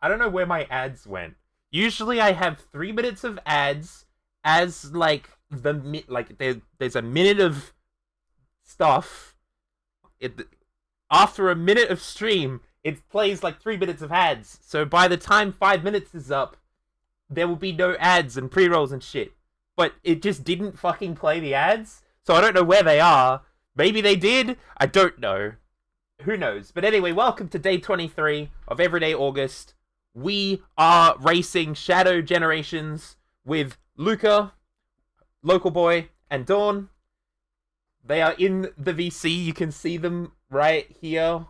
I don't know where my ads went. Usually I have 3 minutes of ads as like there's a minute of stuff. It After a minute of stream, it plays like 3 minutes of ads. So by the time 5 minutes is up, there will be no ads and pre-rolls and shit. But it just didn't fucking play the ads, so I don't know where they are. Maybe they did. I don't know. Who knows? But anyway, welcome to day 23 of Everyday August. We are racing Shadow Generations with Luca, Local Boy, and Dawn. They are in the VC. You can see them right here.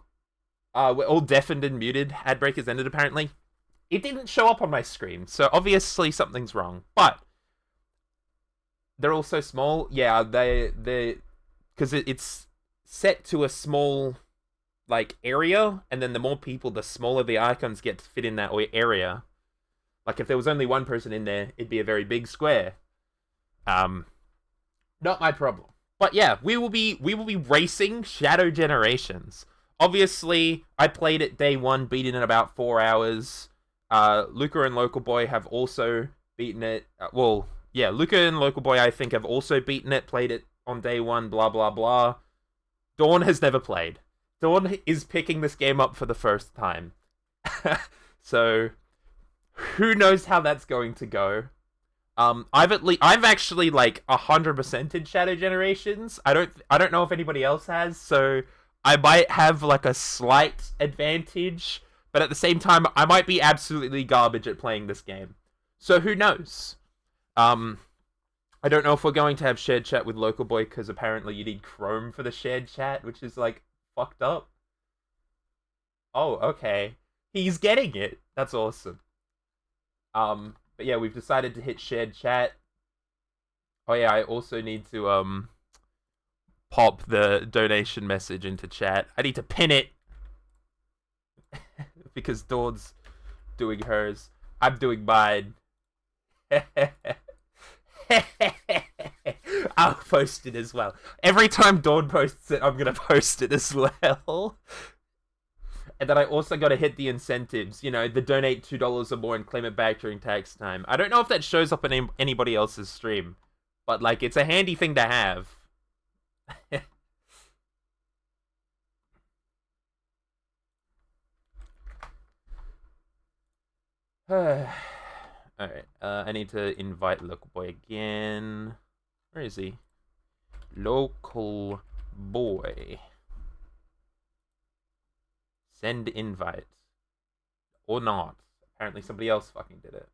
We're all deafened and muted. Ad break has ended, apparently. It didn't show up on my screen, so obviously something's wrong. But they're all so small. Yeah, they because it's set to a small like area, and then the more people, the smaller the icons get to fit in that area. Like if there was only one person in there, it'd be a very big square. Not my problem. But yeah, we will be racing Shadow Generations. Obviously, I played it day one, beat it in about 4 hours. Luca and Local Boy have also beaten it. Luca and Local Boy, I think, have also beaten it, played it on day one, blah, blah, blah. Dawn has never played. Dawn is picking this game up for the first time. So, who knows how that's going to go. I've actually like 100%ed Shadow Generations. I don't know if anybody else has, so I might have like a slight advantage, but at the same time, I might be absolutely garbage at playing this game. So who knows? I don't know if we're going to have shared chat with Local Boy, because apparently you need Chrome for the shared chat, which is like fucked up. Oh, okay. He's getting it. That's awesome. But yeah, we've decided to hit shared chat. Oh yeah, I also need to pop the donation message into chat. I need to pin it because Dawn's doing hers. I'm doing mine. I'll post it as well. Every time Dawn posts it, I'm gonna post it as well. And then I also got to hit the incentives, the donate $2 or more and claim it back during tax time. I don't know if that shows up in anybody else's stream, but like it's a handy thing to have. Alright, I need to invite Local Boy again. Where is he? Local Boy. Send invite. Or not. Apparently somebody else fucking did it.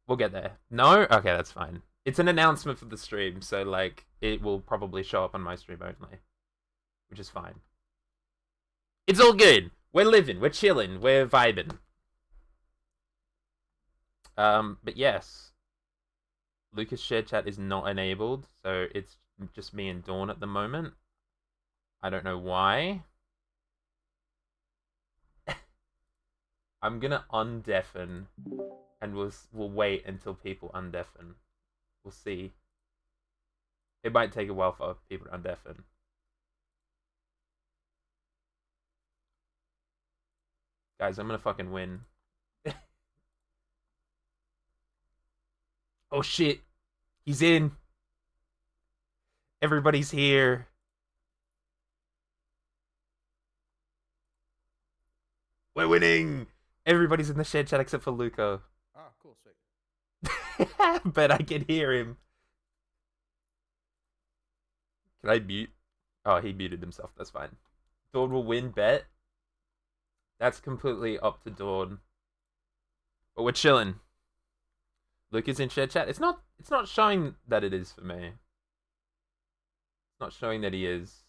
We'll get there. No? Okay, that's fine. It's an announcement for the stream, so like it will probably show up on my stream only. Which is fine. It's all good. We're living, we're chilling, we're vibing. But yes. Lucas share chat is not enabled, so it's just me and Dawn at the moment. I don't know why. I'm gonna undeafen, and we'll wait until people undeafen. We'll see. It might take a while for people to undeafen. Guys, I'm gonna fucking win. Oh shit. He's in. Everybody's here. We're winning! Everybody's in the shared chat except for Luca. Ah, cool, sweet. But I can hear him. Can I mute? Oh, he muted himself. That's fine. Dawn will win, bet. That's completely up to Dawn. But we're chilling. Luca's in shared chat. It's not showing that it is for me. It's not showing that he is.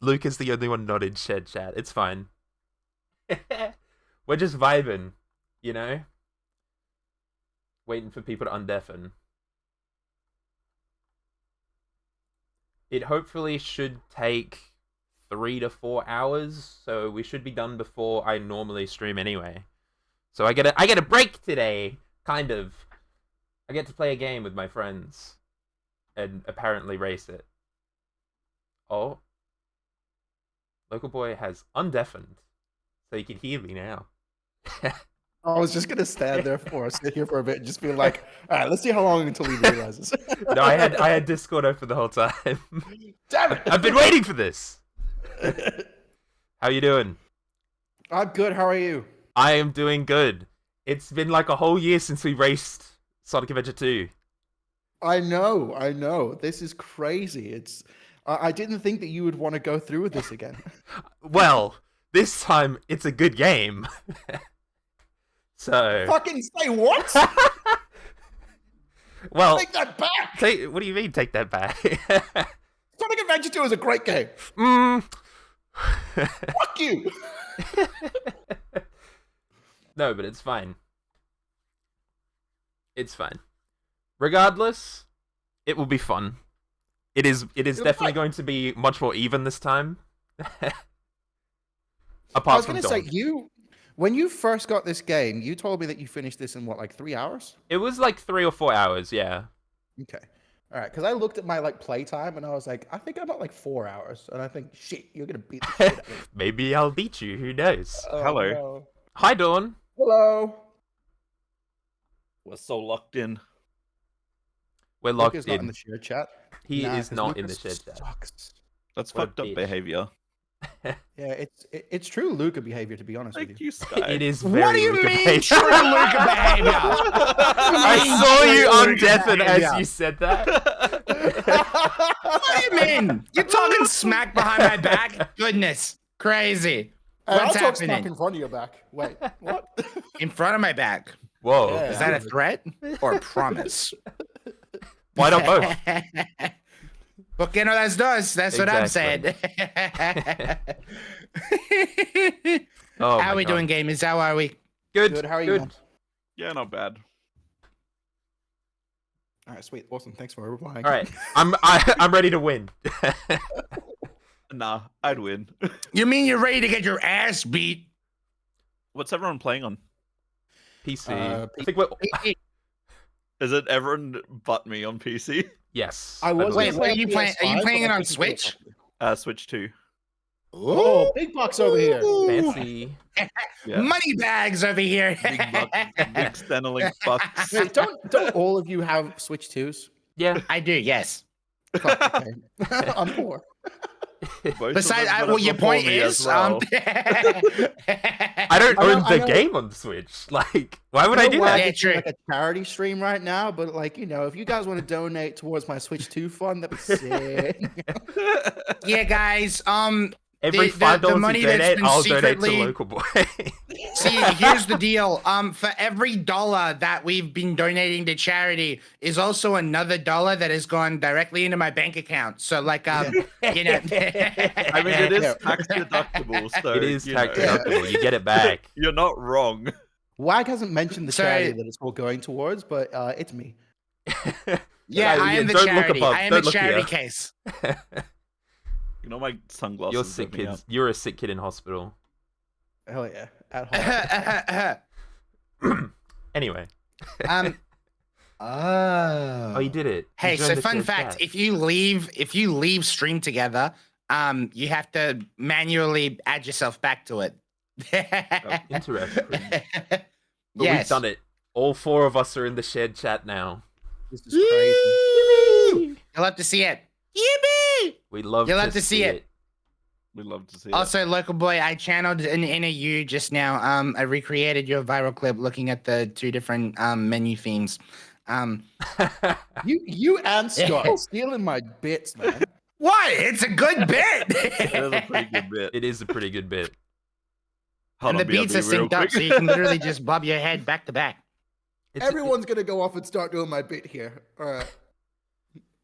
Luke is the only one not in shared chat. It's fine. We're just vibing, Waiting for people to undeafen. It hopefully should take 3 to 4 hours, so we should be done before I normally stream anyway. So I get a break today, kind of. I get to play a game with my friends and apparently race it. Oh. Local boy has undeafened, so you can hear me now. I was just gonna stand there sit here for a bit and just be like, all right, let's see how long until he realizes. No, I had Discord open the whole time. Damn it! I've been waiting for this. How you doing? I'm good. How are you? I am doing good. It's been like a whole year since we raced Sonic Adventure 2. I know. This is crazy. I didn't think that you would want to go through with this again. Well, this time it's a good game. So Fucking say what? well, Take that back. what do you mean take that back? Sonic Adventure 2 is a great game. Fuck you. No, but it's fine. It's fine. Regardless, it will be fun. It is definitely going to be much more even this time. I Apart was from going to say, Dawn. when you first got this game, you told me that you finished this in what, like 3 hours? It was like 3 or 4 hours, yeah. Okay. All right, because I looked at my playtime and I was like, I think I'm at like 4 hours, and I think, shit, you're gonna beat the shit out of me. Maybe I'll beat you, who knows? Oh, Hello. no. Hi, Dawn. Hello. We're so locked in. We're locked Lucas in. not in the share chat. He Nah, is 'cause not in the Lucas shed chat. sucks. That's What a fucked up bitch. behavior. Yeah, it's true Luca behavior, to be honest with Thank you. you, Sky. It is very What do you Luca mean, behavior. true Luca behavior? I saw you Luca undeafen as behavior. you said that. What do you mean? You're talking smack behind my back? Goodness, crazy. Hey, I'll What's talk smack happening? in front of your back. Wait, what? In front of my back. Whoa. Yeah. Is that a threat or a promise? Why not both? Porque no las dos. That's what I'm saying. Oh, How my we God. doing, gamers? How are we? Good. Good, how are you, man? Yeah, not bad. All right, sweet, awesome. Thanks for replying. All right. I'm ready to win. Nah, I'd win. You mean you're ready to get your ass beat? What's everyone playing on? PC. Uh, I think we're. Is it everyone but me on PC? Yes. I was. Wait, gonna what say are you on playing- are you PS5, playing but it I on couldn't do Switch? properly. Switch 2. Oh, big bucks over here. Fancy. Yeah. Money bags over here. Big bucks. Big Stenelink bucks. Wait, don't all of you have Switch 2s? Yeah. I do, yes. Fuck, okay. I'm poor. Both of Besides, them got well, it your before point me is, as well. I don't I know- own I the know- game on the Switch. Like, why would I know do why that? Yeah, it's in, true. like a charity stream right now, but like, you know, if you guys want to donate towards my Switch 2 fund, that'd be sick. Yeah, guys. Every the $5 money you that's donate, been I'll donate to secretly- local boy. See, here's the deal. For every dollar that we've been donating to charity is also another dollar that has gone directly into my bank account. So, like, you know, I mean, it is tax deductible, so It is you tax know, deductible. You get it back. You're not wrong. Wag hasn't mentioned the So- charity that it's all going towards, but it's me. yeah, I am the Don't look charity. above. I am Don't a look charity here. case. You know my sunglasses. You're sick opening kids. up. You're a sick kid in hospital. Hell yeah. At home. Anyway. Oh, Oh, you did it. You Hey, joined so the fun shared fact: chat. if you leave stream together, you have to manually add yourself back to it. Interesting. But Yes. we've done it. All 4 of us are in the shared chat now. This is crazy. You'll have to see it. Yippee! We love You'll have to see it. We love to see it. Also, local boy, I channeled an inner you just now. I recreated your viral clip looking at the 2 different menu themes. You and Scott stealing my bits, man. What? It's a good bit. It is a pretty good bit. It is a pretty good bit. Hold And the on, beats are BRB, real synced up, quick. so you can literally just bob your head back to back. It's, Everyone's gonna go off and start doing my bit here. All right.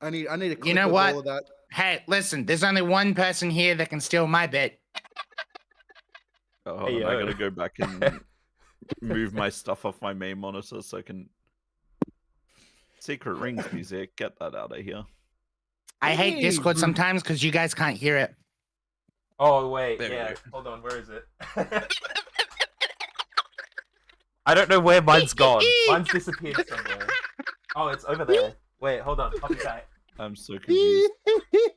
I need a clip You know of what? all of that. Hey, listen, there's only one person here that can steal my bit. Oh, hold Hey, on, I yo. gotta go back and move my stuff off my main monitor so I can. Secret Rings music, get that out of here. I hate Hey. Discord sometimes because you guys can't hear it. Oh, wait. There we Yeah. go. Hold on. Where is it? I don't know where mine's gone. Mine's disappeared somewhere. Oh, it's over there. Wait, hold on. I'll be back. I'm so confused.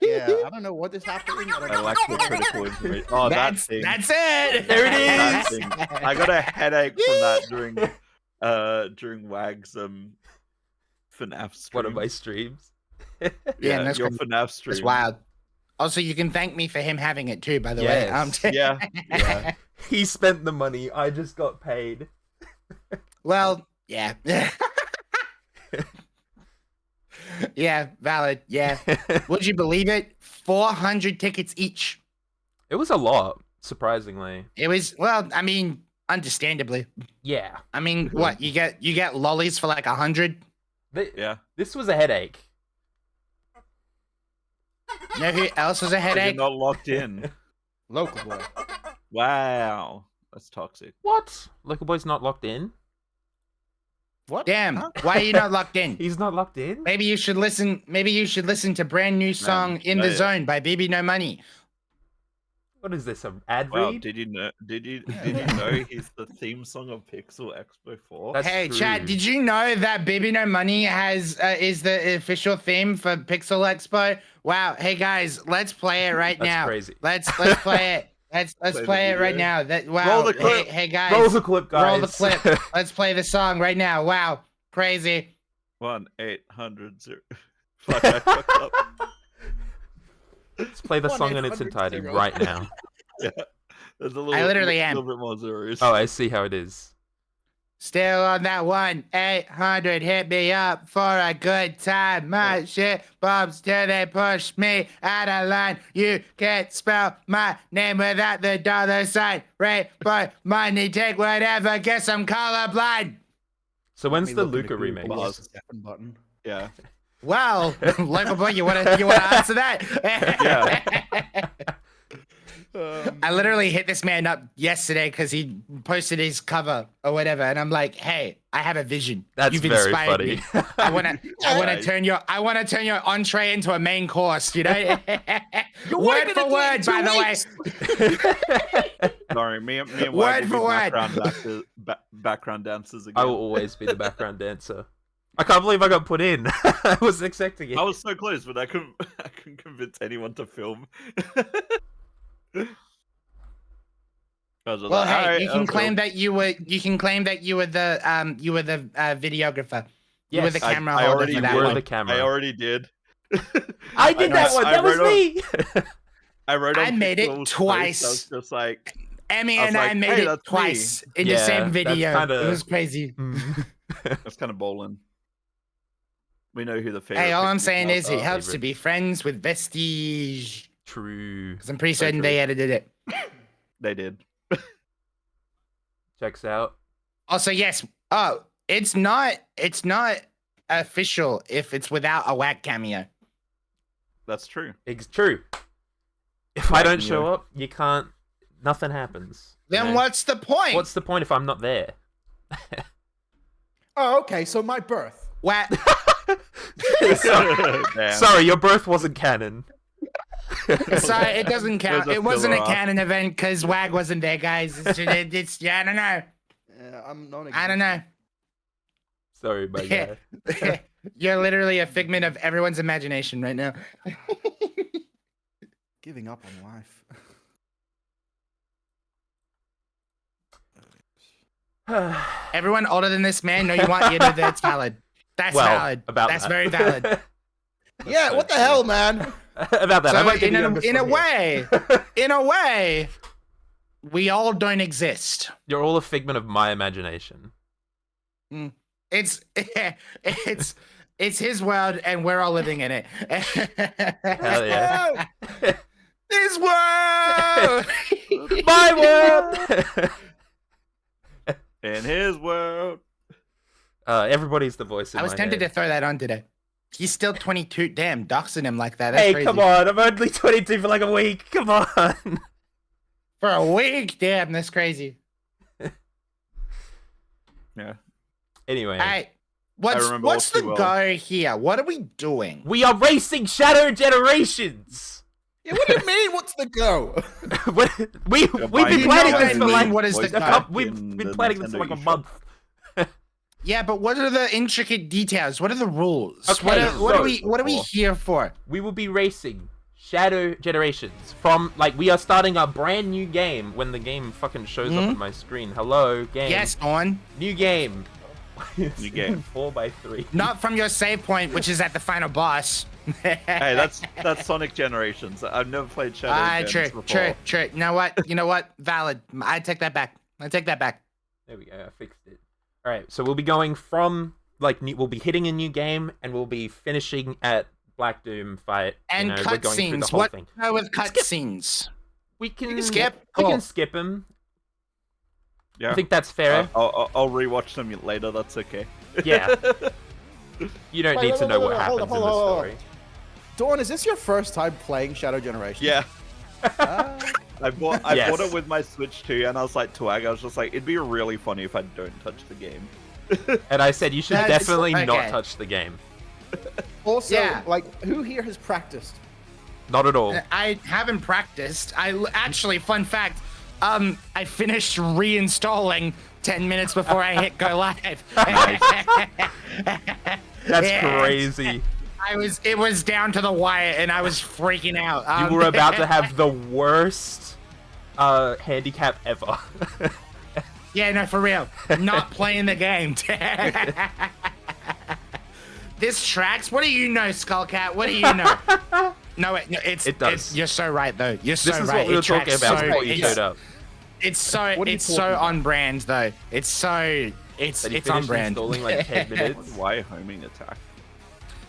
Yeah, I don't know what is happening. I don't I know. lack the critical information. Oh, that thing. That's it. There it That is. thing. I got a headache from that during Wag's FNAF stream. One of my streams. Yeah, that's your crazy. FNAF stream. It's wild. Also, you can thank me for him having it too, by the way. Yes. Yeah, yeah. He spent the money. I just got paid. Well, yeah. Yeah, valid. Yeah. Would you believe it? 400 tickets each. It was a lot, surprisingly. It was, well, I mean, understandably. Yeah. I mean, what, you get lollies for like 100? Yeah. This was a headache. You know who else was a You're headache? not locked in. Local boy. Wow. That's toxic. What? Local Boy's not locked in? What? Damn, Huh? why are you not locked in? He's not locked in? Maybe you should listen to brand new song In the yeah. Zone by BB No Money. What is this, an ad Wow, read? did you know he's the theme song of Pixel Expo 4? That's Hey, true. Chad, did you know that BB No Money is the official theme for Pixel Expo? Wow. Hey guys, let's play it right That's now. crazy. Let's play it. Let's Play the play it right video. now. That wow. Roll the clip. Hey guys. Roll the clip, guys. Roll the clip. Let's play the song right now. Wow. Crazy. 1-800-0. Fuck, I fucked up. Let's play the song in its 1-800-0. entirety right now. Yeah. There's a little, I literally am. little bit more zeros. Oh, I see how it is. Still on that 1-800, hit me up for a good time. My shit bumps till they push me out of line. You can't spell my name without the $sign. Right, but money, take whatever. Guess I'm colorblind. So when's Me the looking to Luca Google remake? what's the second button. Yeah. Well, local boy, you wanna answer that? I literally hit this man up yesterday because he posted his cover or whatever, and I'm like, "Hey, I have a vision. That's You've very inspired funny. me. I wanna Right. turn your entree into a main course. You know, word working for at word, the by the way. Sorry, me and Word Wag for will be word. background dancers again. I will always be the background dancer. I can't believe I got put in. I wasn't expecting it. I was so close, but I couldn't convince anyone to film. I was just Well, like, hey, "Alright, you can I'll claim film." that you were the videographer. You were Yes, the I- camera I holder already for that were one. the camera. I already did. I did that one. I That was wrote on- me. I wrote. I on made it Pixel's post, twice. I was just like, Emmy I was and I like, made "Hey, it that's me." twice in the Yeah, same that's video. kinda- It was crazy. Mm. that's kind of bowling. We know who the favorite. Hey, all I'm Pixel saying stars is it are. helps to favorite. be friends with Vestige. True. Because I'm pretty So certain true. they edited it. They did. Checks out. Also, yes. Oh, it's not official if it's without a whack cameo. That's true. It's true. If I don't Cameo. show up, you can't. Nothing happens. you Then know? what's the point? What's the point if I'm not there? Oh, okay. So my birth. Whack? Damn. Sorry, your birth wasn't canon. Sorry, it doesn't count. a It wasn't a filler arc. canon event because Wag wasn't there, guys. It's yeah, I don't know. I'm not. I don't know. Sorry, my guy. You're literally a figment of everyone's imagination right now. Giving up on life. Everyone older than this man, no, you want, you know that's valid. That's well, valid. about That's that. very valid. Yeah. What the hell, man? About that. I So might be in the a, youngest in a one here. way, in a way, we all don't exist. You're all a figment of my imagination. It's it's his world, and we're all living in it. Hell yeah. His world. My world! In his world. Everybody's the voice in I was my tempted head. to throw that on today. He's still 22. Damn, doxing him like that. That's Hey, crazy. come on. I'm only 22 for like a week. Come on. For a week, damn, that's crazy. Yeah. Anyway, Hey, what's remember what's all the too well. go here? What are we doing? we are racing Shadow Generations. Yeah, what do you mean? What's the go? We've been buying planning You know this what for I like mean? What is the voice go? back we've in been the planning this for Nintendo like a eShop. month. Yeah, but what are the intricate details? What are the rules? Okay, what are so- we here for? We will be racing Shadow Generations from, like, we are starting a brand new game when the game fucking shows up on my screen. Hello, game. Yes, Dawn. New game. New game. 4x3. Not from your save point, which is at the final boss. Hey, that's Sonic Generations. I've never played Shadow Gens before. True. You know what? Valid. I take that back. There we go. I fixed it. All right. So we'll be going from, like, we'll be hitting a new game and we'll be finishing at Black Doom fight. And we're going through the cutscenes. whole What thing. with cutscenes? We can skip? We Cool. can skip them. Yeah. I think that's fair. I'll rewatch them later. That's okay. Yeah. You don't Wait, need to wait, know wait, what wait, hold happens on, in the hold on. story. Dawn, is this your first time playing Shadow Generation? Yeah. I bought Yes. it with my Switch too, and I was like, Twag, I was just like, it'd be really funny if I don't touch the game. And I said you should That's- definitely not okay. touch the game. Also, Yeah. like, who here has practiced? Not at all. I haven't practiced. Actually, fun fact, I finished reinstalling 10 minutes before I hit go live. That's Yeah. crazy. It was down to the wire and I was freaking out. You were about to have the worst handicap ever. Yeah, no, for real. Not playing the game. This tracks. What do you know, Skullcat? What do you know? No, It does. you're so right, though. You're so This is right. what we were It talking tracks about so- before you it's- showed up. It's so What are you it's talking so about? on brand though. It's so it's That he it's on finished brand. installing like 10 minutes. Why homing attack?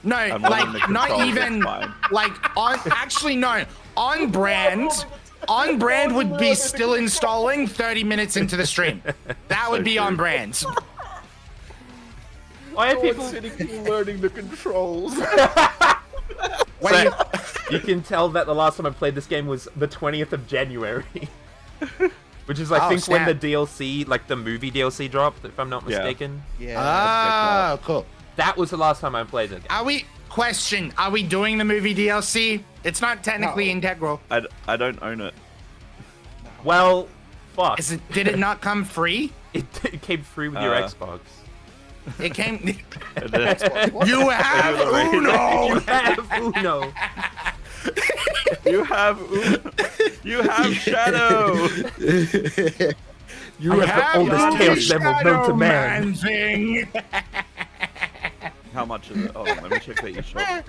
No, I'm not in the like not controls, even it's fine. like on actually no on brand. On brand would be still installing 30 minutes into the stream. That would So be on true. brand. Why are people? sitting here learning the controls. When So, you- you can tell that the last time I played this game was the 20th of January. Which is, I Oh, think, when the snap. DLC, like the movie DLC dropped, if I'm not Yeah. mistaken. Yeah. Oh, cool. That was the last time I played the game. Are we doing the movie DLC? It's not technically No. integral. I don't own it. Well, fuck. Did it not come free? It came free with your Uh, Xbox. It came. And then- You have Right. Uno. You have Uno. you have Shadow. You have the oldest chaos emerald known to man. Thing. How much is it? Oh, let me check the eShop.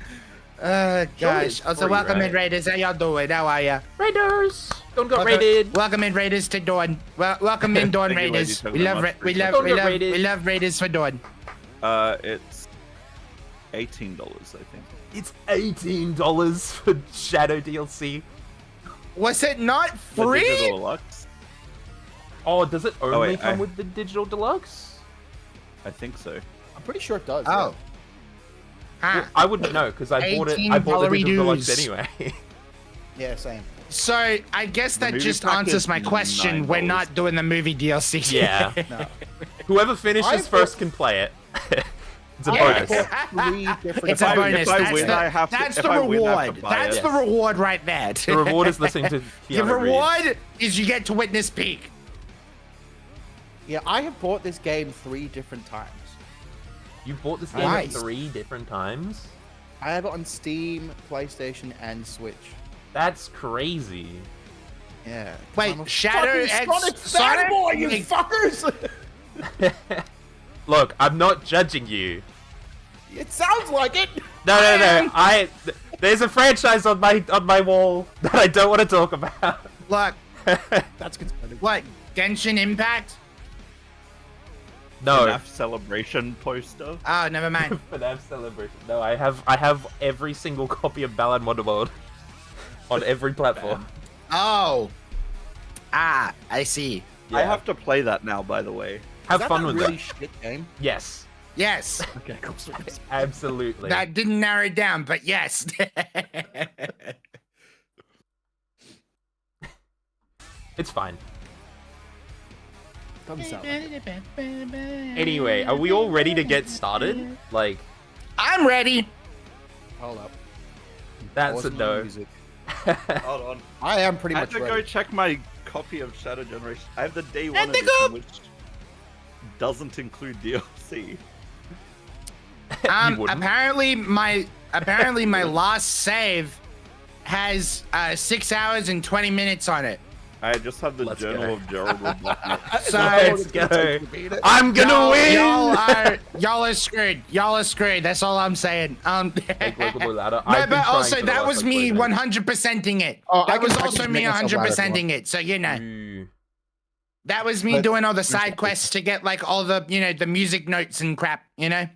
Gosh. free, Also, welcome in, right? Raiders. How y'all doing? How are ya? Raiders! Don't get raided. Welcome in, Raiders to Dawn. Welcome in, Dawn Thank you, Raiders. ladies. We love, Thank you we very love, much. we Don't love, get raided. we love Raiders for Dawn. It's $18, I think. It's $18 for Shadow DLC. Was it not The free? Digital Deluxe? Oh, does it only wait, come I- with the digital deluxe? I think so. I'm pretty sure it does. Oh. Huh. I wouldn't know because I bought it. I bought the digital deluxe anyway. Yeah, same. So I guess that movie just pack answers is my question. We're $9. not doing the movie DLC. Yeah. No. Whoever finishes I first can play it. It's a I bonus. bought 3 different. It's a I- bonus. if I That's win, the, I have to- that's if the I win, I have to reward. buy That's it. the Yes. reward right there. The reward is listening to The Keanu Reeves. reward is you get to witness Peak. Yeah, I have bought this game 3 different times. You bought this game Nice. 3 different times? I have it on Steam, PlayStation, and Switch. That's crazy. Yeah. 'cause Wait, I'm a Shadow fucking X Sonic fanboy, you Sonic? fuckers! Look, I'm not judging you. It sounds like it. No. There's a franchise on my wall that I don't want to talk about. Look, That's concerning. what? Genshin Impact? No. FNAF Celebration poster. Oh, never mind. FNAF Celebration. No, I have every single copy of Ballad Wonderworld on every platform. Oh. Ah, I see. I Yeah. have to play that now, by the way. Have Is that fun a with really it. shit game? Yes, Yes, Okay, cool. absolutely. that didn't narrow it down, but yes. It's fine. Doesn't sound like it. Anyway, are we all ready to get started? Like, I'm ready. Hold up. that's Pause a my no. music. Hold on. I am pretty I much have to ready. go check my copy of Shadow Generation. I have the day one And they edition, go- which doesn't include DLC. You wouldn't? Apparently my last save has 6 hours and 20 minutes on it. I just have the Let's Journal go. of Gerald with nothing. So Let's go. I'm gonna win. Y'all are screwed. Y'all are screwed. That's all I'm saying. Make local boy louder. No, I've been but trying also for the that last, was like, me 20 minutes. 100%ing it. Oh, That was I also can me make myself louder if you 100%ing it. So you know, Ooh. that was me But- doing all the side quests to get like all the the music notes and crap. Yeah.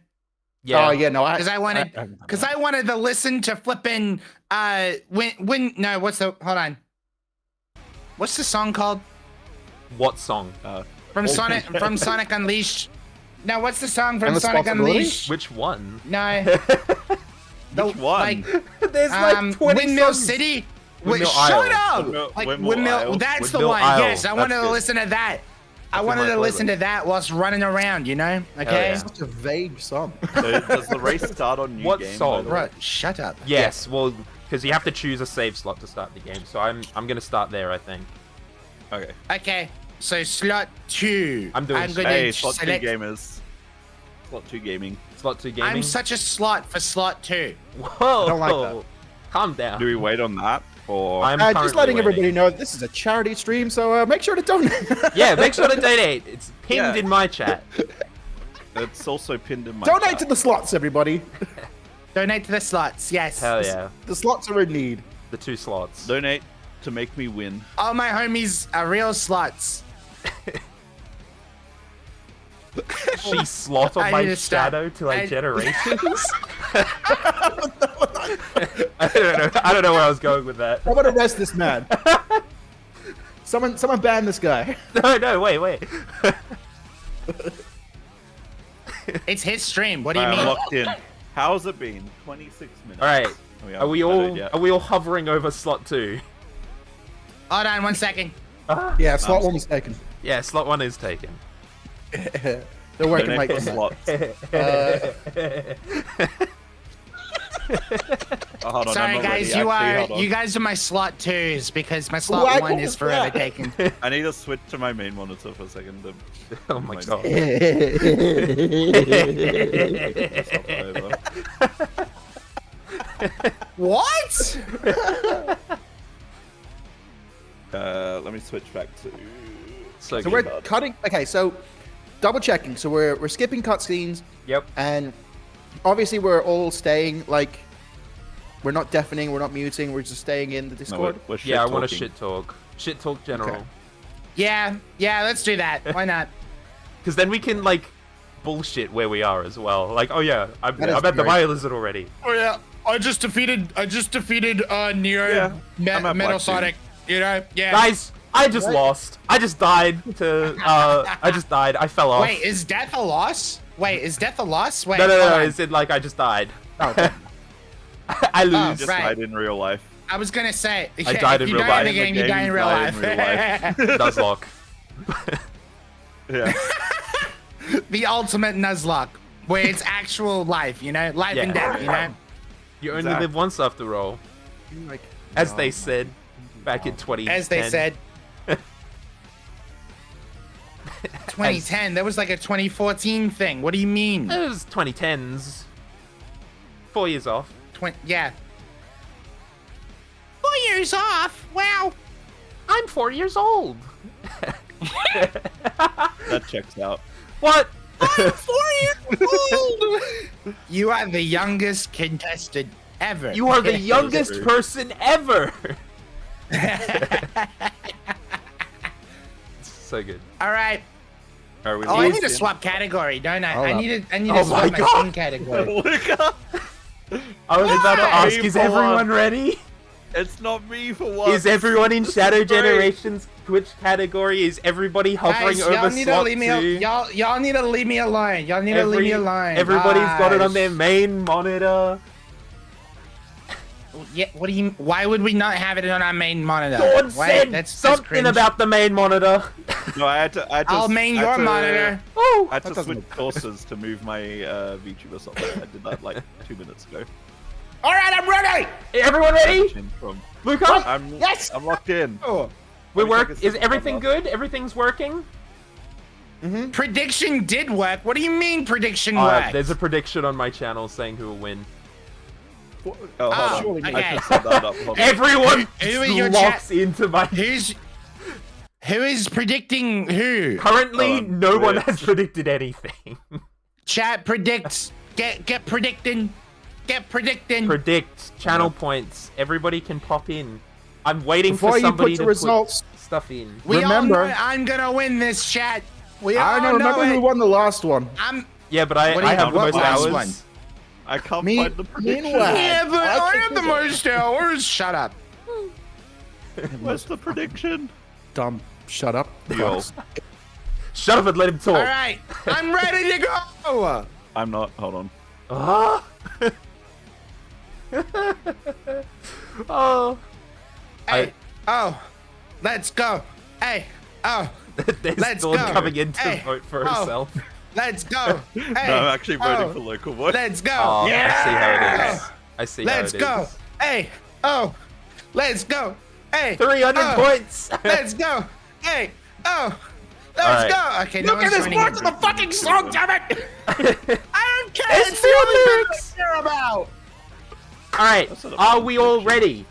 Oh yeah, no, Because I wanted, because I wanted to listen to flipping no, what's the hold on, what's the song called What song? from Sonic Unleashed? No, what's the song from Endless Sonic Possibility? Unleashed? Which one? No, Which one? Like There's like 20 Windmill songs. City. Windmill Shut Isle. up! Windmill- Like Windmill Isle. That's the Windmill one. Isle. Yes, I wanted That's to good. listen to that. I in wanted my to listen playlist. to that whilst running around. Okay. yeah. such a vague song. So does the race start on new What game? song? by the way? Bro, shut up. Yes, well, because you have to choose a save slot to start the game. So I'm gonna start there, I think. Okay. Okay, so slot 2. I'm doing gonna Hey, slot 2 select- gamers. Slot 2 gaming. Slot 2 gaming. I'm such a slot for slot 2. Whoa! I don't like that. Calm down. Do we wait on that? Or I'm Just currently letting waiting. everybody know this is a charity stream, so make sure to donate. Yeah, make sure to donate. It's pinned Yeah. in my chat. it's also pinned in my Donate chat. to the slots, everybody. Donate to the slots, yes. Hell yeah. The slots are in need. The 2 slots. Donate to make me win. All my homies are real slots. She slot on I my need to stop. shadow to like I- generations. I don't know where I was going with that. I'm gonna arrest this man. Someone ban this guy. No, wait. It's his stream. What do you I'm mean? locked in. How's it been? 26 minutes. All right. haven't Are we started all yet. are we all hovering over slot 2? Hold on 1 second. Yeah, slot one was taken. Yeah, slot 1 is taken. They're working Donate like for slots. Oh, hold on, I'm Sorry not guys, ready. Actually, hold on. you guys are my slot 2s because my slot Why 1 is was forever that? taken. I need to switch to my main monitor for a second. Oh my god. What? Let me switch back to. So So good. we're cutting. Okay, so double checking. So we're skipping cutscenes, Yep. and obviously we're all staying like we're not deafening, we're not muting, we're just staying in the No, Discord. we're shit Yeah, I want to talking. shit talk. Shit talk general. Okay. Yeah, let's do that. Why not? Because then we can like bullshit where we are as well. Like, oh yeah, I'm That is at the great. Maya Lizard already. Oh yeah, I just defeated Neo Yeah, I'm at Metal Black Sonic. You know, yeah. Guys, I just lost. I just died to. I just died. I fell off. Wait, is death a loss? Wait, is death a loss? Wait, no. hold on. Is it like I just died? Oh, okay. I lose. Oh, Just right. died in real life. I was gonna say, I died if in you real die in life. the game, In you the die in game, real die life. in real life. Nuzlocke. Yeah. The ultimate Nuzlocke, where it's actual life, you know, life and Yeah. death, you know. You only Exactly. live once after all, Like, as no. they said back in 2010. As they said. 2010. There was like a 2014 thing. What do you mean? It was 2010s. 4 years off. Yeah. 4 years off. Wow. I'm 4 years old. That checks out. What? I'm 4 years old. You are the youngest contestant ever. You are the youngest true. person ever. So good. All right. Are we Oh, I need to locked in? swap category, don't I? Hold I up. need to Oh swap my my God. skin category. Look up. I was about to Why? ask, is For everyone what? ready? It's not me for what? Is everyone in Shadow Great. Generation's Twitch category? Is everybody hovering Guys, over y'all need to slot leave me. 2? Y'all need to leave me alone. Y'all need to leave me alone. Everybody's got it on Guys. their main monitor. Yeah. What do you? Why would we not have it on our main monitor? Dawn Wait, said that's something cringe. about the main monitor. No, I had to. I'll main I had your to- monitor. Oh, I had to That doesn't switch sources to move my VTuber something. I did that like 2 minutes ago. all right, I'm ready. everyone ready? Change From, Luca, I'm Yes! I'm locked in. Oh, we Let me work. check Is this everything out. good? Everything's working. Prediction did work. What do you mean prediction Uh, worked? there's a prediction on my channel saying who will win. Oh, hold on. surely I okay. can set that up. Hold on. Everyone who in your locks into my. Who is predicting who? Currently, Hold on, no one wait. has predicted anything. Chat predicts. Get predicting. Get predicting. Predict channel points. Everybody can pop in. I'm waiting Before for you somebody put to your results, put stuff in. We remember- all know I'm gonna win this, chat. We I all don't remember know who it. won the last one. I'm. Yeah, but I What do you- have the what most last hours. one? I can't Me- find the prediction. meanwhile- Yeah, but I I think have the this most hours. Shut up. Where's the prediction? Dumb. Shut up. Yo. Shut up and let him talk. All right, I'm ready to go. I'm not. Hold on. Ah. Oh. Hey, oh, let's go. Hey, oh, There's Let's Dawn go. coming in to Hey. vote for Oh. herself. let's go. Hey, No, I'm actually voting oh, for local voice. Let's go. Oh, I see how it Yeah. is. I see Let's how it go. is. Hey, oh, let's go. Hey, 300 oh, points. Let's go. Hey, oh, All let's go. Okay, no Look at one's this joining part in. of the fucking song, damn it! I don't care. It's It's the only thing I lyrics. care about. All right, That's not a are bad we all prediction. ready?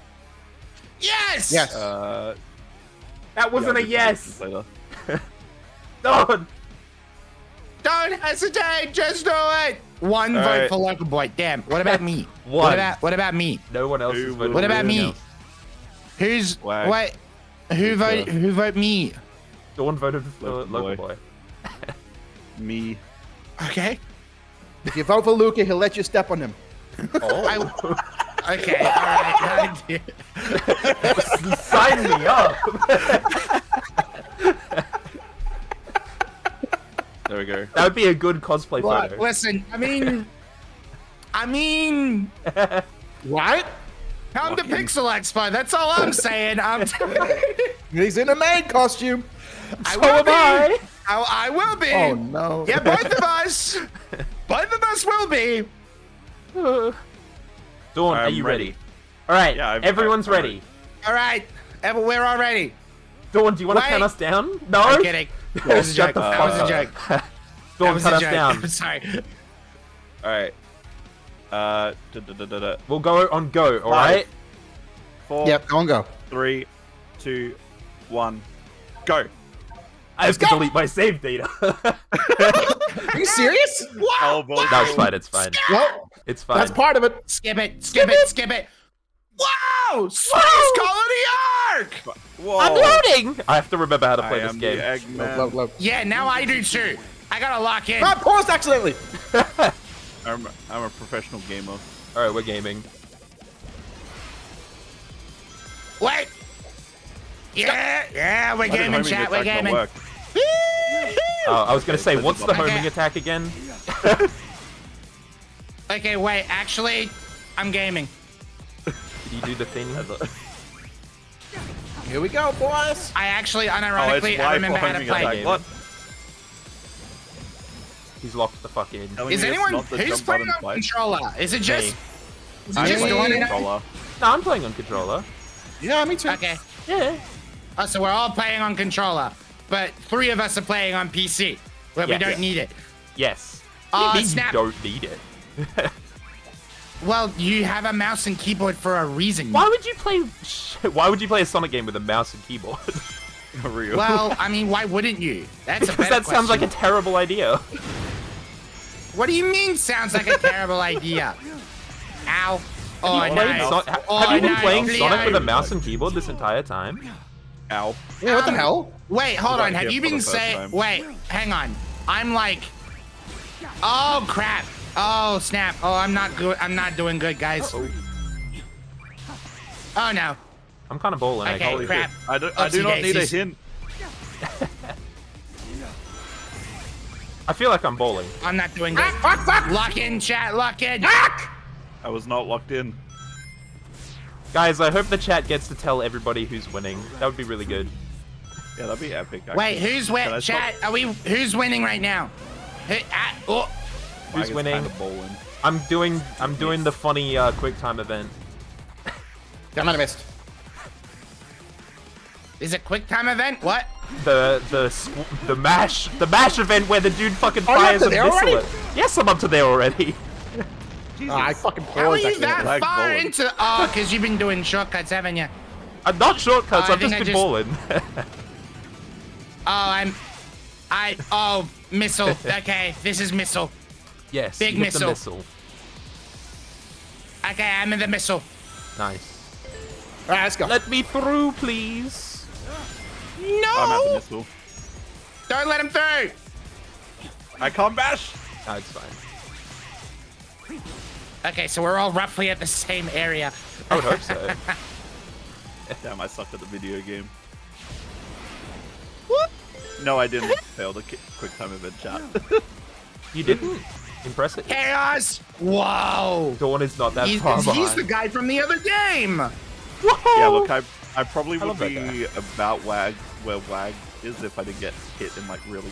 Yes. Yes. That wasn't yeah, a yes. Later. Dawn. Don't hesitate. Just do it. One All vote right. for local boy. Damn. What about me? One. What about me? No one else Who is will voting. What about for me? anyone else. Who's Wag. what? Who vote? Who vote me? Dawn voted for Local local boy. boy. Me. Okay. If you vote for Luca, he'll let you step on him. Oh. Okay. All right. Sign me up. There we go. That would be a good cosplay What? photo. Listen. I mean. What? Come to Pixel Expo. That's all I'm saying. He's in a maid costume. I So will am be. I. I will be. Oh no. Yeah, both of us. Both of us will be. Dawn, are I'm you ready. ready? All right, Yeah, everyone's I'm ready. All right. We're all ready. Dawn, do you want to Wait. count us down? No. I'm kidding. That was a Shut joke. the That was a fuck joke. up. That Dawn, was cut a us joke. down. I'm sorry. All right. We'll go on go. All Five. right. 4, Yep, go and go. 3, 2, 1, go. I have to delete my save data. Are you serious? Oh, boy. No, it's fine. It's fine. Well, It's fine. that's part of it. Skip it. Skip it. Skip it. Wow! Space Colony Arc! Whoa. I'm loading. I have to remember how to I play this am game. the Eggman. Look, look. Yeah, now I do too. I gotta lock in. I paused accidentally. I'm a professional gamer. All right, we're gaming. Wait. Yeah, we're Why did gaming, homing chat. We're attack not gaming. work? I was gonna say, Okay, what's the okay. homing attack again? Okay, wait. Actually, I'm gaming. Did you do the thing? Here we go, boys. I actually, Oh, it's unironically, Y I remember for how to homing play. attack. What? He's locked the fuck in. Telling Is me it's anyone not the who's jump playing button on fight? controller? Is it just? Me. Is it I'm just Me. playing Dawn and I? controller. No, I'm playing on controller. Yeah, me too. Okay. Yeah. Oh, so we're all playing on controller, but 3 of us are playing on PC, where Yeah. we don't need it. Yes. What do you mean Snap. you don't need it? Well, you have a mouse and keyboard for a reason. Why would you play? Why would you play a Sonic game with a mouse and keyboard? For real. Well, I mean, why wouldn't you? That's a Because better that sounds like a question. terrible idea. What do you mean? Sounds like a terrible idea. Ow. Oh Have you played no. Son- Oh, have you been no, playing Leo. Sonic with a mouse and keyboard this entire time? Ow. Yeah, what the hell? Wait, hold Was on. I Have here you for been the first saying? time? Wait, hang on. I'm like. Oh crap. Oh snap. Oh, I'm not good. I'm not doing good, guys. Oh no. I'm kind of balling. Okay, Holy crap. I do not need a Oopsie-daisies. hint. I feel like I'm balling. I'm not doing good. Lock in, chat. Lock in. I was not locked in. Guys, I hope the chat gets to tell everybody who's winning. That would be really good. Yeah, that'd be epic. Actually. Wait, who's Can I winning? stop? Chat, are we? Who's winning right now? Oh, Who's Wag is winning? kinda bowling. I'm doing the funny quick time event. Damn it, I missed. is it quick time event? What? the mash event where the dude fucking Oh, you're fires up a to there missile. already? Yes, I'm up to there already. I fucking How are paused. you actually. that Like far bowling. into? Oh, because you've been doing shortcuts, haven't you? I'm not shortcuts. I I've think just I been just- balling. Oh, missile. Okay, this is missile. Yes. Big you hit the missile. Okay, I'm in the missile. Nice. All right, let's go. Let me through, please. I'm at the No! missile. Don't let him through. I can't bash. No, it's fine. Okay, so we're all roughly at the same area. I would hope so. Damn, I sucked at the video game. Whoop. No, I didn't fail the quick time event chat. You didn't? Impressive. Chaos! Whoa! Dawn is not that He's, far he's behind. the guy from the other game. Whoa! Yeah, look, I probably I would love that be about WAG where WAG is if I didn't get hit in like really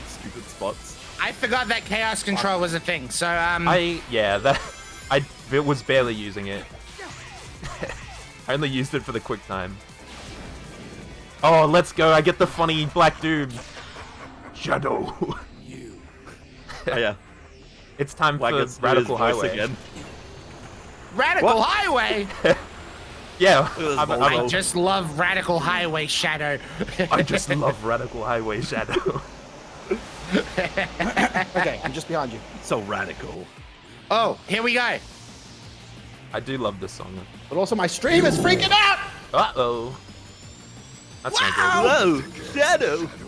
stupid spots. I forgot that chaos control was a thing. So I was barely using it. I only used it for the quick time. Oh, let's go! I get the funny black dude. Shadow. Oh, yeah, It's time WAG for gets Radical his voice Highway. again. Radical What? Highway. Yeah, at this I'm, ball I'm- roll. I just love Radical Highway Shadow. I just love Radical Highway Shadow. Okay, I'm just behind you. So radical. Oh, here we go. I do love this song. But also, my stream is freaking out. Uh-oh. That's Whoa, Shadow. not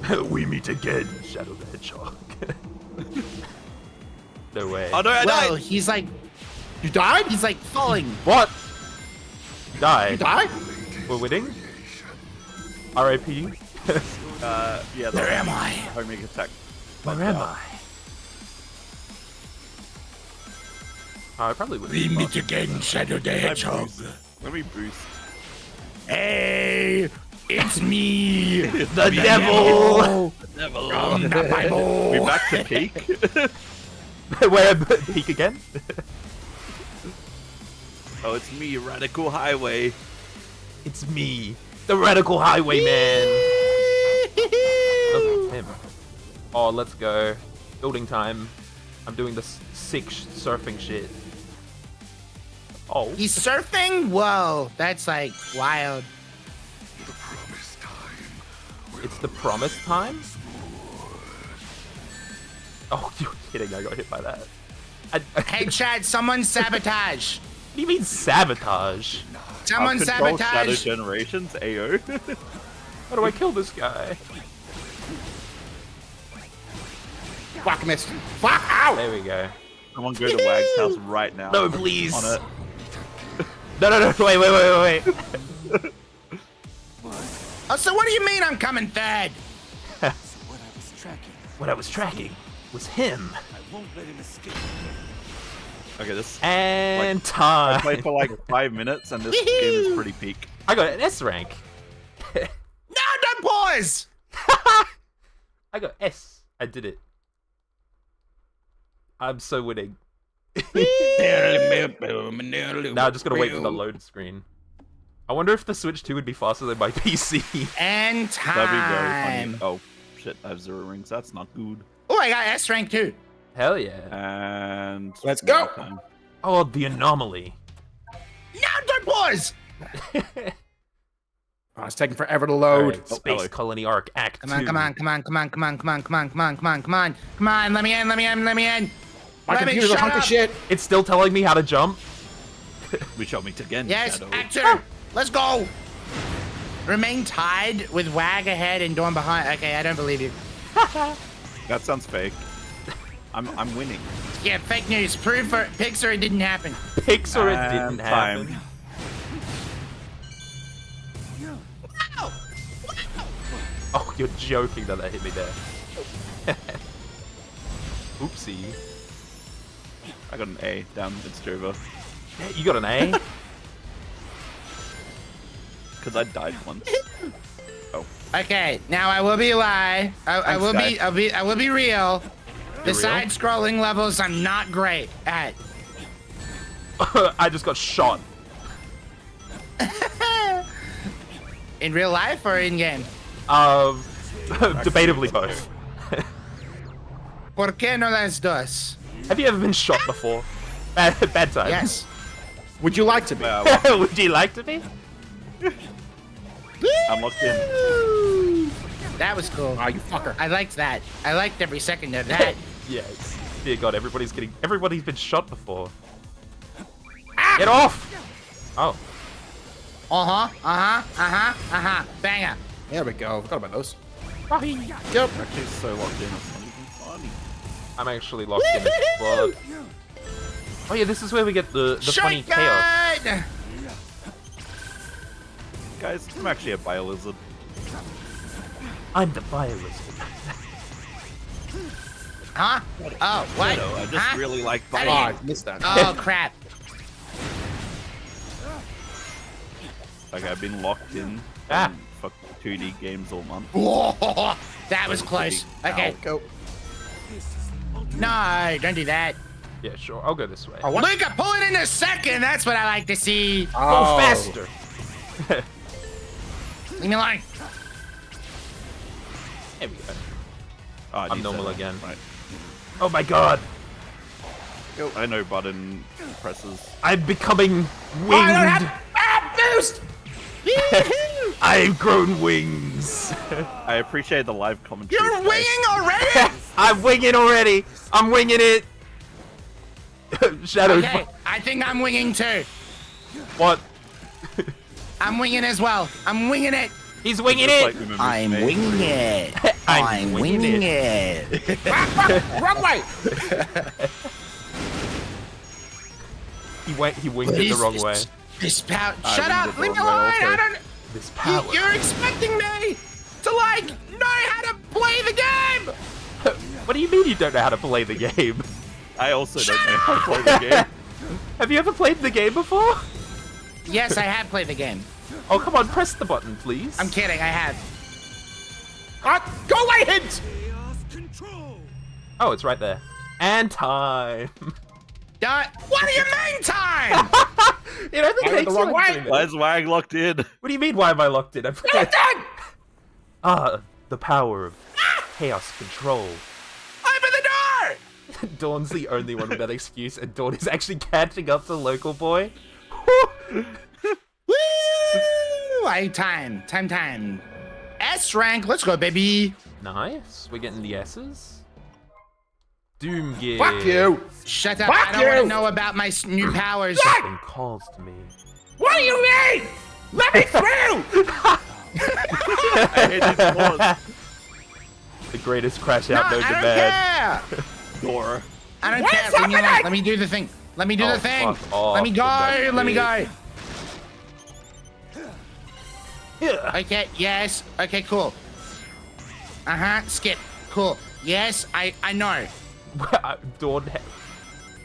good. We meet again, Shadow the Hedgehog. No way. Oh no, I Well, died. he's like You died? falling. What? You died. You died? We're winning? R.I.P. Yeah. Where am I? Homing attack. Where am I? Oh, I probably would. We meet again, Shadow the Hedgehog. Let me boost. Hey, it's me, The devil! from the Bible. We back to peak. Where? Peak again? Oh, it's me, Radical Highway. It's me, the Radical Highwayman. Look at him. Oh, let's go. Building time. I'm doing this sick surfing shit. Oh. He's surfing? Whoa, that's like wild. It's the promised time? Oh, you're kidding. I got hit by that. Hey, Chad, someone sabotage. What do you mean sabotage? Someone Control Shadow sabotage. Generations, AO. How do I kill this guy? Fuck, missed. Fuck, ow! There we go. Someone go to Wag's house right now. No, please. On it. No, wait. Oh, so what do you mean I'm coming third? What I was tracking was him. Okay, this And I time. played for like 5 minutes, and this game is pretty peak. I got an S rank. No, don't pause. I got S. I did it. I'm so winning. Now I'm just gonna wait for the load screen. I wonder if the Switch 2 would be faster than my PC. And That'd be very time. funny. Oh shit, I have 0 rings. That's not good. Oh, I got S rank too. Hell yeah. And Let's go. time. Oh, the anomaly. No, don't pause. Oh, it's taking forever to load. Alright, Oh, Space hello. Colony Arc Act 2. Come on. Let me in. My Let me computer's a shut hunk up. of shit. It's still telling me how to jump. We shall meet again. Yes, Shadow. Act 2. Let's go. Remain tied with Wag ahead and Dawn behind. Okay, I don't believe you. That sounds fake. I'm winning. Yeah, fake news. Proof for Pixar it didn't happen. Pixar, it And didn't happen. time. Wow. Oh, you're joking that hit me there. Oopsie. I got an A. Down. It's Jova. You got an A? Because I died once. Okay, now I will be lie. I will Sky. be. I will be real. The You're real? side-scrolling levels I'm not great at. I just got shot. In real life or in game? Debatably both. ¿Por qué no las dos? Have you ever been shot before? Bad time. Yes. Would you like to be? Would you like to be? I'm locked in. That was cool. Ah, you fucker. I liked that. I liked every second of that. Yes. Dear God, everybody's been shot before. Get off! Oh. Banger. There we go. Forgot about those. Yep. I'm actually so locked in. It's not even funny. I'm actually locked in as well. Oh yeah, this is where we get the funny chaos. Shotgun! Guys, I'm actually a Biolizard. I'm the fire wizard. Huh? Oh, what? No, I just Huh? really like I Oh, I biting. missed that. Oh, crap. Okay, I've been locked in Ah. for 2D games all month. Whoa, that was close. Okay. Go. No, don't do that. Yeah, sure. I'll go this way. Oh, what? Luca, pull it in a second. That's what I like to see. Go Oh. faster! Leave me alone. There we go. Oh, I I'm need normal that. again. Right. Oh my God! I know button presses. I'm becoming winged! I don't have boost. I've grown wings! I appreciate the live commentary. You're guys. winging already? I'm winging already! I'm winging it! Shadow, Okay, I think I'm winging too. what? I'm winging as well. I'm winging it. He's winging Just it! like we remembered me. winging it. I'm winging it. Wrong way. He winged it the wrong way. This power. I Shut winged up. it Leave me the wrong alone. way I also. don't. This power. You're expecting me to like know how to play the game. What do you mean you don't know how to play the game? I also don't know how to play the game. Have you ever played the game before? Yes, I have played the game. Oh, come on, press the button, please. I'm kidding. I have. Go away, hint. Oh, it's right there. And time. What do you mean time? It only I went takes the wrong like way. 3 minutes. Why is Wag locked in? What do you mean, why am I locked in? The power of chaos control. Open the door. Dawn's the only one with that excuse, and Dawn is actually catching up to Local Boy. Woo! Time. S rank. Let's go, baby. Nice. We're getting the S's. Doom Gear. Fuck you. Shut up. Fuck I don't want you. to know about my new powers. Something calls to me. What do you mean? Let me through. I hit his balls. The greatest crash No, out known I to don't man. care. Dora. I don't What care. is Leave me alone. happening? Let me do the thing. Let me do Oh, the thing. fuck off Let me with go. that Let me go. shit. Yeah. Okay. Yes. Okay. Cool. Skip. Cool. Yes. I know. Dawn,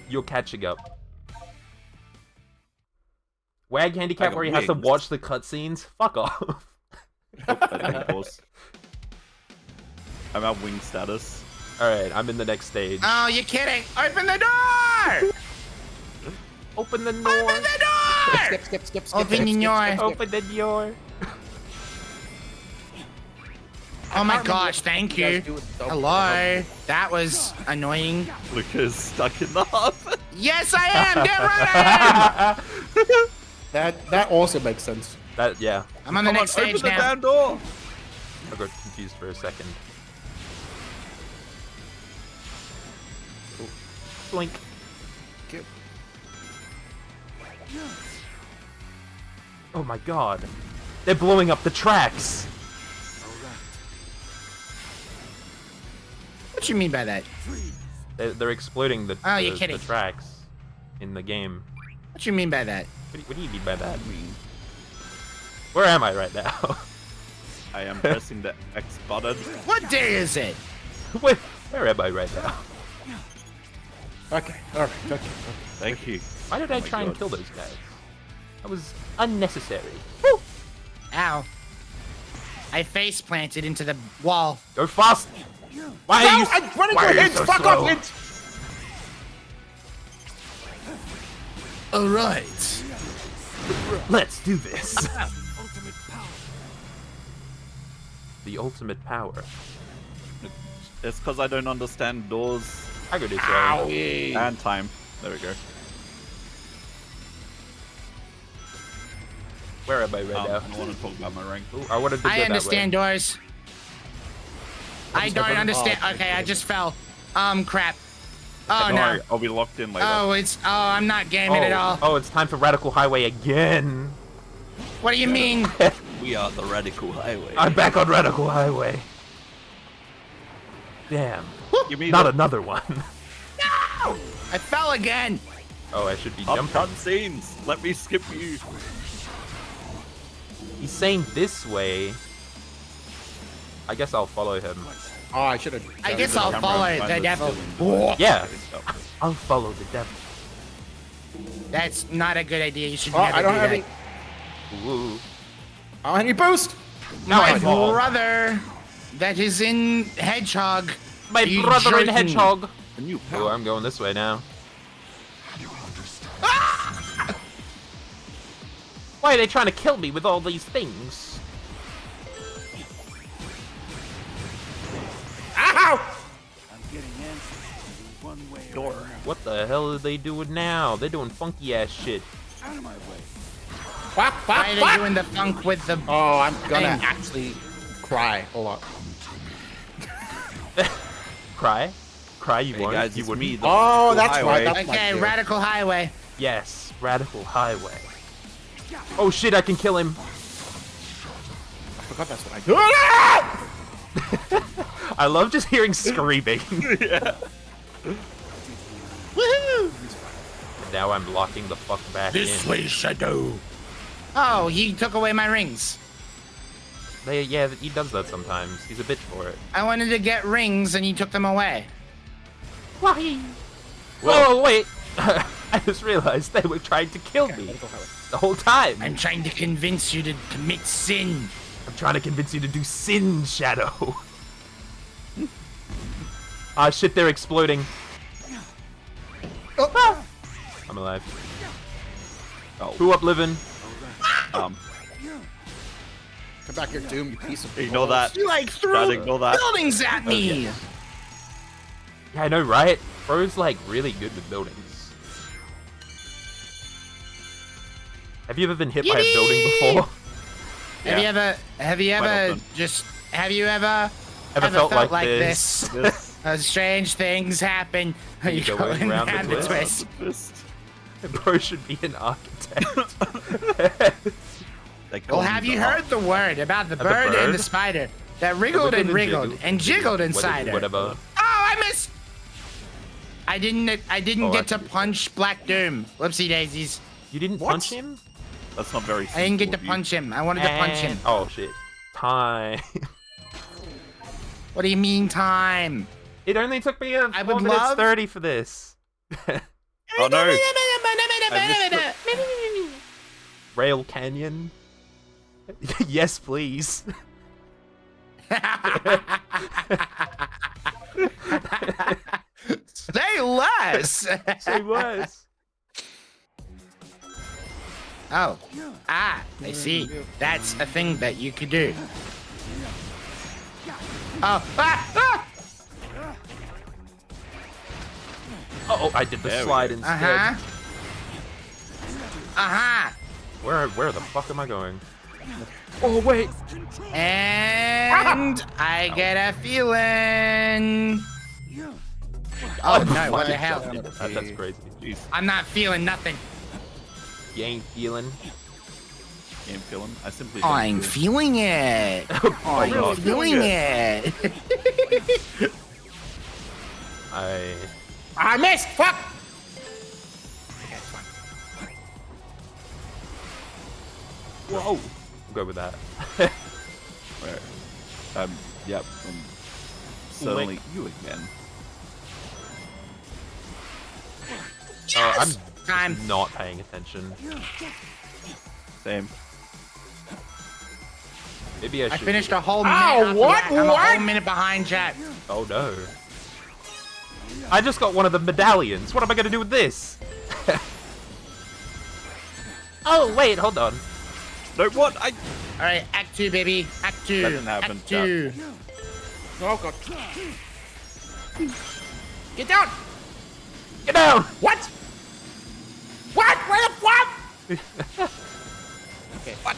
you're catching up. Wag handicap got where he has to wings. watch the cutscenes? Fuck off. Of course. I'm at wing status. Alright, I'm in the next stage. Oh, you're kidding. Open the door. Open the door. Open the door. Skip. Open the door. Open the door. Oh my gosh. Thank you. Hello. That was annoying. Luca's stuck in the hub. Yes, I am. Get running. That also makes sense. Yeah. I'm on the next Open stage the now. damn door. I got confused for a second. Blink. Oh my god. They're blowing up the tracks. What you mean by that? They're exploding the, Oh, you're the kidding. tracks in the game. What you mean by that? What do you mean by that? Where am I right now? I am pressing the X button. What day is it? Where am I right now? Okay. All right. Okay. Thank you. Why did I my try and God. kill those guys? That was unnecessary. Ow. I face planted into the wall. Go fast! Why are you? I'm running why for are you hints. so Fuck slow? off, hint. All right. Let's do this. the ultimate power. It's because I don't understand doors I go this way. Owie. and time. There we go. Where am I right now? I want to talk about my ring. Ooh, I wanted to go I understand doors. I don't seven. understand. Oh, Okay, I just fell. Crap. Oh Don't no. worry, I'll be locked in later. Oh, I'm not gaming at all. Oh, it's time for Radical Highway again. What do you mean? We are the Radical Highway. I'm back on Radical Highway. Damn. Give me Not the another one. No! I fell again. Oh, I should be up jumping. cutscenes. Let me skip you. He's saying this way. I guess I'll follow him. Oh, I should have. I guess I'll follow the devil. Yeah. I'll follow the devil. That's not a good idea. You should Oh, never I don't do have that. any. Ooh. I don't have any boost. Now My I fall. brother that is in Hedgehog. My you brother in jerking. Hedgehog. A new Oh, I'm going this way now. Why are they trying to kill me with all these things? Ow! door. What the hell are they doing now? They're doing funky ass shit. Fuck! Why are they Fuck! doing the funk with the... Oh, I'm gonna Thing. actually cry. Hold on. Cry? Cry you Hey won't? guys, You it's wouldn't? me. The Oh, Radical that's Highway. right. That's my Okay, cue. Radical Highway. Yes, Radical Highway. Oh shit, I can kill him. I forgot that's what I do. I love just hearing screaming. Yeah. Woohoo! Now I'm locking the fuck back in. way, Shadow. Oh, he took away my rings. Yeah, he does that sometimes. He's a bitch for it. I wanted to get rings and he took them away. Why? Oh wait, I just realized they were trying to kill me the whole time. I'm trying to convince you to commit sin. I'm trying to convince you to do sin, Shadow. Ah shit, they're exploding. Oh. I'm alive. Oh, Who up living? um, Come back here, Doom, you piece of. ignore that. You like Gotta threw ignore that. buildings at me. Yeah, I know, right? Bro's like really good with buildings. Have you ever been hit by a building Yippee! before? Have you ever often. ever Felt like this? This Strange things happen. You go around the around twist. twist. Bro should be an architect. They call Well, me have the you heard the word about the the bird and the bird? spider that wriggled and wriggled and jiggled inside her? Whatever. Oh, I missed. I didn't Oh, get to actually. punch Black Doom. Whoopsie daisies. You didn't What? punch him? That's not very. I didn't get to sensible of you. punch him. I wanted to punch him. Oh shit. Time. What do you mean time? It only took me a I 4 would minutes love- 30 for this. Oh no! Rail Canyon. Yes, please. Say less. Say was. Oh. I see. That's a thing that you could do. Oh. Oh, I did the There we slide go. instead. Uh-huh. Uh-huh. Where the fuck am I going? Oh wait. And I get a feeling. Oh no, what the hell? That's crazy. Jeez, I'm not feeling nothing. You ain't feeling. game feeling. I simply. don't I'm feel- feeling it. I'm really? feeling it. I missed. Fuck. Whoa. We'll go with that. Where? Yep. Suddenly you again. Oh, I'm Time. not paying attention. Same. Maybe I I should. finished a whole Ow, minute. what? I'm a What? whole minute behind chat. Oh no. I just got one of the medallions. What am I gonna do with this? Oh wait, hold on. No, what? right, Act 2, baby. Act 2. That didn't happen, Act 2. Oh god. Get down! Get down! What? What? Where the fuck? Okay. What?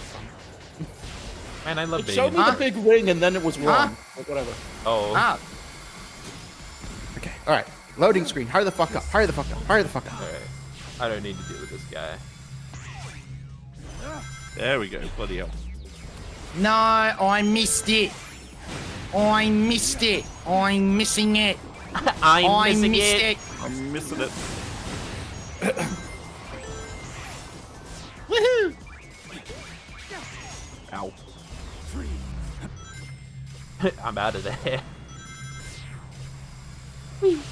Man, I love It being showed in me Huh? the big ring and then it was wrong. Like, whatever. Oh. Ah, Okay. All right. Loading screen. Hurry the fuck up. Hurry the fuck up. Hurry the fuck up. Alright. I don't need to deal with this guy. There we go. Bloody hell. no, I missed it. I missed it. I'm missing it. I missed it. I'm missing it. Woohoo! Ow. I'm out of there.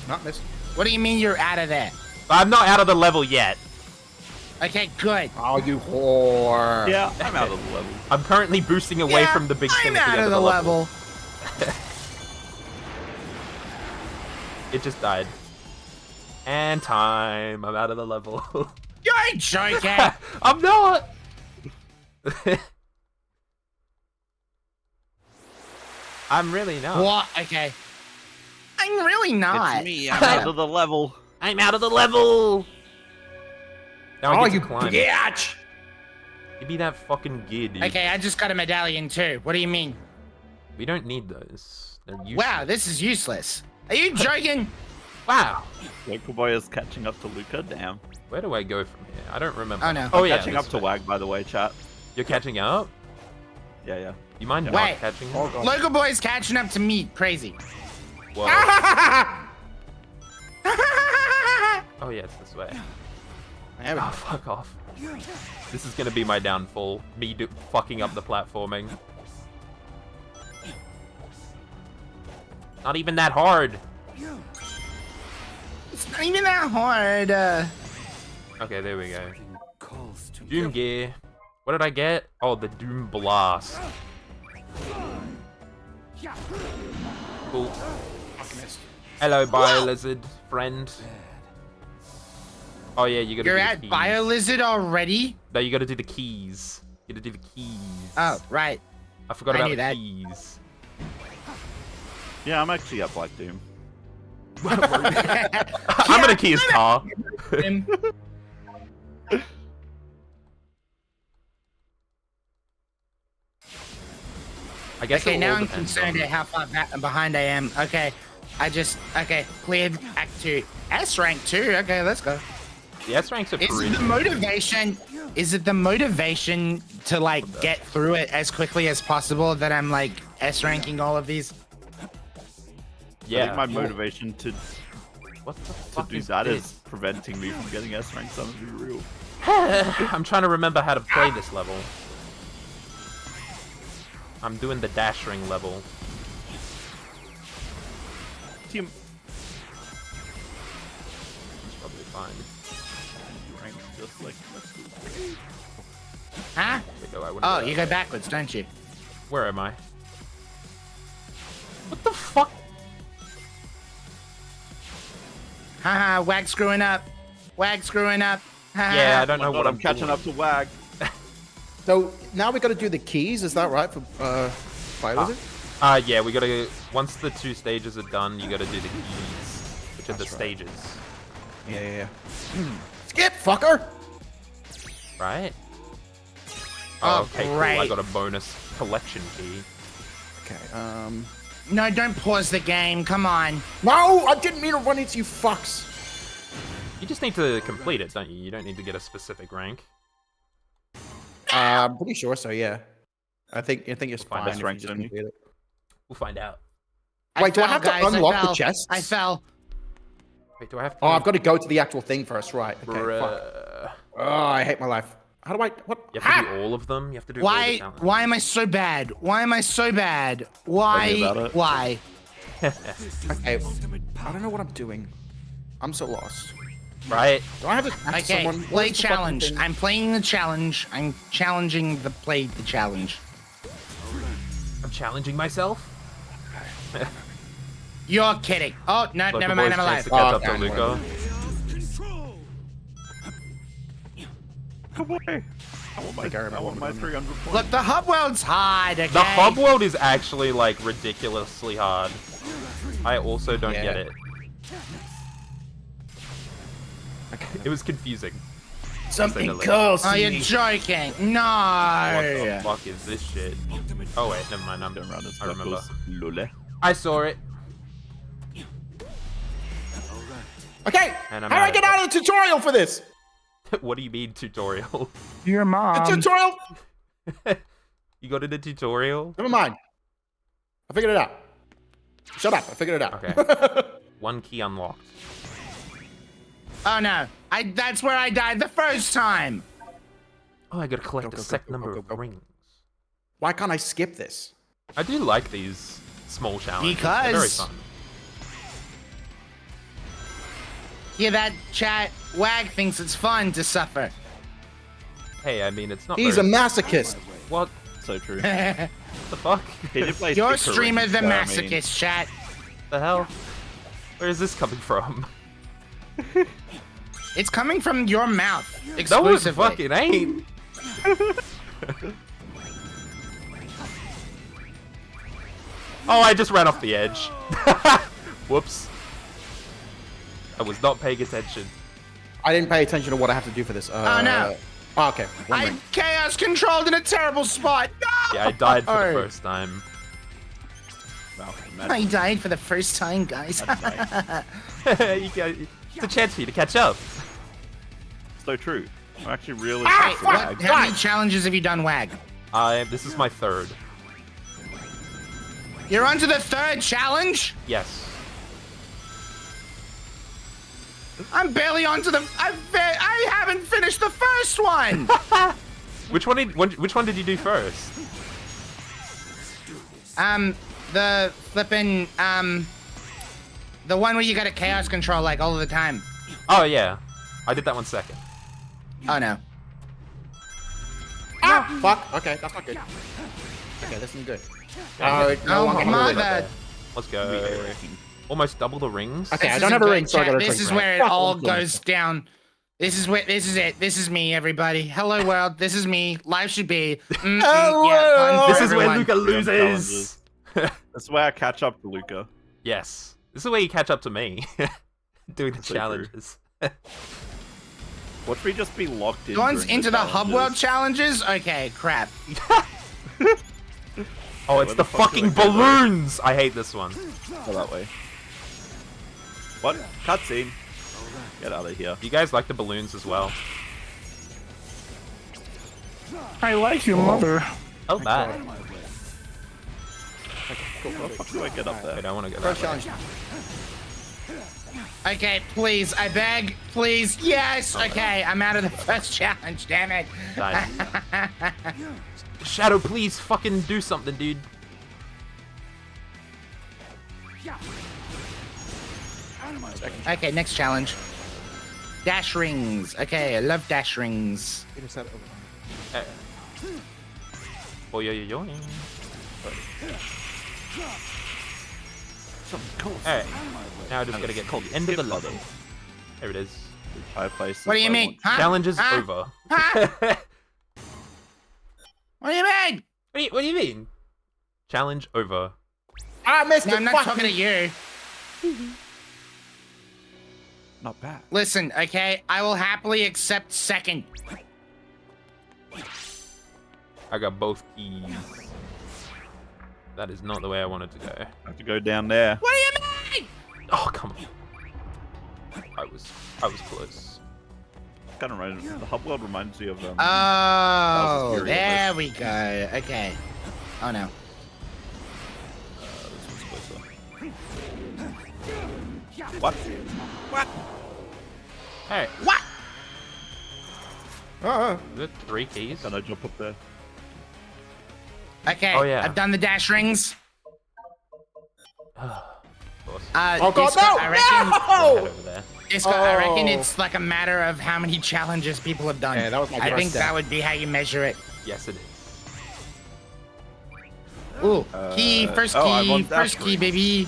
Not missing. What do you mean you're out of there? I'm not out of the level yet. Okay, good. Oh, you whore. Yeah, I'm out of the level. I'm currently boosting away Yeah, from the big thing I'm at the out end of the level. It just died. And time. I'm out of the level. You're joking. I'm not. I'm really not. What? Okay. I'm really not. It's me. I'm out of the level. I'm out of the level. Now Oh, I get you to climb. bitch! Give me that fucking gear, dude. Okay, I just got a medallion too. What do you mean? We don't need those. They're useless. Wow, this is useless. Are you joking? Wow. Local boy is catching up to Luca. Damn. Where do I go from here? I don't remember. Oh, no. Oh yeah. Catching up this to way. Wag, by the way, chat. You're catching up? Yeah, yeah. You mind not Wait. catching Oh up? god. Local boy's catching up to me. Crazy. Whoa. Oh yeah, it's this way. There we Oh, go. fuck off. This is gonna be my downfall. Me fucking up the platforming. Not even that hard. It's not even that hard. Okay, there we go. Doom gear. What did I get? Oh, the Doom Blast. Cool. Hello, Biolizard friend. Oh yeah, you gotta You're do at the keys. BioLizard already? No, you gotta do the keys. You gotta do the keys. Oh, right. I forgot I about knew the that. keys. Yeah, I'm actually at Black Doom. I'm gonna key his car. Him. I guess Okay, it now all I'm depends concerned on- at how far behind I am. Okay, okay, cleared Act 2. S rank 2, okay, let's go. The S ranks are Is pretty. it the motivation to, like, get through it as quickly as possible that I'm, like, S ranking all of these? I Yeah. think my motivation to What the to fuck do is that this? is preventing me from getting S rank. I'm gonna be real. I'm trying to remember how to play this level. I'm doing the dash ring level. Team It's probably fine. rank just like Huh? Wait, no, I wouldn't Oh, do you that go way. backwards, don't you? Where am I? What the fuck? Haha, Wag screwing up. Wag screwing up. Haha. Yeah, I don't Oh my know God, what I'm catching doing. up to Wag. So now we got to do the keys. Is that right for BioLizard? Yeah, we gotta. Once the 2 stages are done, you gotta do the keys, which are the stages, Yeah. Skip, fucker. right? Oh, okay, cool. I great. got a bonus collection key. Okay. No, don't pause the game. Come on. No, I didn't mean to run into you fucks. You just need to complete it, don't you? You don't need to get a specific rank. I'm pretty sure so. Yeah. I think it's Find fine. best if you ranks just only. complete it. We'll find out. Wait, do I fell, have to guys, unlock the fell. chests? I fell. Wait, do I have to? Oh, I've got to go to the actual thing first, right? Okay. Fuck. Bruh. Oh, I hate my life. How do I? What? You have to do all of them. You have to do all Why? the challenges. Why am I so bad? Why am I so bad? Why? about it. Why? Okay. I don't know what I'm doing. I'm so lost. Right? Do I have to ask Okay, someone? play What's the fucking challenge. thing? I'm playing the challenge. I'm challenging the challenge. I'm challenging myself. You're kidding. Oh no, Local never mind. boys I'm chance alive. to catch up Okay, to Luca. Come on. I want my, think I I remember want my what it was. 300 points. Look, the hub world's hard, okay? The hub world is actually like ridiculously hard. I also don't Yeah. get it. It was confusing. Something Say the calls Oh, to you're me. joking. What No. the fuck is this shit? Oh wait, never mind. Don't run in I remember. circles. Lule. I saw it. Okay, And how I'm do I out get of out of the tutorial for this? What do you mean tutorial? Your mom. The tutorial? You got in a tutorial? Never mind. I figured it out. Shut up, I figured it out. Okay. One key unlocked. Oh no. That's where I died the first time. Oh, I gotta collect Go, a go, set go, go, number go, of go. rings. Why can't I skip this? I do like these small challenges. They're very Because- fun. Hear that, chat? Wag thinks it's fun to suffer. Hey, I mean, it's not He's a very... masochist. What So true. the fuck? He did play Your Sticker streamer Rings, the so, I mean, masochist, chat. The hell? Where is this coming from? It's coming from your mouth No, it exclusively. fucking ain't. Oh, I just ran off the edge. Whoops. I was not paying attention. I didn't pay attention to what I have to do for this. Oh, no. Oh, okay. One I ring. chaos controlled in a terrible spot. No! Yeah, I died for the first time. Wow, I imagine died for the first time, guys. that dying. It's a chance for you to catch up. So true. I'm actually really Wait, close to what, lag. how many challenges have you done, Wag? This is my third. You're on to the third challenge? Yes. I'm barely on to the... I haven't finished the first one! Which one did you do first? The flippin', the one where you got a chaos control, like, all of the time. Oh yeah, I did that one second. Oh, no. Ah, fuck. Okay, that's not good. Okay, this isn't good. Yeah, Oh, no Oh, longer have a ring. mother. Let's go. Almost double the rings. Okay, I This don't isn't have a good, ring, so I chat. gotta This drink is now. where it Fuck, all I'm doing goes this. down. This is it. This is me, everybody. Hello, world. This is me. Life should be. Hello, yeah, fun world. for This is where everyone. Luca Challenges. loses. That's where I catch up to Luca. Yes, this is where you catch up to me. Doing the So true. challenges. Watch me just be locked in. One's during into the hub challenges. world challenges. Okay, crap. Oh, Where it's the the fuck do I fucking go, though? balloons! I hate this one. Go that way. What? Cutscene. Get out of here. You guys like the balloons as well? I like your mother. Oh, that. Where the fuck do I get up there? Wait, I want to go First that way. challenge. Okay, please, I beg, please, yes. Okay, I'm out of the first challenge. Damn it. Nice. Shadow, please fucking do something, dude. Okay, next challenge. Dash rings. Okay, I love dash rings. Oh, yo, yo, yo. Alright, now I just gotta get to the end of the level. There it is. High place. What do you mean? Huh? Challenge is Huh? over. Huh? what, What do you mean? do you mean? Challenge over. I missed No, it. I'm not Fuck. talking to you. Not bad. Listen, okay? I will happily accept second. I got both keys. That is not the way I wanted to go. I have to go down there. What do you mean? Oh, come on. I was close. Kind of the hub world reminds me of Oh, Fury there we go. Okay. Oh no. this one's closer. What? What? Hey, What? is it 3 keys? Can I jump up there? Okay. Oh, yeah. I've done the dash rings. Of course. Oh god, Disco, no! I reckon, Head No! over there. Disco, I reckon Oh. it's like a matter of how many challenges people have done. Yeah, that was my I first think step. that would be how you measure it. Yes, it is. Ooh, key, first oh, I'm key, on dash first key, rings. baby.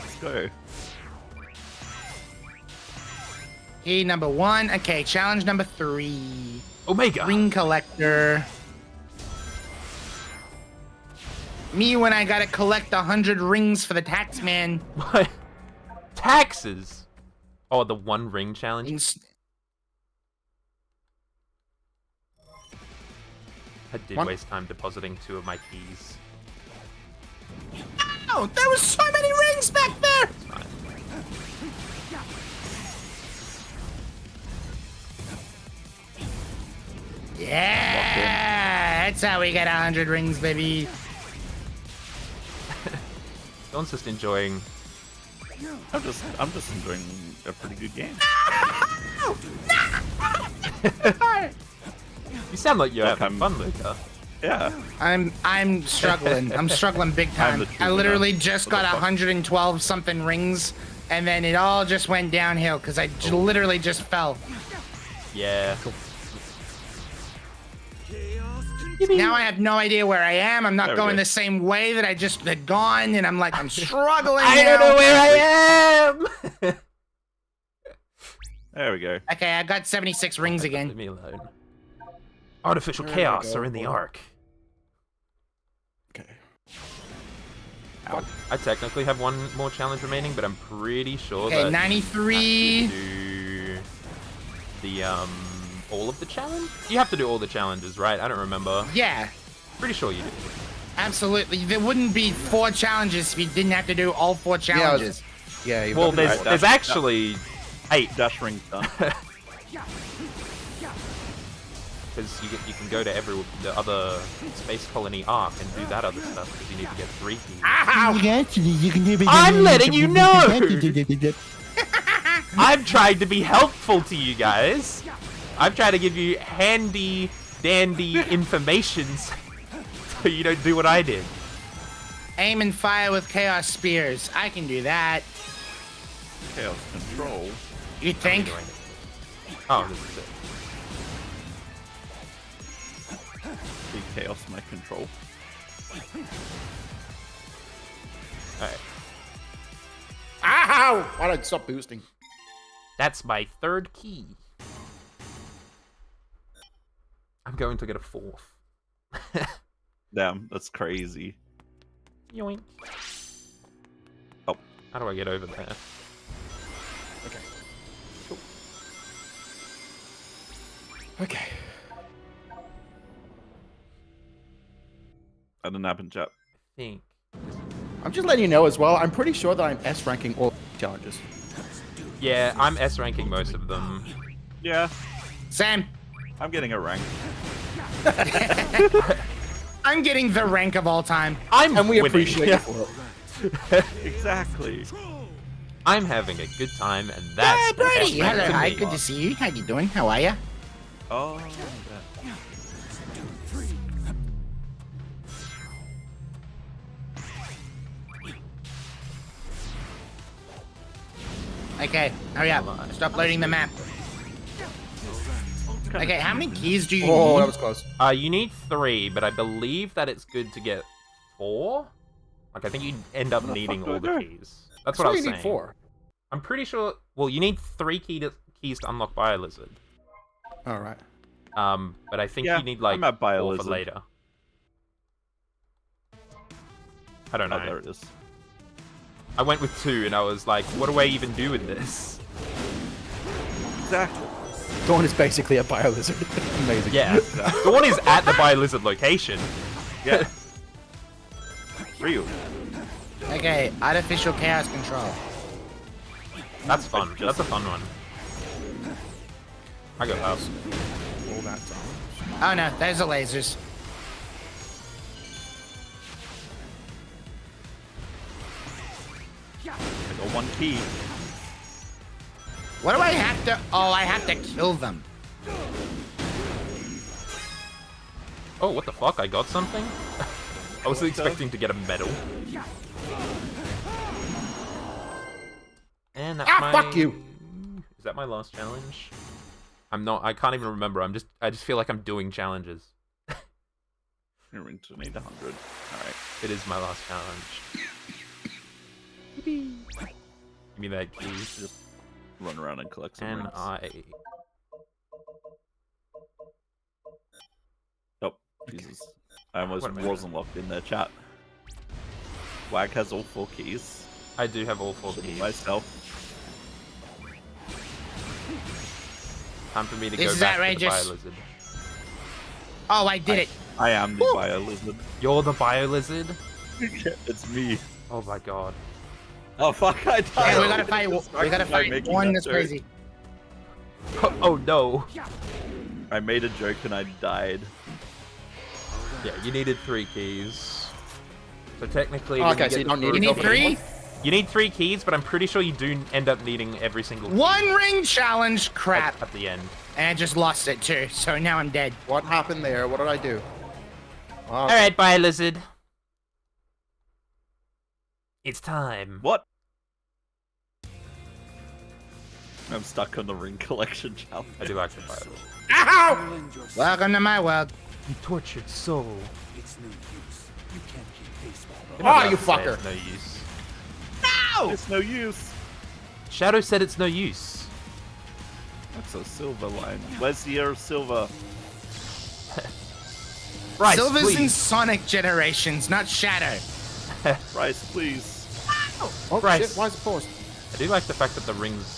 Let's go. Key number 1. Okay, challenge number 3. Omega. Ring collector. Me when I gotta collect 100 rings for the tax man. What? Taxes. Oh, the one ring challenge. I did One- waste time depositing 2 of my keys. Oh, there was so many rings back there. It's fine. Yeah, that's how we get 100 rings, baby. Don's just enjoying. I'm just enjoying a pretty good game. You sound like you're Look, having fun, Luca. Yeah. I'm struggling. I'm struggling big time. the I true literally winner. just What got the fuck? 112 something rings, and then it all just went downhill because I literally just fell. Yeah. Now I have no idea where I am. I'm not There we going go. the same way that I just had gone, and I'm like, I'm struggling. I now. don't know where I am. There we go. Okay, I got 76 rings again. Leave me alone. Artificial There we chaos go, are in the boy. arc. Okay. I technically have one more challenge remaining, but I'm pretty sure Okay, that 93. do the all of the challenge. You have to do all the challenges, right? I don't remember. Yeah, Pretty sure you do. absolutely. There wouldn't be 4 challenges if you didn't have to do all 4 challenges. Yeah. You've Well, got to do there's that. there's actually 8 Dash ring done. because you can go to the other space colony arc and do that other stuff because you need to get 3 keys. I'm letting you know! I'm trying to be helpful to you guys. I'm trying to give you handy dandy information so you don't do what I did. Aim and fire with chaos spears. I can do that. Chaos control. You think? Oh, this is it. Big chaos my control. Alright. Ow! Why don't I stop boosting? That's my 3rd key. I'm going to get a 4th. Damn, that's crazy. Yoink. Oh. How do I get over there? Okay. Cool. Okay. That didn't happen, chat. I think. I'm just letting you know as well. I'm pretty sure that I'm S ranking all challenges. Yeah, I'm S ranking most of them. Yeah, Sam, I'm getting a rank. I'm getting the rank of all time. I'm And we winning. appreciate you for it. Exactly. I'm having a good time, and that's Hey, Brady. S rank Hello, to hi. me. Good to see you. How you doing? How are you? Oh, yeah. Okay, hurry up. Stop loading the map. Okay, how many keys do you Oh, that need? was close. You need 3, but I believe that it's good to get 4. Like, I think you end up Where the needing fuck do I all the go? keys. That's So what I was you saying. need 4. I'm pretty sure. Well, you need 3 keys to unlock Biolizard. All right. But I think Yeah, you need like I'm at 4 for Biolizard. later. I don't Oh, know. there it is. I went with 2, and I was like, what do I even do with this? Exactly. Dawn is basically a biolizard. Amazing. Yeah, the one is at the Biolizard location. Yeah. Ryu. Okay, artificial chaos control. That's fun. That's a fun one. I go first. All that time. Oh no, there's the lasers. I got 1 key. What do I have to? Oh, I have to kill them. Oh, what the fuck? I got something? I was expecting to get a medal. And that's my... Fuck you! Is that my last challenge? I'm not... I can't even remember. I just feel like I'm doing challenges. You're into need 100. Alright. It is my last challenge. Give me that key. Just run around and collect some And rings. I... Jesus. I almost What a minute. wasn't locked in there, chat. Wag has all 4 keys. I do have all 4 Should be keys. myself. Time for me to This go is back to the outrageous. Biolizard. Oh, I did it. I am the bio lizard. You're the Biolizard? It's me. Oh my god. Oh fuck! I died. Yeah, we gotta fight. We gotta By fight making one that that's joke. crazy. Oh no. I made a joke and I died. Yeah, you needed 3 keys. So technically, Oh, when okay, get so you the don't need first- You need 3? You need 3 keys, but I'm pretty sure you do end up needing every single key One ring challenge. Crap. at the end. And I just lost it too. So now I'm dead. What happened there? What did I do? Oh, Alright, Biolizard. It's time. What? I'm stuck on the ring collection challenge. I do like the Biolizard. Ow! Welcome to my world. You tortured soul. It's no use. You can't keep pace with You're not Oh, allowed you to say fucker. it's no use. It's no use. Shadow said it's no use. That's a silver line. Where's the air silver? Right, Silver's in please. Sonic generations, not Shadow. Rice, please. Oh Right. shit! Why is it paused? I do like the fact that the rings.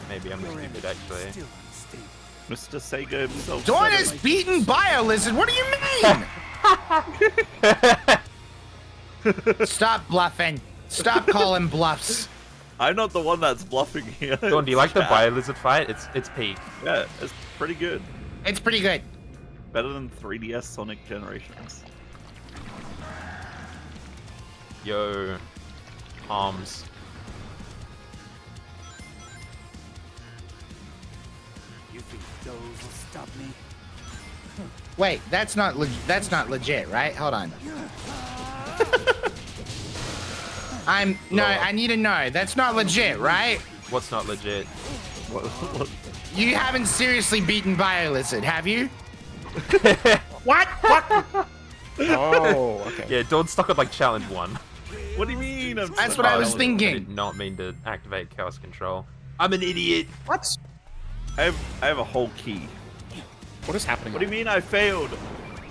Maybe I'm stupid actually. still unstable. Mr. Sega himself. Dawn said is it. beaten Biolizard. What do you mean? Stop bluffing. Stop calling bluffs. I'm not the one that's bluffing here. Dawn, do you like the Chat. Biolizard fight? It's peak. Yeah, it's pretty good. It's pretty good. Better than 3DS Sonic Generations. Yo, arms. You think those will stop me? Wait, that's not legit, right? Hold on. I need to know. That's not legit, right? What's not legit? What? You haven't seriously beaten Biolizard, have you? What? What? Oh, okay. Yeah, Dawn's stuck at like challenge 1. What do you mean? That's what I was I thinking. did not mean to activate chaos control. I'm an idiot. What? I have a whole key. What is happening? What do you mean I failed?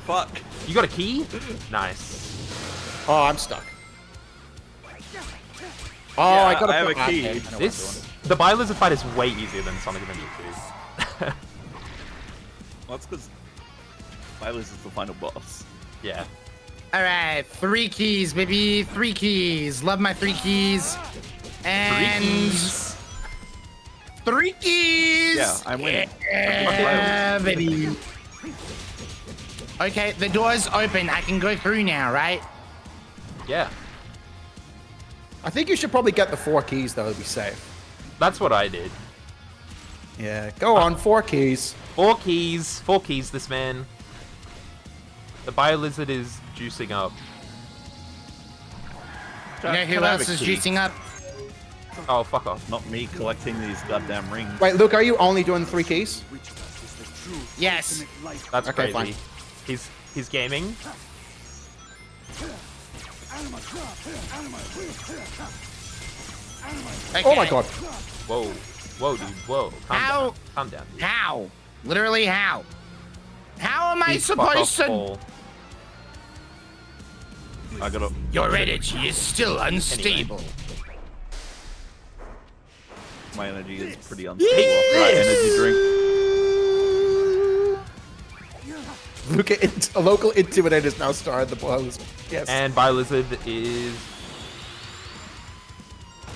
Fuck. You got a key? Nice. Oh, I'm stuck. Oh, Yeah, I got I have a key. This the Biolizard fight is way easier than Sonic Adventure 2. Well, that's because Violet is the final boss. Yeah. All right, 3 keys, baby. 3 keys. Love my 3 keys. And 3 keys. Yeah, I'm winning. Yeah, baby. Okay, the door's open. I can go through now, right? Yeah. I think you should probably get the 4 keys though to be safe. That's what I did. Yeah, go on, 4 keys. 4 keys. 4 keys, this man. The Biolizard is juicing up. You know who Can I have else a is key? juicing up? Oh, fuck off. Not me collecting these goddamn rings. Wait, Luke, are you only doing 3 keys? Which of us is the true Yes. ultimate life? That's Okay, crazy. fine. He's gaming. Okay. Oh my god. Whoa. Whoa, dude. Whoa. How? Down. Calm down, dude. How? Literally how? How am I Please fuck supposed off, to? Paul. I gotta. Your energy is still unstable. My energy is pretty unstable after that energy drink. Luke, a local intimidator is now starred the blows. Yes. And Biolizard is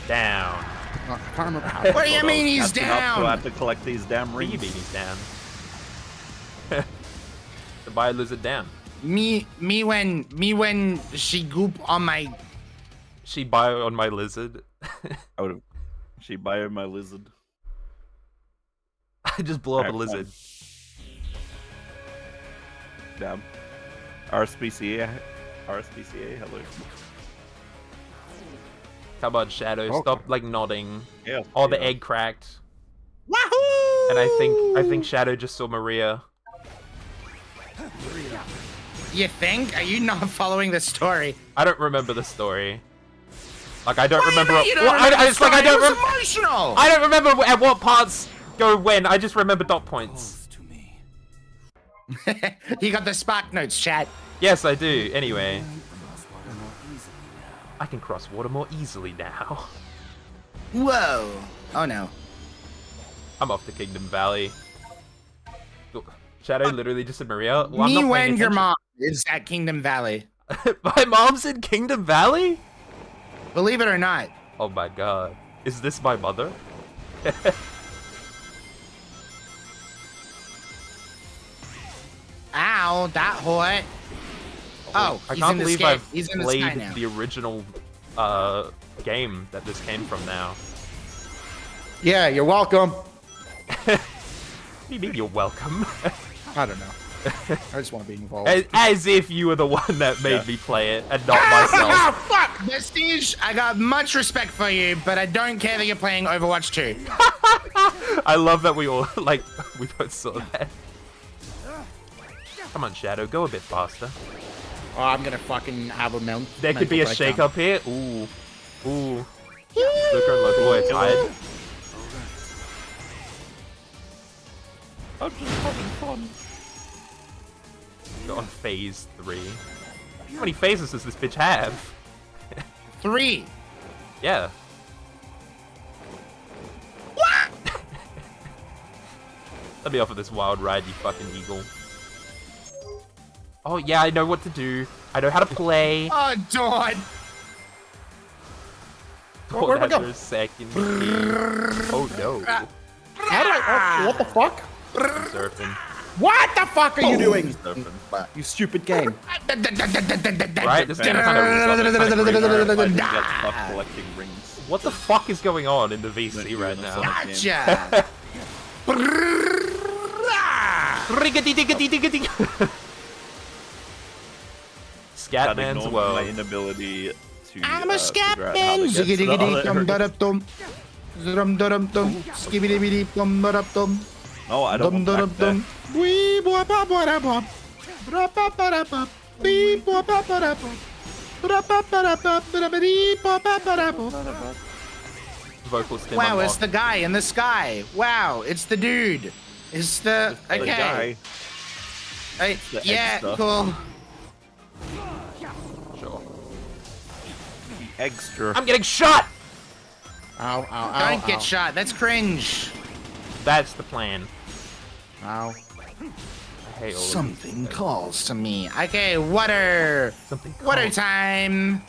down. I can't remember how. What do you mean he's Catching up, so I down? have to collect these damn What do you rings. mean he's down? The Biolizard down. Me when she goop on my. She bio on my lizard. I would have. She bio my lizard. I just blew up a Alright, lizard. Damn. RSPCA, hello. How about Shadow? Okay. Stop like nodding. Yeah. Oh, the yeah. egg cracked. Wahoo! And I think Shadow just saw Maria. You think? Are you not following the story? I don't remember the story. Like I don't What do you remember. mean you don't Well, remember the it's like I story? It don't. was emotional. I don't remember at what parts go when. I just remember dot points. Close to me. He got the spark notes, chat. Yes, I do. Anyway, Cross water more easily now. I can cross water more easily now. Whoa. Oh no. I'm off to Kingdom Valley. Oh, Shadow literally just said Maria. Well, I'm Me not paying and your attention. mom is at Kingdom Valley. My mom's in Kingdom Valley? Believe it or not. Oh my god. Is this my mother? Ow, that hurt. Oh, I he's can't in the believe sky. I've He's in the sky played now. the original game that this came from now. Yeah, you're welcome. What do you mean you're welcome? I don't know. I just want to be involved. as if you were the one that made Yeah. me play it and not myself. Oh, fuck! Vestige, I got much respect for you, but I don't care that you're playing Overwatch 2. I love that we all, like, we both saw that. Come on, Shadow, go a bit faster. Oh, I'm gonna fucking have a mount. There could be a shake up here. Ooh. Ooh. Luca and Local Boy are tired. I'm just having fun. We're on phase 3. How many phases does this bitch have? 3. Yeah. Let me off of this wild ride, you fucking eagle. Oh yeah, I know what to do. I know how to play. Oh, Dawn. Where'd I go? After a second. Oh no. How do I? Oh, what the fuck? I'm surfing. What the fuck are you doing? Surfing. You stupid game. Right? This game kind of I get stuff collecting rings. What the fuck is going on in the VC You right in a now? Sonic game. Gotcha. Riggedy-diggedy-diggedy. That Scatman's ignored my world. inability to. I'm a figure out how scatman. to get Ziggity dum started. dum dum dum dum skibidi dum dum dum No, I don't dum want dum back dum. Wee boy ba ba da bum. Bra ba ba da bum. Wee boy ba ba da bum. Bra ba ba da bum. Bra ba dee ba ba ba da bum. Vocal stim Wow, it's the unlocked. guy in the sky. Wow, it's the dude. It's the The okay. guy. Hey, the yeah, extra. cool. Sure. Extra. I'm getting shot! Ow, ow, ow. Don't get ow. shot. That's cringe. That's the plan. Ow. I hate all of Something calls to me. Okay, water. these. Something Water cold. time.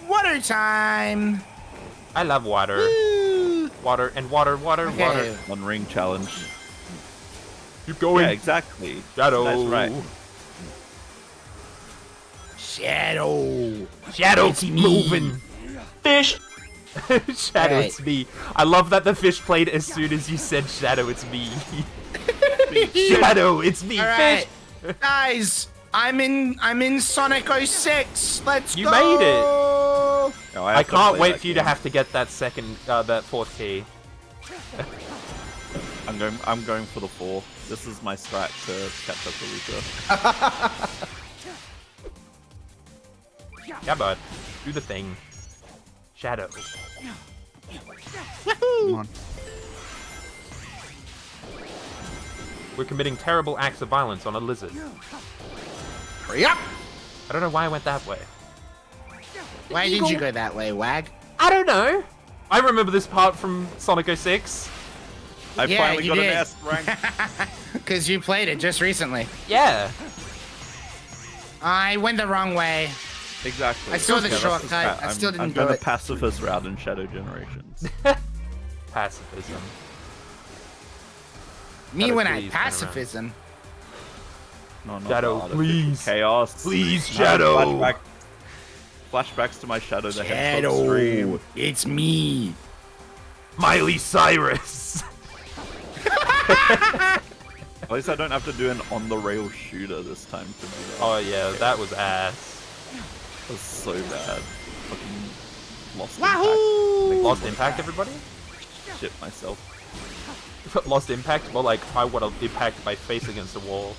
Water time. I love water. Woo. Water and water, water, Okay. water. One ring challenge. Keep going. Yeah, exactly. Shadow. That's right. Shadow. Shadow, It's keep me. moving. Fish. Shadow, Hey. it's me. I love that the fish played as soon as you said Shadow, it's me. Shadow, it's me. All right, Fish. guys. I'm in Sonic 06. Let's You go. made it. No, I have to can't play wait that for you to game. have to get that second, that fourth key. I'm going for the 4. This is my strat to catch up to Luca. Yeah, bud. Do the thing. Shadow. Come on. We're committing terrible acts of violence on a lizard. Hurry up! I don't know why I went that way. Why did you go that way, Wag? I don't know. I remember this part from Sonic 06. I Yeah, finally you got did. an S rank. Because you played it just recently. Yeah. I went the wrong way. Exactly. I saw the Yeah, that's shortcut. strat. I still I'm didn't going do to it. pacifist route in Shadow Generations. Pacifism. Me Shadow, when I please turn around. pacifism. No, not Shadow, the artificial please. Chaos. Please, No, Shadow. Flashbacks to my Shadow the Hedgehog stream. It's me. Miley Cyrus. At least I don't have to do an on-the-rail shooter this time to do that. Oh yeah, that was ass. That was so bad. Fucking lost Wahoo! impact. Lost impact, everybody? Shit myself. Lost impact? More like I would have impacted my face against a wall.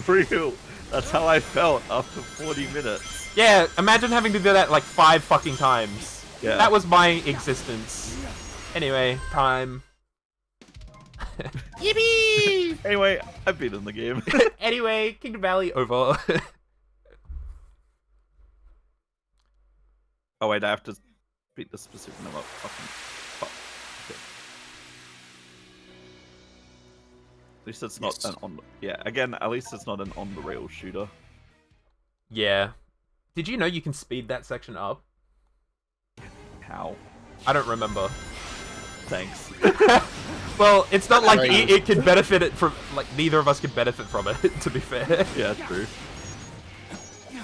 Real. That's how I felt after 40 minutes. Yeah, imagine having to do that like 5 fucking times. Yeah. That was my existence. Anyway, time. Yippee! Anyway, I've been in the game. Anyway, Kingdom Valley over. Oh wait, I have to beat the specific number. Fuck. Okay. At least it's not an on. Yeah, again, at least it's not an on the rail shooter. Yeah. Did you know you can speed that section up? How? I don't remember. Thanks. Well, it's not like Right. it can benefit it from, like, neither of us can benefit from it, to be fair. Yeah, true.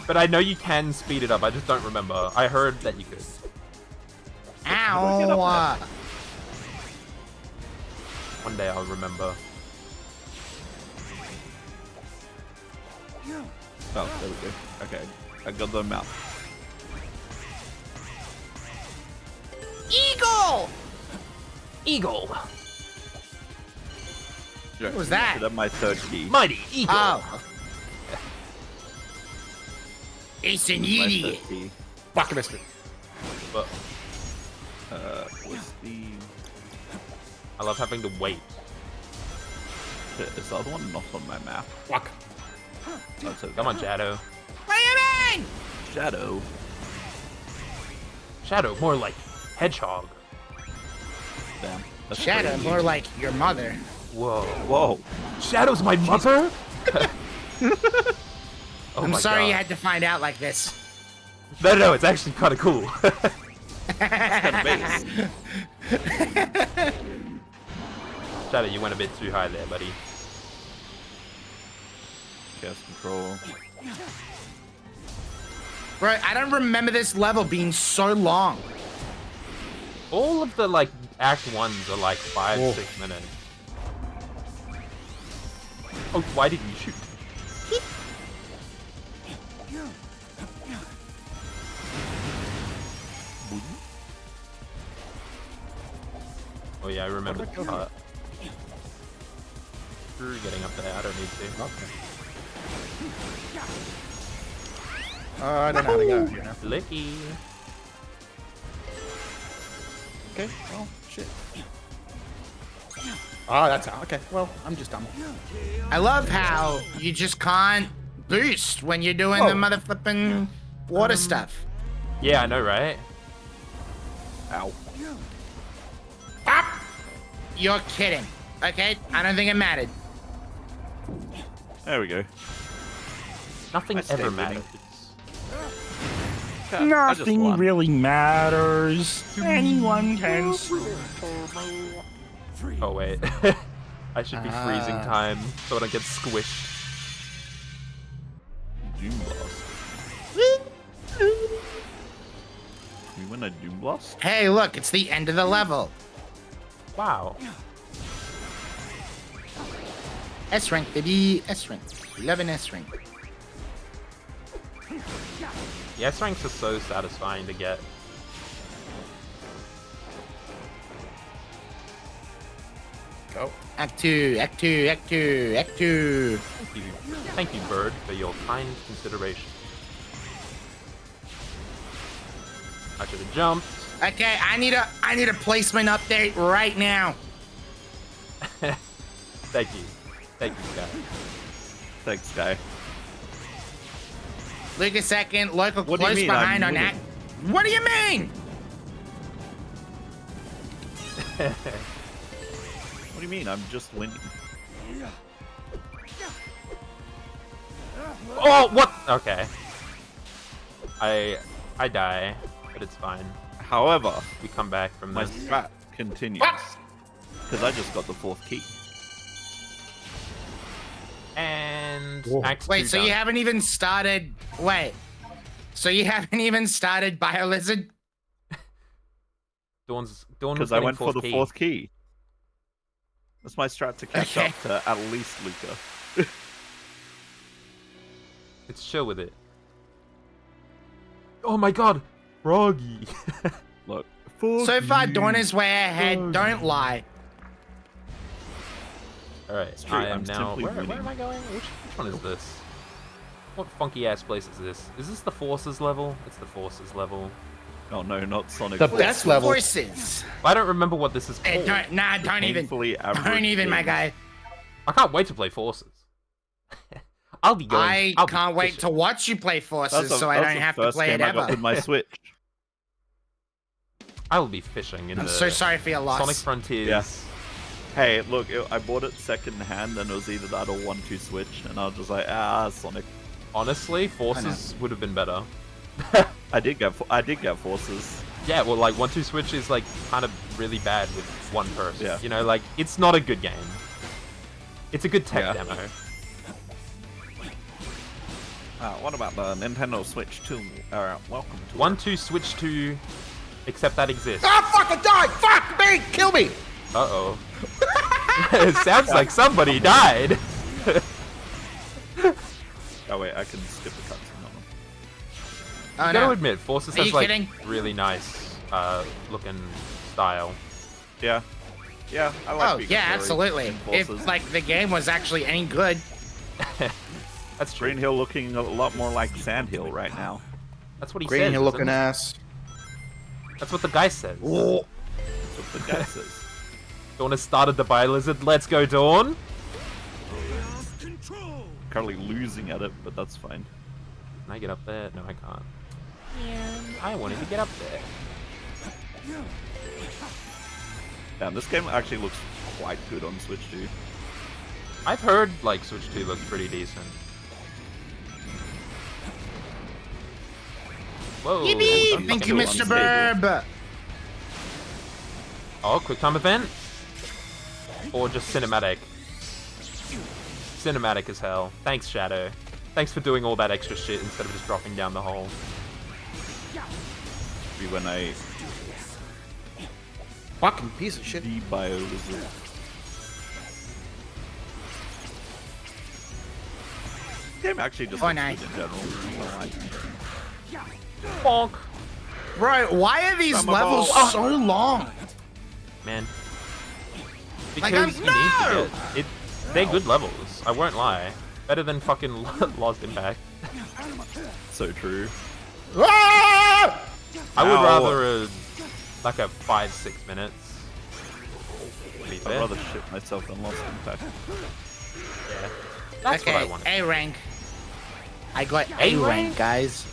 But I know you can speed it up, I just don't remember. I heard that you could. Ow! One day I'll remember. Oh, there we go. Okay, I got the map. Eagle! Eagle! What was that? That's my third key. Mighty Eagle! Oh. It's an My idiot. third key. Fuck, I missed it. But Was the... I love having to wait. Shit, is the other one not on my map? Fuck. That's okay. Come on, Shadow. What do you mean? Shadow. Shadow, more like hedgehog. Damn. That's Shadow, crazy. more like your mother. Whoa. Whoa. Shadow's my mother? Oh I'm my sorry God. you had to find out like this. No, it's actually kind of cool. Base. Shadow, you went a bit too high there, buddy. Chaos control. Bro, I don't remember this level being so long. All of the, like, Act 1s are like 5-6 minutes. Oh, why didn't you shoot? Oh yeah, I remember the part. Screw getting up there, I don't need to. Okay. I don't know how to go. You know? Licky. Okay. Well, shit. Ah, that's how. Okay. Well, I'm just dumb. I love how you just can't boost when you're doing the Oh. motherfucking water stuff. Yeah, I know, right? Ow. You're kidding. Okay? I don't think it mattered. There we go. Nothing I stay ever winning. matters. I just Nothing won. really matters. Anyone can. Oh wait. I should be freezing time so I don't get squished. Doom Blast. We win a Doom Blast? Hey, look, it's the end of the level. Wow. S rank, baby. S rank. 11 S rank. Yeah, S ranks are so satisfying to get. Go. Act 2, Act 2, Act 2, Act 2. Thank you, Bird, for your kind consideration. I should have jumped. Okay, I need a placement update right now. Thank you. Thank you, guys. Thanks, guy. Lucas second, local What do you close mean, behind I'm on winning? Act. What do you mean? What do you mean? I'm just winning. Oh, what? Okay. I die, but it's fine. However, We come back from my this. strat continues. Because I just got the 4th key. And Whoa. Act Wait, 2 so done. you haven't even started. Wait. So you haven't even started BioLizard? Dawn Because I went for the 4th key. That's my strat to catch Okay. up to at least Luca. It's chill with it. Oh my god, Froggy. Look. So far, Dawn is way ahead. Don't lie. Alright, true, I am I'm now. simply Where winning. am I going? Which one is this? What funky ass place is this? Is this the Forces level? It's the Forces level. Oh no, not Sonic. The Forces. best level. Forces. I don't remember what this is called. Don't even. Painfully average Don't even, my game. guy. I can't wait to play Forces. I'll be going. I can't wait to watch you play Forces, so I don't have to play it I got ever. with my Switch. I will be fishing in I'm the so sorry for your loss. Sonic Frontiers. Yeah. Hey, look, I bought it second hand, and it was either that or 1-2 Switch, and I was just like, Sonic. Honestly, Forces would have been better. I did get Forces. Yeah, well, like 1-2 Switch is like kind of really bad with one person. Yeah. You know, like it's not a good game. It's a good tech Yeah. demo. What about the Nintendo Switch 2? Welcome to 1-2 Switch 2, except that exists. Ah, fucking die! Fuck me! Kill me! Uh-oh. It sounds like somebody died. Oh wait, I can skip the cutscene on them. Oh, I gotta no. admit, Forces Are has you like kidding? really nice looking style. Yeah. Yeah, I like Oh, Pikachu yeah, absolutely. in If, Forces. like, the game was actually any good. That's true. Green Hill looking a lot more like Sand Hill right now. That's what he Green says. Hill looking isn't it? ass. That's what the guy says. That's what the guy says. Dawn has started the Bylizard. Let's go, Dawn. Currently losing at it, but that's fine. Can I get up there? No, I can't. And I wanted to get up there. Damn, this game actually looks quite good on Switch 2. I've heard like Switch 2 looks pretty decent. Whoa. Yippee! I'm Thank you, fucking Mr. unstable. Burb. Oh, quick time event? Or just cinematic? Cinematic as hell. Thanks, Shadow. Thanks for doing all that extra shit instead of just dropping down the hole. Maybe when I Fucking piece of shit. de-bio lizard. Game actually just Oh, looks nice. good in general. I like it. Bonk. Bro, why are these Summer levels ball. so long? Man. Like, Because you no! need to get it. They're good levels. I won't lie. Better than fucking Lost Impact. So true. Ah! I would Ow. rather like a 5-6 minutes. To be I'd fair. rather shit myself than Lost Impact. Yeah. That's okay, what I wanted. A rank. I got A A rank? rank, guys.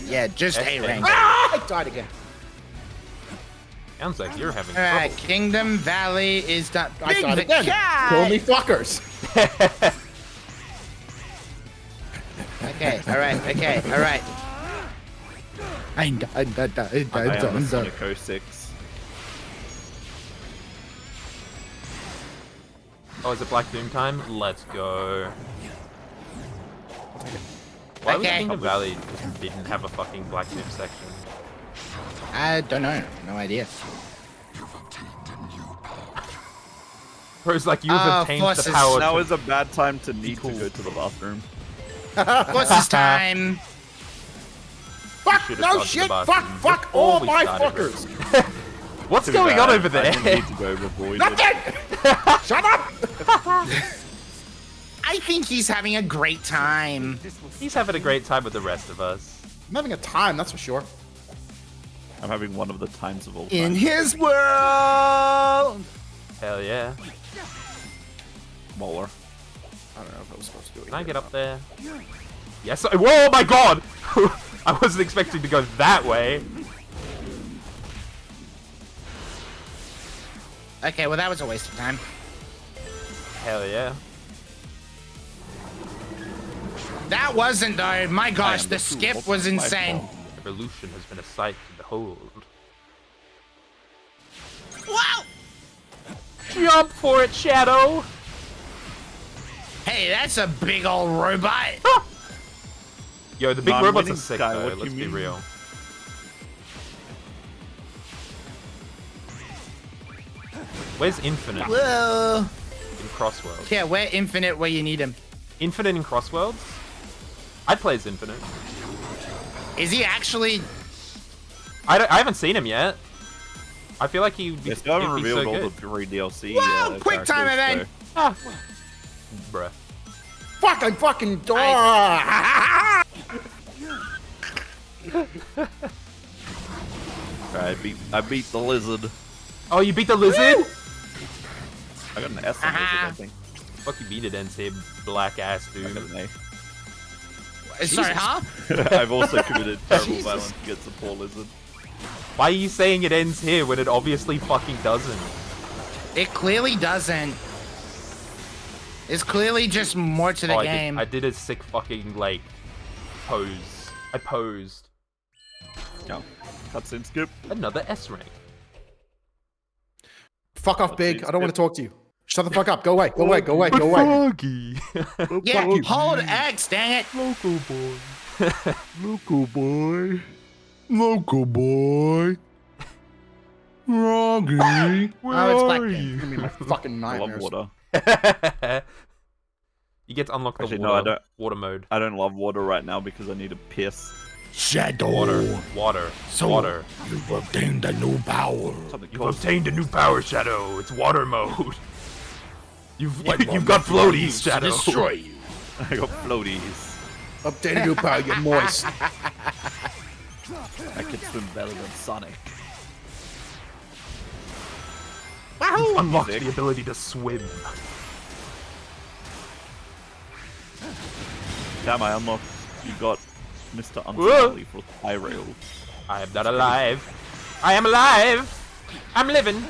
Yeah, just A SM. rank. Ah! I died again. Sounds like you're having Alright, trouble. Kingdom Valley is done. I Big died the again. cat! Kill me, fuckers. Okay, alright. I am a Sonic 06. Oh, is it Black Doom time? Let's go. Why was Okay. Kingdom Valley just didn't have a fucking Black Doom section? I don't know. No idea. Bro's like, you've Oh, obtained Forces. the power Now to... is a bad time to need cool. to go to the bathroom. What's this time? Fuck, should've no gone to the shit. bathroom Fuck before all we my started fuckers. What's To be going fair, on over I didn't there? need to go before we did. Nothing. Shut up. I think he's having a great time. He's having a great time with the rest of us. I'm having a time, that's for sure. I'm having one of the times of all time. In his world. Hell yeah. Molar. I don't know if I was supposed to do it. Can I here get or up there? Yes. Whoa, my god! I wasn't expecting to go that way. Okay, well that was a waste of time. Hell yeah. That wasn't though. My I gosh, am the tool skip of was my insane. fault. Evolution has been a sight to behold. Wow! Jump for it, Shadow! Hey, that's a big old robot. Yo, the big I'm robots winning, are sick Sky, though, what do let's you be mean? real. Where's Infinite Whoa. in Crossworlds? Yeah, we're infinite where you need him. Infinite in Crossworlds? I'd play as Infinite. Is he actually? I haven't seen him yet. I feel like he would be, They still haven't he'd be so revealed all good. the 3 DLC. Whoa, quick time characters, event. Ah. Bruh. fucking door. I beat the lizard. Oh, you beat the lizard? I got an S on lizard, I think. Fuck, you beat it, NC, black ass I got dude. an Sorry, huh? A. I've also committed terrible violence against the poor lizard. Why are you saying it ends here when it obviously fucking doesn't? It clearly doesn't. It's clearly just more to the Oh, game. I did a sick fucking, like, pose. I posed. No. Cutscene skip. Another S rank. Fuck off, Let's Big. see, I don't want skip. to talk to you. Shut the fuck up. Go away. Go away. Go away. Go away. Froggy. Yeah, hold X, dang it. Local boy. Local boy. Local boy. Froggy. Where Oh, it's are Black you? Give me my fucking I love nightmares. water. You get to unlock the Actually, no, I water mode. I don't love water right now because I need to piss. Shadow. Water. So, Water. You've obtained a new power. Something You've called obtained a new power, Shadow. It's water mode. You've What you've got wonderful floaties, news to Shadow. Destroy you. I got floaties. Updated new power. You're moist. I can swim better than Sonic. You've unlocked Sick. the ability to swim. Damn, I unlocked. You got Mr. Whoa. Unfriendly for high rail. I am not alive. I am alive. I'm living.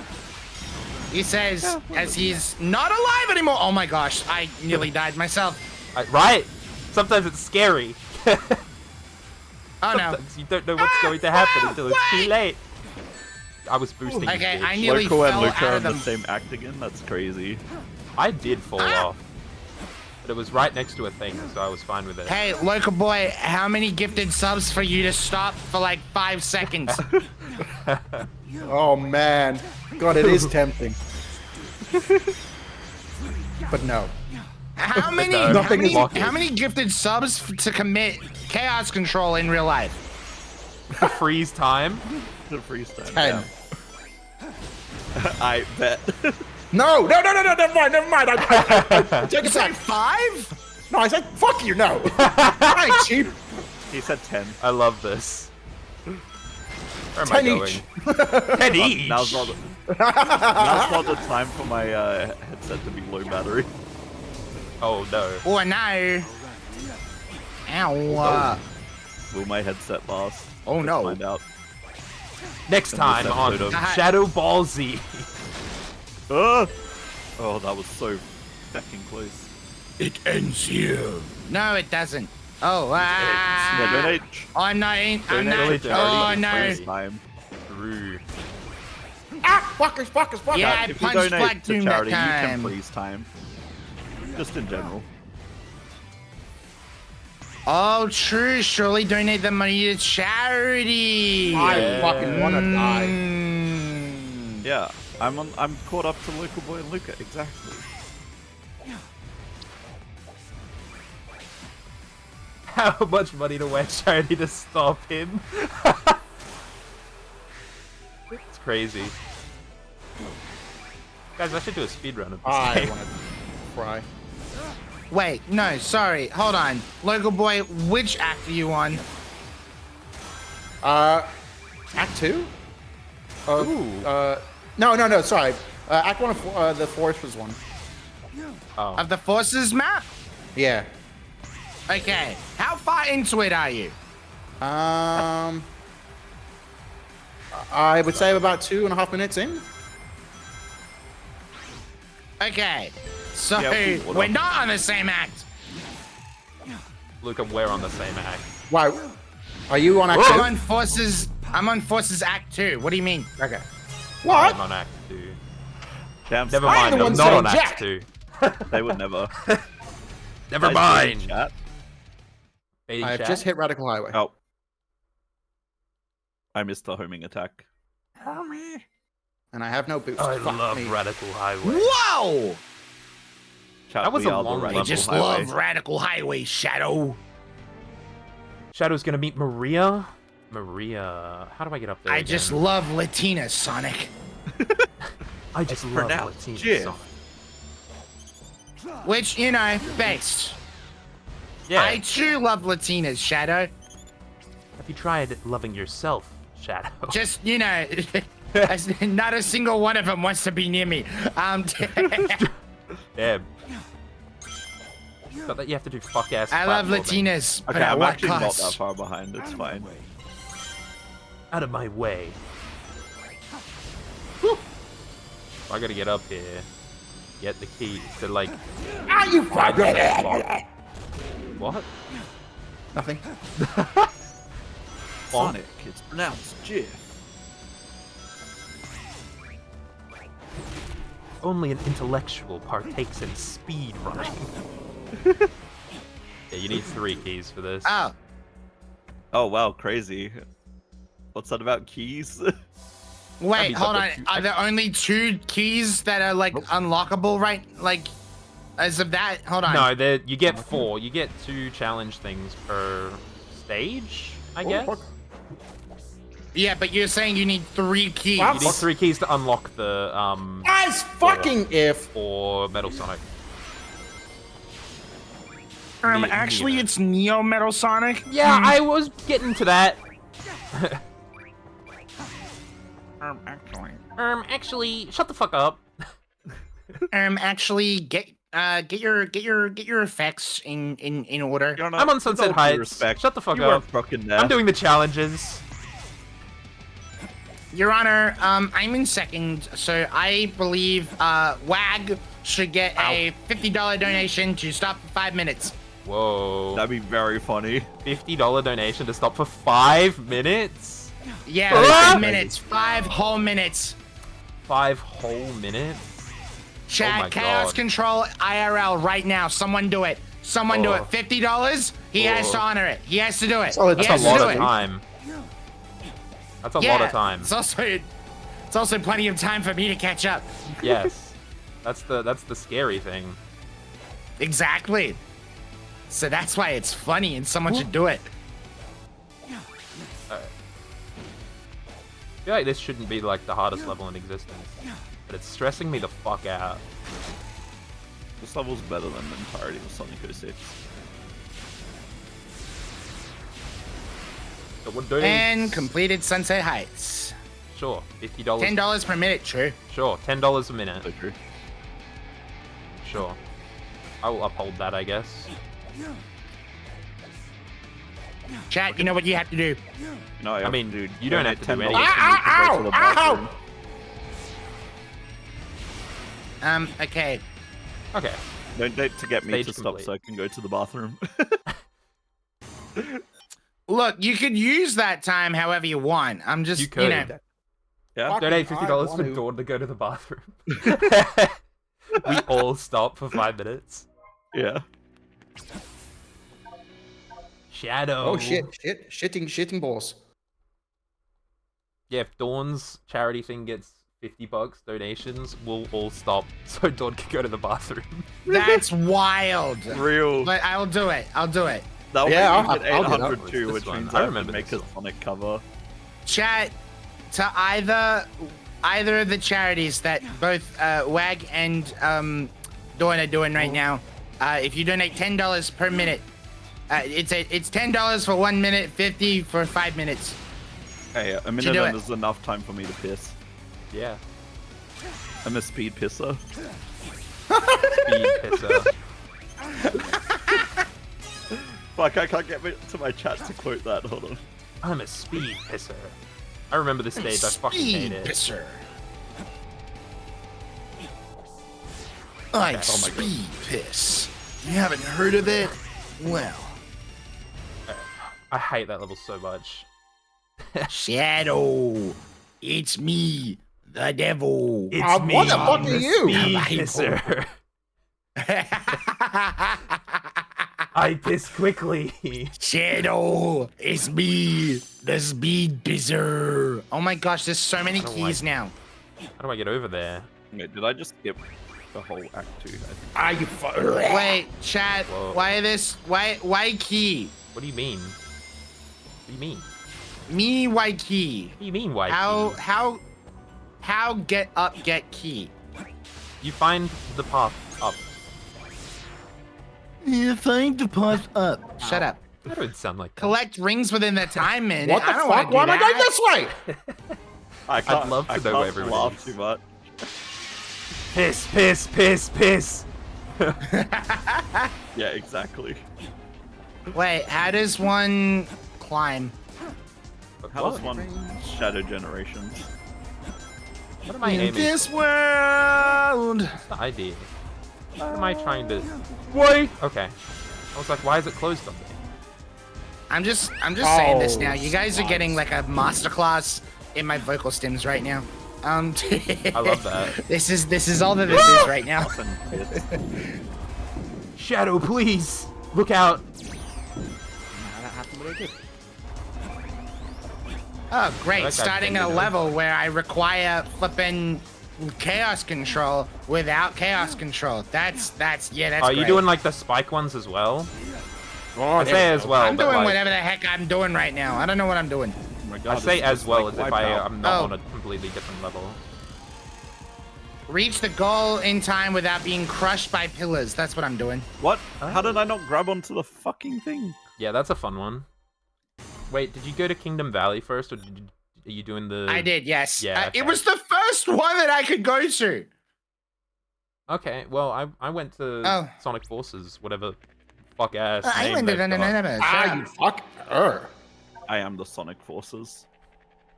He says, as he's not alive anymore. Oh my gosh, I nearly died myself. Right? Sometimes it's scary. Oh no. Sometimes you don't know what's going to happen until it's too wait. late. I was boosting. you, Okay, bitch. I nearly Loco and fell Luca out are of in the the... same act again? That's crazy. I did fall Ah. off. But it was right next to a thing, so I was fine with it. Hey, local boy, how many gifted subs for you to stop for like 5 seconds? Oh man. God, it is tempting. But no. How many, No, how, nothing many is locked. how many gifted subs to commit chaos control in real life? The freeze time. The freestyle. 10. I bet. No, no, no, no, no, never mind, never mind. I take You it said back. 5? No, I said, fuck you, no. I ain't cheap. He said 10. I love this. Where am 10 I going? each. 10 each. Now's not the time for my headset to be low battery. Oh no. Oh no. Ow. Will my headset last? Oh Let's no. find out. Next In this time on episode of- Shadow Ball Z. Ah! Oh, that was so fucking close. It ends here. No, it doesn't. Oh, Yeah, donate. I'm not in. I'm Donate not. to Oh charity no. this time. Through. Ah, fuckers, fuckers, fuckers. Yeah, I If you punched donate Black to Doom that charity, you can time. freeze time. Just in general. Oh, true. Surely donate the money to charity. I fucking want to die. Mm. Yeah, I'm caught up to Local Boy and Luca, exactly. How much money to wear charity to stop him? It's crazy. Guys, I should do a speedrun of this I game. want to cry. Wait, no, sorry. Hold on. Local boy, which act are you on? Act 2? No, no, no, sorry. Act 1 of the Forest was 1. Oh. Of the Forces map? Yeah. Okay. How far into it are you? I would say about 2.5 minutes in. Okay. So, Yeah, hold we're on. not on the same act. Luke, we're on the same act. Wow. Are you on Act I'm 2? on Forces. I'm on Forces Act 2. What do you mean? Okay. I'm What? on Act 2. Damn, Never I'm mind, the I'm one not on saying Act Jack. 2. they would never. Never Guys, join mind. Chat. Baiting I have chat? just hit Radical Highway. Oh. I missed the homing attack. And I have no boost. I Fuck love me. Radical Highway. Whoa! Chat, That was we a are the long Radical level Just Highway. love Radical Highway, Shadow. Shadow's gonna meet Maria. Maria. How do I get up there? I again? just love Latina, Sonic. I just love pronounced Latina Jif. song. Which, you know, based. Yeah. I too love Latinas, Shadow. Have you tried loving yourself, Shadow. Just, you know, not a single one of them wants to be near me. Damn. But that you have to do fuck ass. I love platforming. Latinas, but Okay, at I'm what actually not that cost? far behind. It's fine. Out of my way. I gotta get up here. Get the key to like. Ah, you find fuck! that block. What? Nothing. Sonic, it's pronounced Jif. Only an intellectual partakes in speed running. Yeah, you need 3 keys for this. Oh, Oh wow, crazy. What's that about keys? wait, means hold on. I've got two- Are there only 2 keys that are like unlockable, right? Like, as of that, hold on. No, you get 4. You get 2 challenge things per stage, I guess. fuck. Yeah, but you're saying you need 3 keys. Wow. You need 3 keys to unlock the As fucking if. or Metal Sonic. Actually, it's Neo Metal Sonic. Yeah, I was getting to that. Actually, shut the fuck up. Actually, get your effects in order. You're I'm on Sunset with all due Heights. respect, Shut the fuck you up. weren't fucking there. I'm doing the challenges. Your Honor, I'm in second, so I believe WAG should get a $50 donation to stop for 5 minutes. Whoa. That'd be very funny. $50 donation to stop for 5 minutes? Yeah, Ah! 5 minutes, 5 whole minutes. 5 whole minutes? Chat, Oh my Chaos God. Control IRL right now. Someone do it. Someone do Oh. it. $50. He has to Oh. honor it. He has to do it. Solid He That's has a to lot do of it. time. That's a Yeah, lot of time. It's also plenty of time for me to catch up. Yes. That's the scary thing. Exactly. So that's why it's funny and someone should do it. I feel like this shouldn't be like the hardest level in existence. But it's stressing me the fuck out. This level's better than the entirety of Sonic 06. So we're doing And completed Sunset Heights. sure, $50. $10 per minute, true. Sure, $10 a minute. So true. Sure. I will uphold that, I guess. Chat, you know what you have to do. No, I mean, dude, you don't have to do $10 anything. for me to go to the bathroom. Okay. Okay. Don't date to get me Stage to stop complete. so I can go to the bathroom. Look, you could use that time however you want. I'm just, You you, could. know. Yeah. Fuck. Donate I $50 for want to. Dawn to go to the bathroom. We all stop for 5 minutes. Yeah. Shadow. Oh shit! Shitting balls. Yeah, if Dawn's charity thing gets $50 donations, we'll all stop so Dawn can go to the bathroom. That's wild. Real. But I'll do it. I'll do it. That'll Yeah, make me get I'll get 800 up. too, This which one. means I I have remember to make this a Sonic cover. Chat to either of the charities that both WAG and Dawn are doing right now. If you donate $10 per minute, it's $10 for 1 minute, 50 for 5 minutes. Hey, a do minute it. and is enough time for me to piss. Yeah. I'm a speed pisser. Speed pisser. Fuck, I can't get to my chat to quote that. Hold on. I'm a speed pisser. I remember this stage. I fucking hate it. Pisser. I Oh my speed piss. You haven't heard of it? Well, I hate that level so much. Shadow, it's me, the devil. It's what the fuck are you? Speed Am I pisser. I piss quickly. Shadow, it's me, the speed pisser. Oh my gosh, there's so many I don't keys like- now. How do I get over there? Wait, did I just skip the whole act 2? I think. Ah, you fuck. Wait, chat, Whoa. why key? What do you mean? What do you mean? Me, why key? What do you mean, white? How get up, get key? You find the path up. You find the path up. Shut up. That would sound like that. Collect rings within the time minute. What the I don't wanna fuck? do Why am I going that. this way? I can't, love to I know can't everybody laugh is. too much. Piss, piss, piss, piss. Yeah, exactly. Wait, how does one climb? How does one Shadow Generations? What am I In aiming? this world. What's the idea? What am I trying to? Wait. Okay. I was like, why is it closed on me? I'm just saying this Oh, now. You guys are getting like a masterclass in my vocal stems right now. I love that. This is all that this is right now. Fucking piss. Shadow, please look out. Oh, great. That guy Starting bending a over. level where I require flipping chaos control without chaos control. That's Are great. you doing like the spike ones as well? Oh, I say as well, I'm but doing like, whatever the heck I'm doing right now. I don't know what I'm doing. Oh my I God, say it's as just well like as if Wipeout. I'm not Oh. on a completely different level. Reach the goal in time without being crushed by pillars. That's what I'm doing. What? How did I not grab onto the fucking thing? Yeah, that's a fun one. Wait, did you go to Kingdom Valley first, or are you doing the? I did, yes. Yeah, It okay. was the first one that I could go to. Okay, well, I went to Oh. Sonic Forces, whatever fuck ass I name went they've got. Ah, you fuck her. I am the Sonic Forces.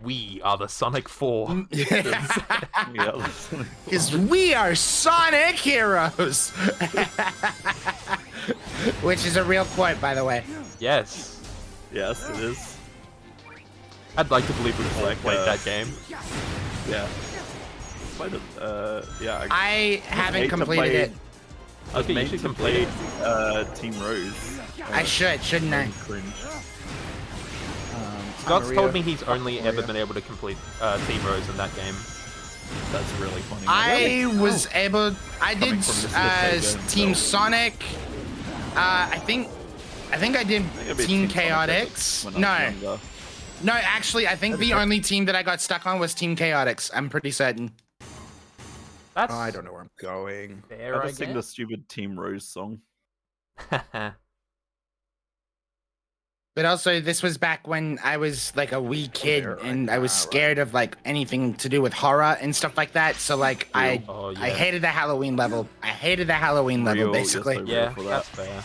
We are the Sonic 4. Yeah, the Sonic Because we are Sonic heroes. Which is a real quote, by the way. Yes. Yes, it is. I'd like to believe we've all Like, played that game. Yeah. Played it. Yeah. I haven't hate to completed play- it. I was Okay, you meant should to complete play Team Rose. I should, shouldn't I? Cringe. Scott's Maria, told me he's only Maria. ever been able to complete Team Rose in that game. That's really funny. I was able. I did Coming from Mr. Sega Team himself. Sonic. I think I did I think I beat Team Sonic Chaotix. when I was No, younger. no. Actually, I think the only team that I got stuck on was Team Chaotix. I'm pretty certain. That's Oh, I don't know where I'm going. fair, I I just sing the guess. stupid Team Rose song. But also, this was back when I was like a wee kid, there, and right. I was scared of like anything to do with horror and stuff like that. So like, I Oh, yeah. I hated the Halloween level. I hated the Halloween level, Real, yes, basically. I- Yeah, for that. that's fair.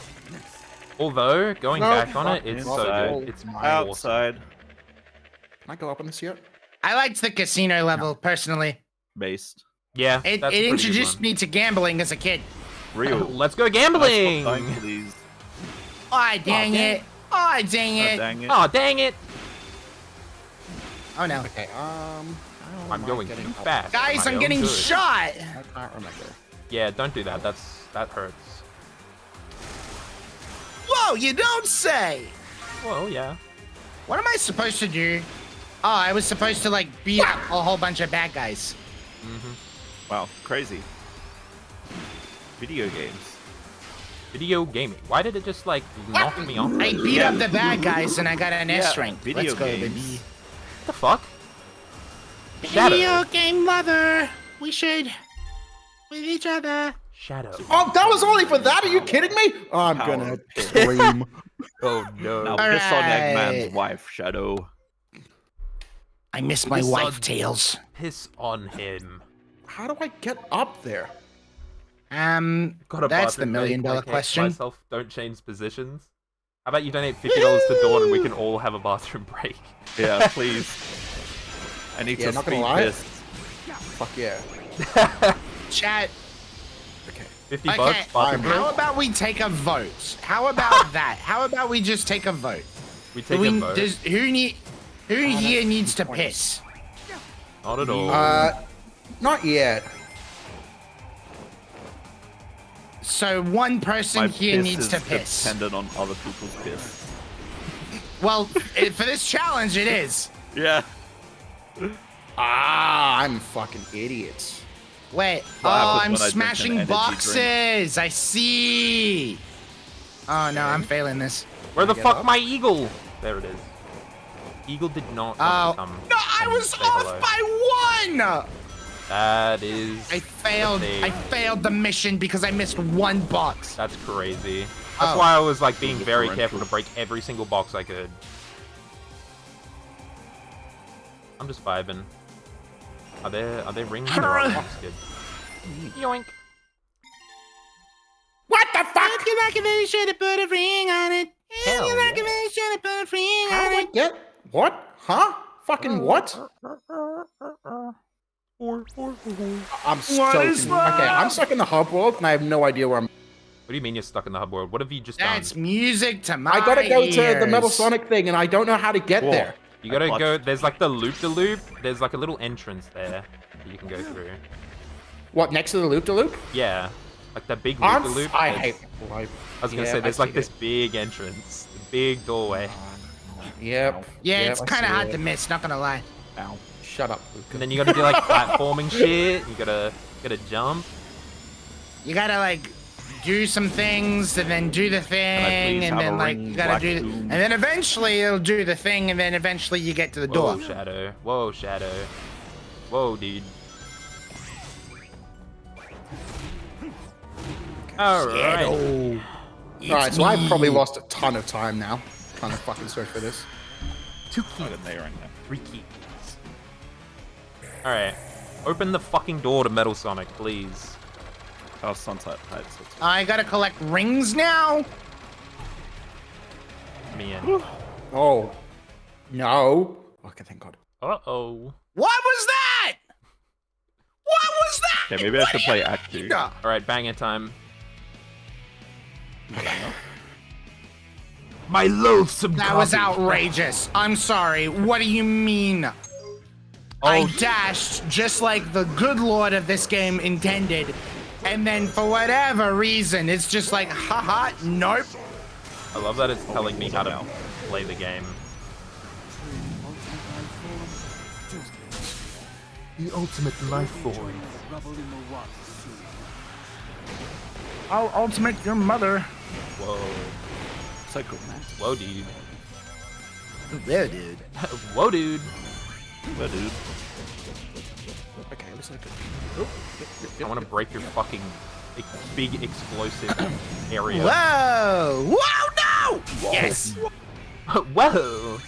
Although, going No, back on it, fuck it's me. so Inside. good. It's Oh, awesome. Outside Can I go up on this yet? I liked the casino level personally. based. Yeah, It, that's a it pretty good introduced one. me to gambling as a kid. Real. Let's go I gambling! stopped dying for these. Oh, dang it. Oh, dang Oh, it. dang it. Oh, dang it! Oh, no. Okay, how I'm am I going getting too up? fast. for Guys, my I'm own getting good. shot. I can't remember. Yeah, don't do that. That hurts. Whoa, you don't say. Well, yeah. What am I supposed to do? Oh, I was supposed to like beat up a whole bunch of bad guys. Wow, crazy. Video games. Video gaming. Why did it just like knock me off? I beat up the bad guys and I got an S rank. Video Let's go, games. baby. What the fuck? Shadow. Video game lover. We should with each other. Shadow. Oh, that was only for that? Are you kidding me? Oh, I'm Power gonna pit. scream. Oh no. Now piss on Alright. Eggman's wife, Shadow. I miss my This wife, on- Tails. Piss on him. How do I get up there? Got a That's the bathroom break, million-dollar like, hey, question. Myself, don't change positions. How about you donate $50 to Dawn and we can all have a bathroom break? Yeah, please. I need Yeah, to not gonna speed lie. piss. Fuck yeah. Chat. Okay. 50 Okay, bucks, bathroom break. how about we take a vote? How about that? How about we just take a vote? We Do take we, a vote. who here needs to points. piss? Not at all. Not yet. So one person My here piss needs is to piss. dependent on other people's piss. Well, for this challenge, it is. Yeah. Ah, I'm fucking idiots. Wait. What happens I'm when I drink an smashing energy boxes. I see. Oh no, I'm failing this. Where the get fuck up? my eagle? There it is. Eagle did not Oh want to come. no, I and was say off hello. by one. That is. I failed. the thing. I failed the mission because I missed one box. That's crazy. That's Oh. why I was like being very Differential. careful to break every single box I could. I'm just vibing. Are there rings or are box good? Yoink. What the fuck? If you like it, then you should have put a ring on it. If Hell you like yeah. it, then you should have put a ring How on do I it. get what? Huh? Fucking what? I'm so What is confused. that? Okay, I'm stuck in the hub world and I have no idea where I'm. What do you mean you're stuck in the hub world? What have you just That's done? music to my I gotta go to the Metal ears. Sonic thing and I don't know how to get Whoa. there. You gotta I go. There's like the loop-de-loop. There's like a little entrance there that you can go through. What, next to the loop-de-loop? Yeah, like the big I'm loop-de-loop. I There's- hate life. I was gonna Yeah, say I there's like see this it. big entrance, the big doorway, Yep. Yeah, yep, it's I kind of see hard it. to miss, not gonna lie. Ow. Shut up, Luca. and then you gotta do like platforming shit. You gotta jump. You gotta like do some things and then do the thing please and have then a like ring, you gotta Black do Doom? and then eventually it'll do the thing and then eventually you get to the Whoa, door. Shadow. Whoa, Shadow. Whoa, dude. Alright. Alright, so I've probably lost a ton of time now trying to fucking search for this. 2 I keys. got there right now. 3 keys. Alright. Open the fucking door to Metal Sonic, please. Oh, Sunset Heights. that's- I gotta collect rings now. Me in. Oh. No. Okay, thank God. Uh-oh. What was that? What was that? Okay, maybe I should play Act 2. Alright, banger time. My loathsome That was copy. outrageous. I'm sorry. What do you mean? I dashed just like the good lord of this game intended, and then for whatever reason, it's just like, haha, nope. I love that it's telling me how to play the game. The ultimate life form. I'll ultimate your mother. Whoa. So cool, man. Whoa, dude. There, dude. Whoa, dude. Well, dude. Okay, looks like I want to break your fucking big explosive area. Whoa! Whoa, no! Yes! Whoa!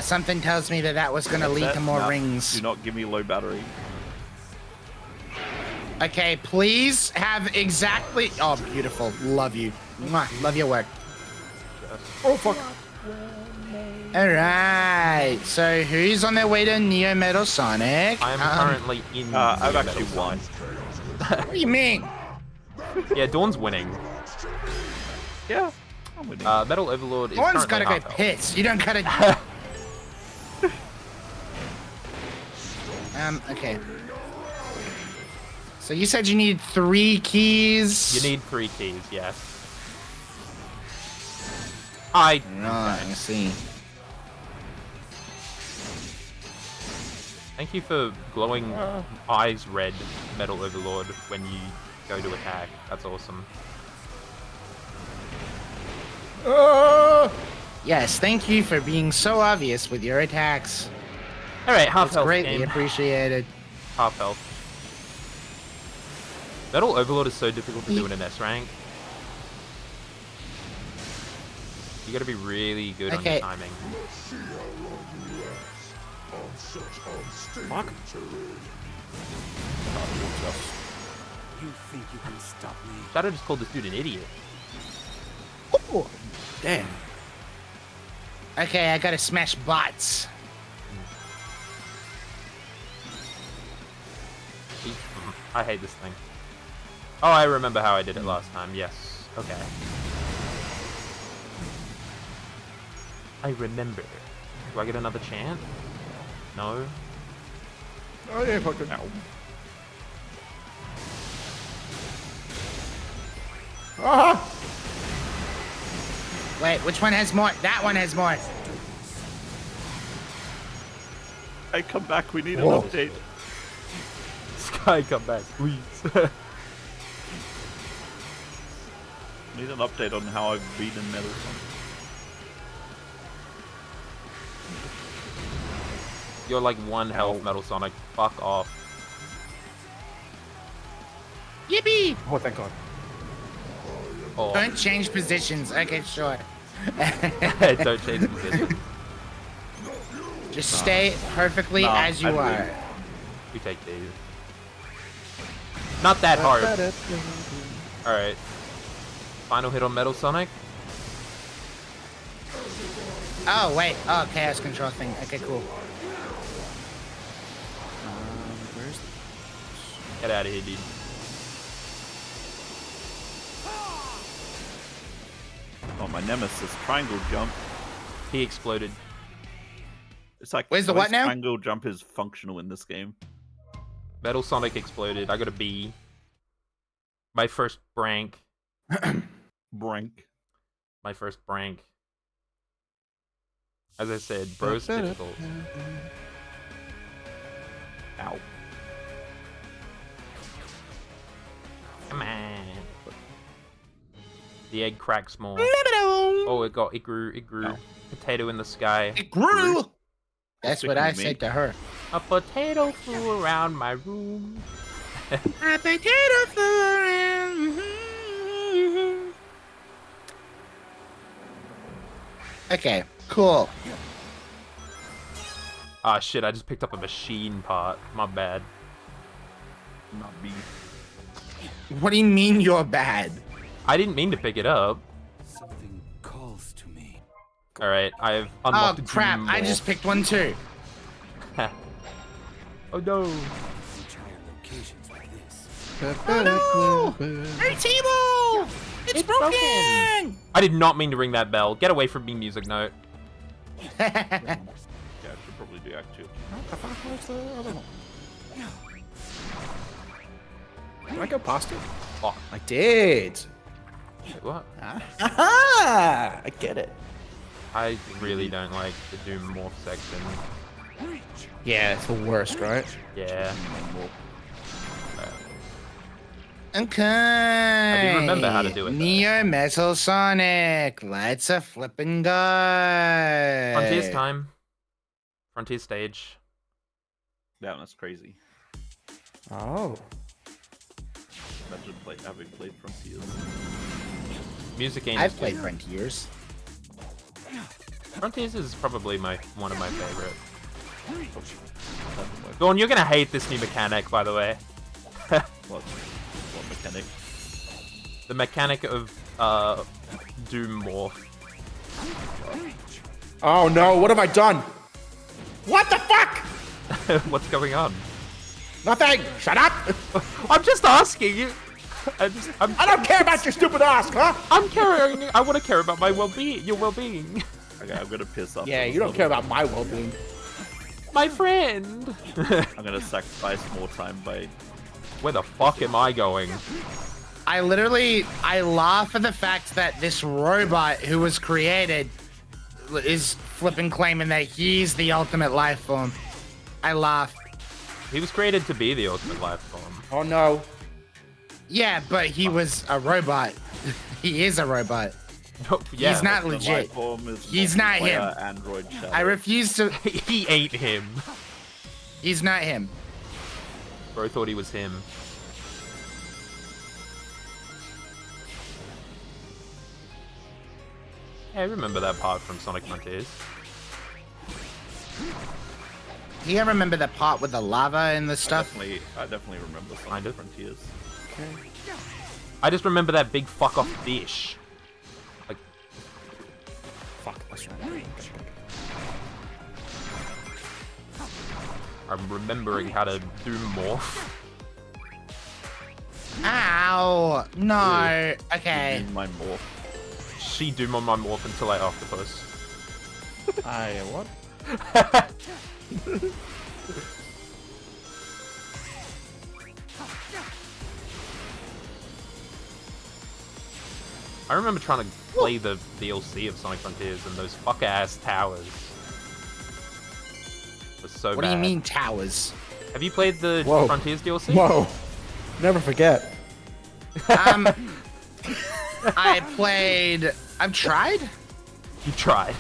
Something tells me that that was gonna That's lead it. to more No, rings. Do not give me low battery. Okay, please have exactly. Oh, beautiful. Love you. Mwah. Love your work. Oh fuck. All right. So who's on their way to Neo Metal Sonic? I am currently in. I've Neo actually Metal won. What do you mean? Sonic. Yeah, Dawn's winning. Yeah. I'm winning. Metal Overlord is One's currently gotta go half piss. You don't gotta. Okay. So you said you need 3 keys. You need 3 keys, yes. I I see. thank you for glowing eyes red, Metal Overlord, when you go to attack. That's awesome. Yes, thank you for being so obvious with your attacks. Alright, half It's health greatly game. appreciated. Half health. Metal Overlord is so difficult to do in an S rank. You gotta be really good on your Okay. timing. Fuck. You think you can stop me? Shadow just called this dude an idiot. Oh, damn. Okay, I gotta smash bots. I hate this thing. Oh, I remember how I did it last time. Yes. Okay. I remember. Do I get another chance? No. Oh yeah, fucking. Ah! Wait, which one has more? That one has more. Hey, come back. We need an Whoa. update. Sky, come back, please. Need an update on how I've beaten Metal Sonic. You're like 1 health, Metal Sonic. Fuck off. Yippee! Oh, thank God. Oh, Don't change positions. Okay, sure. don't change the position. Just stay perfectly Nah, as you I'd are. win. We take these. Not that hard. Alright. Final hit on Metal Sonic. Oh, wait. Oh, Chaos Control thing. Okay, cool. Where's Get out of here, dude. Oh, my nemesis, triangle jump. He exploded. It's like Where's the always what now? Triangle jump is functional in this game. Metal Sonic exploded. I got a B. My first brank. Brink. My first brank. As I said, bro's difficult. Ow. Come on. The egg cracks more. Oh, it grew. Ow. Potato in the sky. It grew! That's what Sticking I with me. said to her. A potato flew around my room. A potato flew around. Okay, cool. Ah, shit, I just picked up a machine part. My bad. Not me. What do you mean you're bad? I didn't mean to pick it up. Something calls to me. Alright, I've Oh unlocked a crap, Doom I Morph. just picked one too. Oh no. Which are locations like this. Oh no! Hey Table! It's broken! I did not mean to ring that bell. Get away from me, music note. Yeah, I should probably do Act 2. Where's the other one? Did I go past it? Oh, I did. wait, what? Aha! I get it. I really don't like the Doom Morph section. Yeah, it's the worst, right? Yeah. Okay. I do remember how to do it, though. Neo Metal Sonic. Let's a flippin' go. Frontier's time. Frontier stage. Yeah, that's crazy. Oh. Imagine having played Frontiers. Music game. I've played Frontiers. Frontiers is probably one of my favorite. Dawn, you're gonna hate this new mechanic, by the way. What mechanic? The mechanic of Doom Morph. Oh no, what have I done? What the fuck? What's going on? Nothing! Shut up! I'm just asking you. I don't care about your stupid ask, huh? I'm caring. I want to care about my well-being. Your well-being. Okay, I'm gonna piss off. Yeah, those you don't care little- about my well-being. My friend. I'm gonna sacrifice more time by. Where the fuck am I going? I laugh at the fact that this robot who was created is flipping claiming that he's the ultimate life form. I laugh. He was created to be the ultimate life form. Oh no. Yeah, but he was a robot. He is a robot. Yeah, He's not The legit. life form is He's not him. multiplayer Android shadow. I refuse to. He ain't him. He's not him. Bro thought he was him. Yeah, I remember that part from Sonic Frontiers. Do you remember the part with the lava and the stuff? I definitely remember some Kind of. Frontiers. I just remember that big fuck off fish. Like, Fuck, that's right. I'm remembering how to do morph. Ow! No. Okay. In my morph. She doom on my morph until I octopus. What? I remember trying to play the DLC of Sonic Frontiers and those fuck ass towers. Was so What bad. do you mean towers? Have you played the Whoa. Frontiers DLC? Whoa. Never forget. I've tried? You tried.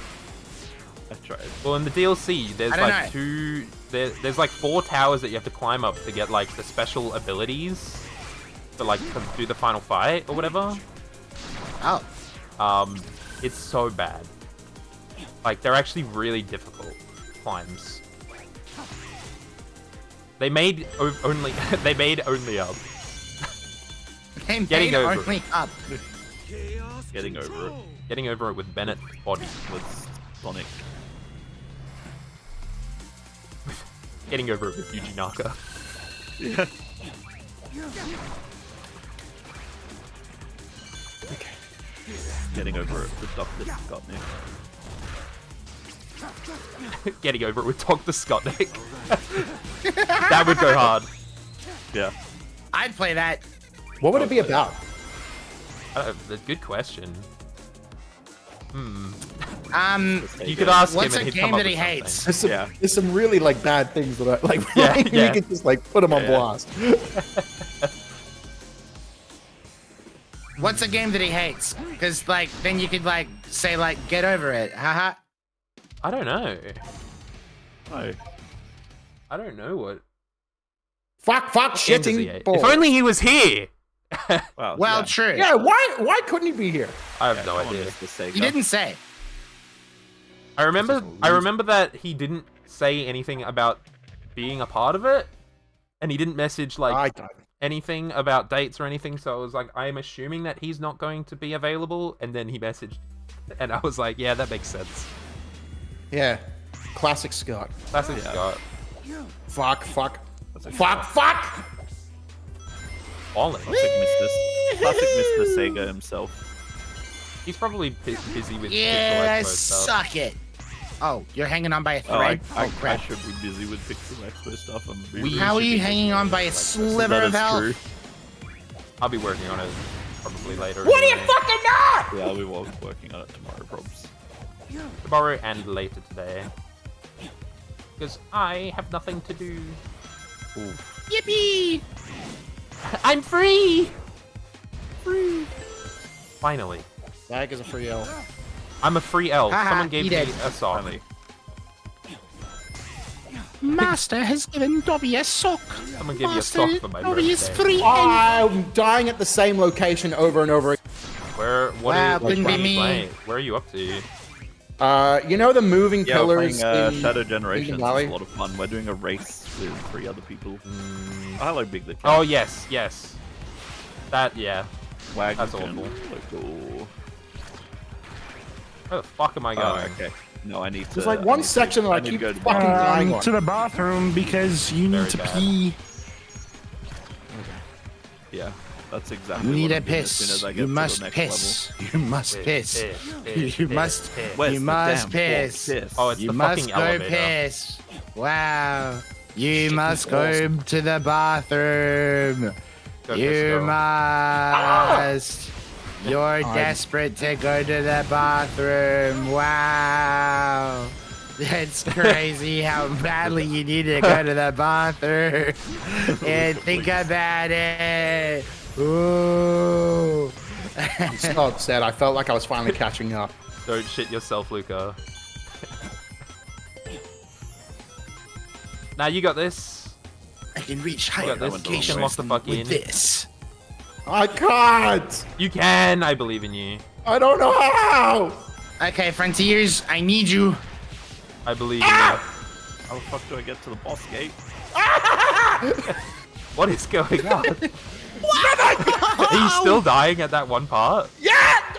I tried. Well, in the DLC, there's I don't like know. there's like 4 towers that you have to climb up to get like the special abilities. to do the final fight or whatever. Oh. It's so bad. Like, they're actually really difficult climbs. They made only they made only up. They Getting made over only up. Getting over it Getting over it with Bennett's body. with Sonic. Getting over it with Yuji Naka. Yeah. Getting over it with Dr. Scottnik. Getting over it with Dr. Scottnik. That would go hard. Yeah. I'd play that. What would it be about? Good question. You You could ask What's him a and he'd game come up that with he something. hates? There's some, Yeah. there's some really like bad things that are like Yeah, we yeah. could just like put them on Yeah. blast. What's a game that he hates? Because like then you could like say like get over it. Haha. I don't know. No. I don't know what Fuck, game does he shitting hate. balls. If only he was here. Well, Well, yeah. true. Yeah, why couldn't he be here? I have Yeah, no come on, idea. Mr. Sega. You didn't say. I remember This is a I remember that he didn't say anything about being a part of it, and he didn't message like I don't. anything about dates or anything. So I was like, I'm assuming that he's not going to be available. And then he messaged, and I was like, yeah, that makes sense. Yeah, classic Scott. Classic Yeah. Scott. Fuck. That's okay. Fuck. Falling. Classic Mr. Sega himself. He's probably busy with Yeah, Pixel Expo stuff. suck it. Oh, you're hanging on by a Oh, I, thread. I, Oh, crap. I should be busy with Pixel Expo stuff. How are you hanging on by a sliver of health? I'll be working on it probably later. What are you anyway. fucking not? Yeah, I'll be working on it tomorrow, probs. Tomorrow and later today. Because I have nothing to do. Ooh. Yippee! I'm free! Free. Finally. Dag is a free L. I'm a free elf. Haha, Someone gave he me did. a sock. Finally. Master has given Dobby a sock. Someone gave me a sock for my Dobby is birthday. free. I'm dying at the same location over and over. What Wow, is couldn't what be are you me. playing? Where are you up to? You know the moving Yeah, we're pillars playing in Shadow Generations. It's Valley? a lot of fun. We're doing a race with 3 other people. Mm. Oh, hello, Big the Cat. Oh, yes. That, yeah. Wag that's Gun. awful. Local. Where the fuck am I Oh, going? okay. No, I need to. There's like I one need to- section that I need to keep go to the fucking bathroom. dying on. To the bathroom because you Very need to bad. pee. Yeah, that's exactly. You need what a I'm doing as soon piss. as I get You to the must next piss. You must piss. Piss, You must. piss. Where's You the must damn piss. piss? Oh, it's You the must fucking go elevator. piss. Wow. You must go to the bathroom. Go piss, You girl. must. You're desperate to go to the bathroom. Wow. That's crazy how badly you need to go to the bathroom. And think about it. Ooh. Scott said I felt like I was finally catching up. Don't shit yourself, Luca. Now you got this. I can reach You higher got this. You can lock the location fuck in. with this. I can't. You can. I believe in you. I don't know how. Okay, Frontiers, I need you. I believe in How the fuck do I get to the boss gate? you. What is going on? Are you still dying at that one part? Yeah,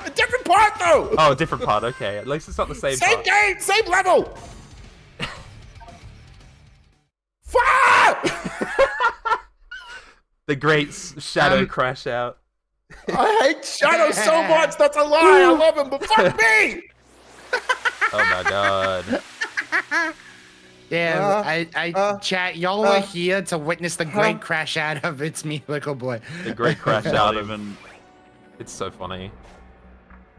a different part though. Oh, a different part. Okay, at least it's not the same Same part. game, same level. Fuck! The great shadow crash out. I hate Shadow so much. That's a lie. I love him, but fuck me. Oh my god. Damn, chat, y'all were here to witness the great crash out of It's Me, Little Boy. The great crash Not out of even. It's so funny.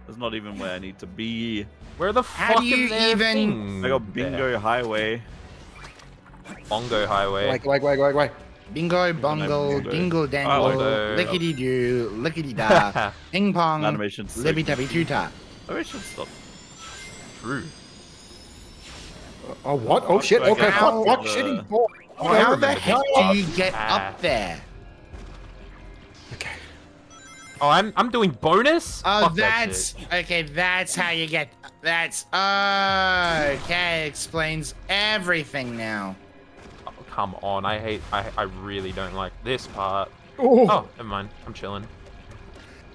That's not even where I need to be. Where the How fuck do you is there even- thing I got Bingo there? Highway. Bongo Highway. Wait. Bingo, bongo, Bingo. dingle, dangle, Bongo. lickety doo, lickety da, ping pong, Animation sick. libby tubby tuta. Oh, I should stop. True. Oh what? Oh shit. Okay. How- Fuck. Shitting. Oh, How the remember heck this do part. you get Ah. up there? Okay. Oh, I'm doing bonus? Oh, Fuck that that's shit. okay. That's how you get. That's okay. Explains everything now. Oh, come on, I really don't like this part. Oh, Oh, never mind. I'm chilling.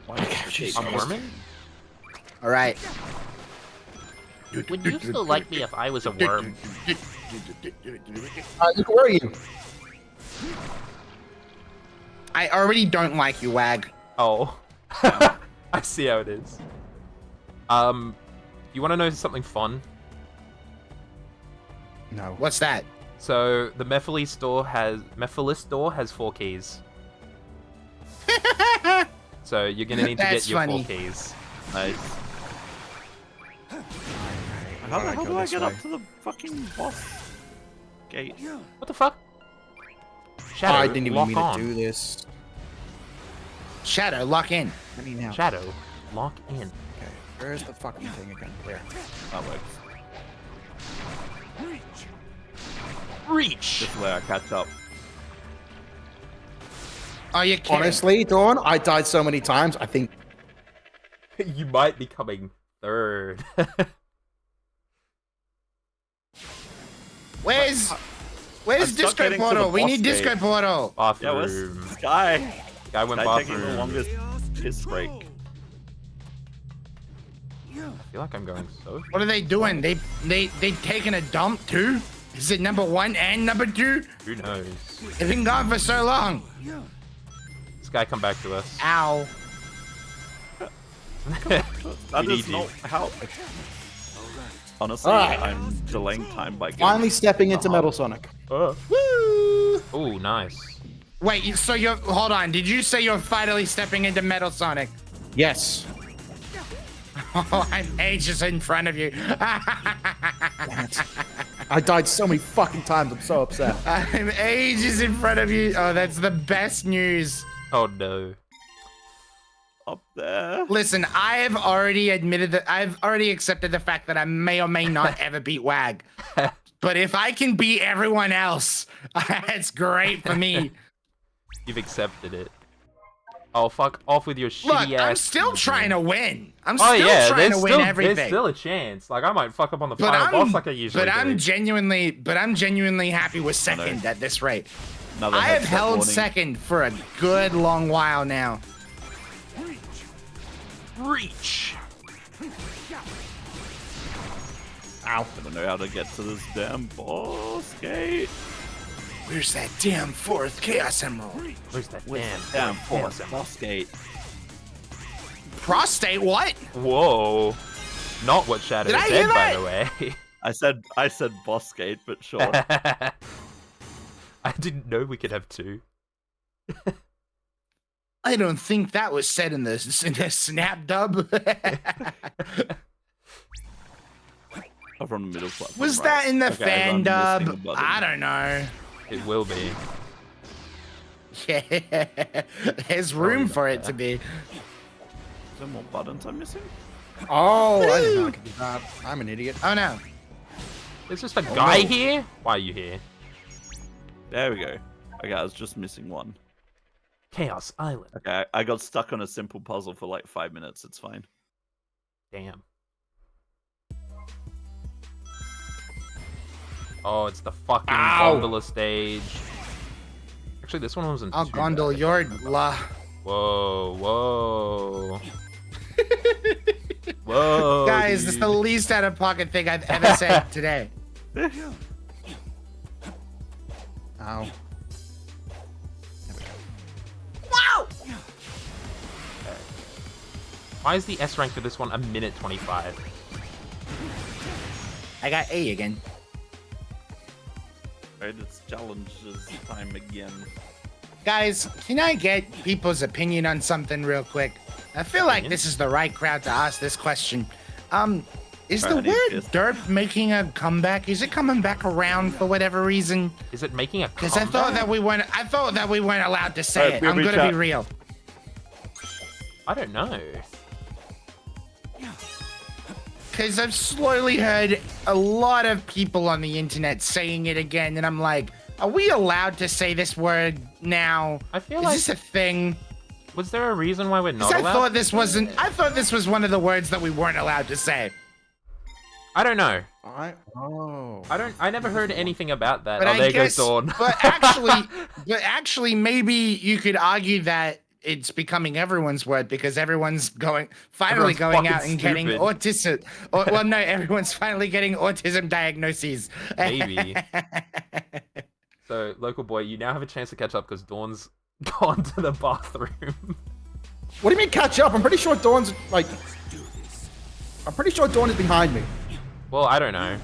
I'm worming? All right. Would you still like me if I was a worm? Luke, where are you? I already don't like you, Wag. Oh. I see how it is. You want to know something fun? No. What's that? So, the Mephilis door has 4 keys. So, you're gonna need to That's get your funny. 4 keys. Nice. How the hell do I get up to the fucking boss gate? What the fuck? Shadow, I didn't even lock mean on. to do this. Shadow, lock in. What do you now? Shadow, lock in. Okay, where's the fucking thing again? There. That works. Reach! This is where I catch up. Oh, you kidding? Honestly, Dawn, I died so many times. I think You might be coming 3rd. Where's I'm stuck Disco getting to Portal? the We boss need gate. Disco Portal. Yeah, where's Bathroom. Sky? Guy went Sky taking the bathroom. longest piss break. I feel like I'm going so. What are they doing? They taking a dump too? Is it number 1 and number 2? Who knows? They've been gone for so long. This guy come back to us. Ow. That We need does not you. help. Honestly, Alright. I'm delaying time by getting finally stepping into Uh-huh. Metal Sonic. Woo! Oh, nice. Wait, so you're hold on. Did you say you're finally stepping into Metal Sonic? Yes. Oh, I'm ages in front of you. I died so many fucking times. I'm so upset. I'm ages in front of you. Oh, that's the best news. Oh no. up there. Listen, I have already admitted that I've already accepted the fact that I may or may not ever beat Wag. But if I can beat everyone else, that's great for me. You've accepted it. Oh, fuck off with your Look, shitty ass. I'm still trying to win. I'm Oh still yeah, trying there's to win still, everything. there's still a chance. Like I might fuck up on the But final I'm, boss like I usually but do. I'm genuinely happy with second at this rate. Another I have headset held warning. second for a good long while now. Reach. I don't know how to get to this damn boss gate. Where's that damn fourth Chaos Emerald? Where's that Damn damn boss, damn- boss gate. Prostate, what? Whoa. Not what Shadow Did I said, hear by that? the way. I said boss gate, but sure. I didn't know we could have two. I don't think that was said in the snap dub. Over on the middle platform. Was right? that in the Okay, fan I'm dub? missing a button. I don't know. It will be. Yeah, there's room for it to be. Is there more buttons I'm missing? Oh, I didn't know I could do that. I'm an idiot. Oh no. There's just a guy here? Why are you here? There we go. Okay, I was just missing one. Chaos Island. Okay, I got stuck on a simple puzzle for like 5 minutes. It's fine. Damn. Oh, it's the fucking Ow. gondola stage. Actually, this one wasn't Oh, too Gondol, bad. you're la. Whoa, whoa. Whoa. Guys, it's dude. the least out of pocket thing I've ever said today. Ow. Why is the S rank for this one a minute 25? I got A again. Right, it's challenges time again. Guys, can I get people's opinion on something real quick? I feel like Opinion? this is the right crowd to ask this question. Is the Alright, I need word this. derp making a comeback? Is it coming back around for whatever reason? Is it making a Because I thought that we weren't allowed to say Alright, it. I'm BB gonna chat. be real. I don't know. Because I've slowly heard a lot of people on the internet saying it again, and I'm like, are we allowed to say this word now? I feel Is like this a thing? Was there a reason why we're 'Cause not I allowed? thought this wasn't. I thought this was one of the words that we weren't allowed to say. I don't know. I never heard anything about that. But Oh, I there guess, goes Dawn. but actually, maybe you could argue that it's becoming everyone's word because everyone's finally Everyone's going out fucking and getting stupid. autism. Well, no, everyone's finally getting autism diagnoses. Maybe. So, local boy, you now have a chance to catch up because Dawn's gone to the bathroom. What do you mean catch up? I'm pretty sure Dawn's like. I'm pretty sure Dawn is behind me. Well, I don't know.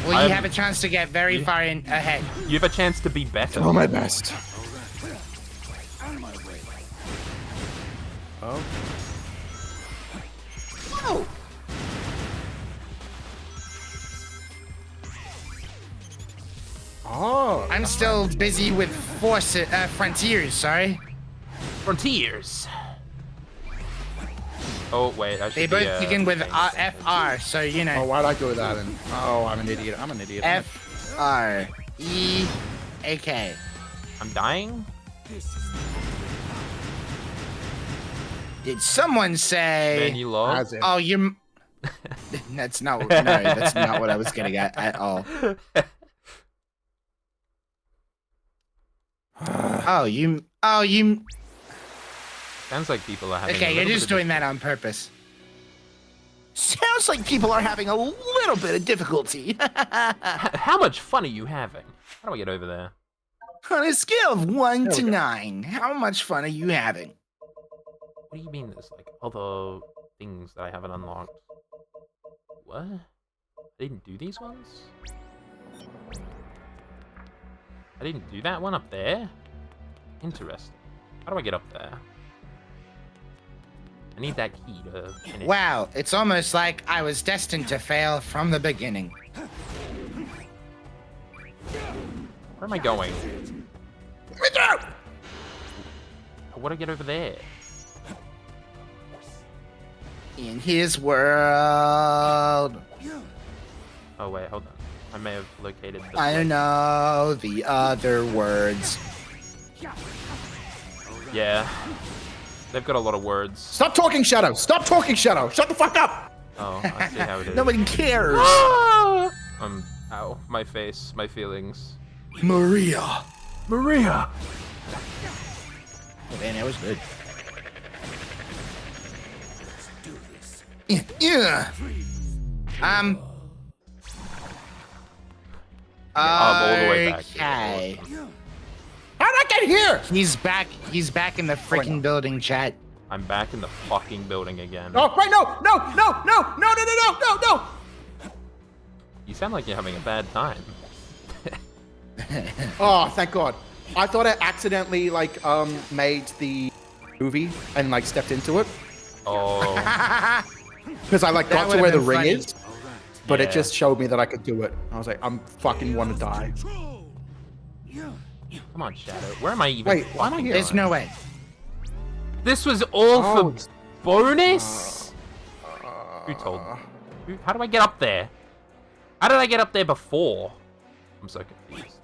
Well, you have a chance to get very far in ahead. You have a chance to be better. Do my best. Oh. Whoa! Oh. I'm still busy with Frontiers, sorry. Frontiers. Oh, wait. I should They both begin with FR, so you Oh, know. why'd I go with that then? Oh, I'm an idiot. I'm an idiot. FREAK. I'm dying? Did someone say? Man, you lost? As if. Oh, you. That's not. No, that's not what I was getting at all. Oh, you. Sounds like people are having a Okay, you're little just bit of doing that on purpose. Sounds like people are having a little bit of difficulty. How much fun are you having? How do I get over there? On a scale of 1 There to we go. 9, how much fun are you having? What do you mean there's like other things that I haven't unlocked? What? I didn't do these ones? I didn't do that one up there? Interesting. How do I get up there? I need that key to finish. Wow, it's almost like I was destined to fail from the beginning. Where am I going? What do I get over there? In his world, Oh wait, hold on. I may have located the I know the other words. Yeah. They've got a lot of words. Stop talking, Shadow. Stop talking, Shadow. Shut the fuck up. Oh, I see how it is. Nobody cares. Ow, my face, my feelings. Maria. Maria! Oh, man, that was good. Yeah. I'm all the way back. Okay. How'd I get here? He's back in the freaking building, chat. I'm back in the fucking building again. Oh, wait, no. You sound like you're having a bad time. Oh, thank God. I thought I accidentally, like, made the movie and, like, stepped into it. Oh, Because I, like, That got to would've where the been ring funny. is. But Yeah. it just showed me that I could do it. I was like, I'm fucking want to die. come on, Shadow. Where am I even? Wait, why am I fucking here? There's going? no way. This was all Oh, for bonus? Who told me? How do I get up there? How did I get up there before? I'm so confused.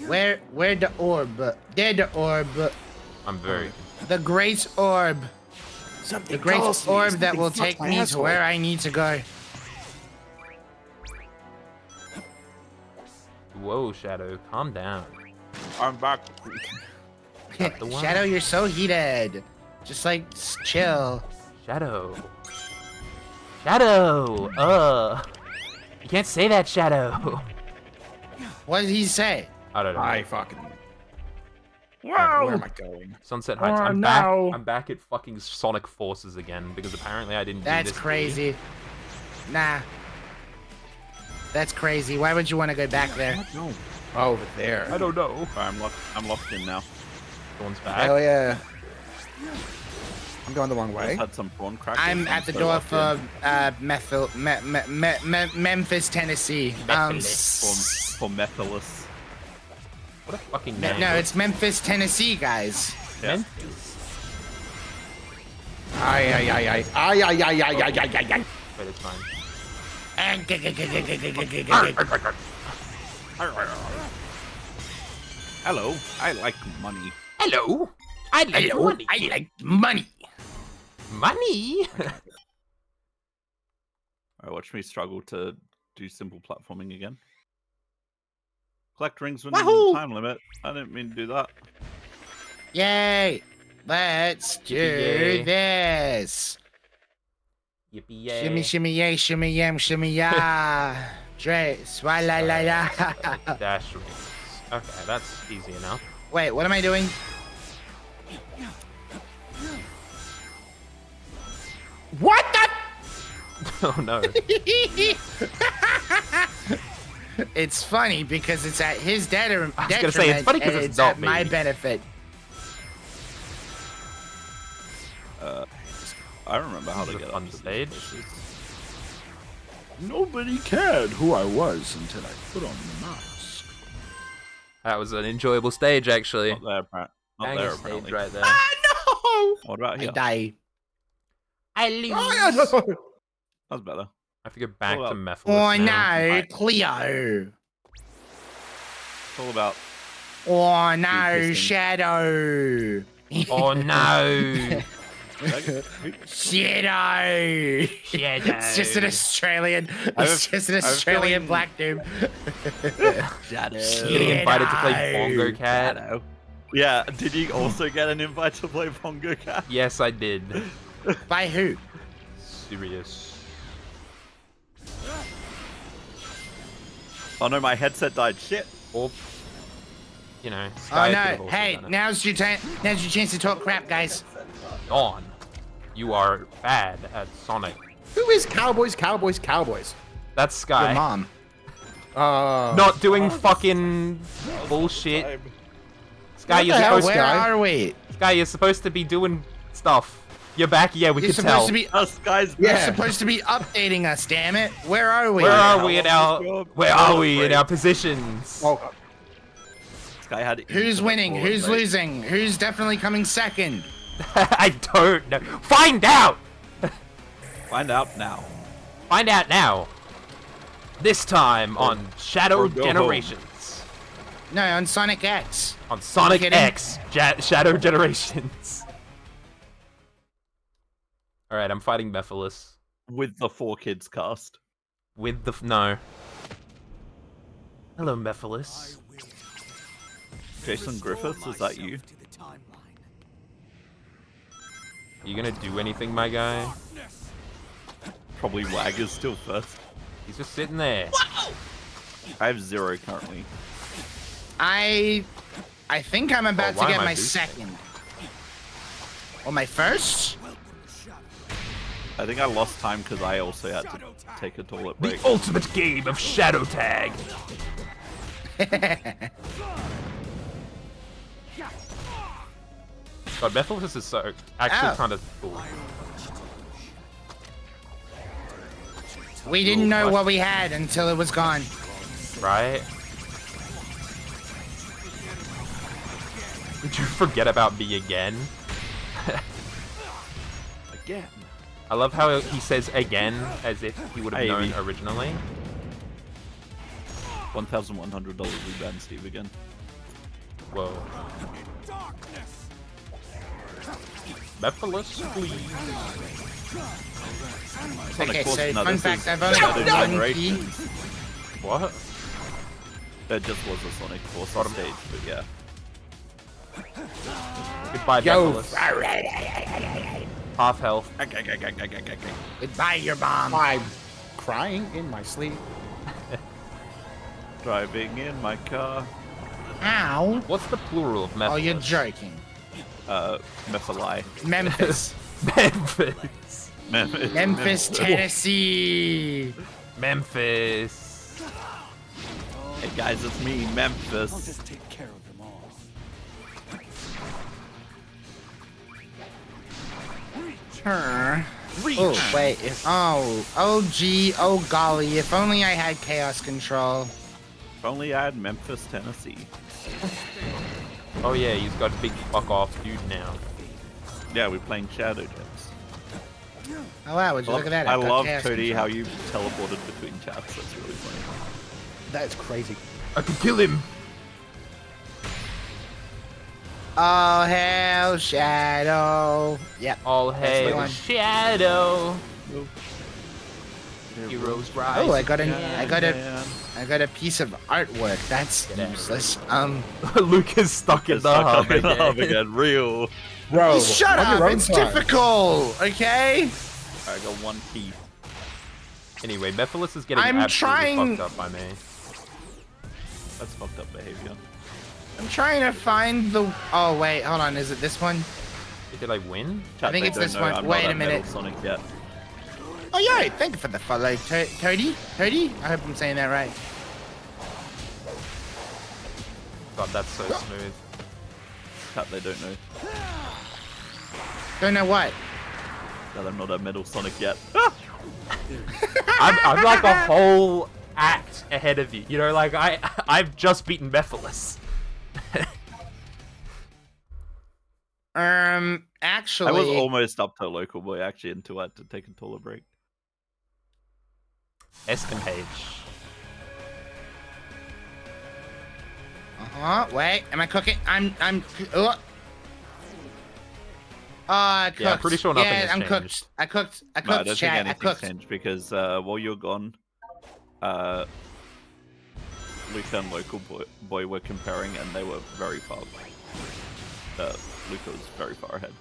Where the orb? There the orb. I'm very The great orb. The great orb that will take me to where I need to go. Whoa, Shadow, calm down. I'm back. the one. Shadow, you're so heated. Just like chill. Shadow. Shadow! You can't say that, Shadow. What did he say? I don't know. I fucking... Where Whoa. am I going? Sunset Heights. Oh, I'm no. back. I'm back at fucking Sonic Forces again because apparently I didn't. That's do this crazy. Nah. That's crazy. Why would you want to go back there? No. Over there. I don't know. I'm locked in now. Dawn's back. Hell yeah. I'm going the wrong Just way. had some prawn crackers. I'm at the so door locked for in. Memphis, Tennessee. For Methalus. What a fucking name. No, it's Memphis, Tennessee, guys. Yeah. Ay. But it's fine. Hello, I like money. Hello. I like Hello, money. I like money. Money. Alright, watch me struggle to do simple platforming again. Collect rings within Wahoo! the time limit. I didn't mean to do that. Yay! Let's do Yippee-yay. this. Yippee yay. Shimmy, shimmy, yay, shimmy, yam, shimmy, ya. Dre, swala, la, la. Dash rings. Okay, that's easy enough. Wait, what am I doing? What the? Oh no. It's funny because it's at his detriment, I was gonna say, it's funny 'cause and it's not at my me. benefit. I remember how This to is a get fun up to stage. these places. Nobody cared who I was until I put on the mask. That was an enjoyable stage, actually. Not there, Not Banger there, stage apparently. right there. No! What about I here? die. I lose. Oh, yeah, no. That's better. I have to go back Hold to up. Mephiles Oh now. no, Cleo. It's all about Oh no, Interesting. Shadow. Oh no. Shadow. Shadow. It's just an Australian. I have- It's just an I have a Australian feeling- black dude. Getting invited to play Bongo Cat. Shadow. Yeah, did you also get an invite to play Bongo Cat? Yes, I did. By who? Serious. Oh no, my headset died. Shit. Or, you know, Oh Sky could have no! also Hey, done it. now's your time. Now's your chance to talk crap, guys. Dawn, you are bad at Sonic. Who is Cowboys? That's Sky. Your mom. Not doing fucking bullshit. Sky, What you're the hell, supposed Where Sky? are we? Sky, you're supposed to be doing stuff. You're back. Yeah, we You're can supposed tell. to be. Us guys. You're Yeah. supposed to be updating us. Damn it! Where are we? Where are How we in long our? is your Where are we in break? our positions? Oh, Sky had Who's infinite winning? forward Who's rate. losing? Who's definitely coming second? I don't know. Find out. Find out now. Find out now. This time on Shadow or go home. Generations. No, on Sonic X. On Sonic kidding? X Shadow Generations. All right, I'm fighting Mephiles With the 4Kids cast. with the no. Hello, Mephiles. Jason Griffiths, is that you? Are you gonna do anything, my guy? Probably Wag is still first. He's just sitting there. I have 0 currently. I think I'm about Oh, why to am get I my boosting? second. Or my first? I think I lost time because I also had to take a toilet The break. ultimate game of Shadow Tag. God, Mephiles is so actually Ow. kind of cool. We didn't know what? what we had until it was gone. Right? Did you forget about me again? Again. I love how he says again as if he would have Hey, known Evie. originally. $1,100 rebound Steve again. Whoa. Mephiles, please. Okay, course, so no, fun this fact, is I've only got Shadow one key. Generations. What? There just was a Sonic Force Got him. stage, but yeah. Goodbye, Yo. Mephiles. Half health. Goodbye, your bomb. I'm crying in my sleep. Driving in my car. Ow. What's the plural of Mephiles? Oh, you're joking. Mephili. Memphis. Memphis. Memphis, Tennessee. Memphis. Hey guys, it's me, Memphis. I'll just take care of them all. Oh, wait. Oh, gee. Oh, golly. If only I had chaos control. If only I had Memphis, Tennessee. Oh yeah, he's got a big fuck off dude now. Yeah, we're playing Shadow Gems. Oh, wow. Would you look at that? I I've got love, chaos Cody, control. how you teleported between chats. That's really funny. That's crazy. I can kill him. All hail Shadow. Yep. All the hail one. Shadow. Heroes rise. Oh, I got Man. a piece of artwork. That's useless. Luke is stuck in It's the stuck hub in the again. hub again. Real. Bro, Shut on your up! own It's time. difficult. Okay. I got one key. Anyway, Mephiles is getting I'm absolutely trying- fucked up by me. That's fucked up behavior. I'm trying to find the. Oh wait, hold on. Is it this one? Did I win? Chat, think they it's don't this know one. I'm Wait not a at Metal minute. Sonic yet. Oh yeah, thank you for the follow, Toady. Toady. I hope I'm saying that right. God, that's so smooth. Chat, they don't know Don't know what. that I'm not at Metal Sonic yet. I'm like a whole act ahead of you. You know, like I've just beaten Mephiles. Actually. I was almost up to local boy actually until I had to take a taller break. SMH. Wait, am I cooking? I'm. Oh. I cooked. Yeah, I'm pretty sure nothing Yeah, has I'm changed. cooked. I cooked. I No, I cooked. don't Chat. think I anything's cooked. changed because while you're gone, Luca and local boy were comparing and they were very far. Luca was very far ahead.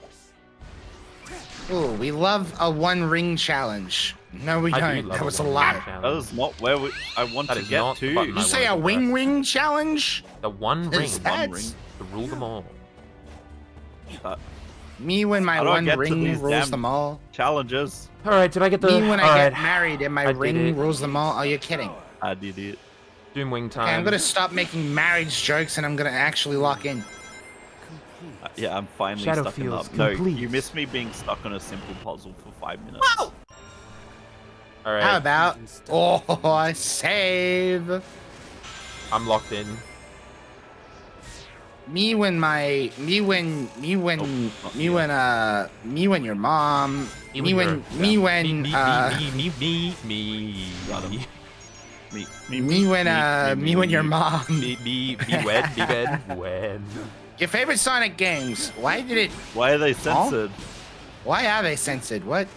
Ooh, we love a one ring challenge. No, we I do don't. love That was a one-ring lie. challenge. That is not where I want That to is get not the to. button I You say a wanted to wing press. ring challenge? The one ring Is that- ring. to rule them all. That Me when my How do I one get to ring these rules damn- them all. challenges. All right, did I get the? Me when all I right, get married and my I did ring it. rules them all. Are you kidding? I did it. Doomwing time. Okay, I'm gonna stop making marriage jokes and I'm gonna actually lock in. Yeah, I'm finally Shadow stuck in feels up. No, complete. you missed me being stuck on a simple puzzle for 5 minutes. Whoa! All right, How about oh save? I'm locked in. Me when your mom. Me when me, Got him. Me when your mom. me when. Your favorite Sonic games. Why did it? Why are they censored? Why are they censored? What?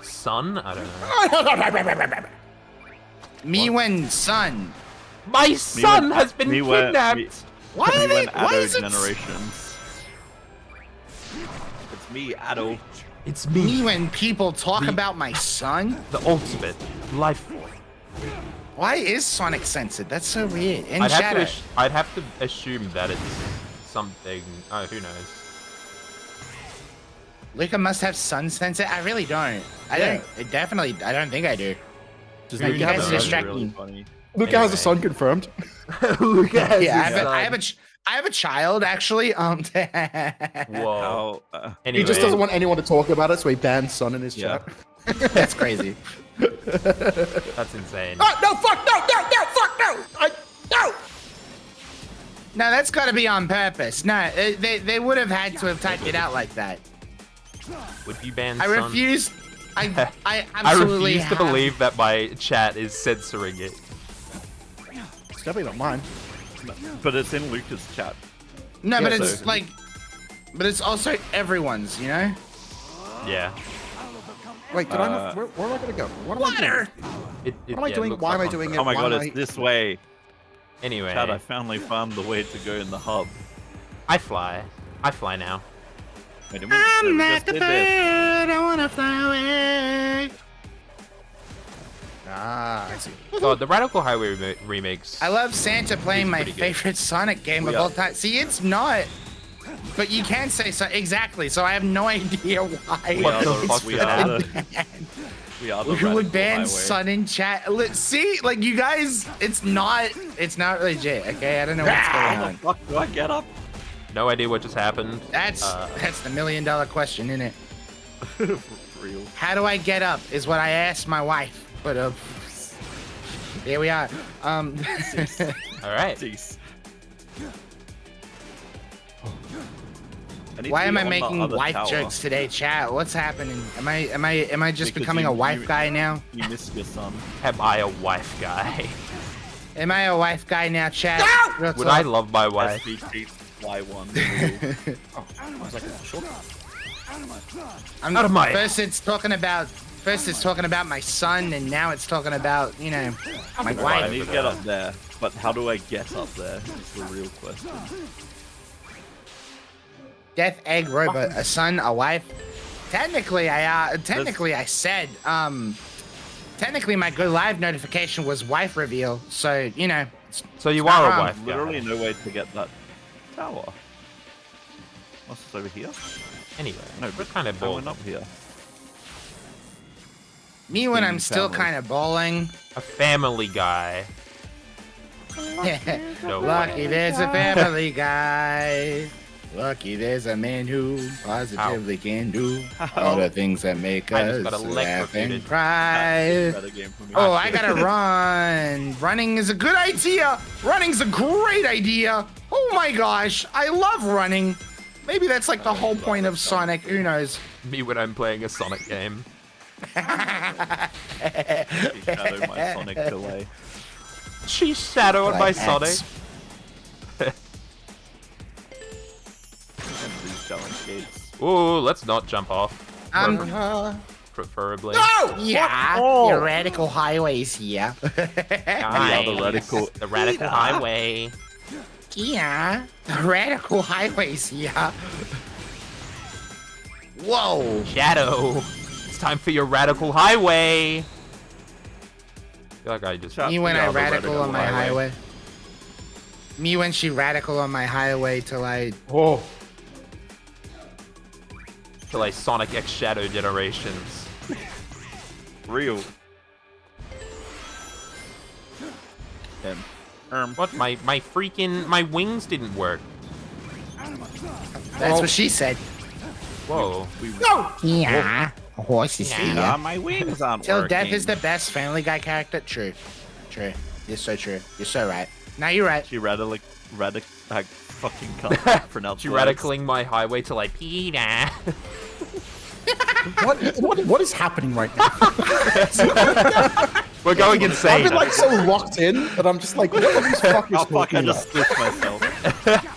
Son? I don't know. Me when son. My son when- has been me when- kidnapped. me- Why are Me they? when Why Addo is it? generations. It's me, Addo. It's Me me, when people talk The- about my son. the ultimate life form. Why is Sonic censored? That's so weird. In I'd Shadow. have to assume that it's something. Oh, who knows? Luca must have sun censored. I really don't. I Yeah. don't. It definitely. I don't think I do. Does Who Luca knows? have That's a That's son? distracting. funny. Luca has Anyway. a son confirmed. Luca has Yeah, his I have a child actually. Whoa. How, Anyway, He just doesn't want anyone to talk about it, so he bans son in his Yeah. chat. That's crazy. that's insane. Oh, no, fuck, no, fuck, no! No! No, that's got to be on purpose. No, they would have had to have typed it out like that. Would you ban I son? refuse. I I absolutely refuse to have- believe that my chat is censoring it. It's definitely not mine. but it's in Luca's chat. No, but Yeah, it's so- like, but it's also everyone's. You know. Yeah. Wait, did I not? Where am I gonna go? What am I doing? It What am I yeah, doing? looks Why like am I one doing for- it? Oh my Why god, am it's I- this way. Anyway, Chad, I finally found the way to go in the hub. I fly. I fly now. Wait, did we just did this. I wanna fly away. Ah, I see. God, the Radical Highway remakes. I love Santa playing It's my pretty good. favorite Sonic game We of are- all time. See, it's not. But you can say so exactly. So I have no idea why. We What are the the, fuck we did are I the, we are the Who would radical ban highway. Sun in chat? See, like you guys, it's not legit. Okay, I don't know what's going How the on. fuck do I get up? No idea what just happened. That's the $1 million question, isn't it? For real. How do I get up? Is what I asked my wife. But here we are. All right. Jeez. need Why to am be I on the making other wife tower. jokes today, chat? What's happening? Am I just Because becoming you- a wife you- guy now? You missed your son. Am I a wife guy? Am I a wife guy now, chat? Real Would talk. I love my wife? SVT fly one. Oh, I was like, sure. Out of my- First it's talking about my son, and now it's talking about, you know, my I wife. need to get up there, but how do I get up there? Is the real question. Death egg robot, a son, a wife. Technically, I said, technically my Go Live notification was wife reveal, so, you know. So you It's not are a wrong. wife. Literally no way to get that tower. Unless it's over here? Anyway, No, we're kind of I bored. went up here. Me when I'm Being still family. kind of bowling. A family guy. No Lucky way. there's a family guy. Lucky there's a man who positively can do all the things that make I just us got laugh and electrocuted. cry. Better game for me. Oh, I gotta run. Running is a good idea. Running's a great idea. Oh my gosh, I love running. Maybe that's like the whole point of Sonic. Who knows? Me when I'm playing a Sonic game. Shadow my Sonic delay. She's shadowed by Like Sonic. X. And these challenge gates. Ooh, let's not jump off. Preferably. Yeah, Oh. your radical highways here. Nice. the radical- The radical highway. Yeah, the radical highways here. Whoa. Shadow. It's time for your radical highway. I feel like I just. Shut Me when Yeah, I the radical on my highway. highway. Me when she radical on my highway till I. Oh, Till like Sonic X Shadow Generations. Real. What? My freaking my wings didn't work. That's what she said. Whoa. Yeah. A horse is here. My wings aren't Till working. Death is the best Family Guy character. True. True. You're so true. You're so right. Now you're right. She I fucking can't pronounce She words. radicaling my highway to like Peter. what is happening right now? We're going I've insane. been like so locked in that I'm just like, what are these fuckers Oh fuck, I talking just about? split myself.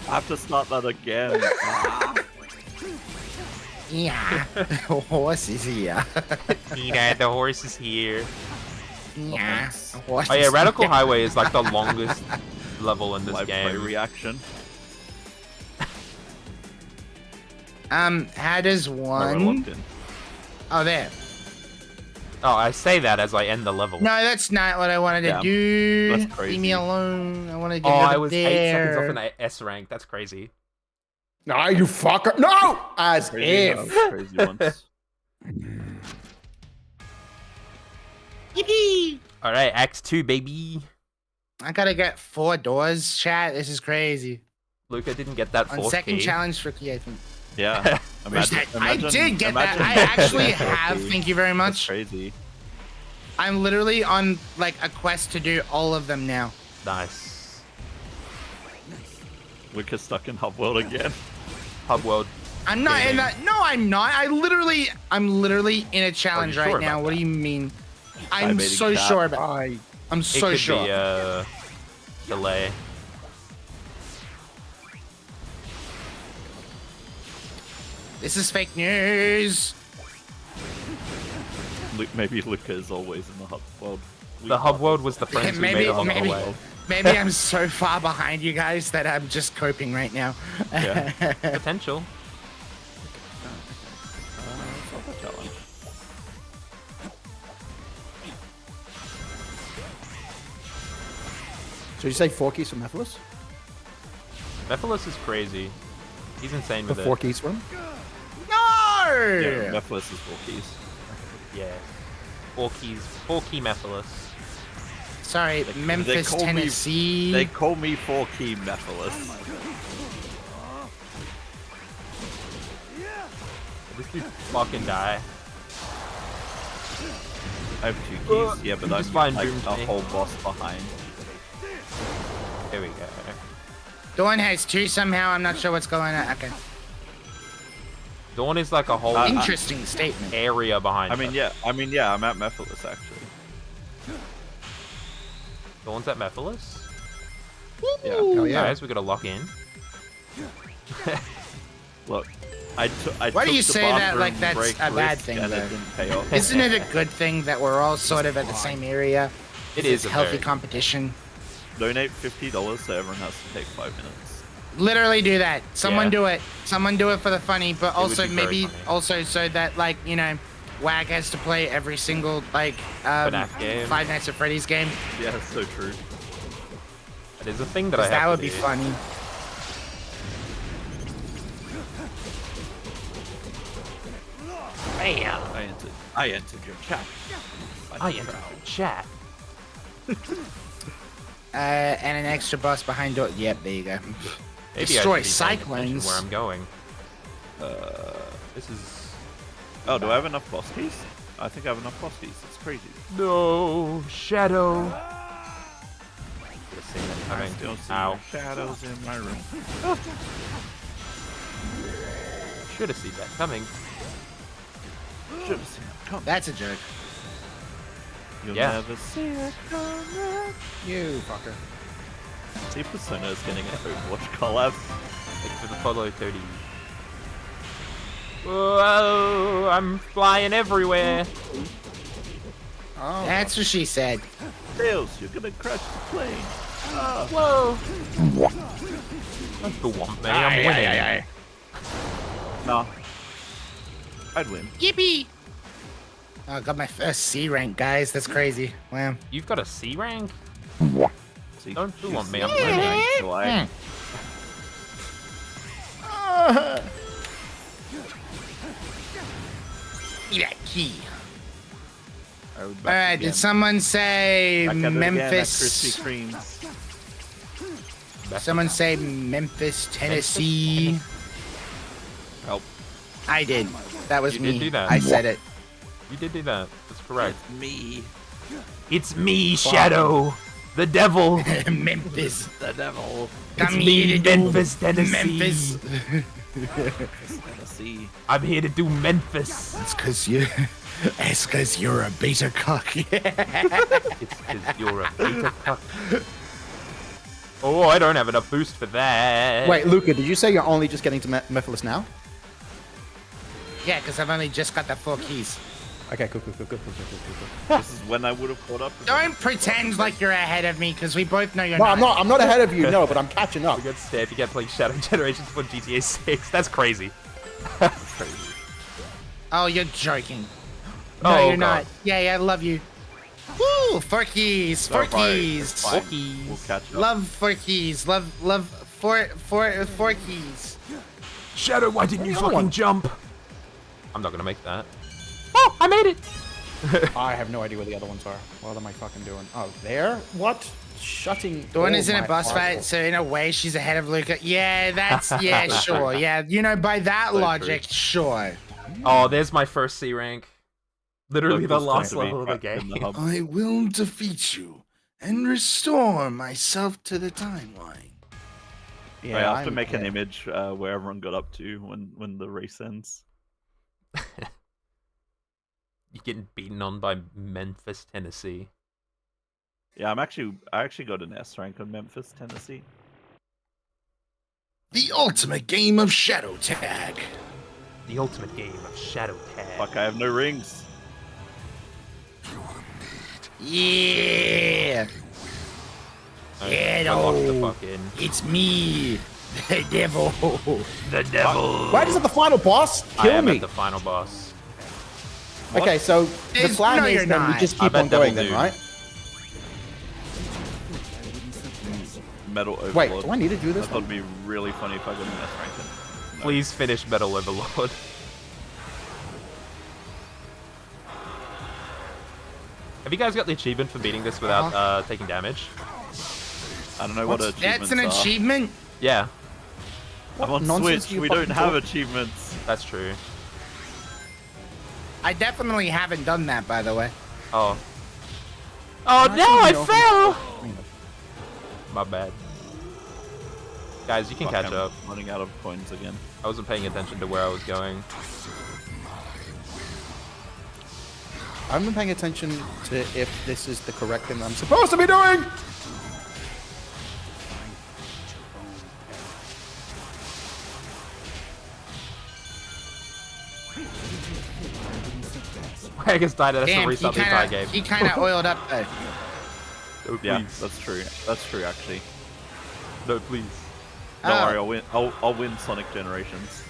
I have to start that again. Ah. Yeah. A horse is here. Peter, the horse is here. Yeah. A horse Oh yeah, is Radical here. Highway is like the longest level in this Live play game. reaction. How does No, I one? locked in. Oh, there. Oh, I say that as I end the level. No, that's not what I wanted to Yeah, do. that's Leave crazy. me alone. I want to get Oh, over I was 8 seconds there. off an S rank. That's crazy. No, you fucker. No! As Crazy if. enough, crazy once. Yippee! All right, Act 2, baby. I gotta get 4 doors, chat. This is crazy. Luca didn't get that On fourth second key. challenge for creation. Yeah. Imagine, I did get that. imagine I getting actually that have. trophy. Thank you very That's much. crazy. I'm literally on like a quest to do all of them now. Nice. Lucas stuck in Hub World again. Hub World. I'm not in that. No, I'm not. I'm literally in a challenge sure right about now. What that? do you mean? I'm Vibrating so cat. sure about. I'm It so could sure. be delay. This is fake news. Maybe Luca is always in the Hub World. The Hub World was the friends we Maybe- made along maybe- the way. Maybe I'm so far behind you guys that I'm just coping right now. Yeah. Potential. Solve the challenge. So you say 4 keys from Mephiles? Mephiles is crazy. He's insane The with 4 it. keys from? No! Yeah, Mephiles is 4 keys. Yeah. 4 key Mephiles. Sorry, They Memphis, call me- Tennessee. They call me 4 key Mephiles. This dude fucking die. I have 2 keys, yeah, but I'm just find like Doom a to me. whole boss behind. Here we go. Dawn has 2 somehow. I'm not sure what's going on. Okay. Dawn is like a whole Interesting statement. area behind I mean, her. yeah, I'm at Mephiles actually. Dawn's at Mephiles? Yeah. Hell yeah. Guys, we gotta lock in. Look, I Why do took you the say that like bathroom that's break a bad risk thing, and though? it didn't pay off. Isn't it a good thing that we're all sort of at the same area? It It's is a healthy very- competition. Donate $50 so everyone has to take 5 minutes. Literally do that. Someone Yeah. do it. Someone do it for the funny, but would also be very maybe funny. also so that like, you know, WAG has to play every single like FNAF game. Five Nights at Freddy's game. Yeah, that's so true. That is a thing that I 'Cause have that to would be do. funny. Bam! I entered your chat. I entered the chat. And an extra boss behind door. Yep, there you go. Maybe Destroy I should be paying attention cyclones. where I'm going. This is Oh, do I have enough boss keys? I think I have enough boss keys. It's crazy. no shadow. Should've seen it I coming. still see Ow! your shadows in my room. Should have seen that coming. Should have seen it come. That's a joke. You'll Yeah. never see it coming. You fucker. See, Persona is getting an Overwatch collab. Thanks for the follow, Cody. Whoa! I'm flying everywhere. Oh. That's what she said. Tails, you're gonna crash the plane. Whoa! Don't want me. I'm winning. No. I'd win. Yippee! Oh, I got my first C rank, guys. That's crazy. Wow. You've got a C rank? See, Don't you want me. see I'm my winning. rank, do I? Eat that key. I would back All right. again. Did someone say Back at it again, that Memphis? Krispy Kremes. Someone say Memphis, Tennessee. Help. I did. That was You me. did do that. I said it. You did do that. That's correct. Me. It's me, Shadow, the devil. Memphis. The devil. It's Come here me, to do Memphis, Tennessee. Memphis. Tennessee. I'm here to do Memphis. It's cause you're a beta cock. It's because you're a beta cuck. Oh, I don't have enough boost for that. Wait, Luca, did you say you're only just getting to Mephiles now? Yeah, because I've only just got the 4 keys. Okay, cool. This is when I would have caught up. Don't pretend like you're ahead of me, because we both know you're No, not. I'm not ahead of you, no, but I'm catching up. We got stabbed. You get playing Shadow Generations for GTA 6. That's crazy. That's crazy. Oh, you're joking. No, Oh, you're God. not. Yeah, I love you. Woo! 4 keys. 4 Don't worry, keys. it's fine. Keys. We'll catch up. Love 4 keys. Love 4 keys. Shadow, why didn't you No fucking one- jump? I'm not gonna make that. Oh, I made it. I have no idea where the other ones are. What am I fucking doing? Oh, there? What? Shutting. Dawn all is in a my boss fight, articles. so in a way, she's ahead of Luca. Yeah, that's yeah, sure. Yeah, you know, by that So logic, sure. Oh, there's my first C rank. Literally the Local's going last to be level of the trapped in game. the hub. I will defeat you and restore myself to the timeline. Yeah, I have to I'm make an dead. image where everyone got up to when the race ends. You're getting beaten on by Memphis, Tennessee. Yeah, I actually got an S rank on Memphis, Tennessee. The ultimate game of Shadow Tag. The ultimate game of Shadow Tag. Fuck, I have no rings. Yeah, I Yeah, locked the no. fucking it's me, the devil. the devil. Why doesn't the final boss I kill am me? at the final boss. Okay, so the There's- plan no, is you're then we not. just I keep bet on going Devil then, Dude. right? Metal Overlord. Wait, do I need to do I this thought one? it'd be really funny if I got an S rank. No. Please finish Metal Overlord. Have you guys got the achievement for beating this without taking damage? I don't know what achievements That's an are. achievement. Yeah, I'm on nonsense Switch. you We don't fucking have talk? achievements. that's true. I definitely haven't done that, by the way. Oh. Oh no, I fell! My bad. Guys, you can Fuck, catch I'm up. running out of coins again. I wasn't paying attention to where I was going. I haven't been paying attention to if this is the correct thing I'm supposed to be doing! Wagons died. That's a Damn, restart the entire game. he kind of oiled up though. No, Yeah, please. that's true. That's true, actually. No, please. Don't Oh. worry, I'll win. I'll win Sonic Generations.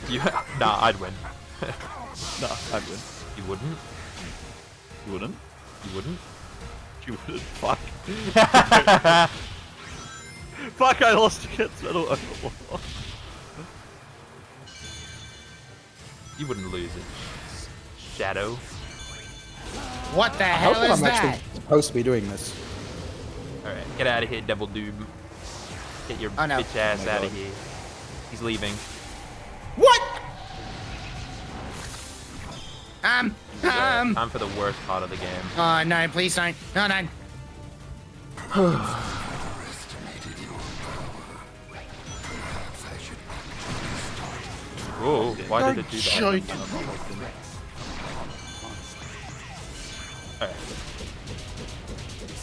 You, nah, I'd win. Nah, I'd win. You wouldn't. You wouldn't? You wouldn't. You wouldn't? Fuck. Fuck, I lost against Metal Overlord. You wouldn't lose it. Shadow. What the I hell hope is I'm that? actually supposed to be doing this. Alright, get out of here, Devil Doom. Get your Oh, no. bitch ass Oh my out God. of here. He's leaving. What? Time for the worst part of the game. Oh no, please don't. No, no. Oh, why did it do that? Joke. Alright.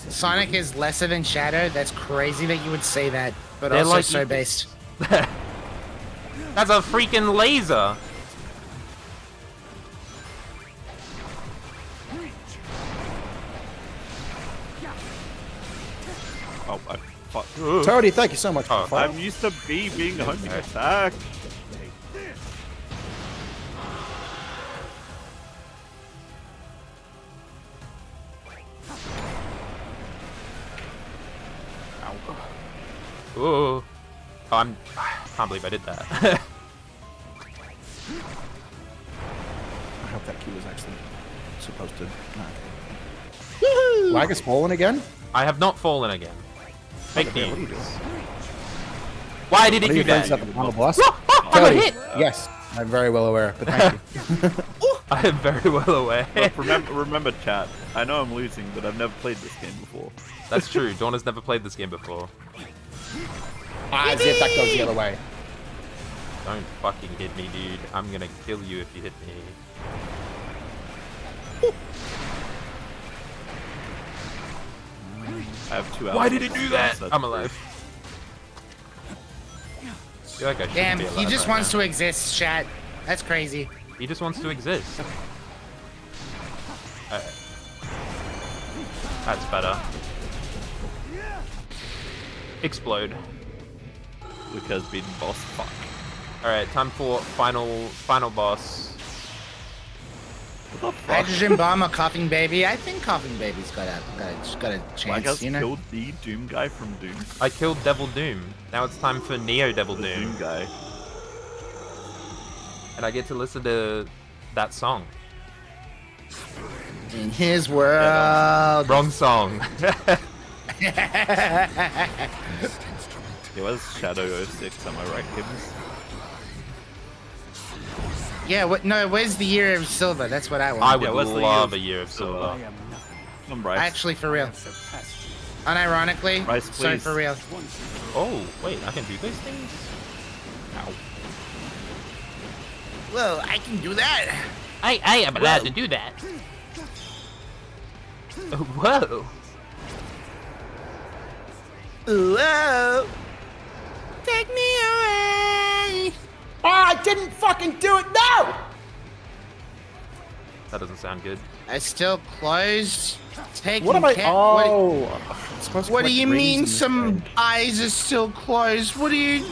Sonic is lesser than Shadow. That's crazy that you would say that, but They're also like so you- based. That's a freaking laser! Oh, I fuck. Toady, thank you so much Oh, for the follow. I'm used to B being homing attack. Ooh. Oh, I can't believe I did that. I hope that key was actually supposed to. Lag has fallen again? I have not fallen again. Fake Okay, what are you news. doing? Why did it What are do your friends that? at the final boss? I got Cody, hit! yes, I'm very well aware, but thank you. I am very well aware. Look, remember, chat. I know I'm losing, but I've never played this game before. That's true. Dawn has never played this game before. As if that goes the other way. Don't fucking hit me, dude. I'm gonna kill you if you hit me. I have 2 hours. Why did it do left, that? so I'm that's alive. I feel like I shouldn't Damn, be he alive just right wants now. to exist, chat. That's crazy. He just wants to exist. Alright. That's better. Explode. true. Luke has beaten boss. Fuck. Alright, time for final boss. What the fuck? Hydrogen bomb or coughing baby? I think coughing baby's got a Like chance, has you know. killed the Doom guy from Doom. I killed Devil Doom. Now it's time for Neo Devil The Doom. Doom guy. And I get to listen to that song. In his world. Wrong song. Yeah, where's Shadow 06? Am I right, Gibbs? Yeah, what? No, where's the year of silver? That's what I want. I would what's the love year a year of I silver. am nothing. Come, Bryce. Actually, for real. Surpassed you. Unironically. Bryce, So please. for real. Once Oh, wait, I can do those things? Ow. Well, I can do that. I am allowed to do that. Whoa. Whoa. Take me away. Oh, I didn't fucking do it! No! That doesn't sound good. I still closed. Taking What am I? ca- Oh, I'm supposed to What do collect you rings mean in this some game. eyes are still closed? What do you...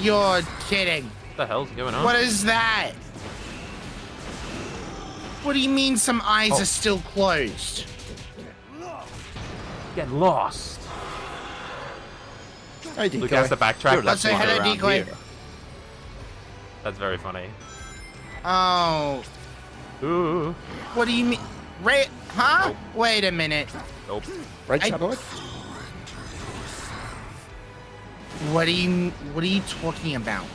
You're kidding. What the hell's going on? What is that? What do you mean some eyes Oh. are still closed? Get lost. Hey, Luke Decoy. has to backtrack. You're Let's say lucky hello, around Decoy. here. That's very funny. Oh, Ooh. what do you mean? Right? Huh? Wait a minute. Nope. Right, I- Shadow? What are you talking about?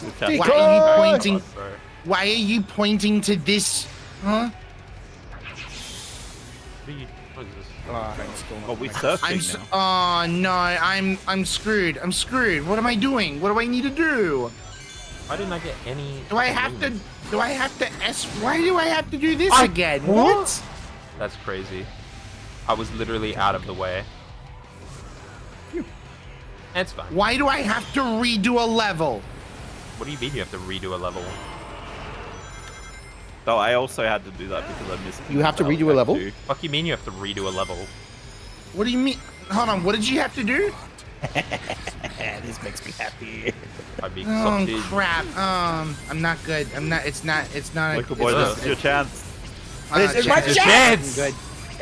Luke has Decoy! Why are you Oh, pointing? Sorry. Why are you pointing to this? Huh? What is this? I'm still not Oh, we connected. surfing now. Oh no, I'm screwed. I'm screwed. What am I doing? What do I need to do? Why didn't I get any? Do I have to? Do I have to S? Why do I have to do this I- again? what? That's crazy. I was literally out of the way. It's fine. Why do I have to redo a level? What do you mean you have to redo a level? So I also had to do that because I missed. You have to Valley redo a level? too. Fuck you mean you have to redo a level? What do you mean? Hold on, what did you have to do? This makes me happy. I'd be Oh excited. crap. I'm not good. It's not Local boy, this is your chance. This is my Your chance! chance! Good.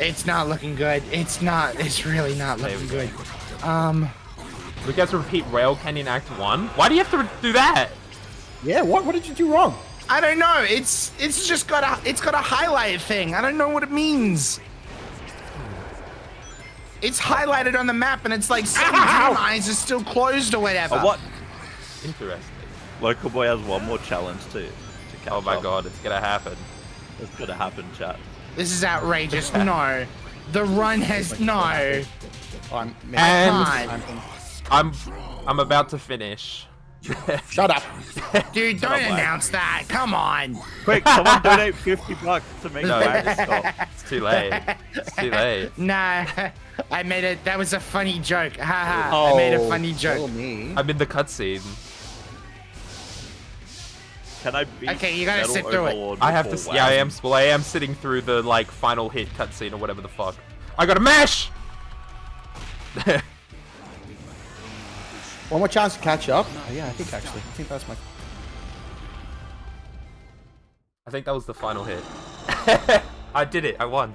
It's not looking good. It's really not looking good. We got to repeat Rail Canyon Act 1? Why do you have to do that? Yeah, what did you do wrong? I don't know. It's just got a highlight thing. I don't know what it means. It's highlighted on the map and it's like 17 eyes is still closed or whatever. Oh, what? Interesting. Local boy has one more challenge to catch Oh my up. god, it's gonna happen. It's gonna happen, chat. This is outrageous. No. The run has no. Oh, I'm And- I'm- I'm about to finish. Shut up. Dude, don't up, Wag. announce that. Come on. Quick, someone donate $50 to make No. Wag stop. It's too late. It's too late. Nah. I made it. That was a funny joke. Haha. I made a funny kill joke. me. I'm in the cutscene. Can I beat Okay, you gotta Metal sit through it. Overlord I have to. before Yeah, I Wag? am. Well, I am sitting through the like final hit cutscene or whatever the fuck. I got a mash. One more chance to catch up. Oh, yeah, I think that's my. I think that was the final hit. I did it. I won.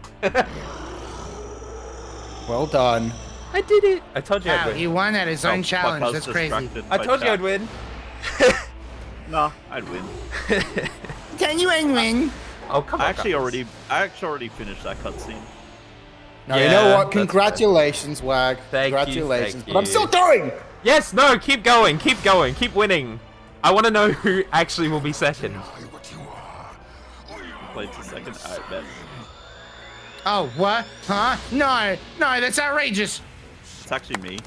Well done. I did it. I told you I'd Wow, win. he won at his Oh, own fuck, challenge. I was That's crazy. distracted I by told you chat. I'd win. Nah, I'd win. Can you win? Oh come on. I actually guys. already finished that cutscene. Now, you Yeah, know what? that's Congratulations, Wag. Thank you, Congratulations. thank But I'm you. still going! Yes. No. Keep going. Keep going. Keep winning. I want to know who actually will be second. Played to second. I bet. Oh, what? Huh? No, that's outrageous. It's actually me.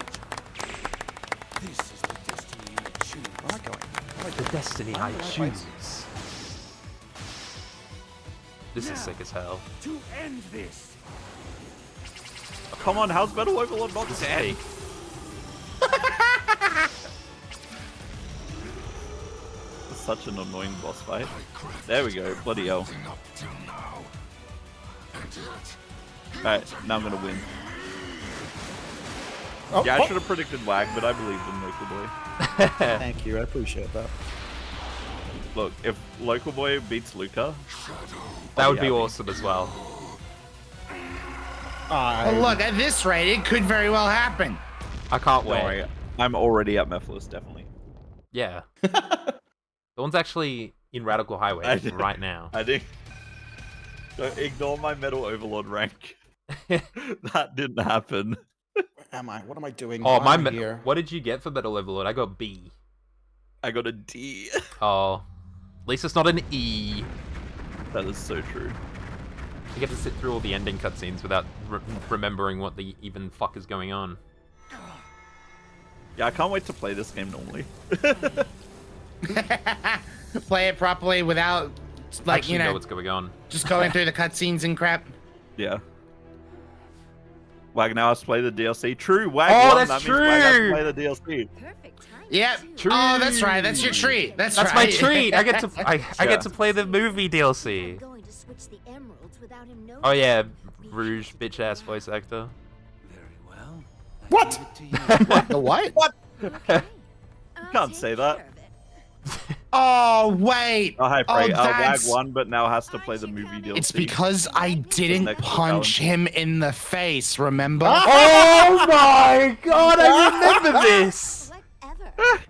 This is the destiny you choose. I like going. The destiny I choose. This is sick as hell. To end this. Come on, how's Metal Overlord not dead? Such an annoying boss fight. There we go. Bloody hell. Alright, now I'm gonna win. Oh, Yeah, I what? should have predicted Wag, but I believed in Local Boy. Thank you. I appreciate that. Look, if Local Boy beats Luca, That would be happy. awesome as well. Well, look, at this rate, it could very well happen. I can't don't wait. worry. I'm already at Mephiles, definitely. Yeah. The one's actually in Radical Highway I did. right now. I think. Don't ignore my Metal Overlord rank. That didn't happen. Where am I? What am I doing? Oh, Why my. am I here? What did you get for Metal Overlord? I got B. I got a D. Oh. At least it's not an E. That is so true. You get to sit through all the ending cutscenes without remembering what the even fuck is going on. Yeah, I can't wait to play this game normally. Play it properly without, like, Actually you know know, what's going on. just going through the cutscenes and crap. Yeah. Wag now has to play the DLC. True, Wag Oh, won. that's That means Wag has to true. play the DLC. Perfect timing. Yep. too. Oh, that's right. That's your treat. That's That's right. my treat. I get to I Yeah. get to play the movie I'm DLC. going to switch the emeralds without him noticing. Oh yeah, Rouge bitch ass voice actor. Very well. I What? give it to you. The what? Okay. Can't say that. Oh, wait. Oh, hi, Frey. Wag that's- won, but now has to play the movie DLC. It's because I didn't next punch challenge. him in the face, remember? Oh my god, I remember this. Whatever.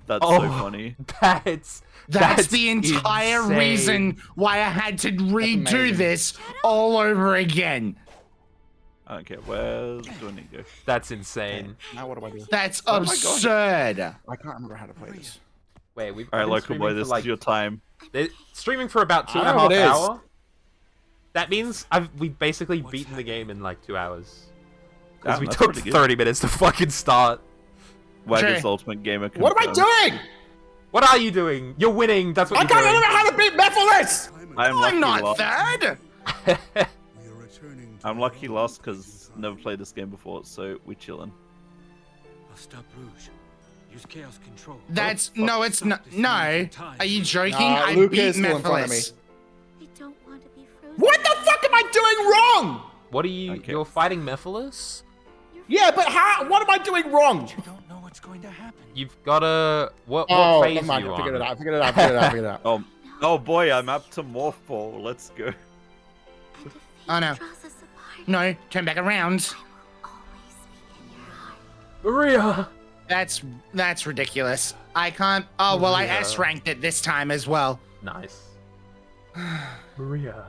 That's Oh. so funny. That's the entire insane. reason why I had to redo amazing. this all over again. I don't care. Where do I need to go? That's insane. Now what do I do? That's Oh my God. absurd. I can't remember how to play this. Wait, we've Alright, been Local streaming Boy, for, this like, is your time. they're streaming for about two I and a know half it is. hours. That means we've basically beaten the game in like 2 hours. Because Damn, we that's took pretty good. 30 minutes to fucking start. Wag Sure. is Ultimate Gamer. What am I confirmed. doing? What are you doing? You're winning. That's what I you're can't doing. remember how to beat Mephiles! I'm lucky I'm not lost. third. We are returning to I'm lucky lost because never played this game before, so we're chilling. I'll stop Rouge. Use chaos control. That's no, it's not. No, are you joking? Nah, I Luca beat is still in front of me. Mephiles. I don't want to be frozen. What the fuck am I doing wrong? What are you? Okay. You're fighting Mephiles? Yeah, but how? What am I doing wrong? You don't know what's going to happen. You've got to. What Oh, phase never mind. are I you figured it on? out. I figured it out. I figured it out. I figured it out. Oh boy, I'm up to Morph Ball. Let's go. And if fate Oh, no. draws us apart, No, turn back around. I will always be in your heart. Maria. That's ridiculous. I can't. Oh well, I Yeah. S ranked it this time as well. Nice. Maria.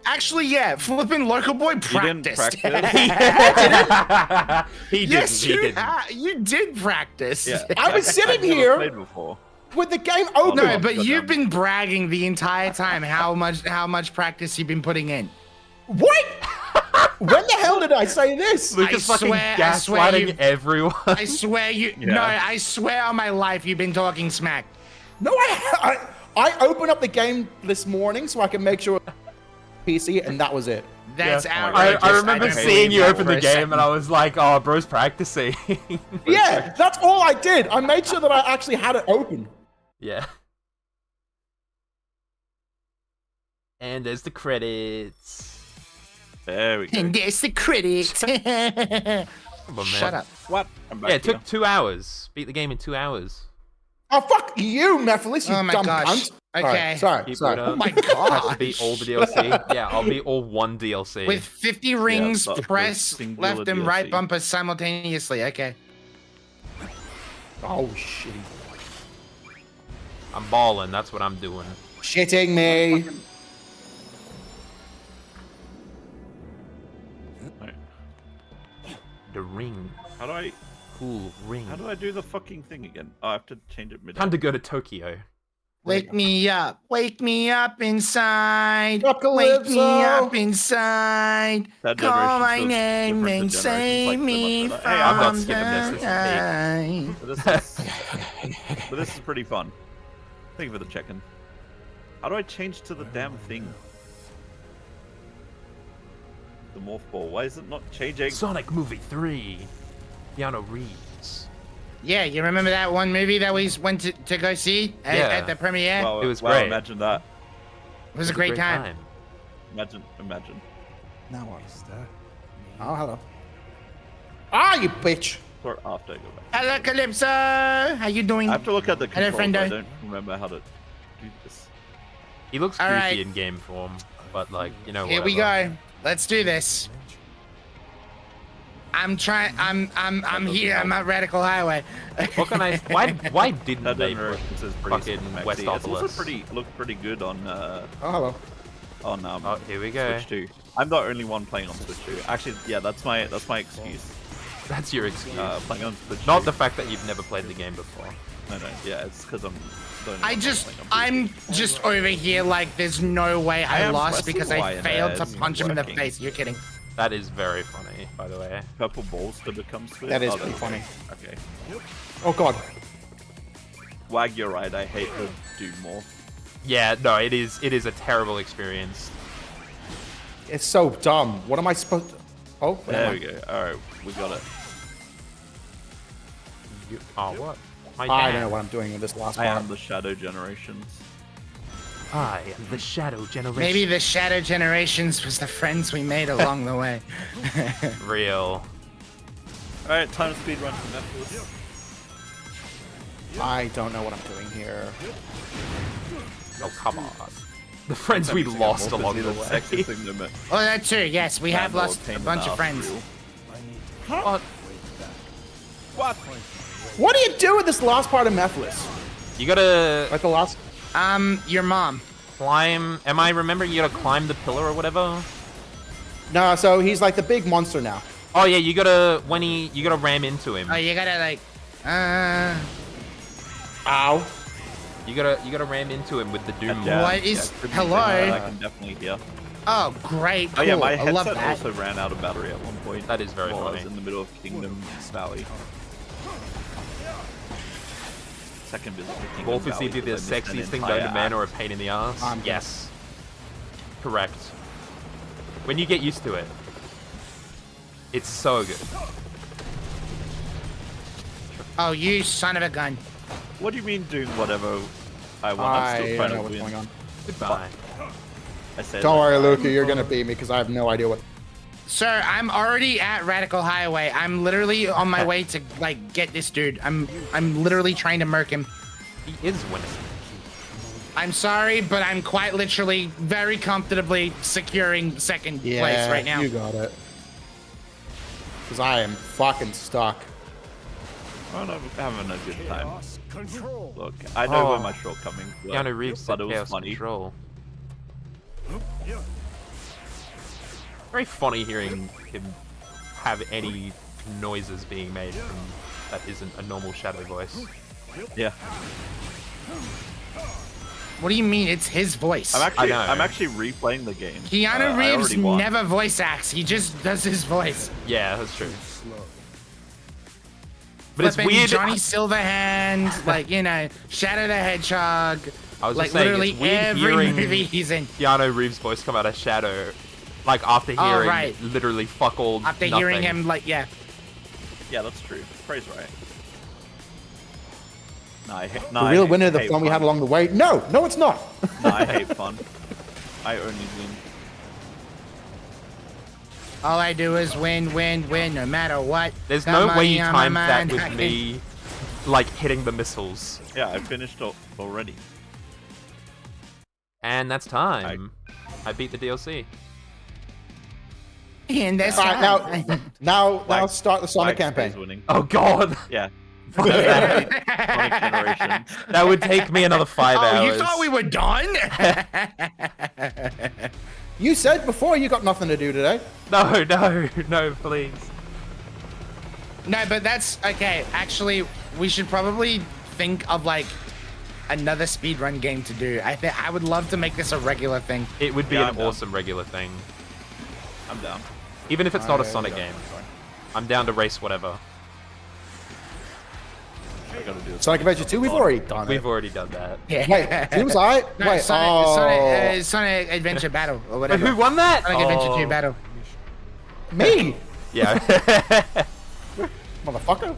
Actually, yeah, flipping local boy You didn't practiced. practice? He didn't. Yes, he you didn't. you did practice. Yeah. I was sitting I've never here played before. with the game open. No, but God you've damn. been bragging the entire time how much practice you've been putting in. What? When the hell did I say this? Lucas I fucking swear gaslighting you- everyone. I swear you. Yeah. No, I swear on my life you've been talking smack. No, I opened up the game this morning so I can make sure PC, and that was it. That's I, outrageous. I remember don't seeing believe you that open for the a game second. and I was like, oh, bro's practicing. Yeah, that's all I did. I made sure that I actually had it open. Yeah. And there's the credits. There we go. And there's the critics. Come on, man. Shut up. What? I'm back Yeah, it here. took 2 hours. Beat the game in 2 hours. Oh, fuck you, Mephiles, you Oh my dumb gosh. cunt. Okay. Sorry, Keep sorry. it up. Oh my Have to god. beat all the DLC. Yeah, I'll beat all one DLC. With 50 rings, but with press singular left and right DLC. bumpers simultaneously. Okay. Oh, shitty. I'm balling. That's what I'm doing. Shitting me. Right. The ring. How do I? Cool ring. How do I do the fucking thing again? Oh, I have to change it mid. Time to go to Tokyo. Wake me up inside. Apocalypso. Wake me up inside. That Call my generation name feels different and to save generations, like, me so from much better. Hey, I'm not skipping this. This is the But this is, but this is pretty fun. Thank you for the check-in. How do I change to the damn thing? The morph ball. Why is it not changing? Sonic Movie 3. Keanu Reeves. Yeah, you remember that one movie that we went to go see at, Yeah. at the premiere? Wow, It was wow, great. Imagine that. it was a great time. Imagine. Now what? Oh, hello. Ah, you bitch. Or after I go back. Hello, Calypso. How you doing? I have to look at the Hello, controls. I friendo. don't remember how to do this. He looks All goofy right. in game form, but like, you know, Here we whatever. go. Let's do this. I'm trying. I'm here. I'm at Radical Highway. What can I? Why didn't That they generation put is pretty fucking sexy. West It's also Obelisk? pretty looked pretty good on Oh, hello. Oh, here we go. Switch 2. I'm the only one playing on Switch 2. Actually, yeah, that's my excuse. That's your excuse. Playing on Switch 2. Not the fact that you've never played the game before. No, yeah, it's because I'm. the only I one just, playing on I'm PC. just over here like there's no way I am lost pressing because Y I and failed to it's punch him in the working. face. You're kidding. That is very funny, by the way. Purple balls to become Switch. That is Oh, pretty funny. Okay. Oh, God. Wag, you're right. I hate the do more. Yeah, no, it is a terrible experience. It's so dumb. What am I supposed to... Oh, There we go. All right, we got it. Oh, what? My I dad. don't know what I'm doing in this last I part. am the Shadow Generations. I am the Shadow Generation. Maybe the Shadow Generations was the friends we made along the way. Real. All right, time to speed run for Netflix. I don't know what I'm doing here. Oh, come on. The friends we lost along the Sexy way. thing they met. Oh, that's true. Yes, we have Landlord lost a pain in bunch the of friends. real. What? What do you do with this last part of Mephiles? You gotta Like the last... Your mom. climb. Am I remembering you gotta climb the pillar or whatever? No, so he's like the big monster now. Oh yeah, you gotta you gotta ram into him. Oh, you gotta like, Ow. You gotta ram into him with the doom. Yeah, What is- could be hello? something that I can definitely hear. oh, great. Cool. Oh yeah, my I love headset that. also ran out of battery at one point. That is very while I was funny. in the middle of Kingdom Valley. Second visit to Kingdom Wolf is Valley either the because I missed an sexiest thing known entire to man or a act. pain in the ass. I'm good. Yes. Correct. When you get used to it, it's so good. Oh, you son of a gun. What do you mean doing whatever I want? I'm I still don't trying know to what's win. going on. Goodbye. I said Don't that. worry, Luca. You're gonna beat me because I have no idea what. Sir, I'm already at Radical Highway. I'm literally on my way to like get this dude. I'm literally trying to murk him. He is winning. I'm sorry, but I'm quite literally very comfortably securing second place right now. You got it. Because I am fucking stuck. I'm having a good time. Chaos control. Look, I know where Oh. my shortcomings were, Keanu Reeves said but it was chaos funny. control. Very funny hearing him have any noises being made from that isn't a normal Shadow voice. Yeah, What do you mean? It's his voice. I'm know. actually replaying the game. Keanu I Reeves already won. never voice acts. He just does his voice. Yeah, that's true. But it's Flipping weird. Johnny Silverhand, like, you know, Shadow the Hedgehog. I was Like, just saying, literally it's weird every hearing movie he's in. Keanu Reeves' voice come out of Shadow, like after Oh, hearing right. literally fuck all After nothing. hearing him, like, yeah. Yeah, that's true. Praise right. The real winner of the fun we had along the way. No, it's not. No, I hate fun. I only win. All I do is win, no matter what. There's Got no way you money on my timed that mind, with I can- me, like hitting the missiles. Yeah, I finished already. And that's time. I beat the DLC. And that's Alright, now Like- start the Sonic Like, campaign. stays winning. Oh god, Yeah. that, Sonic Generation. that would take me another 5 Oh, hours. you thought we were done? You said before you got nothing to do today. No, please. No, but that's okay. Actually, we should probably think of like another speedrun game to do. I would love to make this a regular thing. It would be Yeah, an I'm down. awesome regular thing. I'm down. Even if it's not a I- Sonic game. I'm down to race whatever. I gotta do this. Sonic Adventure 2, we've already done We've it. already done that. Wait, Seems alright? No, Wait, Sonic Adventure Battle or Wait, whatever. who won that? Sonic Adventure Oh. 2 Battle. me, Yeah. motherfucker.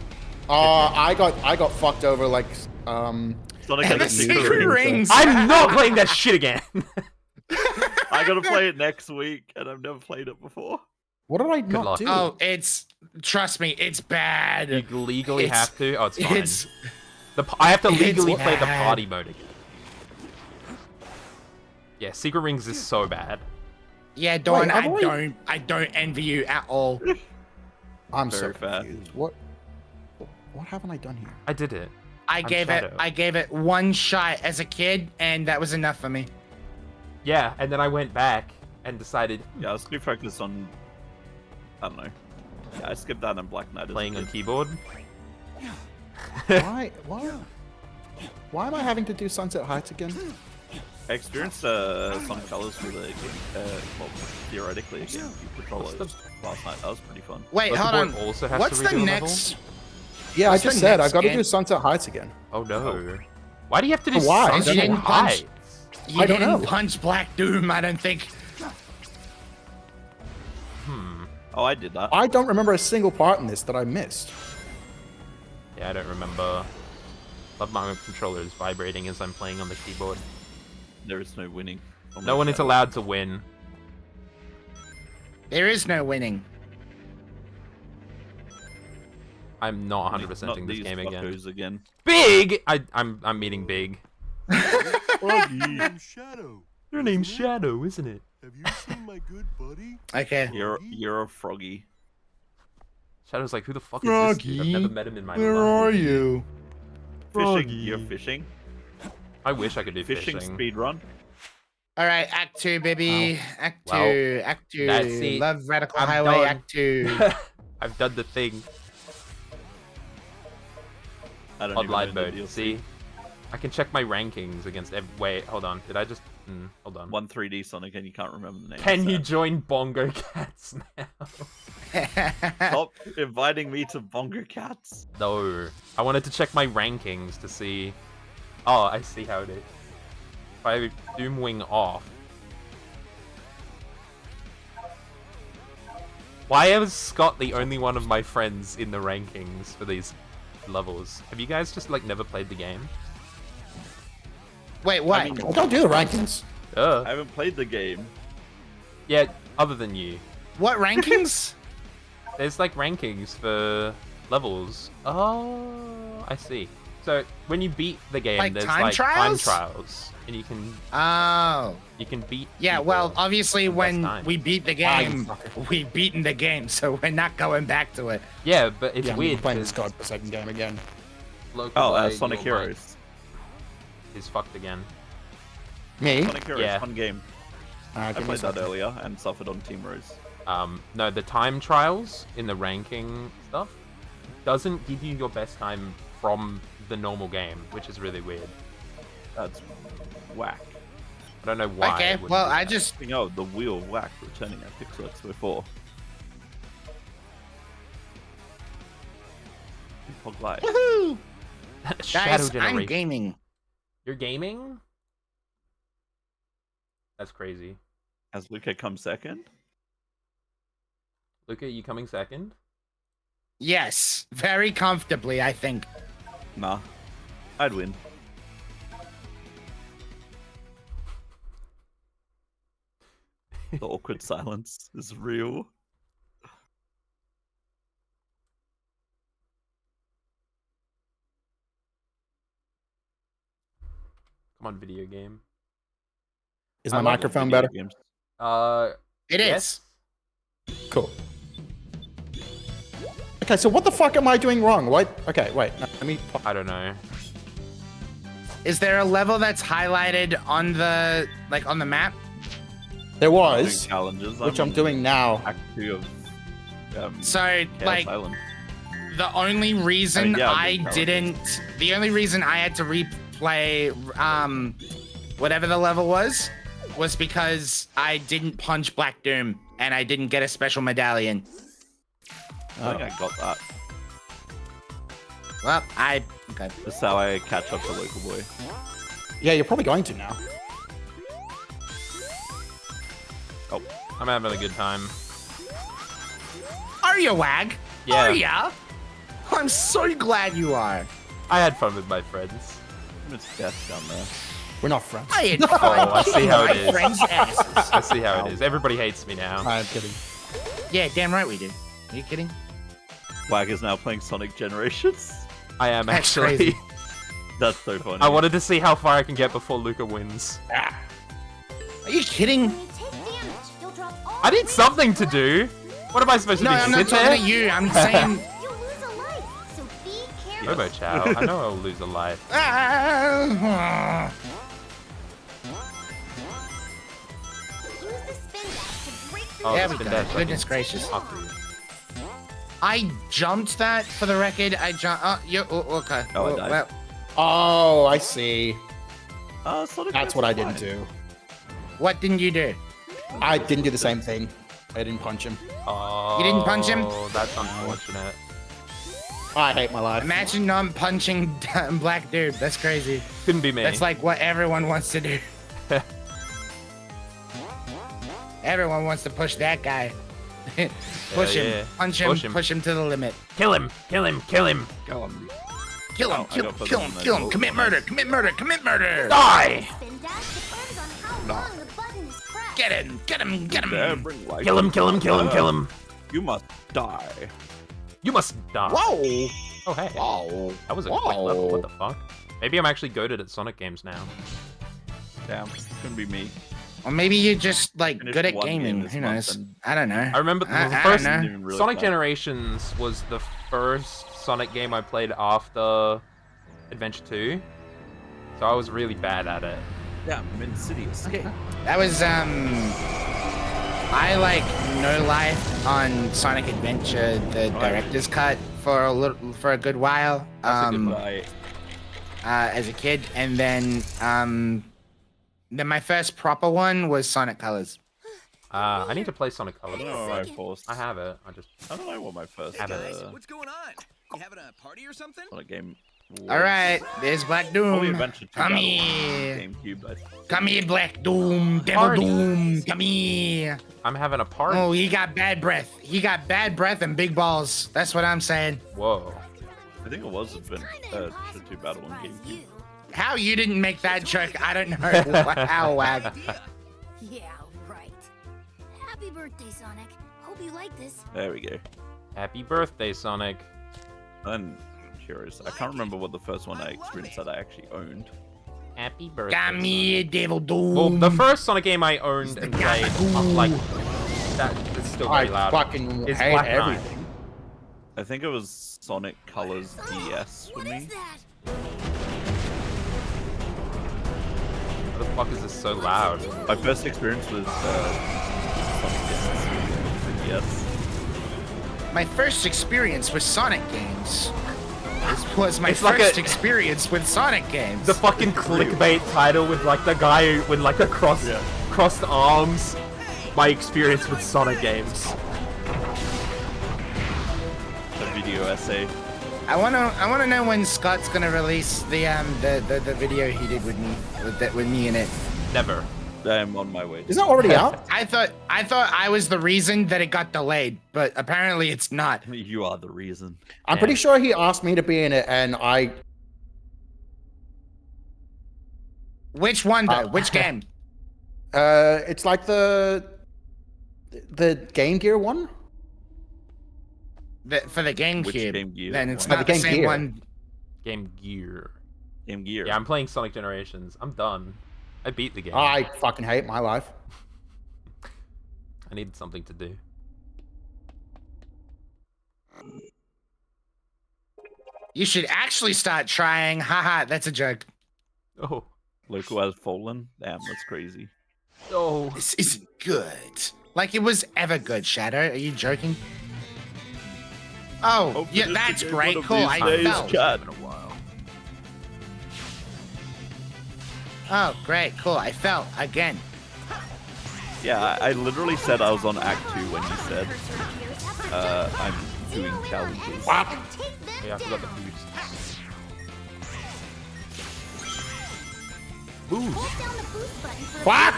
I got fucked over like Sonic And the Adventure secret 2. rings. I'm not playing that shit again. I gotta play it next week, and I've never played it before. What did I not luck. do? Oh, trust me, it's bad. You legally It's- have to. Oh, it's fine. It's I have to it's legally play the bad. party mode again. Yeah, Secret Rings is so bad. yeah, Dawn. Wait, I've already- I don't envy you at all. I'm so Very fair. confused. What haven't I done here? I did it. I Shadow. gave it one shot as a kid, and that was enough for me. Yeah, and then I went back and decided Yeah, I was too focused on. I don't know. Yeah, I skipped that and Black Knight. as a playing on kid. keyboard. Why? Why am I having to do Sunset Heights again? I experienced Sonic Colors with a well, theoretically a GameCube controller last night. That was pretty fun. Wait, Local hold on. Board also has What's to the redo next? Yeah, What's I just the said I next got to game? do Sunset Heights again. Oh no. Why do you have to do Why? Sunset You didn't punch- Heights? You I don't didn't know. punch Black Doom, I don't think. Oh, I did that. I don't remember a single part in this that I missed. Yeah, I don't remember. Love my controller is vibrating as I'm playing on the keyboard. There is no winning. No one is allowed to win. There is no winning. I'm not 100% Not in this these game again. fuckers again. Big! I'm meeting Big. I'm Shadow. Your name's Shadow, isn't it? Have you seen my good buddy? Okay. You're a froggy. Shadow's like, who the fuck is this dude? I've Froggy, never met him in my Where life. are you? Fishing. Froggy. You're fishing. I wish I could do Fishing fishing. speed run. All right, Act 2, baby. Act 2. Well, Act 2. that's it. Love Radical I'm Highway, done. Act 2. I've done the thing. I don't Online even know the mode. DLC. See? I can check my rankings against wait, hold on. Did I just hold on. One 3D Sonic and you can't remember the name. Can you so- join Bongo Cats now? Stop inviting me to Bongo Cats? No. I wanted to check my rankings to see. Oh, I see how it is. If I Doomwing off. Why is Scott the only one of my friends in the rankings for these levels. Have you guys just like never played the game? Wait, what? I mean, I don't do the rankings. Uh, I haven't played the game. yeah, other than you. What rankings? There's like rankings for levels. Oh, I see. So when you beat the game, Like there's time like trials? time trials, and you can Oh. beat. Yeah, people well, obviously in less when time. we beat the game, we've beaten the game, so we're not going back to it. Yeah, but it's Yeah, I'm weird. playing this 'cause god for second game again. local Oh, guy, Sonic your mic Heroes. is fucked again. Me? Sonic Heroes, Yeah. fun game. Alright, I give me a played that second. earlier and suffered on Team Rose. No, the time trials in the ranking stuff doesn't give you your best time from the normal game, which is really weird. That's whack. I don't know why. Okay, it would well, do I that. just Speaking of the wheel of whack returning at Pixel Expo 4. Pog Live. woohoo! Shadow Guys, Generation. I'm gaming. You're gaming? That's crazy. Has Luca come second? Luca, you coming second? Yes, very comfortably, I think. Nah. I'd win. The awkward silence is real. Come on, video game. Is I my love microphone Video better? games. It is. Yes? Cool. Okay, so what the fuck am I doing wrong? What? Okay, wait. No, let me. I don't know. Is there a level that's highlighted on the on the map? There I'm doing was, challenges. which I'm in doing now. Act 2 of So Chaos like Island. the only reason yeah, I I'm doing didn't, the only reason I had to replay whatever the level was because I didn't punch Black Doom and I didn't get a special medallion. I think I got that. Well, okay. That's how I catch up to Local Boy. Yeah, you're probably going to now. Oh, I'm having a good time. Are you, Wag? Yeah. Are ya? I'm so glad you are. I had fun with my friends. it's death down there. We're not friends. I had fun I see how it kicking my is. friends' asses. I see how it is. Everybody hates me now. I'm kidding. Yeah, damn right we do. Are you kidding? Wag is now playing Sonic Generations. I am That's actually. crazy. That's so funny. I wanted to see how far I can get before Luca wins. Are you kidding? When you take damage, you'll drop all I need the something to do. What am I supposed to No, do? I'm Sit not talking there? to you. I'm saying. You'll lose a life, so be careful. Robo Chow. I know I'll lose a life. Ah. Use the spin dash to break through Oh, There the we spin go. dash, I Goodness can gracious. talk to you. I jumped that for the record. I jumped. Oh, okay. Oh, I died. Well, Oh, I see. Sonic That's what I didn't do. what didn't you do? I didn't do the same thing. I didn't punch him. Oh, You didn't punch him? That's unfortunate. I hate my life. Imagine not punching Black Dude. That's crazy. Couldn't be me. That's like what everyone wants to do. Everyone wants to push that guy. Push him, yeah. punch him, Push him. to the limit. Kill him! Kill him! Kill him! Go on. Kill him, Oh, I kill got him, put kill on him, my kill him. goal. Commit murder, commit murder, commit murder. Die! Spin dash depends on how long the button is pressed. Get him, get him, get There, him. bring life. Kill him! Kill him! Kill him! Kill him! You must die. You must die. Whoa. Oh hey. Whoa. That was a quick level. What the fuck? Maybe I'm actually goated at Sonic games now. Damn, couldn't be me. Or maybe you're just like Finished good at one game gaming. this Who month knows? and- I don't know. I remember the I first don't know. Doing really Sonic bad. Generations was the first Sonic game I played after Adventure 2. So I was really bad at it. Yeah, Min City Escape. That was I like no life on Sonic Adventure, the director's cut for a good while. That's a good one. Bye. As a kid, and then my first proper one was Sonic Colors. I need to play Sonic Colors. I don't know why I forced. I have it. I just I don't know what my first Have it. What's going on? You having a party or something? Sonic game was. All right, there's Black Probably Doom. Adventure 2 Come Battle here, GameCube, but come here, Black Doom, Devil Party. Doom, come here. I'm having a party. Oh, he got bad breath. He got bad breath and big balls. That's what I'm saying. Whoa. I think it was Two Battle on GameCube. How you didn't make that joke, I don't know. Wow, wag. Yeah, right. Happy birthday, Sonic. Hope you like this. There we go. Happy birthday, Sonic. I'm curious. I can't remember what the first one I experienced that I actually owned. Happy birthday. Come here, Devil Doom. Well, the first Sonic game I owned and played, like, that is still I very loud. fucking It's hate Black Knight. everything. I think it was Sonic Colors DS for What me. is that? What the fuck is this so loud? My first experience was Sonic DS. My first experience with Sonic games was my It's like first a- experience with Sonic games. The fucking clickbait title with like the guy with like the crossed arms. My experience with Sonic games. The video essay. I wanna know when Scott's gonna release the video he did with me in it. Never. I am on my way. Isn't that already out? I thought I was the reason that it got delayed, but apparently it's not. You are the reason. I'm pretty sure he asked me to be in it, and I. Which one though? Which game? It's like the Game Gear one. For the GameCube. Which Game Gear Then it's one? not The the Game same Gear. one. Game Gear. Game Gear. Yeah, I'm playing Sonic Generations. I'm done. I beat the game. I fucking hate my life. I need something to do. You should actually start trying. Haha, that's a joke. Oh. Loco has fallen. Damn, that's crazy. Oh. This isn't good. Like it was ever good, Shadow. Are you joking? Oh, Hope yeah, it is that's again great. one of Cool. these I days, fell. chat. Oh, great. Cool. I fell again. Yeah, I literally said I was on Act 2 when you said I'm doing challenges. Yeah, I forgot the boost. Boost. Fuck!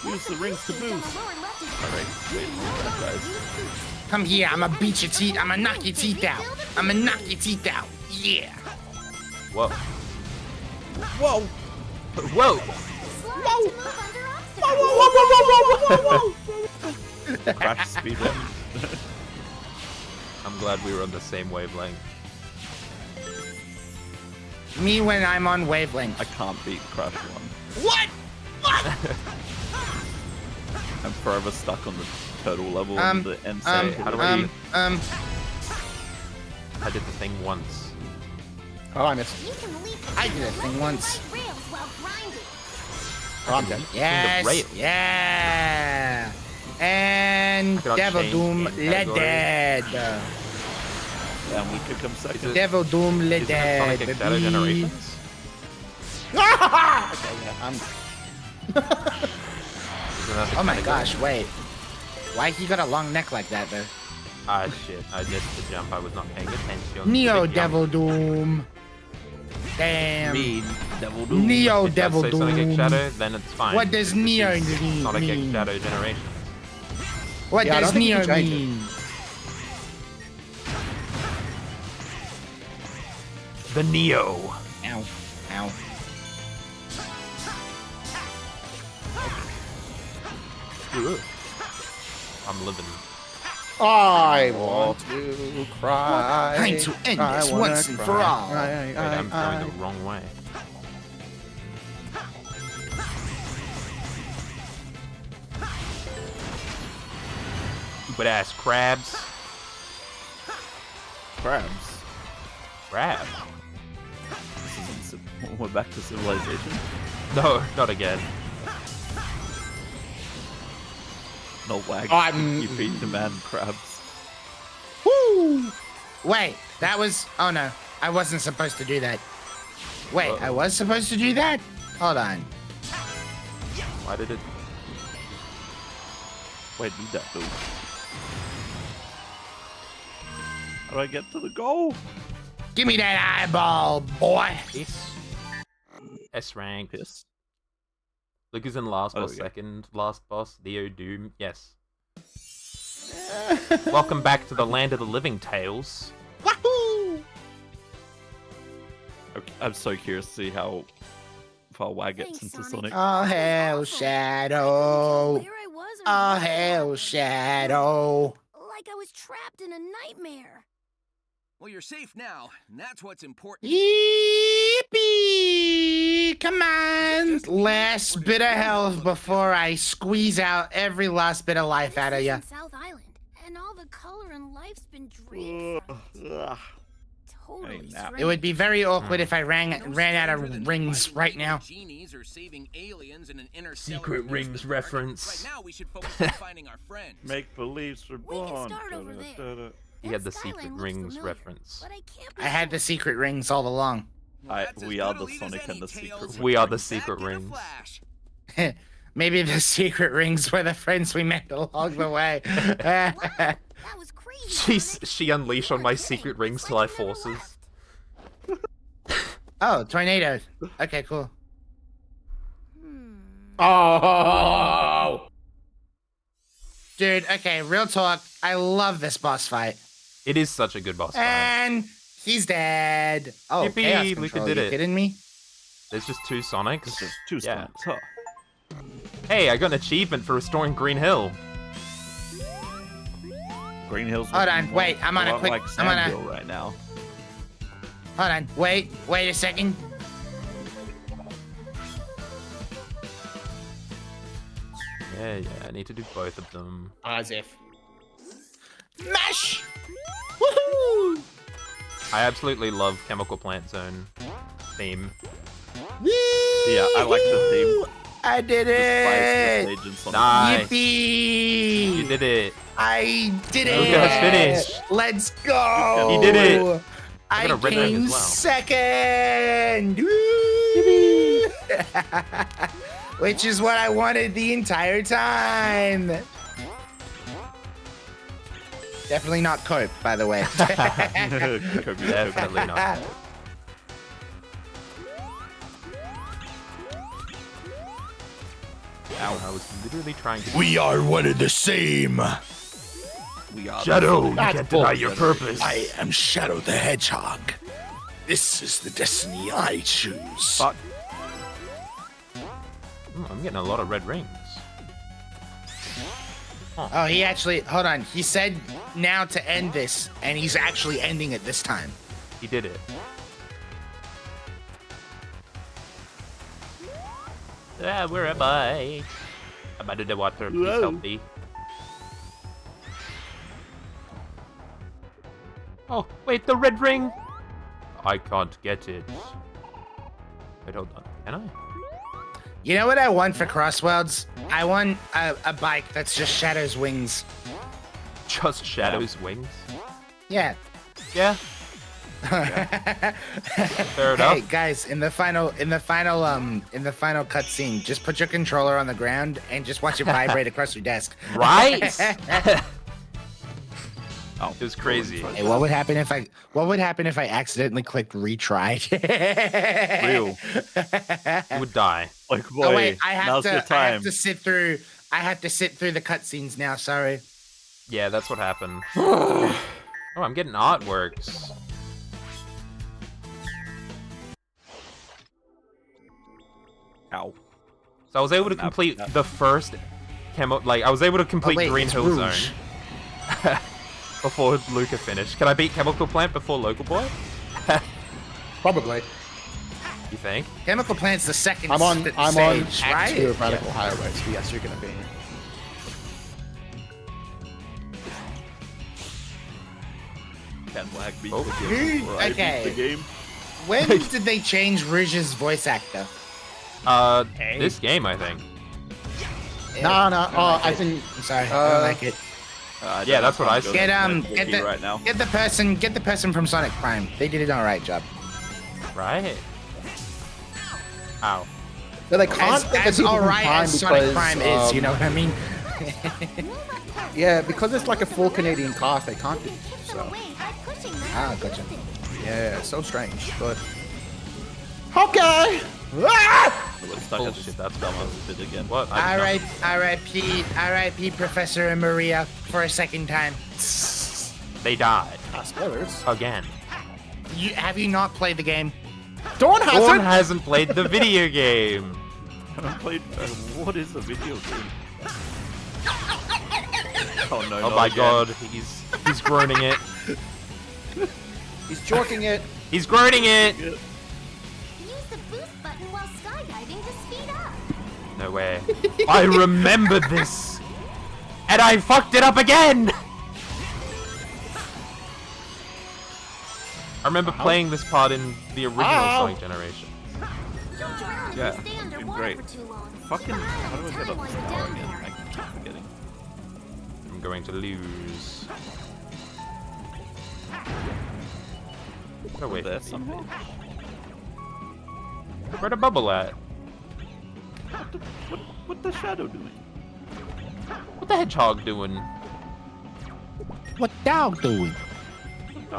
Use the rings to boost. Alright, wait, guys. Come here. I'ma beat your teeth. I'ma knock your teeth out. I'ma knock your teeth out. Yeah. Whoa. Whoa! Whoa. Crash speed run. I'm glad we were on the same wavelength. Me when I'm on wavelength. I can't beat Crash 1. What? I'm forever stuck on the turtle level Um, and the end how do I- um. I did the thing once. Oh, I missed. I did a thing once. Oh, I'm dead. Yes. rail. Yeah. And I cannot Devil change Doom game let dead. Damn, we could come second. Devil Doom let Isn't it Sonic dead. X Shadow baby. Generations? Okay, yeah, I'm. Isn't that the Oh my category? gosh, wait. Why he got a long neck like that though? Ah shit, I missed the jump, I was not paying attention. Neo Big jump. Devil Doom. Damn. Me, Devil Doom. Neo If I Devil say Sonic X Doom. Shadow, then it's fine. What does This Neo is mean? Sonic X Shadow Generations. What Yeah, I does don't think you Neo can change it. mean? The Neo. Ow. Ow. I'm living. I want to cry. Time to end I this wanna once and for cry. all. Wait, I'm going the wrong way. Stupid ass crabs. Crabs. Crab. This isn't we're back to civilization. No, not again. No lag. I'm- You beat the man crabs. Woo! Wait, that was. Oh no, I wasn't supposed to do that. Wait, I was supposed to do that? Hold on. Why did it? Wait, do that though. How do I get to the goal? Give me that eyeball, boy. S rank. Piss. Luke is in last Oh, boss, yeah. second last boss. Neo Doom. Yes. Welcome back to the land of the living, Tails. Wahoo! Okay, I'm so curious to see how far WAG gets Thanks, into Sonic. Sonic. Oh, hell, Awesome. Shadow. Where I was, Oh, I was hell, Shadow. like I was trapped in a nightmare. Well, you're safe now, and that's what's important. Yippee! Come on! Last bit of health before I squeeze out every last bit of life out of This you. isn't South Island, and all the color and life's been drained from it. Ugh. Totally Hey, now- It would be very awkward if I ran out stranger than of rings fighting right now. Genies or saving aliens in an interstellar Secret amusement Rings park. reference. Right now, we should focus on finding our friends. Make believes were We born. can start over there. Da-da-da-da. He had the That Secret skyline looks Rings familiar, reference. But I can't be I had the sure. secret rings all along. That's as We good are a the lead as Sonic any, and the Tails. Secret We are the Back Secret in a Rings. flash. Maybe the secret rings were the friends we met along the way. Wow, that was crazy. Sonic. She unleashed on You're my kidding. secret rings It's till like I you never forces. left. Oh, tornadoes. Okay, cool. Oh. Dude, okay, real talk. I love this boss fight. It is such a good boss fight. And he's dead. Oh, Yippee, Chaos Luca Control, did you it. kidding me? There's just 2 Sonics. It's just two Yeah. Sonics. Huh. Hey, I got an achievement for restoring Green Hill. Green Hills. Hold on, wait, I'm on a lot quick- Like I'm on a- Sandhill right now. Hold on, wait a second. Yeah, I need to do both of them. As if. Mash! Woohoo! I absolutely love Chemical Plant Zone theme. Yeah, I like the theme. I did Spice it! the stage in Sonic. Nice. Yippee! You did it. I did it! Luca has finished. Let's go! He did it. I I got a red ring came as well. second! Woo! Which is what I wanted the entire time. Definitely not cope, by the way. Definitely not. Ow, I was literally trying to. We are one and the same. We are Shadow, you That's can't deny your bullshit. purpose. I am Shadow the Hedgehog. This is the destiny I choose. Fuck. I'm getting a lot of red rings. Oh, he actually, hold on. He said now to end this, and he's actually ending it this time. He did it. Where am I? I'm under the water. Please help me. Oh, wait, the red ring! I can't get it. Wait, hold on. Can I? You know what I want for Crossworlds? I want a bike that's just Shadow's wings. Just Shadow's wings? Yeah. Yeah. Fair Hey enough. guys, in the final cutscene, just put your controller on the ground and just watch it vibrate across your desk. Right? Oh, It was crazy. Hey, what would happen if I accidentally clicked retry? Real. You would die. Like, boy, Oh wait, I now's your have time. to sit through the cutscenes now. Sorry. Yeah, that's what happened. Oh, I'm getting artworks. Ow. So I was able to complete the first I was able to complete wait, Green it's Hill Rouge. Zone before Luca finished. Can I beat Chemical Plant before Local Boy? Probably. You think? Chemical Plant's the second I'm on stage, Act right? 2 of Radical Highway, so yes, you're gonna be. Can lag beat Oh. the game before I beat Okay. the game? When did they change Rouge's voice actor? This game, I think. No, I think. I'm sorry, I don't like it. I Yeah, don't that's know what I if I'm said. good Get at get Wiki the right now. get the person from Sonic Prime. They did an alright job. Right. Ow. But they can't get the As people from alright Prime as Sonic because, Prime is, you know what I mean? Yeah, because it's like a full Canadian cast, they can't do it. So Ah, gotcha. yeah, it's so strange, but okay. Ah! It looks like I Bullshit, just that's dumbass bit again. What? I did R.I.P. Professor and Maria for a second time. not- They died. Spoilers. Again. Have you not played the game? Dawn Dawn hasn't. hasn't played the video game. I played. What is a video game? Oh no! Oh not my again. god, he's groaning it. He's jorking it. He's groaning it. Use the boost button while skydiving to speed up. No way. I remember this, and I fucked it up again. I remember playing this part in the original Sonic generation. Don't drown if Yeah, you stay it's underwater great. for too long. Fucking. How do I get up While this you're bar down again? there. I keep forgetting. I'm going to lose. Get away There from me. somehow. Where the bubble at? What the shadow doing? What the hedgehog doing? What dog doing? What the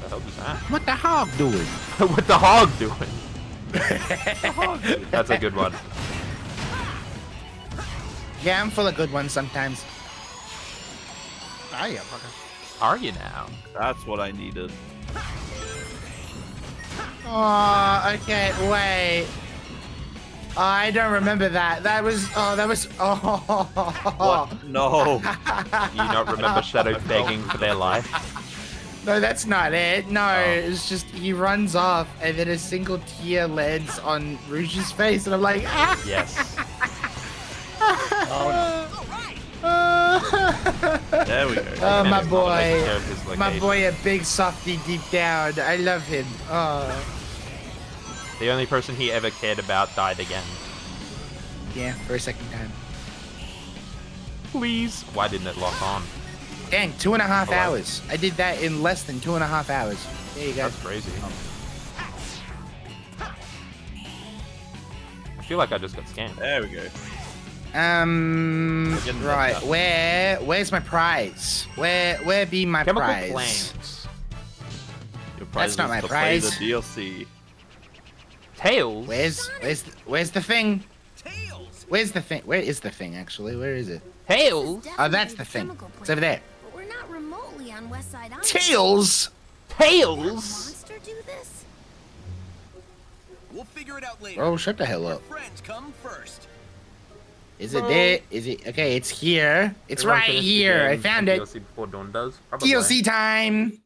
hell is that? What the hog doing? What the hog doing? That's a good one. Yeah, I'm full of good ones sometimes. Ah, yeah, fucker. Are you now? That's what I needed. Oh, okay, wait. Oh, I don't remember that. That was. What? No. Do you not remember Shadow begging for their life? No, that's not it. No, Oh. it's just he runs off and then a single tear lands on Rouge's face, and I'm like, ah! Yes. There we go. Oh, Man my is not boy. taking care of his My location. boy, a big softy deep down. I love him. Oh, The only person he ever cared about died again. yeah, for a second time. Please. Why didn't it lock on? Dang, 2.5 Oh, I- hours. I did that in less than 2.5 hours. There you go. That's crazy. I feel like I just got scammed. There we go. getting Right. that. Where's my prize? Where be my Chemical prize? plants. Your prize not is my to prize. play the DLC. Tails. Where's the thing? Where's the thing? Where is the thing actually? Where is it? Tails. Oh, that's the thing. It's over there. But we're not remotely on West Side Island. Tails. Tails. Monster do this? We'll figure it out later. Bro, shut the hell up. Friends come first. Is it there? Is it? Okay, it's here. It's Everyone right finished the here. I game found and it. DLC before Dawn does. Probably. DLC time.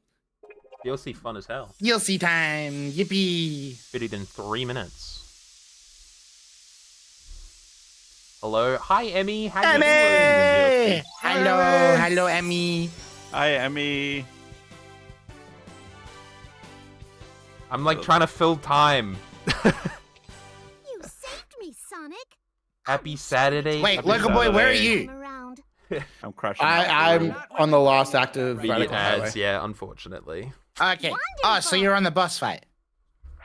DLC fun as hell. DLC time. Yippee. Fit it in 3 minutes. Hello. Hi, Emmy. How you doing? Emmy! Hello, Emmy. Hi, Emmy. I'm like trying to fill time. You saved me, Sonic. Happy Saturday. Wait, Happy local boy, where are Saturday. you? I'm around. I'm crashing. I'm on the last act of Immediate Radical Highway. ads, yeah, unfortunately. Okay. Oh, so you're on the boss fight.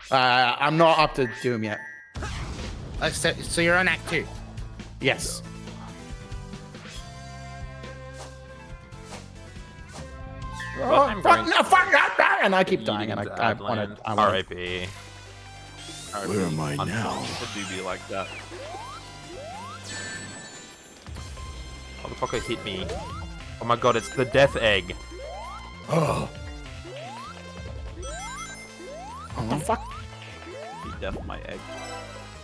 I'm not up to Doom yet. So you're on Act 2. Yes. Well, I'm Fuck, going no, fuck, and I keep dying, and I want Badlands. to. I want R.I.P. Where am I now? It do be like that. Motherfucker hit me. Oh my god, it's the death egg. Oh. Oh, fuck. He deaf my egg.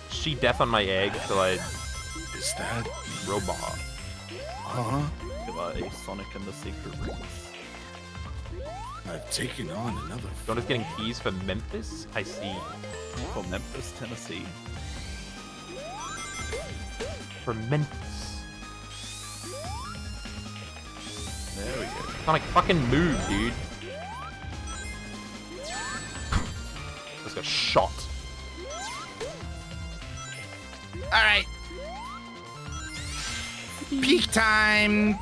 She deaf on my egg till I Is that? robot. Huh? Give her a Sonic and the Secret Rings. I've taken on another. Dawn is getting keys for Memphis? I see. For Memphis, Tennessee. For Memphis. There we go. Sonic, fucking move, dude. Just got shot. All right. Peak time.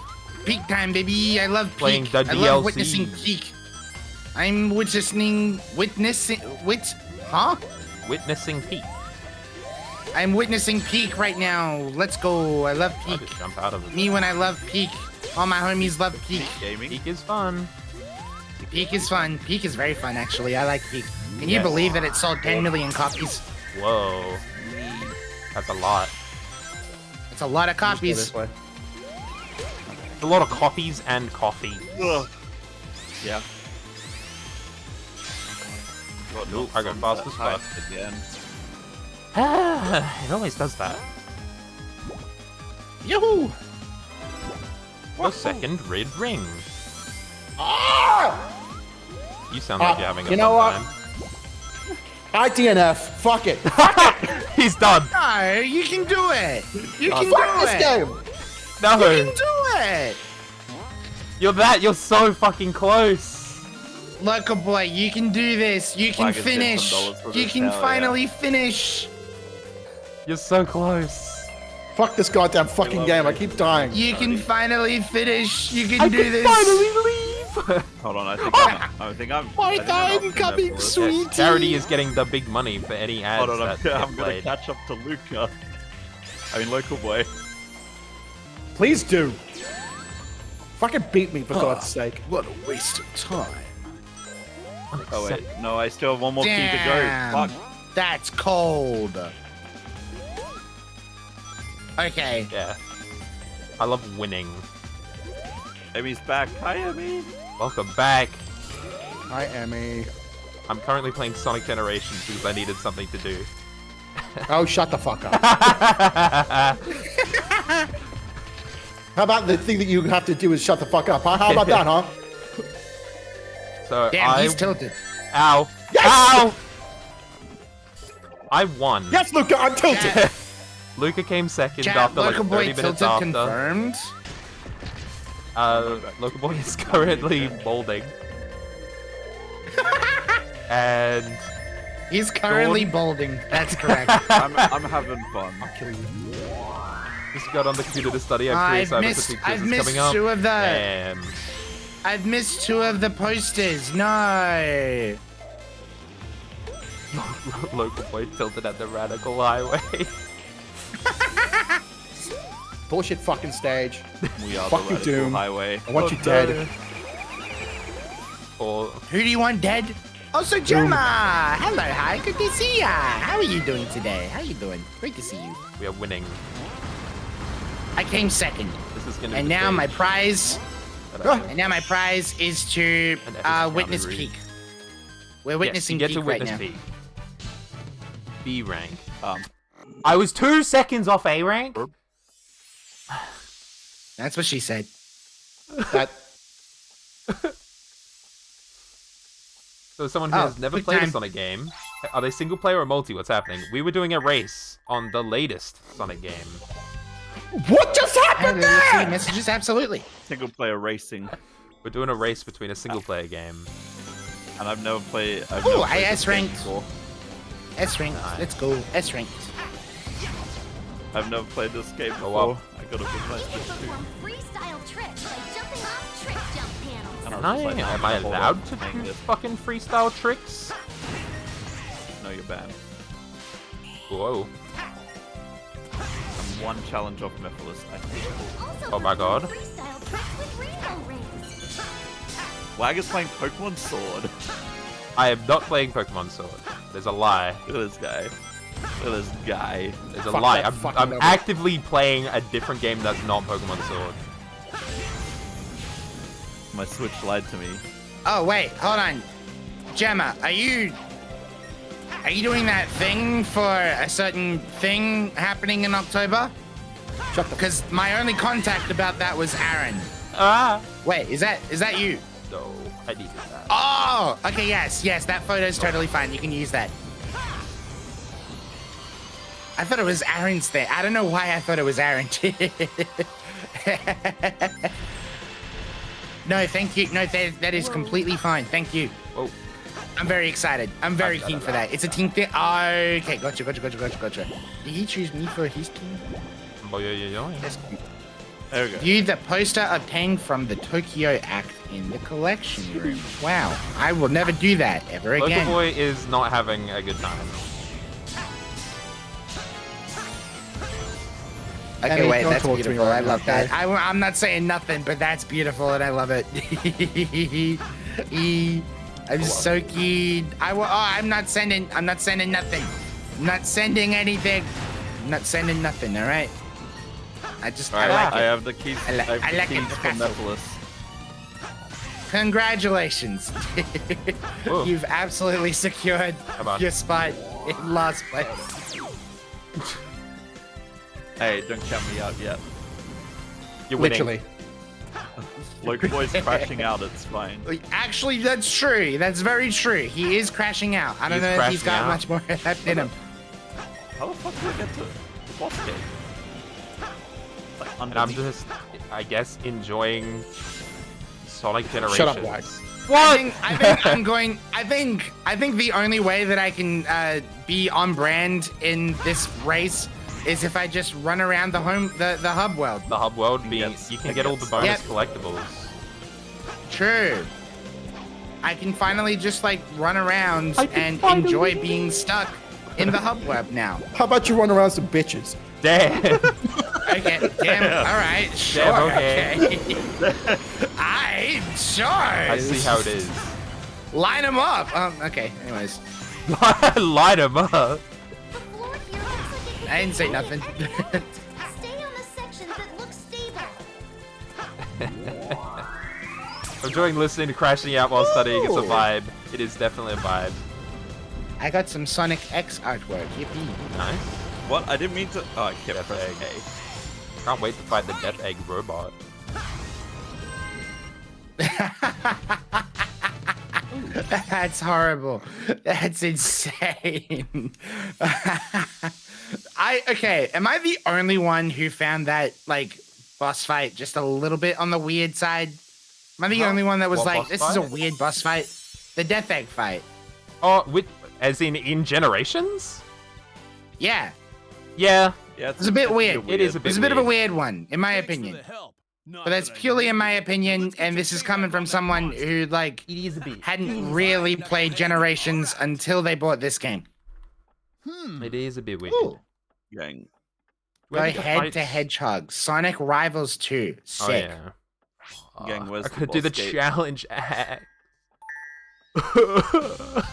Peak time, baby. I love peak. Playing the I love DLC. witnessing peak. I'm witnessing. Huh? Witnessing Pete. I'm witnessing peak right now. Let's go. I love I'll peak. just jump out of it. Me when I love peak. All my homies love peak. Gaming. Peak is fun. Peak is fun. Peak is very fun, actually. I like peak. Can you Yes. believe that it sold 10 million copies? Whoa. That's a lot. It's a lot of Go copies. this way. A lot of copies and coffee. Ugh. Yeah. Got Nope, knocked I got from fast that as fuck. height again. It always does that. Yahoo! The second red ring. Ah! You sound like you're having a you know fun what? IDNF. Fuck it. time. He's done. No, you can do it. You can Fuck do this it. game. You No, can do it. you're so fucking close. Local boy, you can do this. You can Like I said, finish. $10 for You this can now, yeah. finally finish. You're so close. Fuck this goddamn fucking love game. I it. keep dying. You can finally finish. You can I do can this. finally leave. Hold on, I think I'm My I think time up coming, enough for this. sweet. Charity is getting the big money for any ads Hold on, that get I'm gonna played. catch up to Luca. I mean, local boy. Please do. Fucking beat me, for God's sake. What a waste of time. Oh wait, no, I still have one more key to Damn. go. Fuck. That's cold. Okay. Yeah. I love winning. Emmy's back. Hi, Emmy. Welcome back. Hi, Emmy. I'm currently playing Sonic Generations because I needed something to do. Oh, shut the fuck up. How about the thing that you have to do is shut the fuck up, huh? How about that, huh? So Damn, he's tilted. Ow. Yes! Ow! I won. Yes, Luca, I'm tilted. Luca came second Chat, after like local 30 boy minutes tilted after. confirmed. Local boy is currently balding. And He's currently balding. That's correct. I'm having fun. just got on the computer to study. I'm curious how much I've is missed coming up. 2 of the. Damn. I've missed 2 of the posters. No. Local boy tilted at the radical highway. Bullshit fucking stage. We are Fuck the you, radical Doom. highway. I want you dead. Or Who do you want dead? Oh, so Gemma. Hello, hi. Good to see ya. How are you doing today? How you doing? Great to see you. we are winning. I came second, This is gonna be and the now my stage prize. that I- And now my prize is to An epic witness boundary. peak. We're Yes, witnessing you get peak to right witness now. peak. B rank. Um, I was 2 seconds off A rank. That's what she said. That So someone who Oh, has never quick played a time. Sonic game, are they single player or multi? What's happening? We were doing a race on the latest Sonic game. what just happened there? Messages, absolutely. single player racing, We're doing a race between a single player game. and I've never played. I've Ooh, never played I this game S-ranked. before. S ranked. Let's go. S ranked. I've never played this game Go before. up. I gotta put my You can Switch too. perform freestyle tricks by jumping off trick jump panels. And I Am was I, just like, am nah, I hold on, allowed to playing do this. fucking freestyle tricks? No, you're banned. Whoa. I'm one challenge off Mephiles, I think. Also Oh my God. perform freestyle tricks with rainbow rings. Wag is playing Pokemon Sword. I am not playing Pokemon Sword. There's a lie. Look at this guy. Look at this guy. There's a Fuck lie. that I'm fucking number. actively playing a different game that's not Pokemon Sword. My Switch lied to me. Oh wait, hold on. Gemma, are you doing that thing for a certain thing happening in October? Shut the Because my only contact about that was Aaron. Ah! Wait, is that you? No, I needed that. Oh, okay, yes, that photo's totally fine. You can use that. I thought it was Aaron's thing. I don't know why I thought it was Aaron. No, thank you. No, that is completely fine. Thank you. Oh, I'm very excited. I'm very keen for that. It's a team thing. Okay, gotcha. Did he choose me for his team? boy. That's cute. There we go. View the poster obtained from the Tokyo Act in the collection room. Wow, I will never do that ever Local again. Boy is not having a good time. Okay, Annie, wait, don't that's talk to me beautiful. right I now, love that. okay? I'm not saying nothing, but that's beautiful and I love it. I'm so keen. I'm not sending nothing. I'm not sending anything. I'm not sending nothing, all right? I Alright, like I it. have the keys. I like I have the it, keys for Picasso. Mephiles. Congratulations. Whoa. You've absolutely secured Come on. your spot in last place. Hey, don't count me out yet. You're winning. Literally. Locoboy's crashing out, it's fine. Actually, that's true. That's very true. He is crashing out. I don't He's know if he's crashing got out. much more left in him. How the fuck did I get to the boss gate? Like, And I'm underneath. just, I guess, enjoying Sonic Generations. Shut up, Wax. What? I think I'm going. I think the only way that I can be on brand in this race is if I just run around the hub world. The hub world being, Yes, you can I get all the guess. bonus Yep. collectibles. True. I can finally just like run around I can and finally- enjoy being stuck in the hub web now. How about you run around some bitches? Damn. Okay, damn. All right, sure. Damn, okay. I sure. I see how it is. Line them up. Okay. Anyways, Light him up. The floor here looks like it could I didn't say be nothing. Stay on the sections that look stable. I'm enjoying listening to Crashing Out while studying. It's a vibe. It is definitely a vibe. I got some Sonic X artwork. Yippee. Nice. What? I didn't mean to. Oh, I kept Death pressing Egg. A. Can't wait to fight the Death Egg robot. That's horrible. That's insane. Okay, am I the only one who found that like boss fight just a little bit on the weird side? Am I the only one that was What like, boss this is a fight? weird boss fight? The Death Egg fight. Oh, as in Generations? Yeah, Yeah. Yeah, it's a bit weird. It is a bit It's a bit of a weird. weird one, in my opinion. But that's purely in my opinion, and this is coming from someone who like It is a bit. hadn't really played Generations until they bought this game. It is a bit weird. Ooh. Gang. Where Go did the head fights- to Hedgehog. Sonic Rivals 2. Oh Sick. yeah. Gang, where's I the could do the boss gate? challenge act. I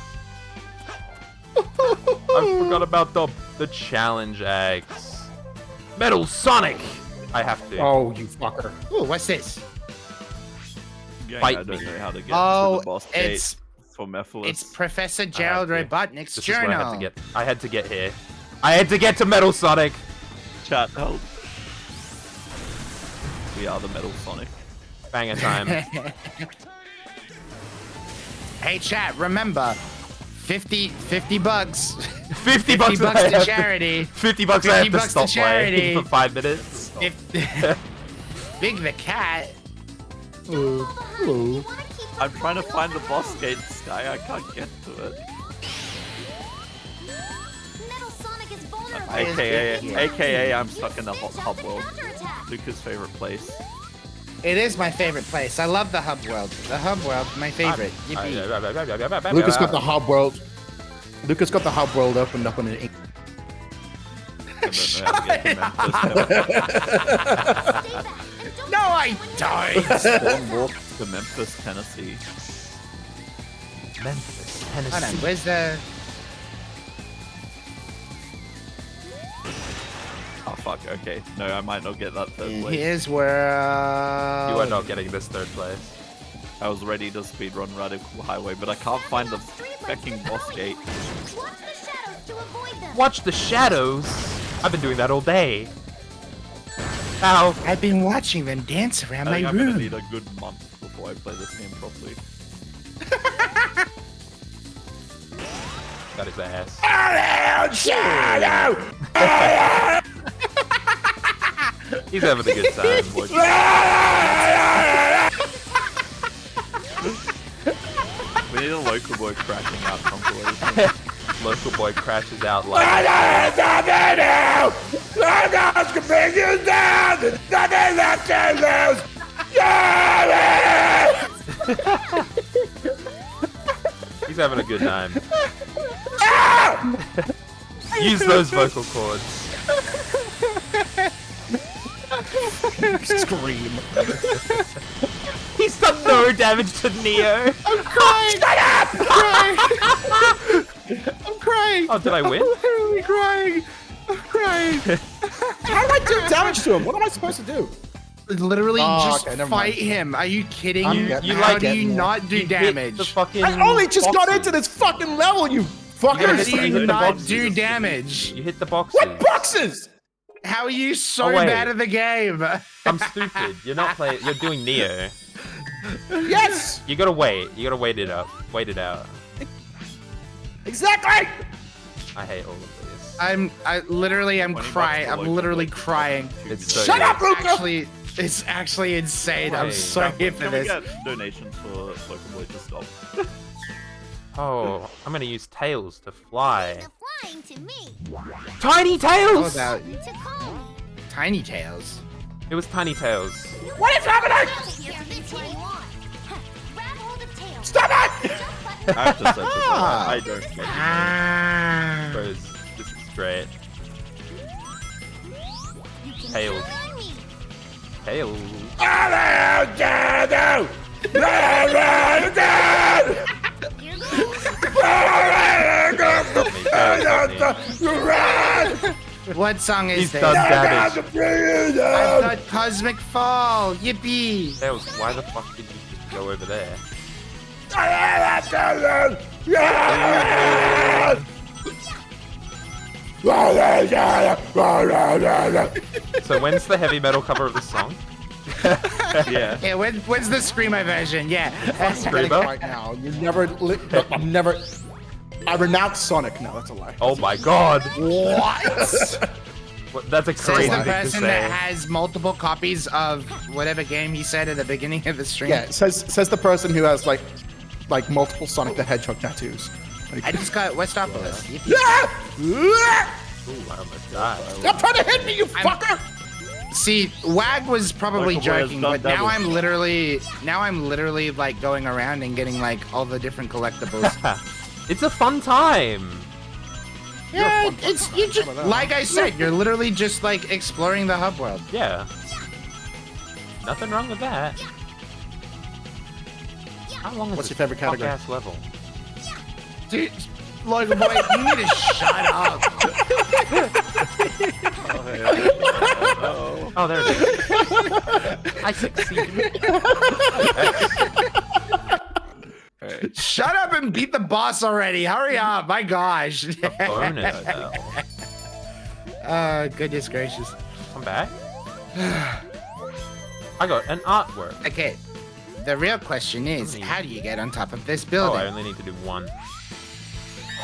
forgot about the challenge acts. Metal Sonic. I have to. Oh, you fucker. Ooh, what's this? Gang, Fight I don't me. know how to get Oh, to the boss gate it's for Mephiles. it's Professor Gerald to. Robotnik's This is where journal. I had to get here. I had to get to Metal Sonic. Chat, help. We are the Metal Sonic. Banger time. Hey chat, remember 50 bucks. 50 bucks, 50 bucks I to have- charity. 50 bucks I have 50 to bucks to stop charity. playing for 5 minutes. If Big the Cat. Hello. I'm trying to find the boss gate, Sky. I can't get to it. Metal Sonic is vulnerable. AKA, I'm stuck in the Pinch hub out the world. counterattack. Luca's favorite place. It is my favorite place. I love the hub world. The hub world, my favorite. Yippee. Lucas got the hub world. Lucas got the hub world opened up in an ink. I don't know how to get to Memphis. Stay back and don't No, I don't. Spawn walk to Memphis, Tennessee. Memphis, Hold on, Tennessee. where's the... Oh fuck, okay. No, I might not get that third place. Here's where... You are not getting this third place. I was ready to speedrun Radical Highway, but I can't find the fucking boss gate. watch the shadows to avoid them. Watch the shadows. I've been doing that all day. Ow. I've been watching them dance around I my think I'm gonna room. need a good month before I play this game properly. That is ass. He's having a good time. We need a local boy crashing out compilation. Local boy crashes out like. He's having a good time. Use those vocal cords. Scream. He's done no damage to Neo. I'm crying! I'm crying! Oh, did I win? I'm literally crying! I'm crying! How do I do damage to him? What am I supposed to do? literally Oh, just okay, never fight mind. him. Are you kidding I'm me? getting- How I'm do you getting it. not do You hit damage? the fucking I only just got boxes. into this fucking level, you How fuckers. do hit you the not boxes. do damage? You hit the boxes. What boxes? How are you so Oh, wait. bad at the game? I'm stupid. You're not playing. You're doing Neo. Yes, You gotta wait. You gotta wait it up. Wait it out. exactly. I hate all of this. I'm literally I'm 20 bucks crying. for I'm local literally boy. crying. It's so Shut good. up, Luca. It's actually insane. I'm Wait. sorry for Can we this. get donations for Local Boy to stop? Oh, I'm gonna use tails to fly. The flying to me. Tiny All tails. about To call me. Tiny Tails. It was tiny tails. What is happening? Here's the big one you want. Grab hold of tail. Stop it! Jump button. I have to set this up. I don't get it. Ah. Bros, this is great. You can Tails. count on me. Tails. Here goes. What song is He's this? done damage. I've got Cosmic Fall. Yippee! Tails, why the fuck did you just go over there? So when's the heavy metal cover of the song? Yeah. Yeah, when's the Screamo version? Yeah. Screamo? Right now, you never. I'm never. I renounce Sonic. No, that's a lie. Oh my god! What? What- That's a Says crazy the thing to person say. that has multiple copies of whatever game he said at the beginning of the stream. Yeah, it says the person who has like multiple Sonic the Hedgehog tattoos. I just got Westopolis. Yippee. Ooh, I almost died. Stop trying to hit me, you fucker! See, Wag was probably Local Boy has joking, done but now double. I'm literally like going around and getting like all the different collectibles. It's a fun time. Yeah, it's you just like I said, you're literally just like exploring the hub world. Yeah. Nothing wrong with that. How long is What's this your favorite category? fuck-ass level? Dude, Logan boy, you need to shut up. Oh, there it is. I succeeded. Shut up and beat the boss already. Hurry up. My gosh. Bonus, though. Goodness gracious. Come back. I got an artwork. Okay. The real question is, how do you get on top of this Oh, building? I only need to do one.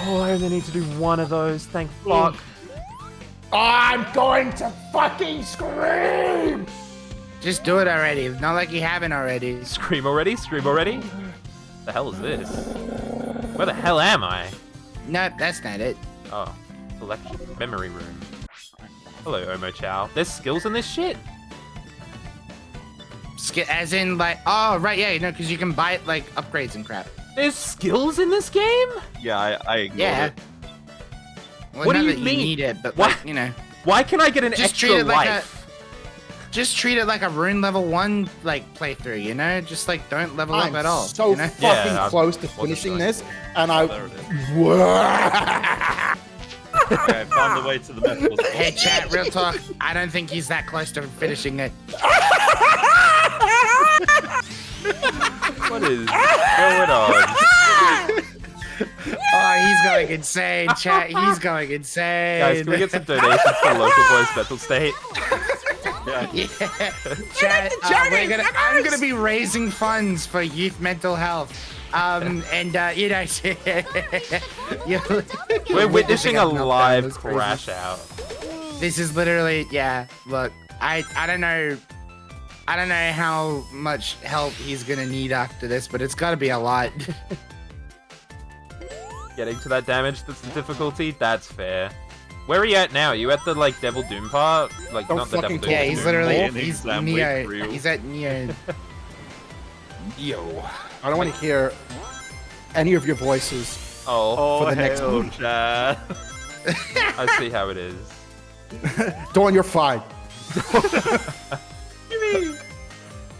Oh, I only need to do one of those. Thank fuck. I'm going to fucking scream! Just do it already. Not like you haven't already. Scream already? Scream already? The hell is this? Where the hell am I? No, that's not it. Oh, selection. Memory room. Hello, Omo Chow. There's skills in this shit? As in, like, oh, right, yeah, no, because you can buy it, like, upgrades and crap. There's skills in this game? Yeah, I ignored Yeah. it. Well, What do not you that mean? You need it, but, What? like, you know, Why can I get an Just extra treat it like life? just treat it like a rune level 1, like, playthrough, you know? Just, like, don't level up I'm at all, so you know? fucking Yeah, I close to wasn't finishing doing this, and I. There it is. Okay, I found the way to the metal. Hey, chat, real talk. I don't think he's that close to finishing it. What is going on? Oh, he's going insane, chat. He's going insane. Guys, can we get some donations for Local Boys Mental State? Yeah, chat. I'm gonna be raising funds for youth mental health. And you know, We're witnessing a meltdown. live That's crazy. crash out. This is literally, yeah. Look, I don't know how much help he's gonna need after this, but it's gotta be a lot. Getting to that damage, that's the difficulty. That's fair. Where are you at now? You at the like Devil Doom part? Like Don't not the Devil fucking Doom. Yeah, the he's Doom literally Morph? he's exam week Neo. for you. He's at Neo. Yo. I don't want to hear any of your voices. Oh, For the next hell, movie. Chad. I see how it is. Dawn, you're fine.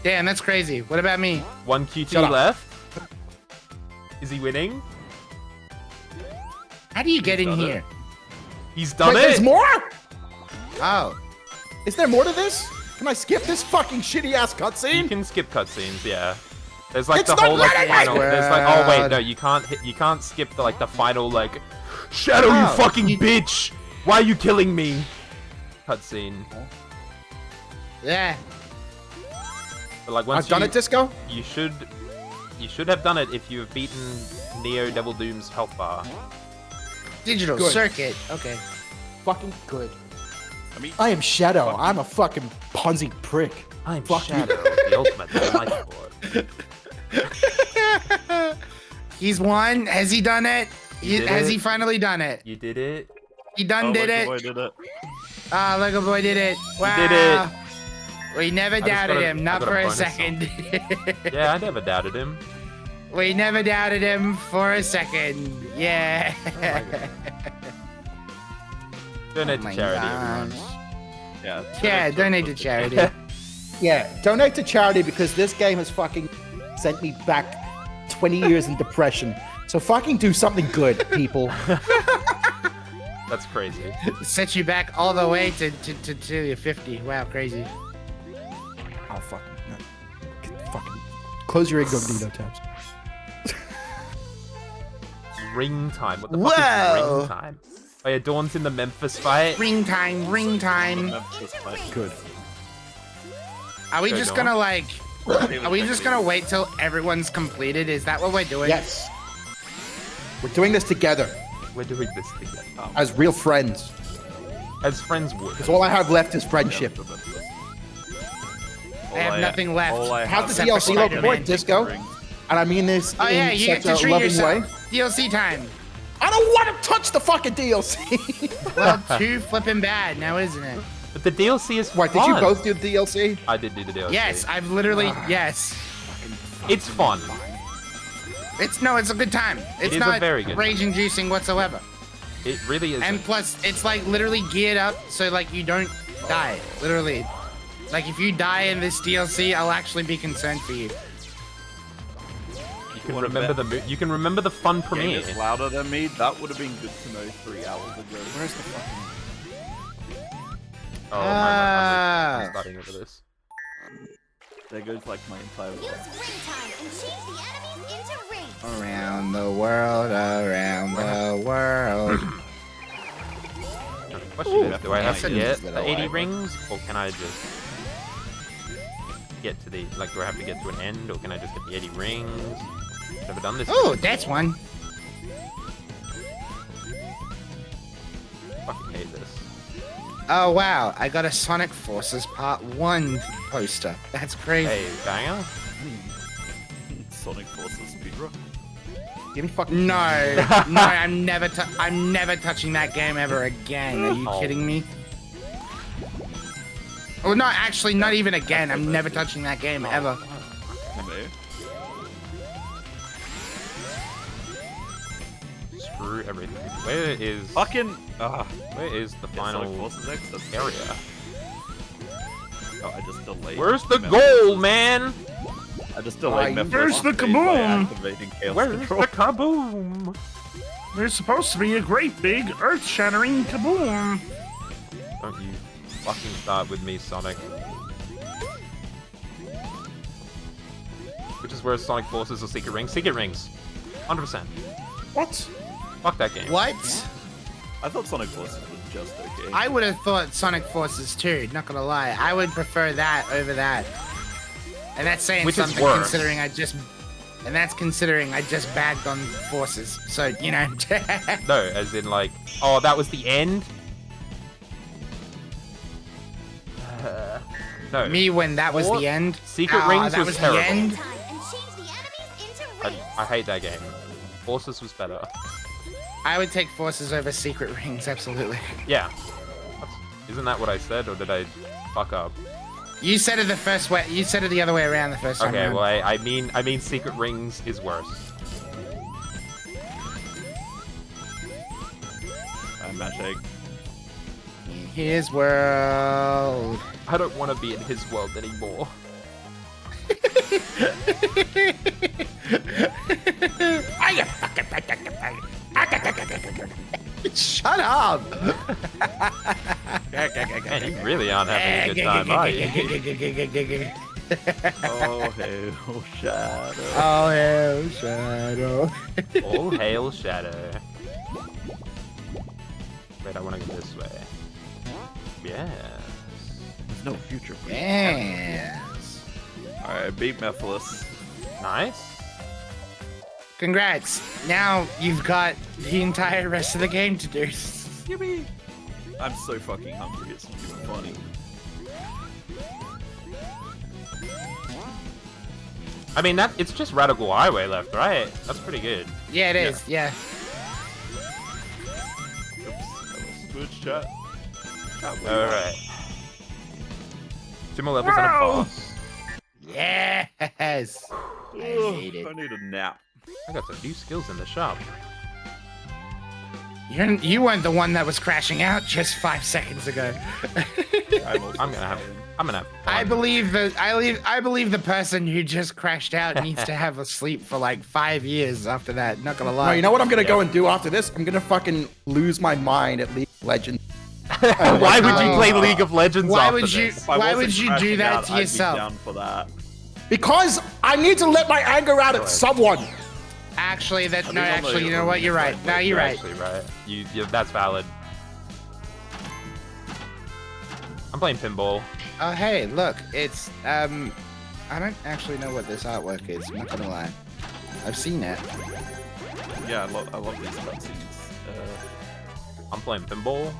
Damn, that's crazy. What about me? One QT Shut up. left. Is he winning? How do you get in done here? He's done Wait, it. there's more? Oh, Is there more to this? Can I skip this fucking shitty ass You cutscene? can skip cutscenes, yeah. There's like It's the not whole like letting me! final. There's like oh wait no you can't skip the like the final like Shadow you Oh, fucking bitch why are you killing me cutscene. Yeah. But like once I've done it, Disco. you should have done it if you've beaten Neo Devil Doom's health bar. Digital Good. circuit. Okay. Fucking good. I mean, I am Shadow. I'm a fucking punsy prick. I'm Fuck you. Shadow, the ultimate life board. He's won. Has he done it? did Has it. he finally done it? You did it. He done did Local it. Boy did it. Ah, Local Boy did it. Wow. did it. We never just doubted got a- him, I not got a for a bonus second. Yeah, I never doubted him. We never doubted him for a second. Yeah. Donate Oh my to charity, gosh. everyone. Yeah. Yeah, donate to charity. Yeah, donate to charity because this game has fucking sent me back 20 years in depression. So fucking do something good, people. That's crazy. Set you back all the way to your 50. Wow, crazy. Oh fucking no. Fucking close your incognito tabs. Ring time. What the fuck Whoa. is ring time? Oh yeah, Dawn's in the Memphis fight. Ring time, ring time. Memphis fight. Good. Are we Go, just Dawn. gonna like? Are we just gonna wait till everyone's completed? Is that what we're doing? Yes. We're doing this together We're doing this together. as real friends. As friends would. Because all I have left is friendship. I have nothing left. How's the Except for DLC look Spider-Man. boy, Disco? And I mean this Oh yeah, in you get such to a treat loving yourself. way. DLC time. I don't want to touch the fucking DLC. Well, too flipping bad now, isn't it? But the DLC is What, fun. did you both do the DLC? I did do the DLC. Yes, I've literally yes. It's fun. It's a good time. It's is a not very good rage inducing whatsoever. It really is. And plus, it's like literally geared up so like you don't die. Literally, like if you die in this DLC, I'll actually be concerned for you. You can What remember about- you can remember the fun Game premiere. is louder than me. That would have been good to know 3 hours ago. Where's the fucking... Oh Ah. I'm starting over this. There goes like my entire Use life. ring time and change the enemies into rings. Around the world, around the world. The question is, do I have to Ooh, get that's the a 80 little rings, or can I just get to the like? Do I have to get to an end, or can I just get the 80 rings? Never done this. Oh, that's one. Fucking hate this. Oh wow, I got a Sonic Forces Part 1 poster. That's crazy. Hey, banger. Sonic Forces speedrun. Give me fucking... No, I'm never touching that game ever again. Are you Oh. kidding me? Oh no, actually, not even again. I'm never touching that game ever. No. Screw everything. Where is Fucking. where is the Sonic final Forces X. That's area? Oh, I just delayed. Where's the Memphis. goal, man? I just delayed Memphis Where's the phase by kaboom? activating Chaos Where's Control. the kaboom? There's supposed to be a great big earth-shattering kaboom. Don't you fucking start with me, Sonic. Which is where Sonic Forces or Secret Rings? Secret Rings. 100%. What? Fuck that game. What? I thought Sonic Forces was just okay. I would have thought Sonic Forces 2, not gonna lie. I would prefer that over that. And that's saying Which is something worse. considering I just bagged on Forces. So, you know. No, as in like, oh, that was the end? No. Me when that was Or the end. Secret Ah, Rings that was was terrible. the end. Time and change the enemies into I rings. hate that game. Forces was better. I would take Forces over Secret Rings, absolutely. Yeah. Isn't that what I said, or did I fuck up? You said it the first way. You said it the other way around the first time Okay, around. well, I mean Secret Rings is worse. I'm Mashag. His world. I don't want to be in his world anymore. Shut up. Man, you really aren't having a good time, are you? Oh, hell, Shadow. Oh, hell, Shadow. All hail Shadow. Wait, I want to go this way. Yes. There's no future for you. Yes. Alright, beat Mephiles. Nice. Congrats. Now you've got the entire rest of the game to do. Yippee! I'm so fucking hungry, it's not even funny. I mean, it's just Radical Highway left, right? That's pretty good. Yeah, it is. Yeah. Oops, switch chat. Alright. 2 more levels and a boss. Yes. I hate it. I need a nap. I got some new skills in the shop. You weren't the one that was crashing out just 5 seconds ago. I'm gonna have fun. I believe the person who just crashed out needs to have a sleep for like 5 years after that. Not gonna lie. No, you know what I'm gonna go and do after this? I'm gonna fucking lose my mind at League of Legends. Why would you play League of Legends Why after would you? this? Why would you do that to I'd yourself? Be down for that. Because I need to let my anger out at someone. Actually, I mean, I'm not you know what? You're right. No, you're You're right. actually right. You, that's valid. I'm playing pinball. Oh, hey, look, it's I don't actually know what this artwork is. I'm not gonna lie. I've seen it. Yeah, I love these cutscenes. I'm playing pinball.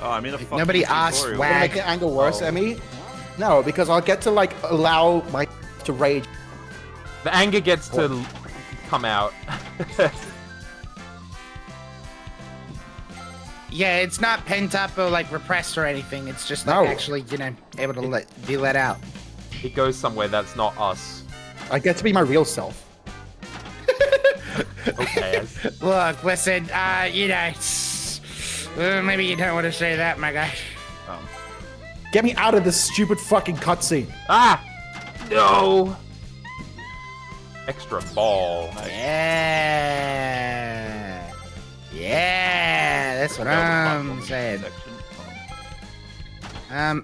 Oh, I mean, a fucking Nobody asked tutorial. why- Gonna make the anger worse, Oh. Emmy? No, because I'll get to like allow my to rage. The anger gets to come out. Yeah, it's not pent up or like repressed or anything. It's just like No. actually, able to be let out. It goes somewhere that's not us. I get to be my real self. Okay. Look, listen, maybe you don't want to say that, my guy. Get me out of this stupid fucking cutscene. Ah! No! Extra ball. Yeah. Yeah, that's what I'm saying.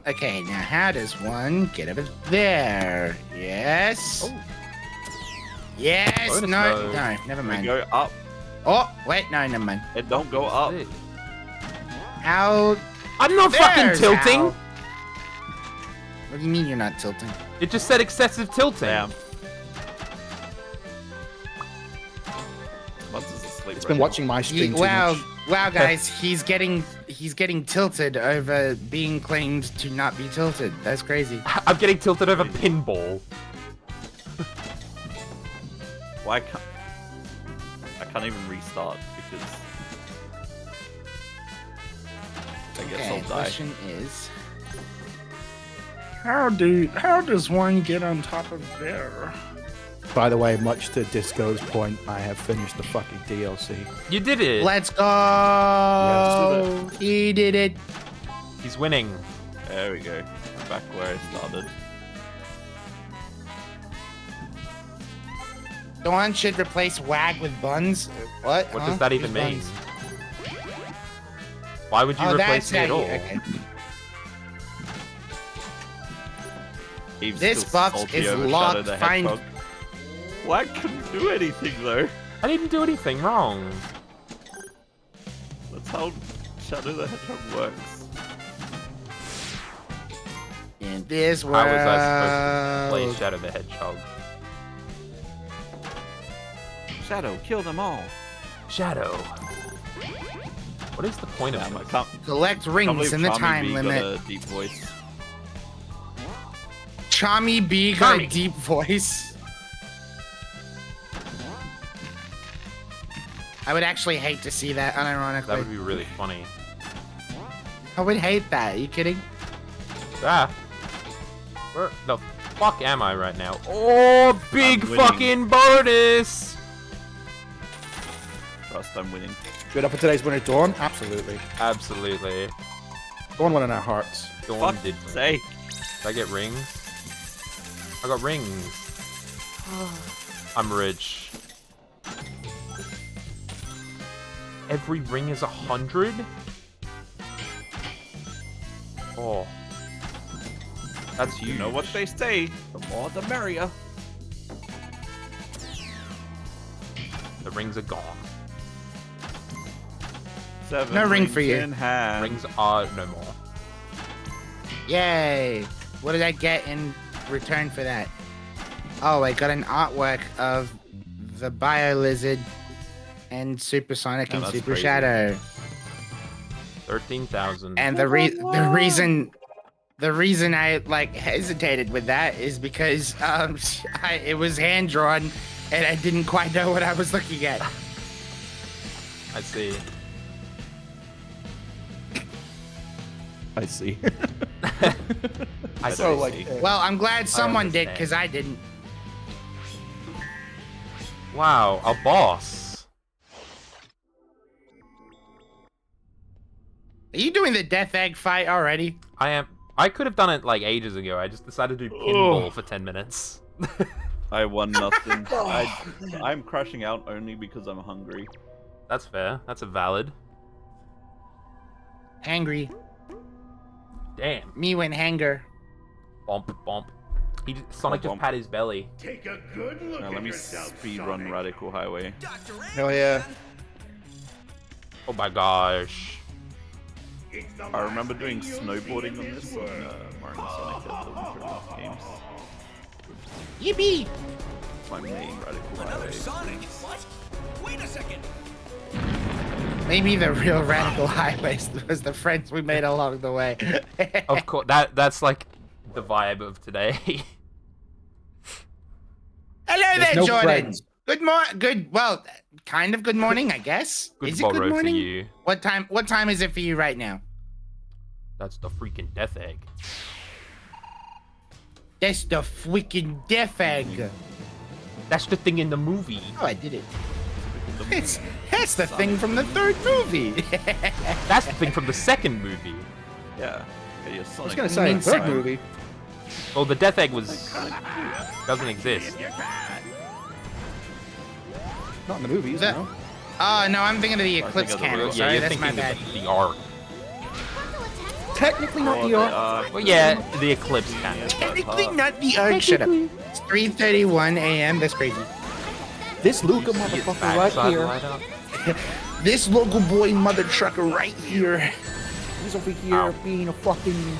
Okay, now how does one get over there? Yes. Oh. Yes. Bonus No, mode. no, never We mind. go up. Oh, wait, no, never mind. It don't go up. How? I'm not fucking There's tilting! how. What do you mean you're not tilting? It just said excessive tilting. Damn. Monsters asleep. It's been watching my stream too Wow, much. wow, guys, he's getting tilted over being claimed to not be tilted. That's crazy. I'm getting tilted over pinball. Why can't I can't even restart because I guess Okay, I'll die. question is, How does one get on top of there? By the way, much to Disco's point, I have finished the fucking DLC. You did it! let's go. Yeah, He did it. He's winning. There we go. Back where I started. Dawn should replace WAG with buns. What? What Huh? does that even Who's mean? buns? Why would you Oh, replace that's me how at you. all? Okay. Eve's This still box salty is over locked. Shadow the Find- Hedgehog. Why couldn't do anything though? I didn't do anything wrong. That's how Shadow the Hedgehog works. In this world. How was I supposed to play Shadow the Hedgehog? Shadow, kill them all. Shadow. What is the point of Damn, I this? can't, Collect can't rings believe in the Charmy time B limit. got a deep voice. Chami B got a Chami. deep voice. I would actually hate to see that, unironically. That would be really funny. I would hate that. Are you kidding? Ah. Where the fuck am I right now? Oh, big I'm winning. fucking bonus! Trust, I'm winning. Good up for today's winner, Dawn? Absolutely. Absolutely. Dawn won in our hearts. Dawn Fuck did. sake. Did I get rings? I got rings. I'm rich. every ring is 100? Oh. That's huge. You know what they say, the more the merrier. The rings are gone. 7 No ring rings for you. in hand. Rings are no more. Yay! What did I get in return for that? Oh, I got an artwork of the Bio Lizard and Supersonic Yeah, and that's Super crazy. Shadow. 13,000. And the reason I like hesitated with that is because it was hand drawn and I didn't quite know what I was looking at. I see. I see. I So see. like, Well, I'm glad someone did understand. because I didn't. Wow, a boss. Are you doing the Death Egg fight already? I am. I could have done it like ages ago. I just decided to do pinball for 10 minutes. I won nothing. I'm crashing out only because I'm hungry. That's fair. That's a valid. Angry. Damn. Me when hanger. Bump, bump. Sonic just bump. pat his belly. Take a good look Now at let me yourself, speed Sonic. run Radical Highway. hell yeah. Oh my gosh. It's the I remember last doing thing you'll snowboarding see on in this on world. Mario and Sonic at the Winter Olympic Games. Yippee! My main Radical Highway. Maybe the real Radical Highways was the friends we made along the way. Of course, that's like the vibe of today. Hello There's there, no Jordan. friends. Well, kind of good morning, I guess. Good Is it good borrow to morning? you. What time is it for you right now? That's the freaking Death Egg. That's the freaking Death Egg. That's the thing in the movie. Oh, I did it. That's the thing from the third movie. That's the thing from the second movie. Yeah. Yeah, your I Sonic was gonna say, means third second. movie. Well, the Death Egg doesn't exist. Not in the movies, The- no. Oh, no, I'm thinking of the Eclipse of the Cannon. real- Sorry, you're that's my thinking bad. of the arc. Technically not Or the art. Well, yeah, the Eclipse Cannon. Technically not the Ark. Shut up. It's 3:31 a.m. That's crazy. This Luca motherfucker right Backside here. light up. This local boy mother trucker right here. He's over here Ow. being a fucking.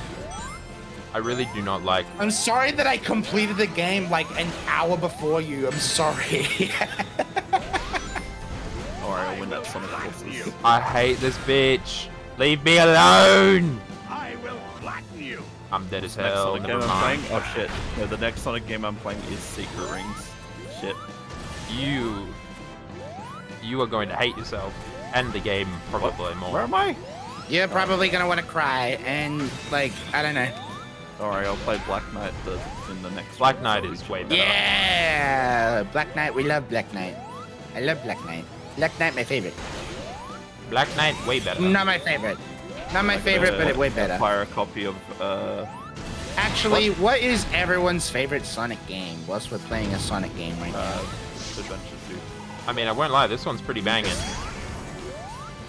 I really do not like. I'm sorry that I completed the game like an hour before you. I'm sorry. Alright, I'll win that Sonic Forces. I hate this bitch. Leave me alone. I will flatten you. I'm dead as Next hell. Sonic game Never I'm mind. playing? Oh shit. No, the next Sonic game I'm playing is Secret Rings. Shit. You are going to hate yourself and the game probably more. Where am I? You're probably gonna want to cry and like I don't know. Alright, I'll play Black Knight in the next Black one, Knight so is we way can- better. Yeah, Black Knight. We love Black Knight. I love Black Knight. Black Knight, my favorite. Black Knight, way better. Not my favorite. Not my favorite, but it way better. Acquire a copy of Actually, what is everyone's favorite Sonic game? Whilst we're playing a Sonic game right now. Adventure 2. I mean, I won't lie, this one's pretty banging.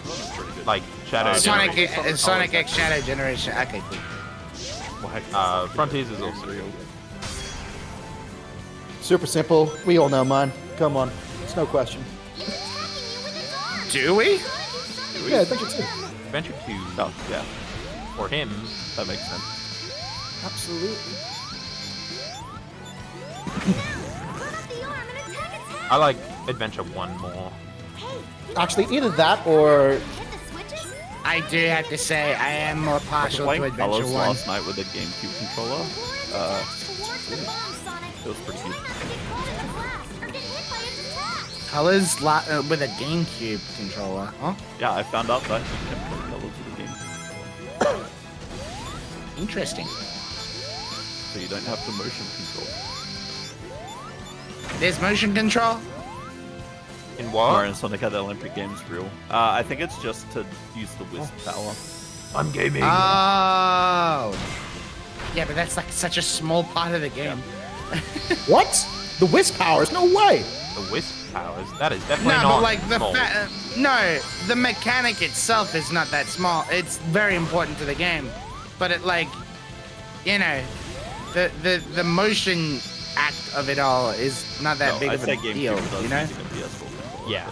It's pretty good. Like Shadow Sonic, Generation. Sonic X Shadow Generation. Okay, cool. Frontiers is also good. Super simple. We all know, man. Come on. It's no question. Do we? Yeah, I think it's it. Adventure 2, Oh, yeah. for him, That makes sense. Absolutely. I like Adventure 1 more. Actually, either that or I do have to say, I am more I was partial to playing Adventure Colors 1. last night with a GameCube controller. It was pretty good. Colors with a GameCube controller. Huh? Yeah, I found out that you can play Colors with the game. Interesting. So you don't have to motion control. There's motion control? In Mario what? and Sonic at the Olympic Games real. I think it's just to use the Wisp power. I'm gaming. Oh. Yeah, but that's like such a small part of the game. what? The Wisp powers? No way. The Wisp powers. That is definitely No, not but like small. no, the mechanic itself is not that small. It's very important to the game, but it like, you know, the motion act of it all is not that big I of say a deal, GameCube you know? using a PS4 controller, Yeah.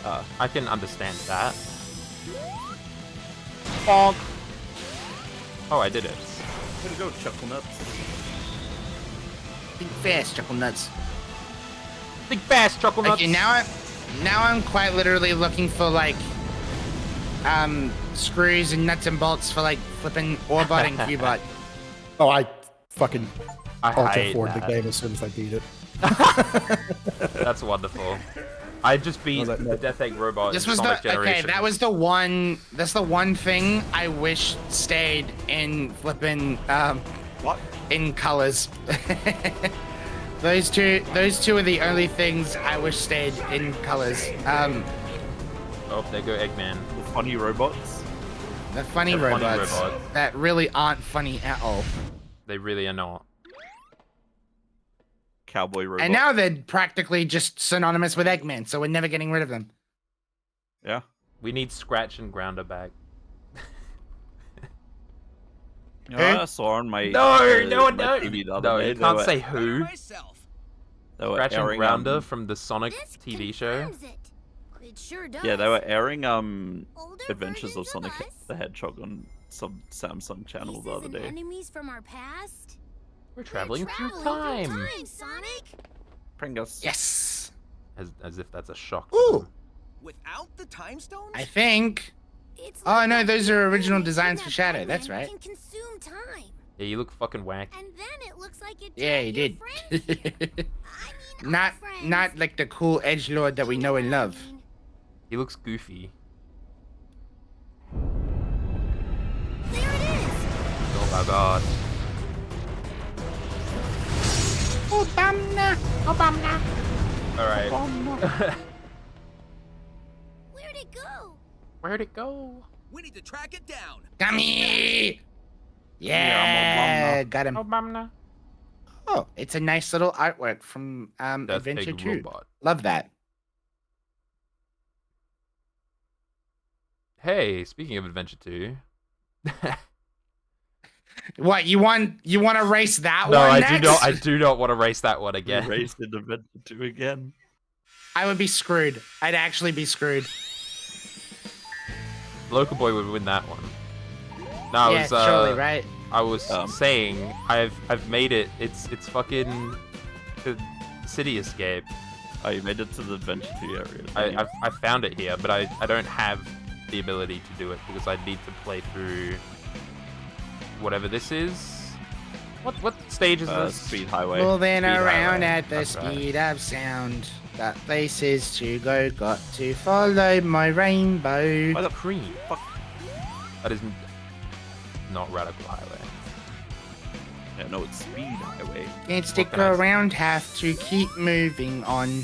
but, I can understand that. Bonk. Oh, I did it. Way to go, Chuckle Nuts. Think fast, Chuckle Nuts. Big fast chocolate nuts. Okay, now I'm quite literally looking for like screws and nuts and bolts for like flipping Orbot and Cubot. Oh, I fucking I ultra hate forward the that. game as soon as I beat it. That's wonderful. I just beat Was that the no- Death Egg Robot This in was Sonic the Generations. okay. That was the one. That's the one thing I wish stayed in flipping What? in colors. those two are the only things I wish stayed in colors. Oh, there go Eggman. The funny robots? The funny The funny robots robots. that really aren't funny at all. They really are not. Cowboy robots. And now they're practically just synonymous with Eggman, so we're never getting rid of them. Yeah. We need Scratch and Grounder back. You know, I saw on my No, my no. TV the other No, day, you they can't were- say who. they were Scratch and airing, Grounder from the Sonic This TV show. confirms it. It sure does. Yeah, they were airing Older Adventures of versions Sonic us? the Hedgehog on some Samsung channel the Pieces other and day. enemies from our past. We're traveling through Traveling time. Sonic. Pringles. Yes, As if that's a shock. to Ooh. them. Without the time stones? I think. It's Oh, like no, that those are planet original in designs that for Shadow, island that's right. Can consume time, Yeah, you look fucking whack. and then it looks like it. Yeah, trapped you your did. friends. I mean, not our friends. not like the cool edge lord that we know and love. He looks goofy. There it is. Oh my god. Alright. Where'd it go? Where'd it go? We need to track it down. Come here. Yeah, Yeah, got him. Obama. Oh, it's a nice little artwork from Death Adventure Egg 2. Robot. Love that. Hey, speaking of Adventure 2. What you want to race that No, one I next? do not. I do not want to race that one again. Raced in Adventure 2 again. I would be screwed. I'd actually be screwed. Local Boy would win that one. No, I Yeah, was surely, right? I was Um, saying I've made it. It's fucking the City Escape. Oh, you made it to the Adventure 2 area. didn't you? I found it here, but I don't have the ability to do it because I need to play through whatever this is. What stage is this? Speed Highway. Moving Speed around highway, at the that's right. speed of sound. Got places to go, got to follow my rainbow. Why the cream? Fuck. That is not Radical Highway. Yeah, no, it's Speed Highway. Can't stick can I say? around, have to keep moving on.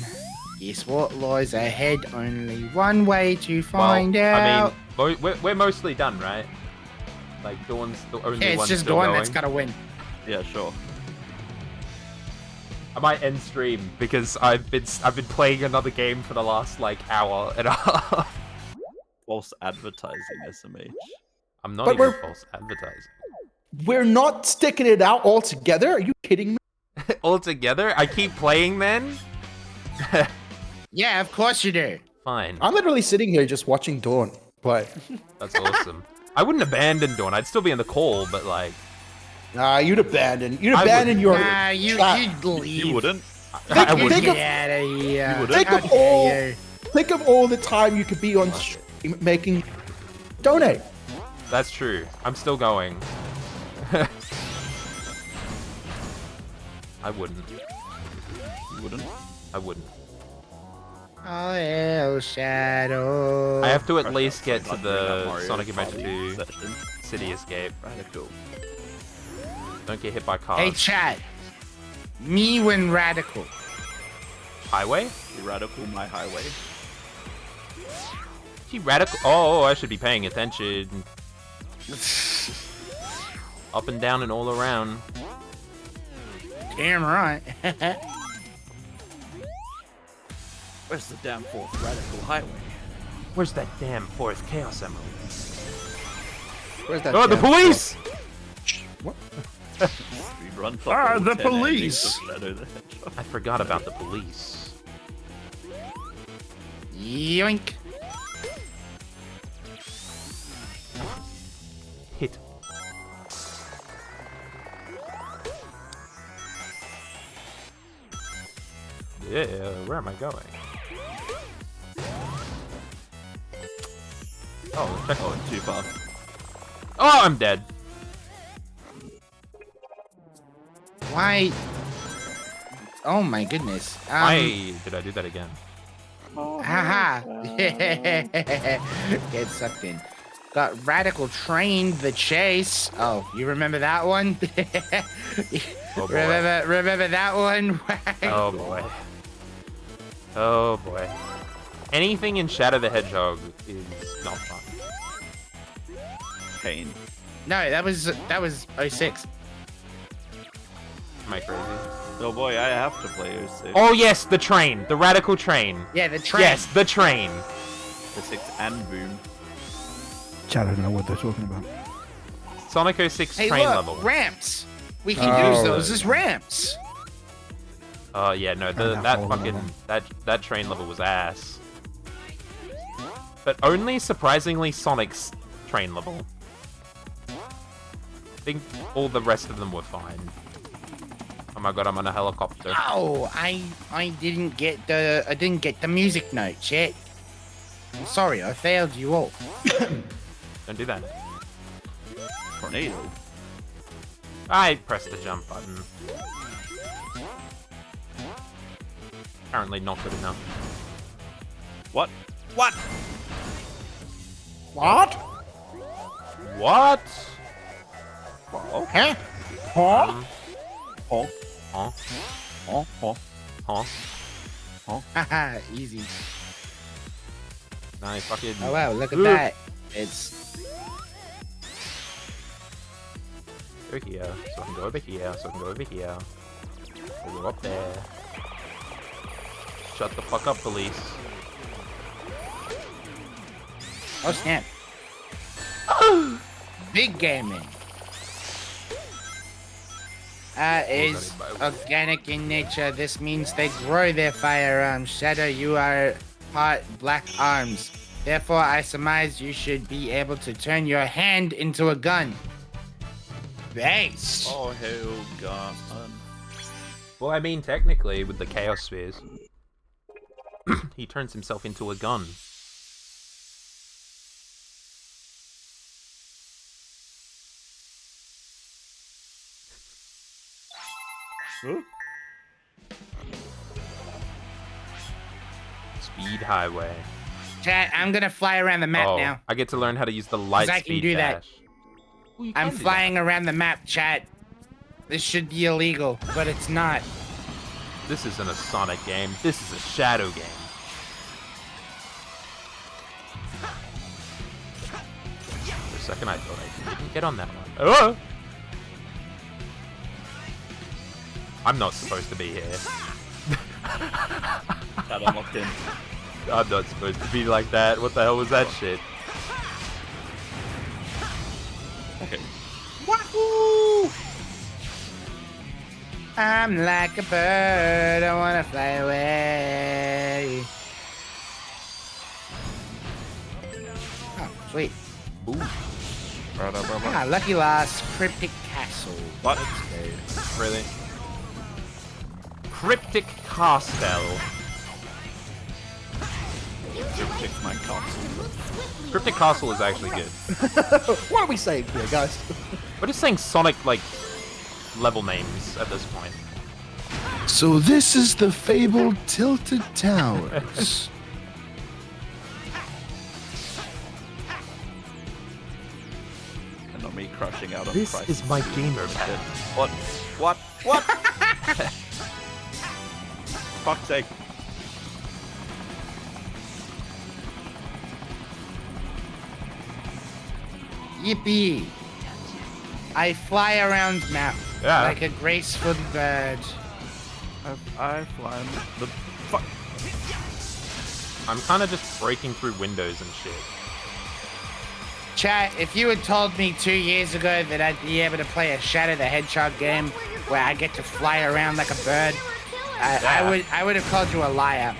Guess what lies ahead? Only one way to find out. I mean, we're mostly done, right? Like Dawn's the only Yeah, one it's just still Dawn going. that's gotta win. Yeah, sure. I might end stream because I've been playing another game for the last like hour and a half. False advertising, SMH. I'm not But even we're- false advertising. We're not sticking it out altogether. Are you kidding me? All together, I keep playing then. Yeah, of course you do. Fine, I'm literally sitting here just watching Dawn play. that's awesome. I wouldn't abandon Dawn. I'd still be in the call, but like, Nah, you'd abandon. You'd I abandon your. Nah, you'd leave. You wouldn't. I Think wouldn't. of- Get out of here. You wouldn't. Think How of dare all. you. Think of all the time you could be on stream making. Donate. That's true. I'm still going. I wouldn't. You wouldn't. I wouldn't. Oh, El Shadow. I have to at Crush least Us, get to like bring up the Mario Sonic Adventure Party 2 session. City Escape. Radical. Don't get hit by cars. Hey, chat. Me when radical. Highway? You radical my highway. She radical. Oh, I should be paying attention. Up and down and all around. Damn right. Where's the damn fourth radical highway? Where's that damn fourth Chaos Emerald? Where's that? Oh, the damn- police! What? We run for Ah, all the 10 endings police! of Shadow the Hedgehog. I forgot about the police. Yoink. Hit. Yeah, where am I going? Oh, check. Oh, too far. Oh, I'm dead. Why? Oh my goodness. Why did I do that again? Haha. Get sucked in. Got Radical Trained the Chase. Oh, you remember that one? Oh, boy. remember that one? Oh boy. Oh boy. Anything in Shadow the Hedgehog is not fun. Pain. No, that was 06. Am I crazy? Oh boy, I have to play 06. Oh yes, the train. The Radical Train. Yeah, the train. Yes, the train. 06 and Boom. Chad, I don't know what they're talking about. Sonic 06 Hey, train look, level. ramps. We can Oh. use those as ramps. Oh yeah, no, that that whole fucking level. that train level was ass. But only surprisingly Sonic's train level. I think all the rest of them were fine. Oh my god, I'm on a helicopter. Oh, I didn't get the music note, shit. I'm sorry, I failed you all. Don't do that. Tornado. I pressed the jump button. Apparently not good enough. What? What? What? What? Huh? Huh? Oh, Huh? oh, oh. Huh? Haha, easy. No, fucking. Oh wow, look at Ooh. that. It's Go here, so I can go over here, so I can go over here. We'll go up there. Shut the fuck up, police. oh snap. Big gaming. Is organic in nature. This means they grow their firearms. Shadow, you are part black arms. Therefore, I surmise you should be able to turn your hand into a gun. Base. Oh, hell, God. Well, I mean, technically, with the Chaos Spheres, he turns himself into a gun. Huh? Speed highway. Chat, I'm gonna fly around the map Oh, now. I get to learn how to use the light I can speed do that. dash. Well, you I'm can do flying around the map, chat. This should be illegal, but it's not. that. This isn't a Sonic game. This is a Shadow game. For a second, I thought I didn't get on that one. Oh! I'm not supposed to be here. Got unlocked in. I'm not supposed to be like that. What the hell was that shit? Okay. Wahoo! I'm like a bird, I wanna fly away. Oh, sweet. Ooh. Ah, Lucky Lost, Cryptic Castle. What? Really? Cryptic Castle. Cryptic my castle. Cryptic Castle is actually good. What are we saying here, guys? We're just saying Sonic, like, level names at this point. So this is the fabled Tilted Towers. And not me crushing out on This price. is my gamer pad. What? What? What? Fuck's sake. Yippee! I fly around map Yeah. like a graceful bird. I fly the fuck. I'm kind of just breaking through windows and shit. Chat, if you had told me 2 years ago that I'd be able to play a Shadow the Hedgehog game where I get to fly around like a bird, I would have called you a liar.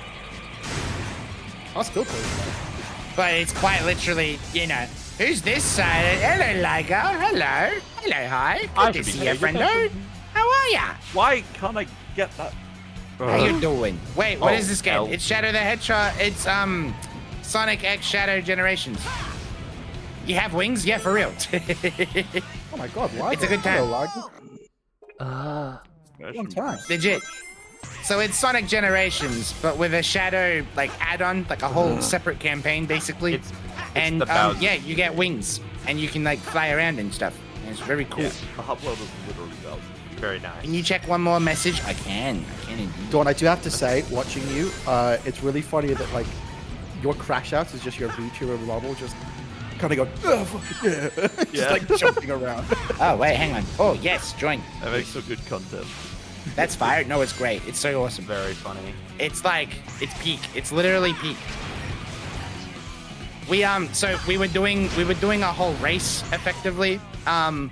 I'll still play it. But it's quite literally, you know, who's this side? Hello, Ligo. Hello. Hello, hi. I Good to should be see you, paying friendo. attention. How are ya? Why can't I get that? How you doing? Wait, what Oh, is this game? hell. It's Shadow the Hedgehog. It's Sonic X Shadow Generations. You have wings? Yeah, for real. Oh my god, why? It's a good time. Long time. Legit. So it's Sonic Generations, but with a Shadow like add-on, like a whole separate campaign, basically. It's and the Bowser. yeah, you get wings, and you can like fly around and stuff. And it's very cool. Yeah, the hub world is literally Bowser. Very nice. Can you check one more message? I can indeed. Dawn, I do have to say, watching you, it's really funny that like your crash outs is just your VTuber model just kind of going, oh, fuck yeah. Just Yeah. like jumping around. Oh wait, hang on. Oh yes, join. That makes some good content. That's fire. No, it's great. It's so awesome. Very funny. It's like it's peak. It's literally peak. So we were doing a whole race effectively. And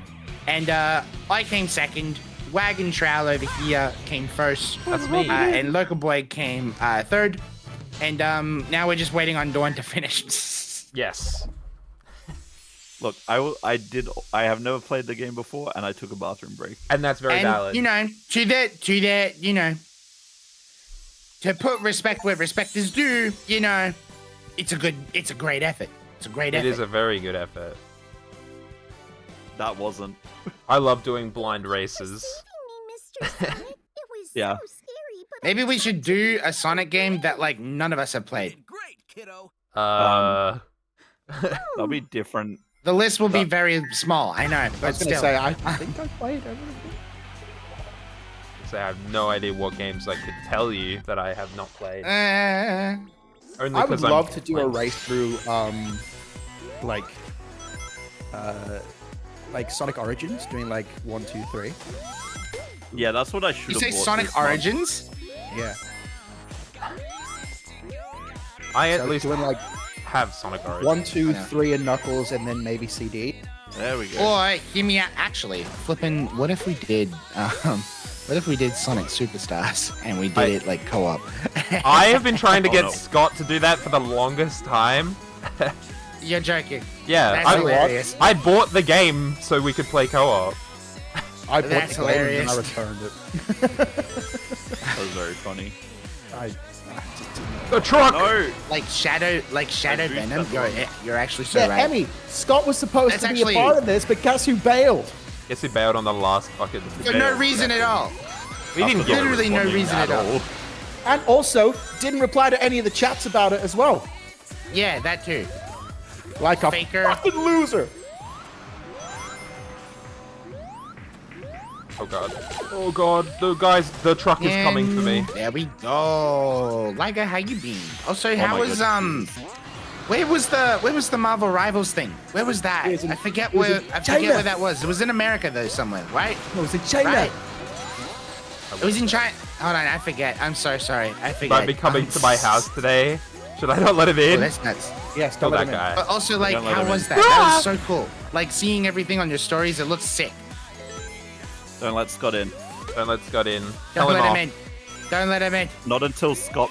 I came second. Wagon Trowel over here came first. That's me. And Local Boy came third. And now we're just waiting on Dawn to finish. Yes. Look, I have never played the game before, and I took a bathroom break. And that's very And valid. you know, to that, you know, to put respect where respect is due, you know, it's a great effort. It's a great It effort. is a very good effort. That wasn't. I love doing blind races. Me, Mr. Sonic. It was Yeah. so scary, but Maybe we should do a Sonic game that like none of us have played. Great, kiddo. That'll be different. The list will be very small, I know, I but was gonna still. say, I think I played everything. So I have no idea what games I could tell you that I have not played. Only I would 'cause I'm love to do a playing- race through, like Sonic Origins, doing like 1, 2, 3. Yeah, that's what I should You have say bought Sonic this month. Origins? Yeah. I at So least doing like have Sonic Origins. 1, 2, Yeah. 3 and Knuckles, and then maybe CD. There we go. Or hear me out. Actually, flipping. What if we did? Sonic Superstars and we did it like co-op? I have been trying to Oh, get no. Scott to do that for the longest time. You're joking. Yeah, That's hilarious. I bought the game so we could play co-op. I bought That's the game and hilarious. I returned it. That was very funny. I just didn't. The truck! No! Like Shadow Venom. You're actually so Yeah, right. Emmy, Scott was supposed That's to be actually- a part of this, but guess who bailed? Guess he bailed on the last fucking... For no reason at all. We didn't get Literally no responding reason at all. And also, didn't reply to any of the chats about it as well. Yeah, that too. Like a Faker. fucking loser. Oh god. Oh god, the truck is coming for me. There we go. Liga, how you been? Also, how my was goodness. where was the Marvel Rivals thing? Where was that? It was in- I forget it was where in I forget China. where that was. It was in America though, somewhere, right? No, it was in China. Right. It was in China. Hold on, I forget. I'm so sorry. I forget. Might be coming to my house today. Should I not let him Oh, in? that's nuts. Yes, Kill don't let that him in. guy. But also, like, Don't let how him was in. that? That was so cool. Like seeing everything on your stories, it looks sick. Don't let Scott in. Don't let Scott in. Tell Don't him let off. him in. Don't let him in. Not until Scott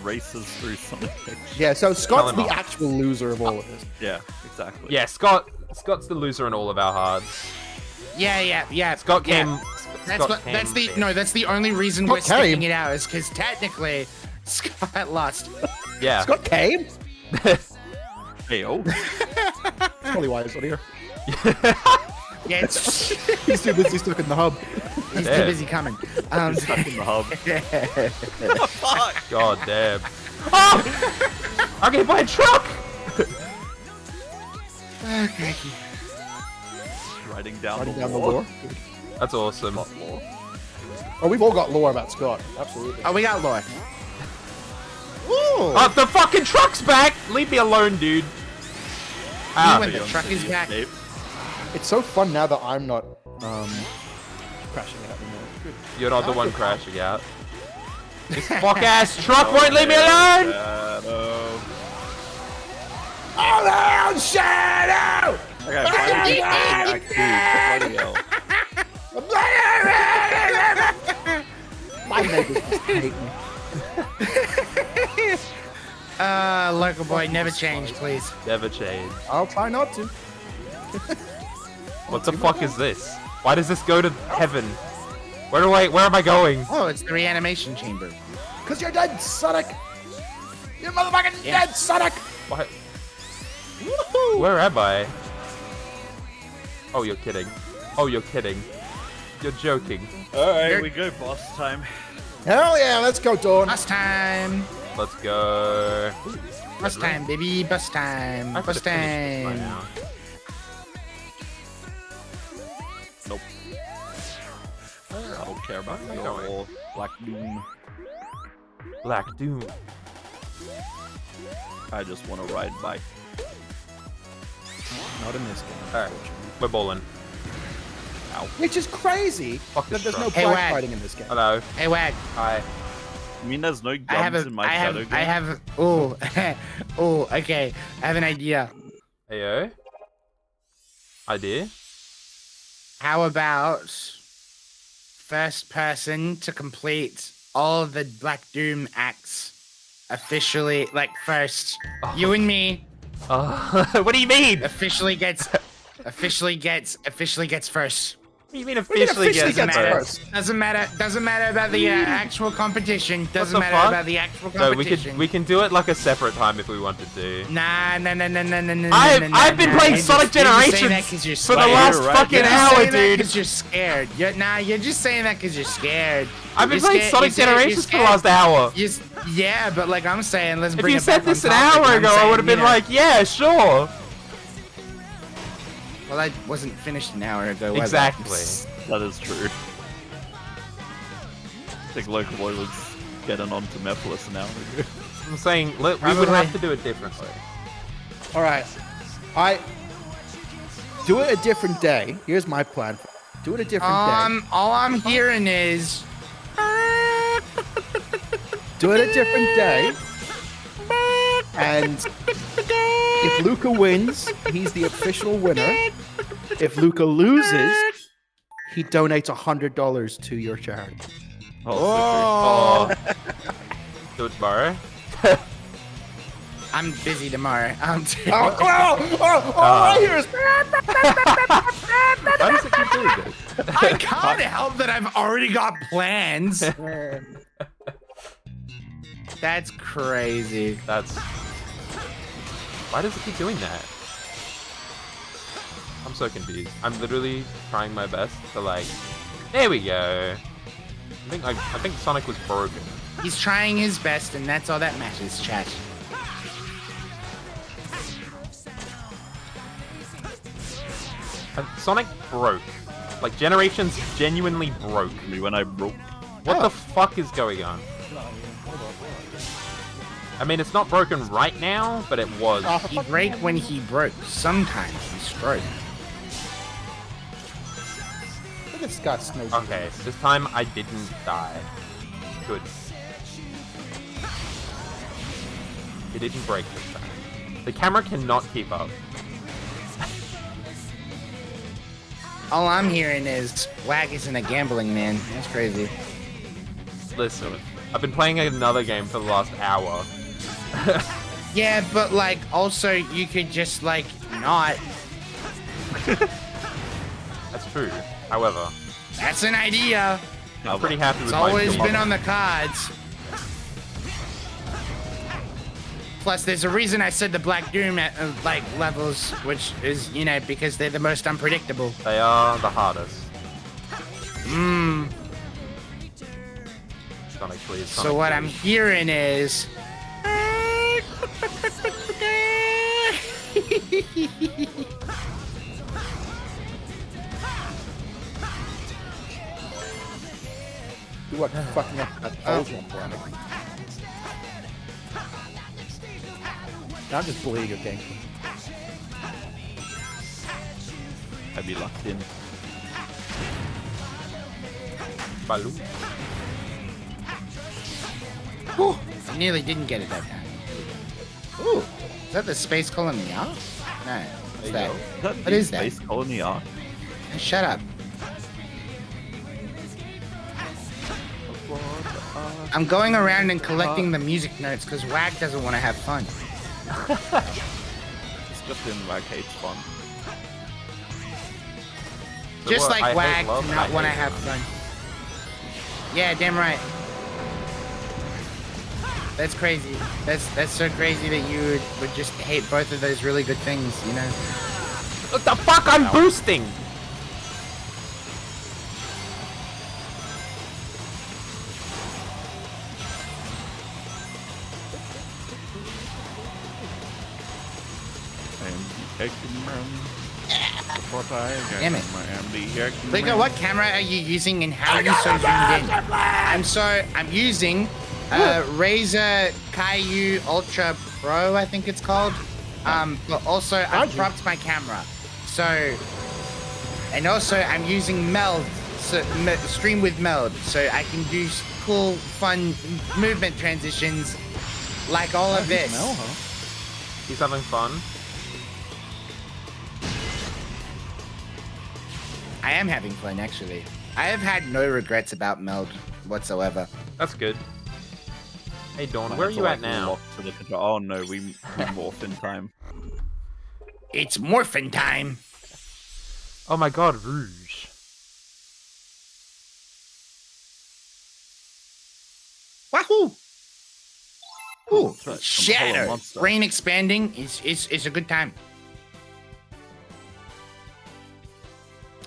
races through Sonic. Yeah, so Scott's him the off. actual loser of all of this. Yeah, exactly. Yeah, Scott's the loser in all of our hearts. Yeah. Scott yeah. came... That's Scott what. That's came the fifth. no. That's the only reason Scott we're sticking came. it out is because technically Scott lost. Yeah. Scott came? Hey, oh. That's probably why he's not here. Yeah, it's, He's too busy stuck in the hub. he's Yeah. too busy coming. Stuck in the hub. Fuck! God damn. Oh! I'm getting by a truck! Okay. Riding down Riding the down the wall. lore. That's awesome. Scott lore. Oh, we've all got lore about Scott. Absolutely. Oh, we got Lore. Oh, the fucking truck's back! Leave me alone, dude. Ah, when the truck is back. Escape. It's so fun now that I'm not crashing out anymore. Good. you're not the one crashing out. This fuck-ass truck won't leave me alone! Shadow. All out Shadow! Okay, finally back to bloody hell. My neighbors just hate me. Local boy, never change, please. Never change. I'll try not to. What the fuck is this? Why does this go to heaven? Where am I going? Oh, it's the reanimation chamber. Cause you're dead, Sonic. You're motherfucking Yeah. dead, Sonic. What? Where am I? Oh, you're kidding. Oh, you're kidding. You're joking. Alright, we go boss time. Hell yeah, let's go, Dawn. Bus time. Let's go. Bus time, baby. Bus time. I Bus could've finished this by time. now. Nope. I don't care about Where your are you war. Black Doom. Black Doom. I just want to ride bike. Not in this game. Alright, we're bowling. Which is crazy Fuck that this there's no truck. Hey, black Wag. fighting in this game. Hello. Hey, Wag. Hi. I mean, there's no guns in my Shadow game. Oh, oh, okay. I have an idea. Heyo. Idea? How about first person to complete all of the Black Doom acts officially, like first, you and me What do you mean? officially gets first. What do you mean officially officially gets gets first? first? Doesn't matter about the actual competition. Doesn't the matter fuck? about the actual No, competition. we can do it like a separate time if we wanted to. Nah. I've been playing Sonic Generations for the last You're right. fucking You're hour, dude. Because you're scared. You're just saying that because you're scared. I've been You're playing scared- Sonic you're scared- Generations for you're the last hour. scared. Yeah, but like I'm saying, let's If bring you it said back this on an topic. hour I'm ago, I saying, would have been you know. like, yeah, sure. Well, I wasn't finished an hour ago. was I? Exactly. That is true. I think Local Boy was getting on to Mephiles an hour ago. I'm saying we would Probably. have to do it differently. All right. I do it a different day. Here's my plan. Do it a different day. All I'm hearing is Do it a different day. And if Luca wins, he's the official winner. If Luca loses, he donates $100 to your charity. Oh, Do it tomorrow. I'm busy tomorrow. All I hear is. Why does it keep doing this? I can't help that I've already got plans. That's crazy. That's. Why does it keep doing that? I'm so confused. I'm literally trying my best to like. There we go. I think Sonic was broken. He's trying his best, and that's all that matters, chat. Sonic broke. Like Generations genuinely broke. me when I broke. What the fuck is going on? I mean, it's not broken right now, but it was. He break when he broke. Sometimes he's broke. Look at Scott Snow. Okay, this time I didn't die. Good. It didn't break this time. The camera cannot keep up. All I'm hearing is Wag isn't a gambling man. That's crazy. Listen, I've been playing another game for the last hour. Yeah, but like also you could just like not. That's true. However, That's an idea. I'm pretty happy with It's my always build. been on the cards. Plus, there's a reason I said the Black Doom at like levels, which is because they're the most unpredictable. They are the hardest. Sonic, please. So Sonic, what I'm please. hearing is. You what fucking up that pole jump for me. Now I'm just bullying your game. I'd be locked in. Baloo. Whew, I nearly didn't get it that time. Ooh, is that the space colony Ark? No, what's that? What is that? Space Colony Ark? Shut up. I'm going around and collecting the music notes because Wag doesn't want to have fun. It's just in Wag hates fun. Just Well, like I Wag hate love, do not I want to hate have fun. Yeah, damn right. That's crazy. That's so crazy that you would just hate both of those really good things, you know? What the fuck? I'm boosting. I am the Eggman. What I Damn it. I am the Eggman. Luca, what camera are you using and how are you so zoomed in? I'm using Razer Kaiju Ultra Pro, I think it's called. But also I've cropped my camera. So, and also I'm using Meld, stream with Meld, so I can do cool, fun movement transitions like all of this. He's having fun. I am having fun, actually. I have had no regrets about Meld whatsoever. That's good. Hey Dawn, I where are have to, you like, at now? lock to the control. Oh no, we morph in time. It's morphin' time. Oh my god, Rouge. Wahoo! Ooh, That's right, from Hollow shatter. Monster. Brain expanding is a good time.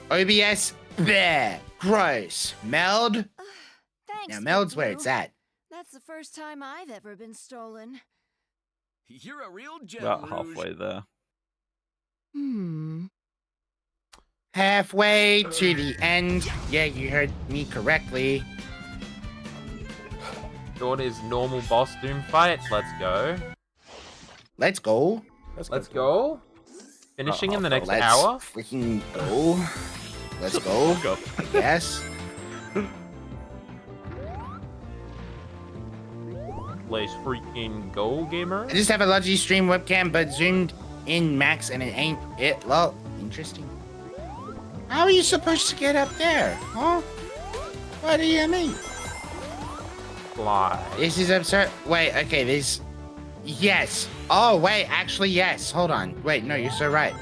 OBS, bleh, gross. Meld, Thanks. now Meld's where Big it's Blue. at. That's the first time I've ever been stolen. You're a real gem, About Rouge. halfway there. Halfway to the end. Yeah, you heard me correctly. Dawn is normal boss doom fight. Let's go. Let's go. Let's go. Finishing in the next Let's hour. freaking go. Let's go. Go. I guess. Let's freaking go, gamer. I just have a Logi stream webcam, but zoomed in max, and it ain't it. Lol. Interesting. How are you supposed to get up there? Huh? What do you mean? Fly. This is absurd. Wait, okay, this. Yes. Oh, wait, actually, yes. Hold on. Wait, no, you're so right.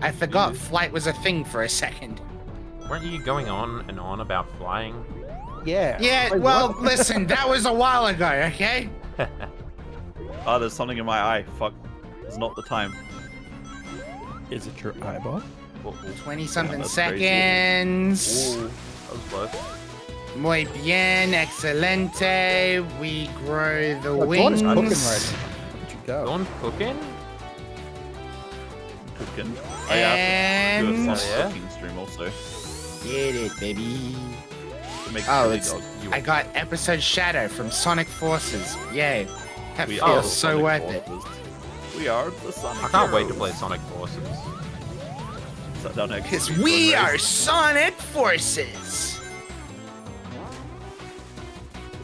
I forgot flight was a thing for a second. Weren't you going on and on about flying? Yeah. Yeah, Wait, well, what? listen, that was a while ago, okay? Oh, there's something in my eye. Fuck. It's not the time. Is it your eyeball? 20-something that's crazy. seconds. Ooh, that was close. Muy bien, excelente. We grow the Oh, Dawn wings. is cooking right now. Look at you go. Dawn cooking? Cooking. Oh, yeah, I have to do And a Sonic Yeah. cooking stream also. get it, baby. Make Oh, chili it's. dog. I got episode Shadow from Sonic Forces. Yay. That We feels are so Sonic worth it. Forces. We are the Sonic I can't wait to Heroes. play Sonic Forces. Sat down next Because to me we for a are race. Sonic Forces.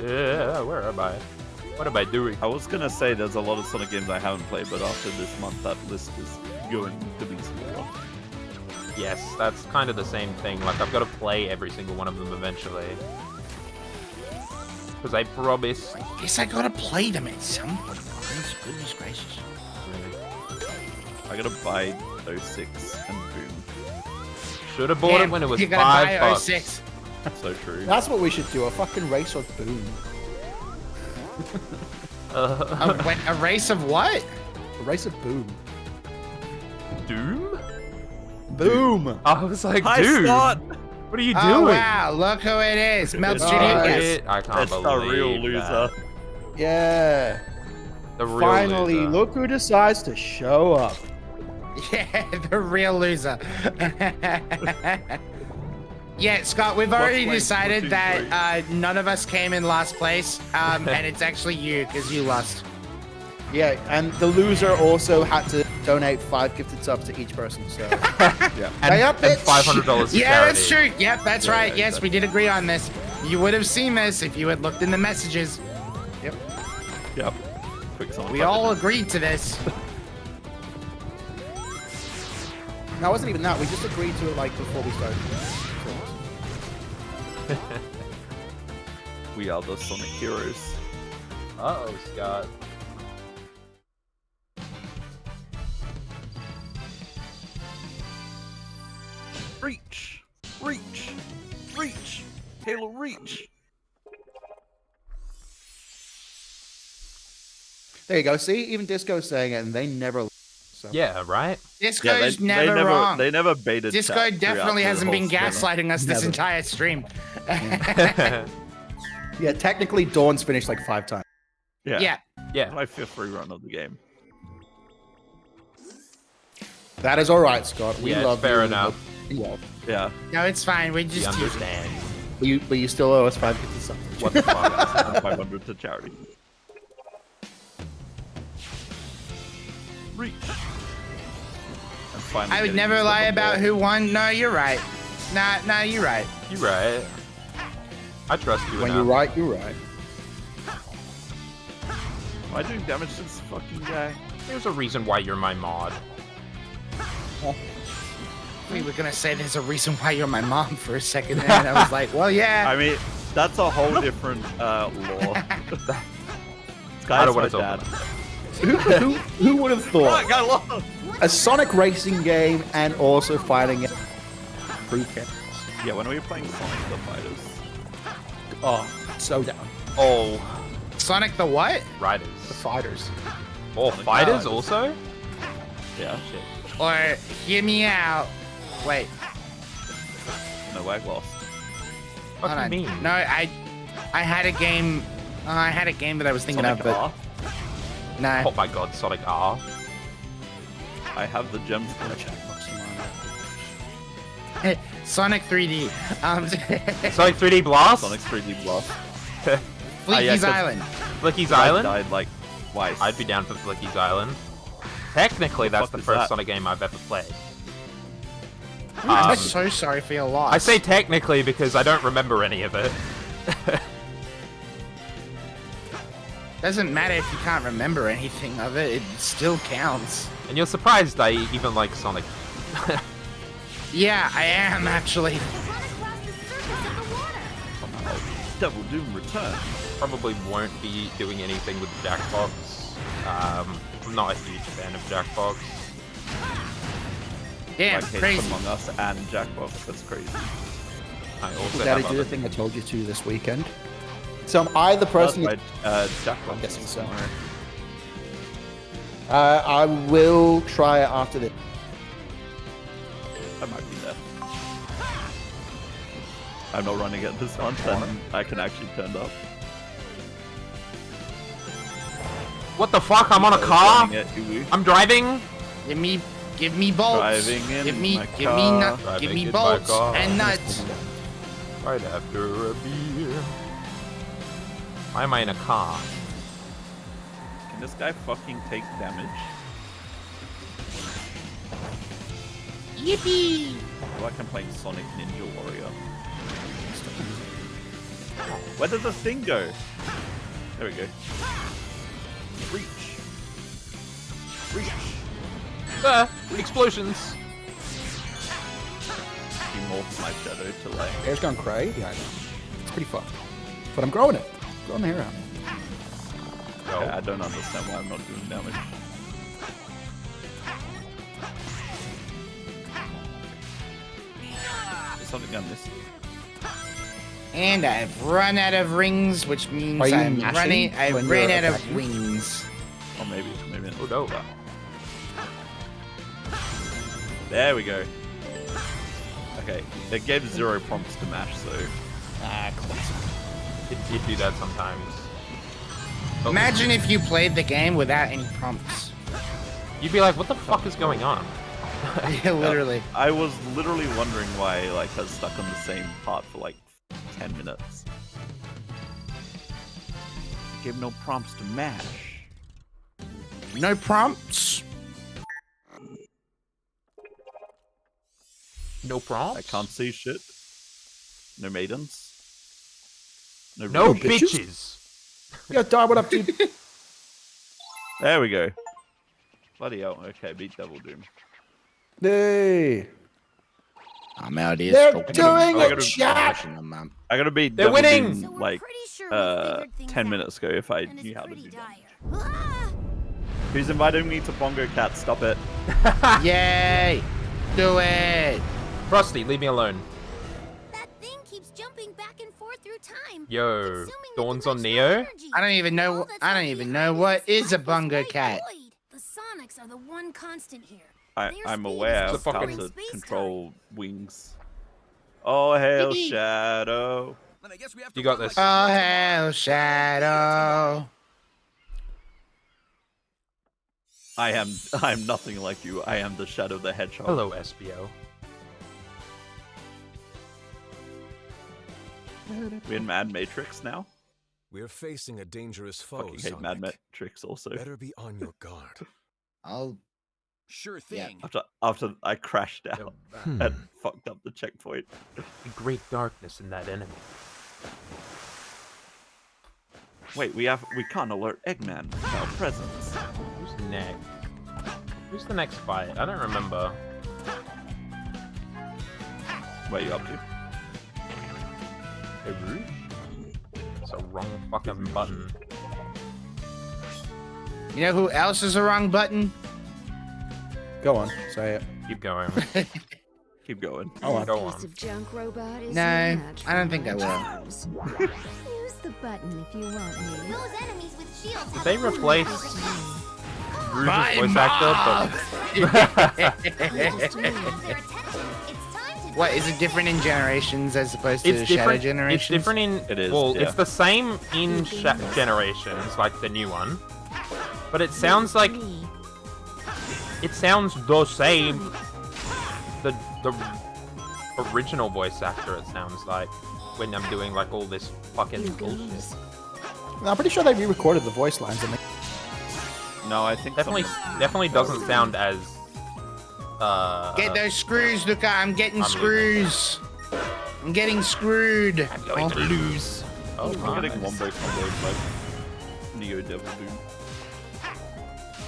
Yeah, where am I? What am I doing? I was gonna say there's a lot of Sonic games I haven't played, but after this month, that list is going to be smaller. Yes, that's kind of the same thing. Like, I've got to play every single one of them eventually. Because I promised. Guess I gotta play them at some point. Goodness gracious. I gotta buy 06 and boom. Should have bought Damn, it when it was you're gonna $5. buy 06. So true. That's what we should do. A fucking race of boom. A race of what? A race of boom. Doom? Boom. I was like, Hi, dude, Scott! what are you Oh doing? wow, look who it is. Meld It's Studio. not Yes. Shit, I can't It's believe the real loser. that. Yeah. The real Finally, loser. look who decides to show up. Yeah, the real loser. Yeah, Scott, we've already playing decided Splatoon that none of us came in last place, and it's actually you, because you lost. Yeah, and the loser also had to donate 5 gifted subs to each person. So Yeah. And, Pay up, and bitch. $500 to Yeah, charity. that's true. Yep, that's Yeah, right. yeah, Yes, we did agree on this. You would have seen this if you had looked in the messages. Yep. Yep. Quick Sonic. We all agreed to this. No, it wasn't even that. We just agreed to it like before we started. We are the Sonic heroes. Uh-oh, Scott. Reach! Reach! Reach! Halo Reach! There you go. See, even Disco's saying it, and they never. So. Yeah, right? Disco's never wrong. They never baited. Disco chat definitely throughout the hasn't been whole stream. gaslighting us this Never. entire stream. Yeah, technically, Dawn's finished like 5 times. Yeah. Yeah. Yeah. My 5th rerun of the game. That is all right, Scott. We Yeah, it's love fair you. enough. Yeah. Yeah. No, it's fine. We We just use it. understand. But you still owe us 550 something. What the fuck? I sent 500 to charity. Reach. And finally I would getting never into lie the about ball. who won. No, you're right. Nah, you're right. You right. I trust you When enough. you're right, you're right. Am I doing damage to this fucking guy? There's a reason why you're my mod. We were gonna say there's a reason why you're my mom for a second there, and I was like, well, yeah. I mean, that's a whole different law. This I guy's don't my want to dad. talk about Who would have thought Fuck, I lost! a Sonic racing game and also fighting it? Pre-chaos. Yeah, when are we playing Sonic the Fighters? Oh, so down. Oh, Sonic the what? Riders. The fighters. Oh, fighters Riders. also? Yeah. Shit. Or hear me out. Wait, No, I lost. What hold do you on. mean? No, I had a game. I had a game that I was thinking Sonic of, but R? no. Oh my god, Sonic R. I have the gems for it. Sonic 3D. Sonic 3D Blast? Sonic 3D Blast. Fleeky's yeah, 'cause- Island. Flicky's I Island? died like twice. I'd be down for Flicky's Island. Technically, The that's fuck the is first that? Sonic game I've ever played. I'm Um, so sorry for your loss. I say technically because I don't remember any of it. Doesn't matter if you can't remember anything of it. It still counts. And you're surprised I even like Sonic. Yeah, I am actually. Run across the surface of the water. Devil Doom Return. Probably won't be doing anything with Jackbox. I'm not a huge fan of Jackbox. Damn, Like Hates crazy. Among Us and Jackbox. That's crazy. I also Daddy, have do the other thing I told you to this weekend. So am I the person? That's my Jackbox. I'm guessing so. tomorrow. I will try it after this. I might be there. I'm not running it this month, and I can actually turn up. What the fuck? I'm on a I was car? running it, uwu. I'm driving? Give me bolts. Driving in give me my give car. me give Driving me in my bolts car. and nuts. Right after a beer. Why am I in a car? Can this guy fucking take damage? Yippee! I like I'm playing Sonic Ninja Warrior. Where did the thing go? There we go. Reach. Reach. Explosions. He morphed my shadow to like. Hair's gone cray. Yeah, I know. It's pretty fun. But I'm growing it. Growing the hair out. Yeah, I don't understand why I'm not doing damage. There's something I missed. And I've run out of rings, which means Are you I'm mashing running. I when ran you're out of attacking? wings. Or maybe not. Oh no. There we go. Okay, it gave 0 prompts to mash, so Ah, close. It do that sometimes. Oh, Imagine if you played the game without any prompts. You'd be like, what the fuck is going on? Yeah, literally. I was literally wondering why like I was stuck on the same part for like 10 minutes. It gave no prompts to mash. No prompts. No prompts? I can't see shit. No maidens. No bitches? bitches. Yo, Dar, what up, dude? There we go. Bloody hell. Okay, beat Devil Doom. Hey. I'm out here. They're stalking doing them. it, chat. Pushing them up. I gotta beat They're Devil winning! Doom, So we're like, pretty sure we figured things 10 out, minutes ago if I and it's knew how to pretty do that. dire. Ah! Who's invited me to Bongo Cat? Stop it. Yay! Do it! Frosty, leave me alone. That thing keeps jumping back and forth through time. Yo, consuming the Dawns on dimensional Neo? energy. I don't even know. All that's I don't left even behind know what this is a lifeless bunga white cat. void. The Sonics are the one constant here. I'm aware It's a of how fucking to space control wings. Oh, hail Shadow. You got this. Oh hell, Shadow! I am nothing like you. I am the Shadow the Hedgehog. Hello, SBO. We in Mad Matrix now? We're facing a dangerous foe, Fucking hate Mad Sonic. Matrix also. Better be on your guard. I'll. Sure Yeah. thing. After I crashed out Hmm. and fucked up the checkpoint. The great darkness in that enemy. Wait, we can't alert Eggman of our presence. Who's next? Who's the next fight? I don't remember. What are you up to? Hey, Rouge? It's a wrong fucking button. You know who else is the wrong button? Go on, say it. Keep going. Keep going. Go on. Go on. Piece of junk robot is No, no match I don't for think I my will. charms. Use the button if you want me. Those enemies with shields Did they have a replace bonus. Rouge's voice actor? It's time to What is it different in generations as opposed to It's Shadow different. generations? It's different in. It is, Well, yeah. it's the same in Generations, like the new one, but it sounds like Me. it sounds the same. The original voice actor. It sounds like when I'm doing like all this fucking Here bullshit. goes. I'm pretty sure they re-recorded the voice lines. And No, I think Definitely doesn't sound as. Get those screws, Luca. I'm getting I'm screws. I'm getting screwed. I'm going to lose. Oh, I'm getting nice. wombo comboed like Neo Devil Doom.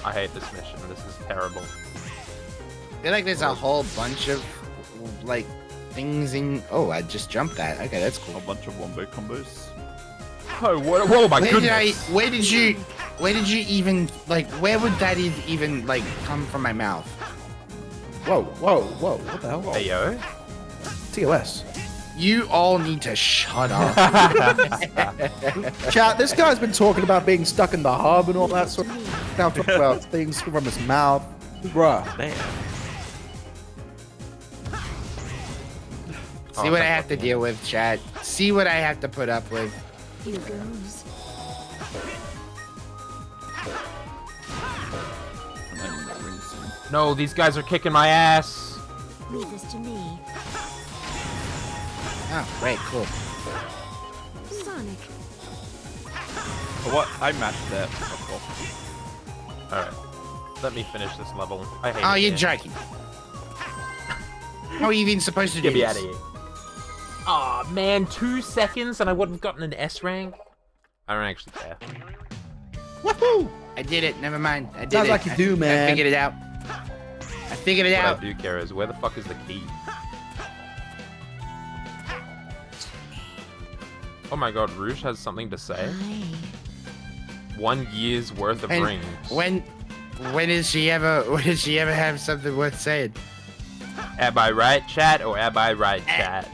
I hate this mission. This is terrible. I feel like there's a whole bunch of like things in. Oh, I just jumped that. Okay, that's A cool. bunch of wombo combos. Oh, what? Whoa, my Where goodness! where did you even like? Where would that even like come from my mouth? whoa, whoa, whoa! What the hell? Hey yo. TOS. You all need to shut up. Chat. This guy's been talking about being stuck in the hub and all that sort of. Now talking about things from his mouth, bruh. Damn. See what I have to deal with, chat. See what I have to put up with. Here goes. I'm ending that ring soon. No, these guys are kicking my ass. Leave this to me. Oh, great, cool. Sonic. But what? I matched that. Fuck off. Alright. Let me finish this level. I hate Oh, it you're here. joking. How are you even supposed to do Get me this? out of here. Aw, man, 2 seconds and I would have gotten an S rank? I don't actually care. Woohoo! I did it. Never mind. I did Sounds it. like you do, I man. figured it out. I figured it What out. I do care is where the fuck is the key? Oh my god, Rouge has something to say? Hi. 1 year's worth of And rings. when did she ever have something worth saying? Am I right, chat, or am I right, chat?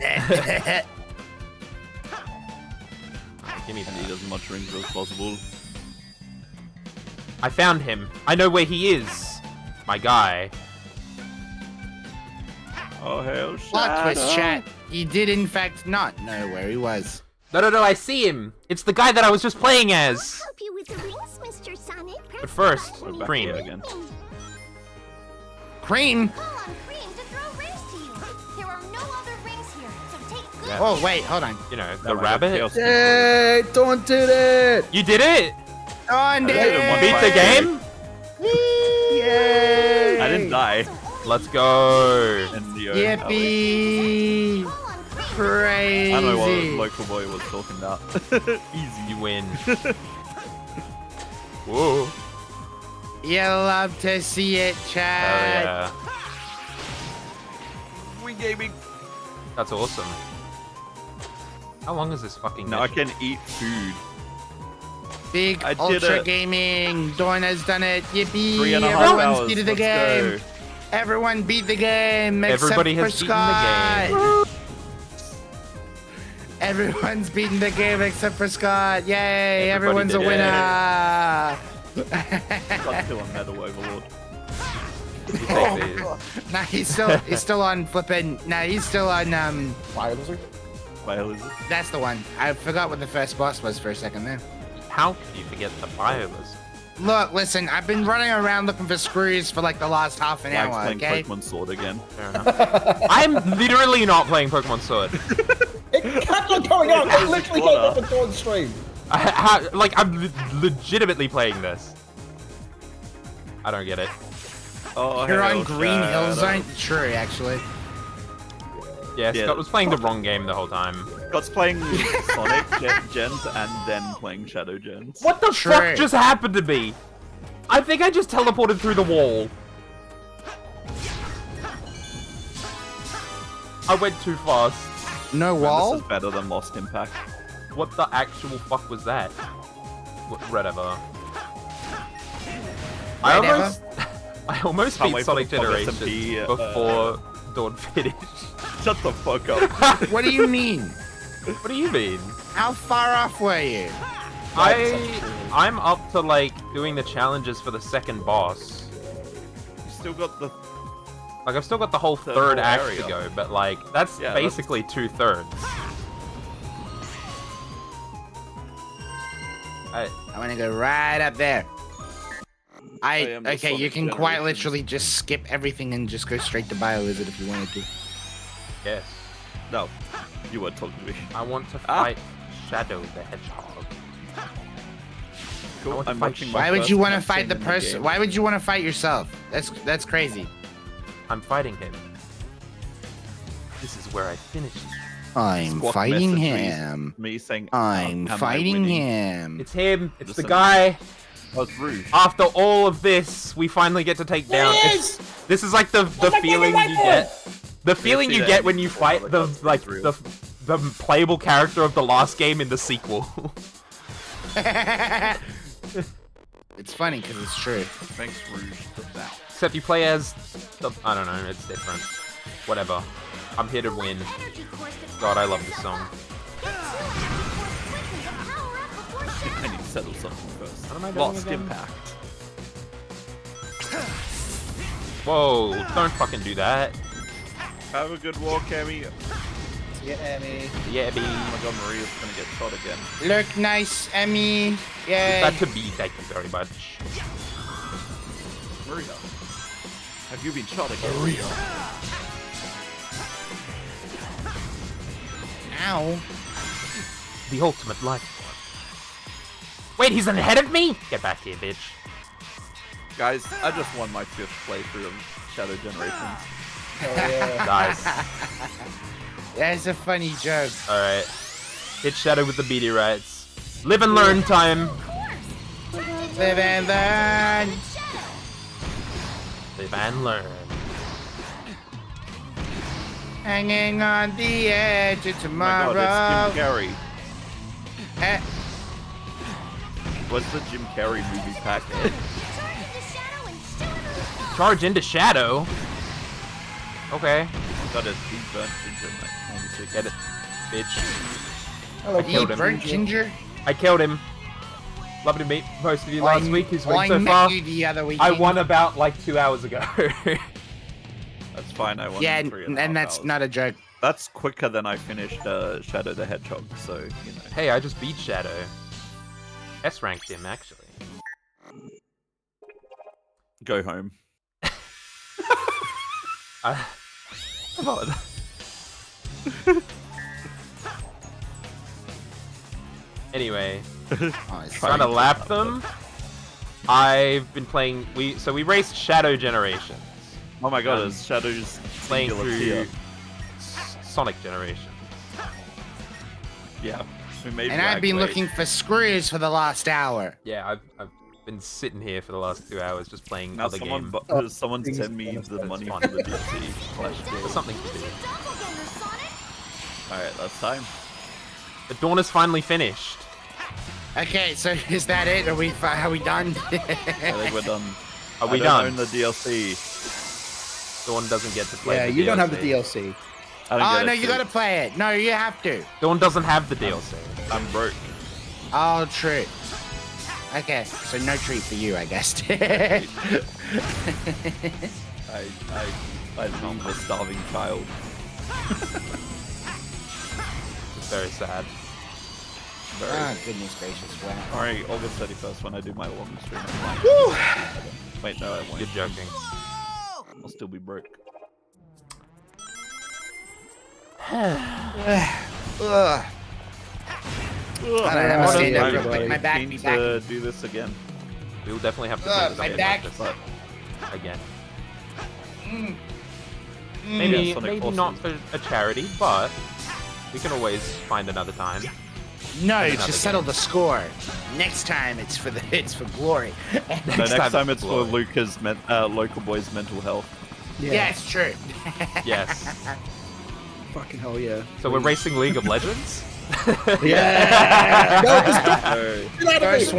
Give me I that. need as much rings as possible. I found him. I know where he is. My guy. Oh hell, Plot twist, Shadow. chat. He did in fact not know where he was. No, I see him. It's the guy that I was just playing as. help you with the rings, Mr. Sonic. But first, We're back Cream. here again. Cream. Call on Cream to throw rings to you. There are no other rings here, so take good Yeah. Oh wait, hold on. You know, Oh the my God, rabbit. Chaos Yay! Don't did it! You did it! On I did it You one beat the game? Yay! I didn't die. Let's go. And the Yippee! Call on Cream. Crazy. I don't know what local boy was talking about. Easy. You win. Whoa. You love to see it, Oh Chad. yeah. Wii gaming. That's awesome. How long is this fucking Now I mission? can eat food. Big I did Ultra it. Gaming. Dorna's done it. Yippee. 3.5 Everyone's hours. beat the Let's game. go. Everyone beat the game Everybody except has for beaten the Scott. Everyone's beaten the game except for Scott. Yay! Everybody Everyone's a did it. winner. Got to a Metal Overlord. We take these. Nah, he's still on flipping. Nah, he's still on Fire lizard. Whale is it? That's the one. I forgot what the first boss was for a second there. How could you forget the Biolas? Look, listen, I've been running around looking for screws for like the last half an Like hour, playing okay? Pokemon Sword again. Fair enough. I'm literally not playing Pokemon Sword. It kept on going on. I literally came up and on stream. I'm legitimately playing this. I don't get it. Oh, You're hell, on Green Hill Shadow. Zone? True, actually. Yeah, Yeah. Scott was playing the wrong game the whole time. Scott's playing Sonic gens and then playing Shadow gens. What the True. fuck just happened to me? I think I just teleported through the wall. I went too fast. No Man, wall? This is better than Lost Impact. What the actual fuck was that? Whatever. Whatever? I almost Can't beat wait for Sonic the Pog Generations SMP, before Dawn finished. Shut the fuck up. What do you mean? What do you mean? How far off were you? I'm up to like doing the challenges for the second boss. You still got the... Like I've still got the whole The third whole act area. to go, but like that's Yeah, that's- basically 2/3. I want to go right up there. I am the Okay, you Sonic can quite Generations. literally just skip everything and just go straight to Biolizard if you wanted to. Yes. No, you weren't talking to me. I want to Ah. fight Shadow the Hedgehog. I Cool. want to I'm fight watching my Why would first you want to cutscene fight the in person? game. Why would you want to fight yourself? That's crazy. I'm fighting him. This is where I finish. I'm Squawk fighting message him. Me saying, I'm "Am I fighting winning?" him. It's him. It's the Listen. guy. That's rude. After all of this, we finally get to take down. This is like the feeling you get. The feeling see you that get in when you the fight the cutscenes, like it's real. the playable character of the last game in the sequel. It's funny because it's true. Thanks, Rouge, for that. Except you play as the, I don't know, it's different. Whatever. I'm here to win. God, I love this song. I need to settle something first. What am I doing Lost again? Impact. Whoa, don't fucking do that. Have a good walk, Emmy. Yeah, Emmy. Yeah, be. Oh my god, Maria's gonna get shot again. Look nice, Emmy. Yay. That to be, thank you very much. Maria, have you been shot again? Ow. The ultimate life form. Wait, he's ahead of me? Get back here, bitch. Guys, I just won my 5th playthrough of Shadow Generations. Nice. That's a funny joke. Alright. Hit Shadow with the meteorites. Live and learn time. Live and learn. Live and learn. Hanging on the edge of Oh my tomorrow. god, it's Jim Carrey. Eh, What's the Jim Carrey movie pack? Charge into Shadow. Okay. Got a deep burnt ginger, mate. 96. Get it, bitch. Hello, killed eat him. burnt ginger. I killed him. Lovely to meet most of you last week. Who's I won so met far? you the other week. I won about like 2 hours ago. That's fine, I won Yeah, in 3.5 and that's hours. not a joke. That's quicker than I finished Shadow the Hedgehog, so, you know. Hey, I just beat Shadow. S-ranked him, actually. Go home. Come on. Anyway, Oh, it's trying to lap them. I've been playing. We raced Shadow Generations, Oh my god, Um, it's Shadow's playing singular through tier. Sonic Generations. Yeah. We made And I've been Ragway. looking for screws for the last hour. Yeah, I've been sitting here for the last 2 hours just playing Now other someone, games. someone send me the money fun. for the DLC. Flash There's game. something to do. Alright, that's time. The Dawn is finally finished. Okay, so is that it? Are we done? I think we're done. Are we I done? don't own the DLC. Dawn doesn't get to play Yeah, the you DLC. don't have the DLC. I don't Oh get no, it, you too. gotta play it. No, you have to. Dawn doesn't have the DLC. I'm broke. Oh, true. Okay, so no treat for you, I guess. I leave a starving child. It's very sad. Oh, goodness gracious, wow. Alright, August 31st when I do my long stream. Woo! Wait, no, I won't. You're joking. I'll still be broke. Ugh. I don't have a What stand is up it? real quick. My back, Keen my back. to do this again. We will definitely have to Ugh, do my something back. like this again. Yeah, Maybe, Sonic maybe Forces. not for a charity, but we can always find another time. No, Another to settle game. the score. Next time it's for glory. No, next time time it's it's for glory. Luca's local boy's mental health. Yeah, it's true. Yes. Fucking hell yeah. So we're racing League of Legends? Yeah. No, just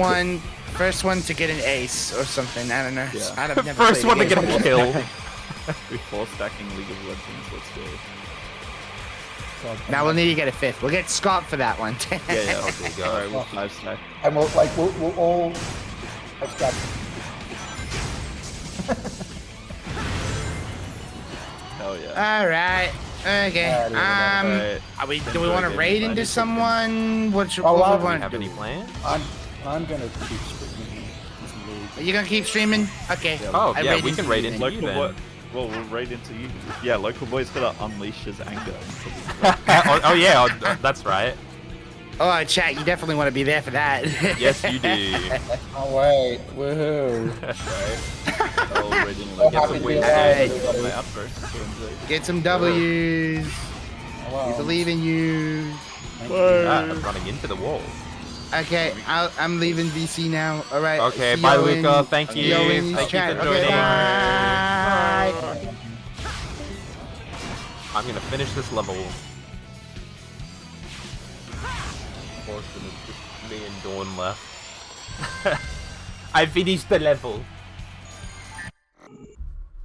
First one to get an ace or something. I don't know. Yeah. I've never First played one to get game. a kill. Before stacking League of Legends, let's go. Now we'll need to get a fifth. We'll get Scott for that one. Yeah, yeah. Okay, go. Alright, we'll 5 stack. And we'll all. Let's go. Hell yeah. All right. Okay. Alright. Are we? Do Enjoy we want to getting raid invited into to someone? What should Oh, what well, we Do you want have to do? any plans? I'm gonna keep streaming this league. Are you gonna keep streaming? Okay. Oh, I yeah, raid we can raid you into then. you Local then. boy. Well, we'll raid into you. Yeah, local boy's gonna unleash his anger. Oh yeah, that's right. Oh, chat. You definitely want to be there for that. Yes, you do. Oh wait, woohoo! Oh, raiding Get local some boy. wins. Hey. My outro. So enjoy. Get some W's. Wow. We believe in you. Ah, I'm running into the wall. Okay, I'm leaving VC now. All right. Okay, see bye, y'all in- Luca. Thank see you. y'all in Thank you chat. for Okay, joining. bye. I'm gonna finish this level. Awesome, it's just me and Dawn left. I finished the level.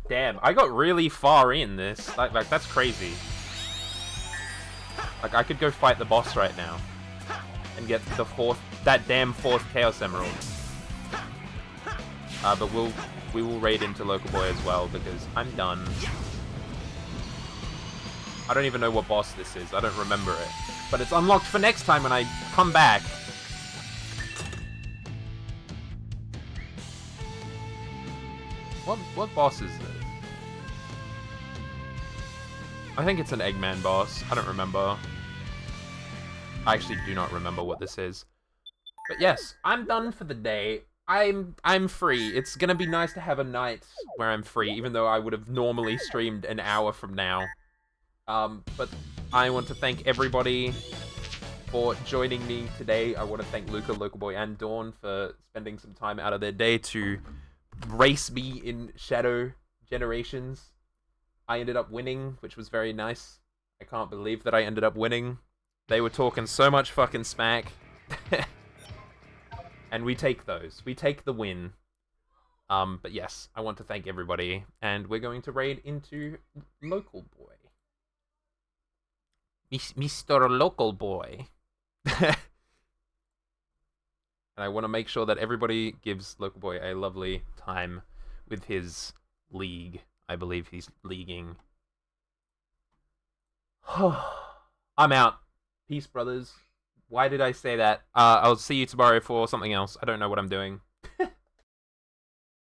Damn, I got really far in this. Like that's crazy. Like I could go fight the boss right now and get the that damn fourth Chaos Emerald. But we will raid into Local Boy as well because I'm done. I don't even know what boss this is. I don't remember it. But it's unlocked for next time when I come back. What boss is this? I think it's an Eggman boss. I don't remember. I actually do not remember what this is. But yes, I'm done for the day. I'm free. It's gonna be nice to have a night where I'm free, even though I would have normally streamed an hour from now. But I want to thank everybody for joining me today. I want to thank Luca, Local Boy, and Dawn for spending some time out of their day to race me in Shadow Generations. I ended up winning, which was very nice. I can't believe that I ended up winning. They were talking so much fucking smack. And we take those. We take the win. But yes, I want to thank everybody. And we're going to raid into Local Boy. Mr. Local Boy. And I want to make sure that everybody gives Local Boy a lovely time with his league. I believe he's leaguing. I'm out. Peace, brothers. Why did I say that? I'll see you tomorrow for something else. I don't know what I'm doing.